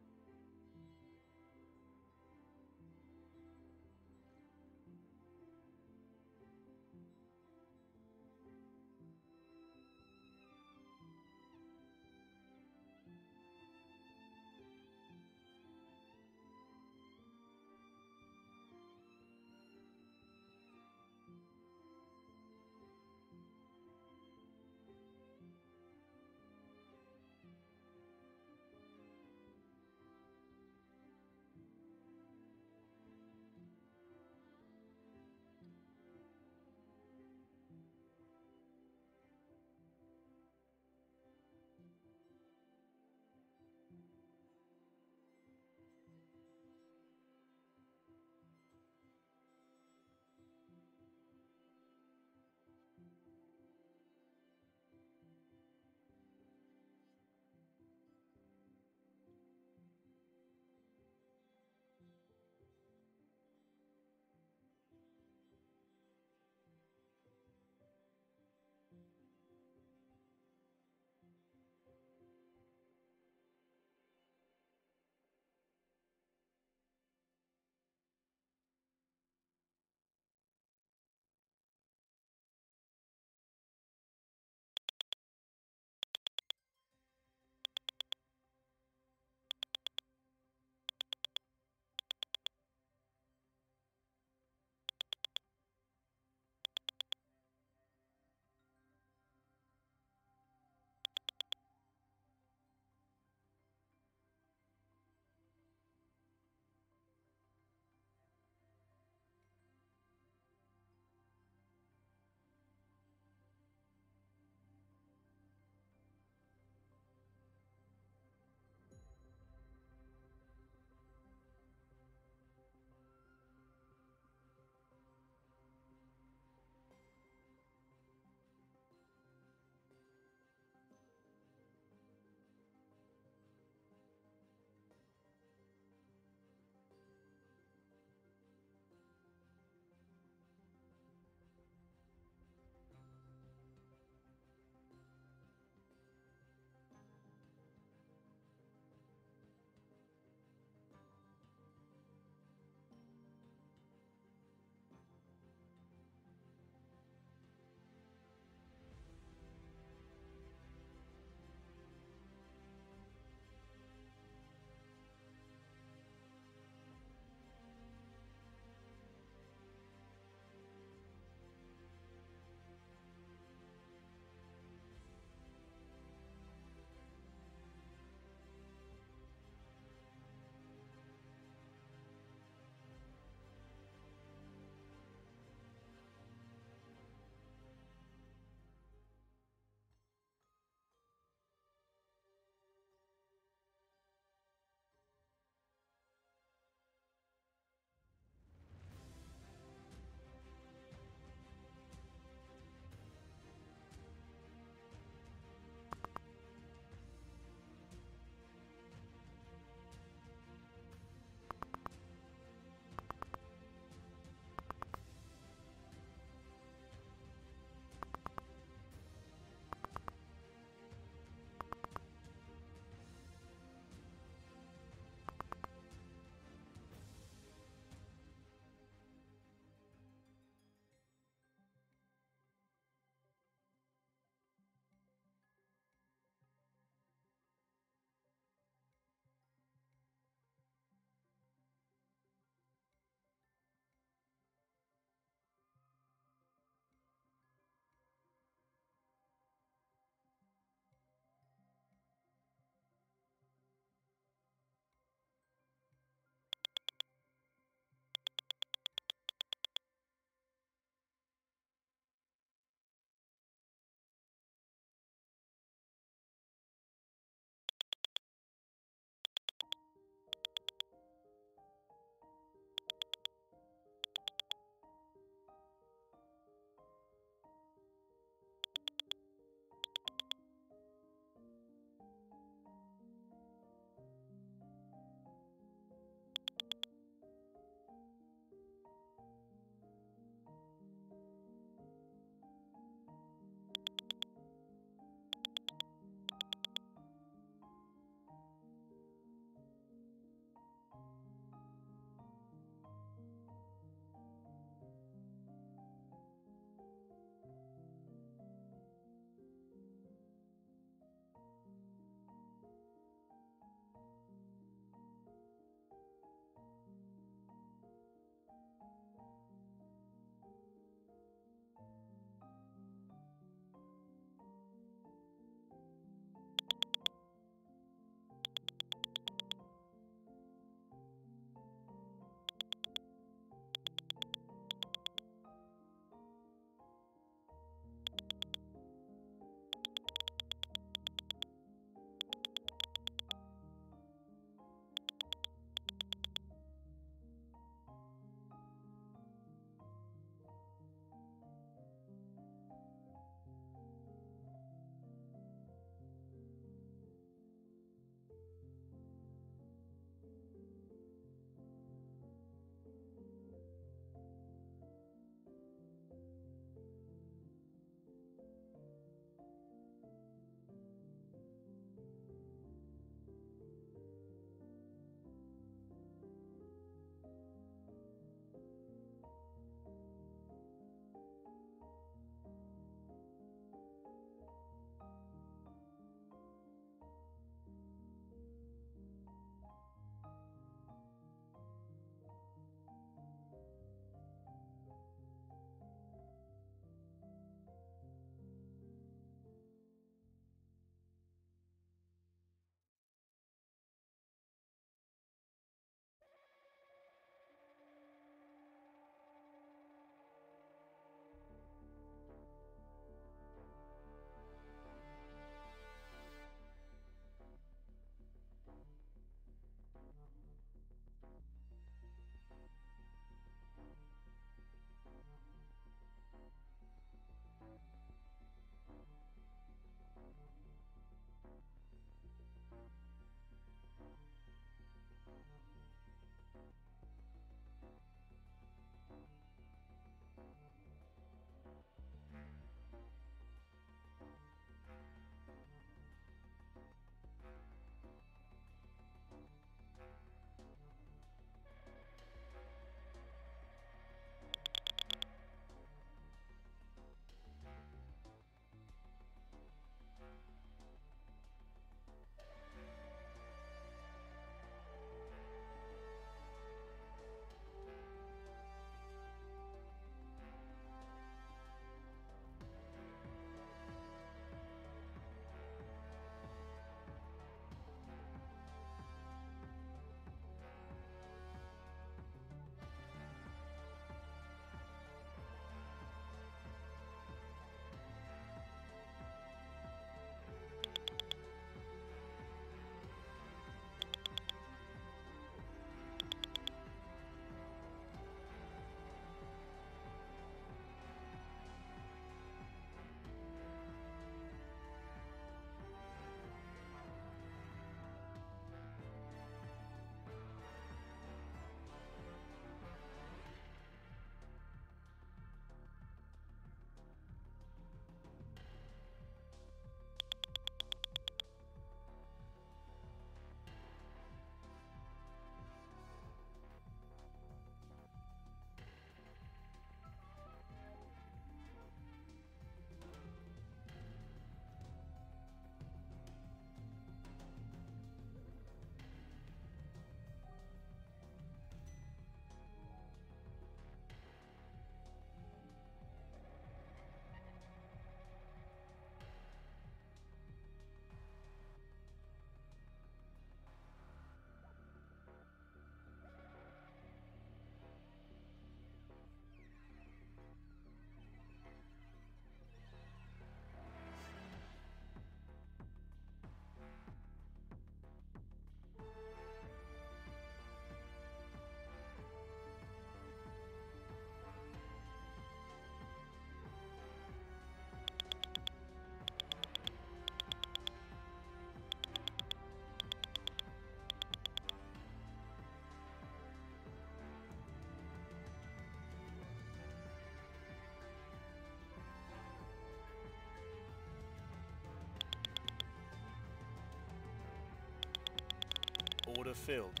filled.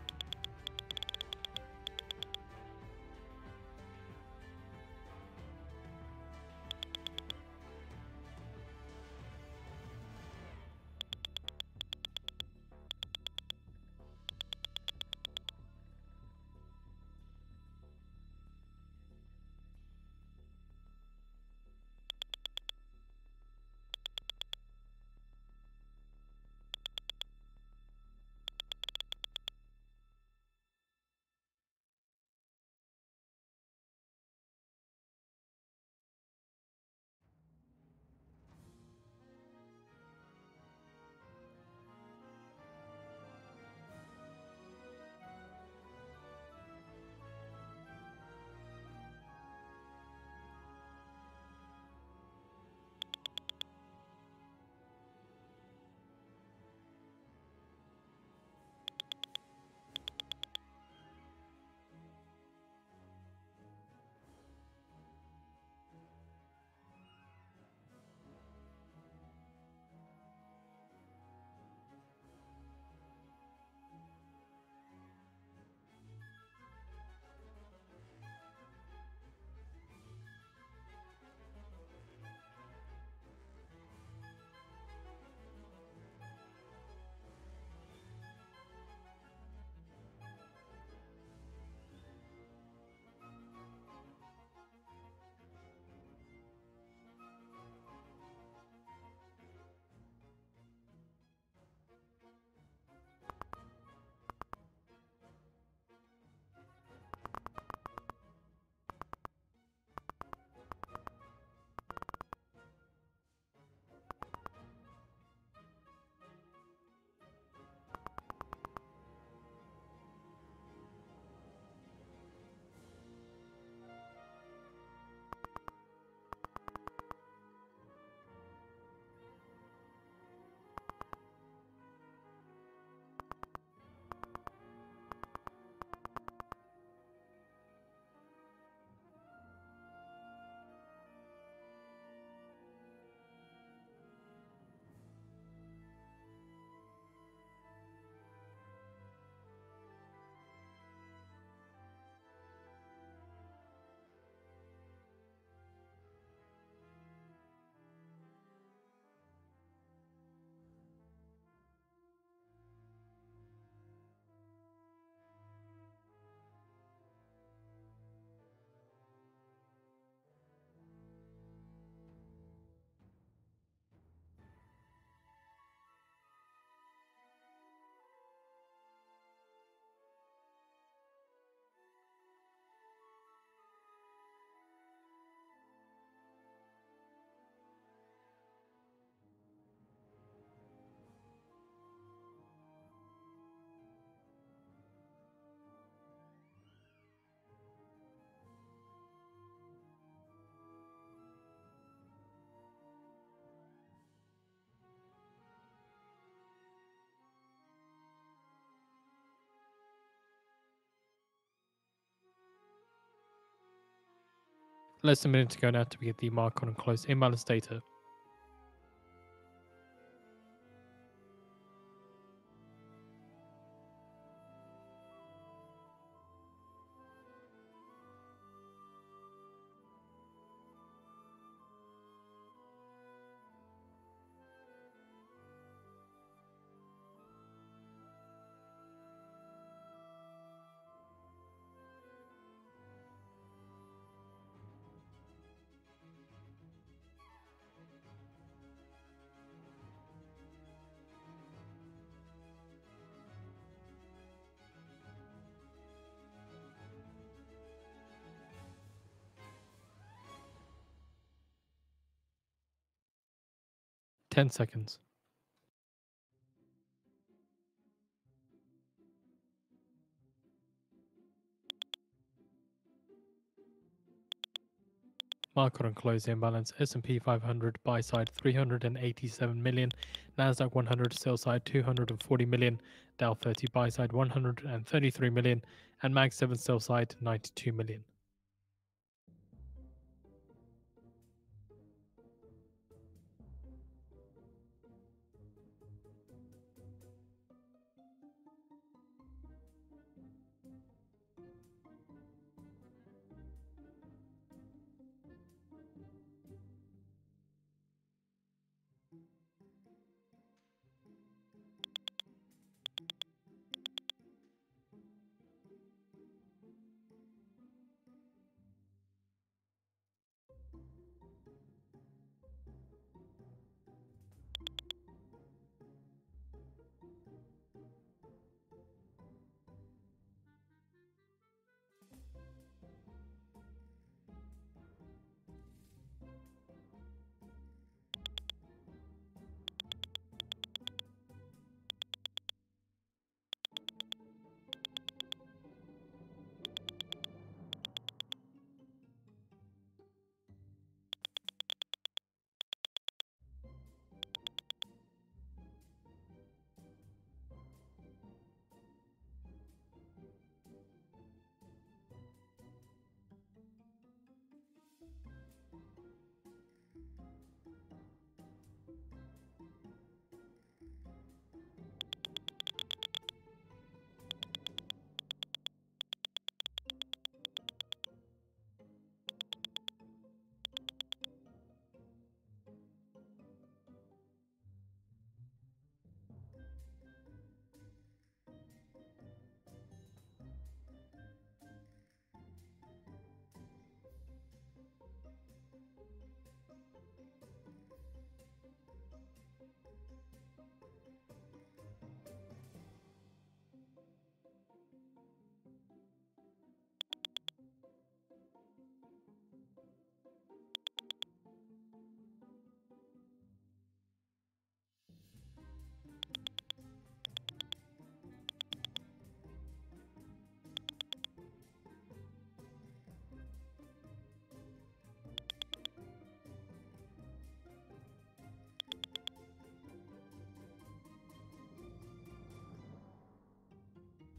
Less than a minute to go now to get the market on close imbalance data. Ten seconds. Market on close imbalance. S&P 500 buy side 387 million, NASDAQ 100 sell side 240 million, Dow 30 buy side 133 million, and Mag 7 sell side 92 million.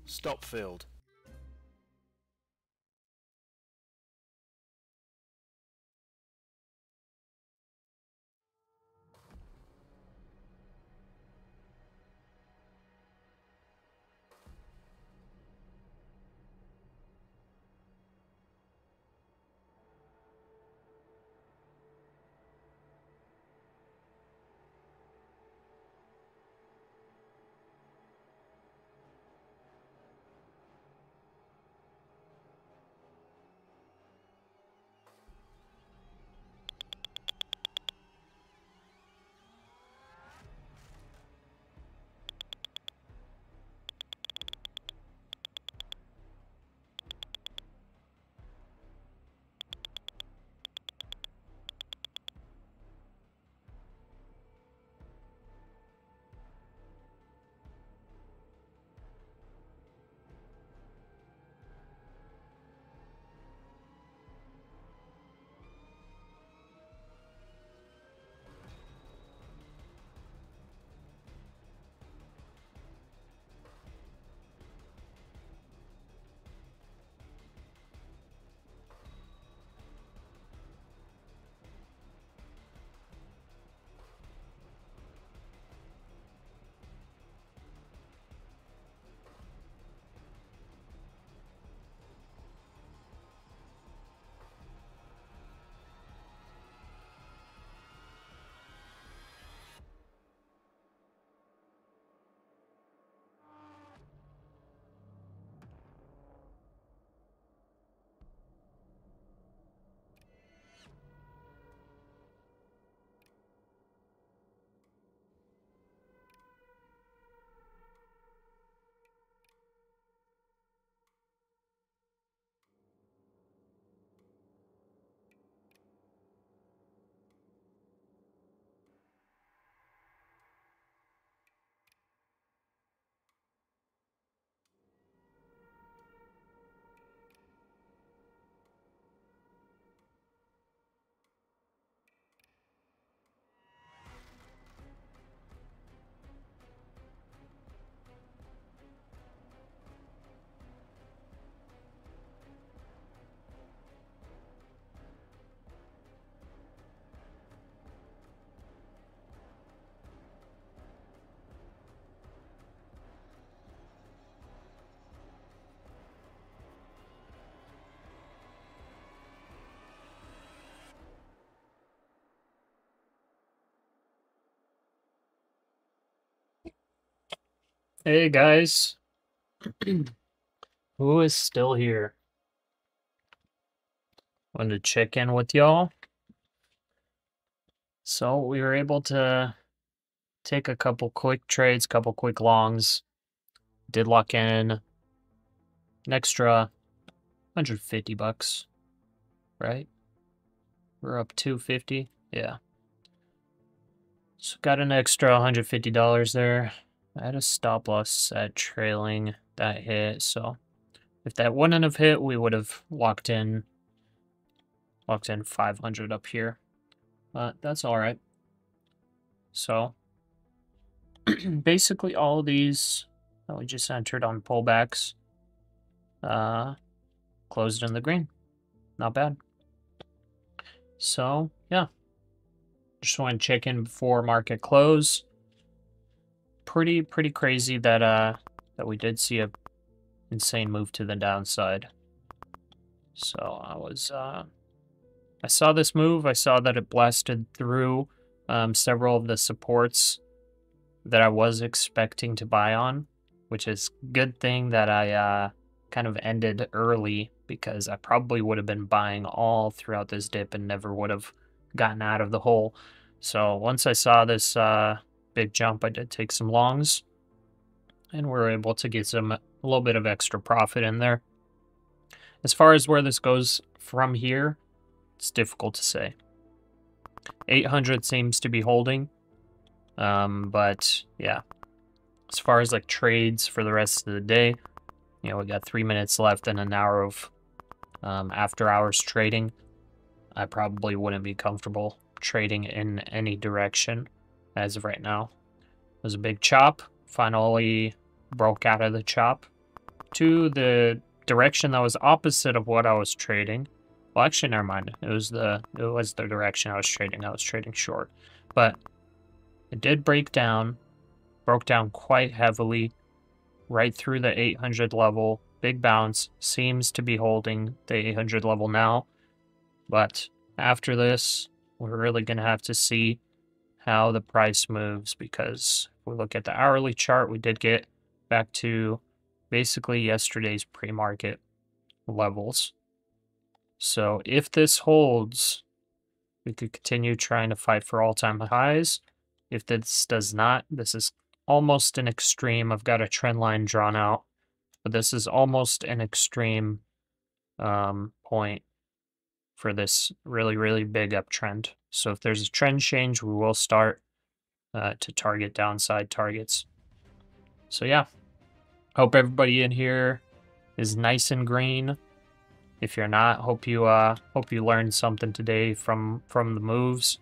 Stop filled. Hey guys, who is still here? Wanted to check in with y'all. So we were able to take a couple quick trades, couple quick longs. Did lock in an extra 150 bucks, right? We're up 250. Yeah. So got an extra $150 there. I had a stop loss set trailing that hit, so if that wouldn't have hit, we would have locked in 500 up here. But that's all right. So basically all of these that we just entered on pullbacks closed in the green. Not bad. So yeah, just want to check in before market close. Pretty crazy that that we did see a insane move to the downside. So I saw this move. I saw that it blasted through several of the supports that I was expecting to buy on, which is good thing that I kind of ended early, because I probably would have been buying all throughout this dip and never would have gotten out of the hole. So once I saw this big jump, I did take some longs, and we're able to get a little bit of extra profit in there. As far as where this goes from here, it's difficult to say. 800 seems to be holding, but yeah, as far as like trades for the rest of the day, you know, we got 3 minutes left and an hour of after hours trading. I probably wouldn't be comfortable trading in any direction as of right now. It was a big chop, finally broke out of the chop, to the direction that was opposite of what I was trading. Well, actually, never mind. It was the direction I was trading. I was trading short, but it did break down, broke down quite heavily, right through the 800 level. Big bounce, seems to be holding the 800 level now, but after this, we're really gonna have to see how the price moves, because if we look at the hourly chart, we did get back to basically yesterday's pre-market levels. So if this holds, we could continue trying to fight for all-time highs. If this does not, this is almost an extreme. I've got a trend line drawn out, but this is almost an extreme point for this really, really big uptrend. So if there's a trend change, we will start to target downside targets. So yeah, hope everybody in here is nice and green. If you're not, hope you learned something today from the moves.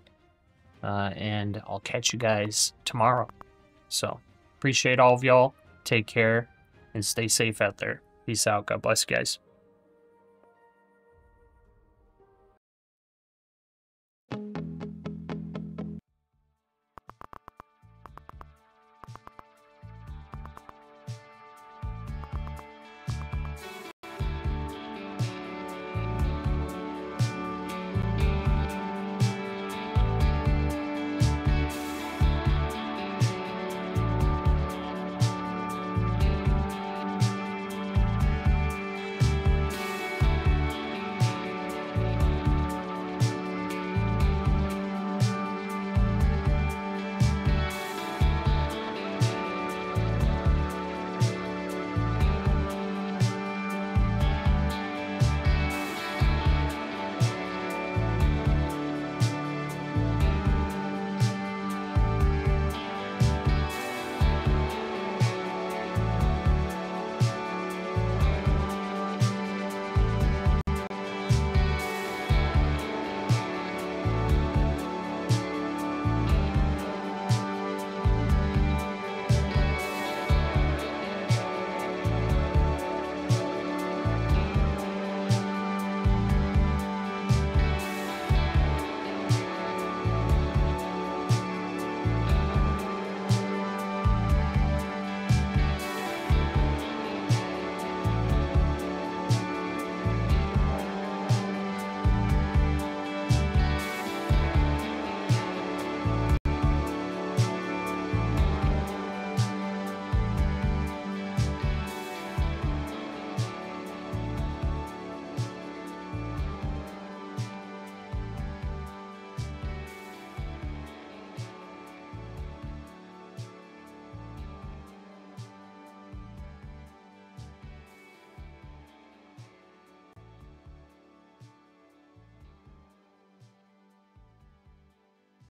And I'll catch you guys tomorrow. So appreciate all of y'all. Take care and stay safe out there. Peace out. God bless you guys.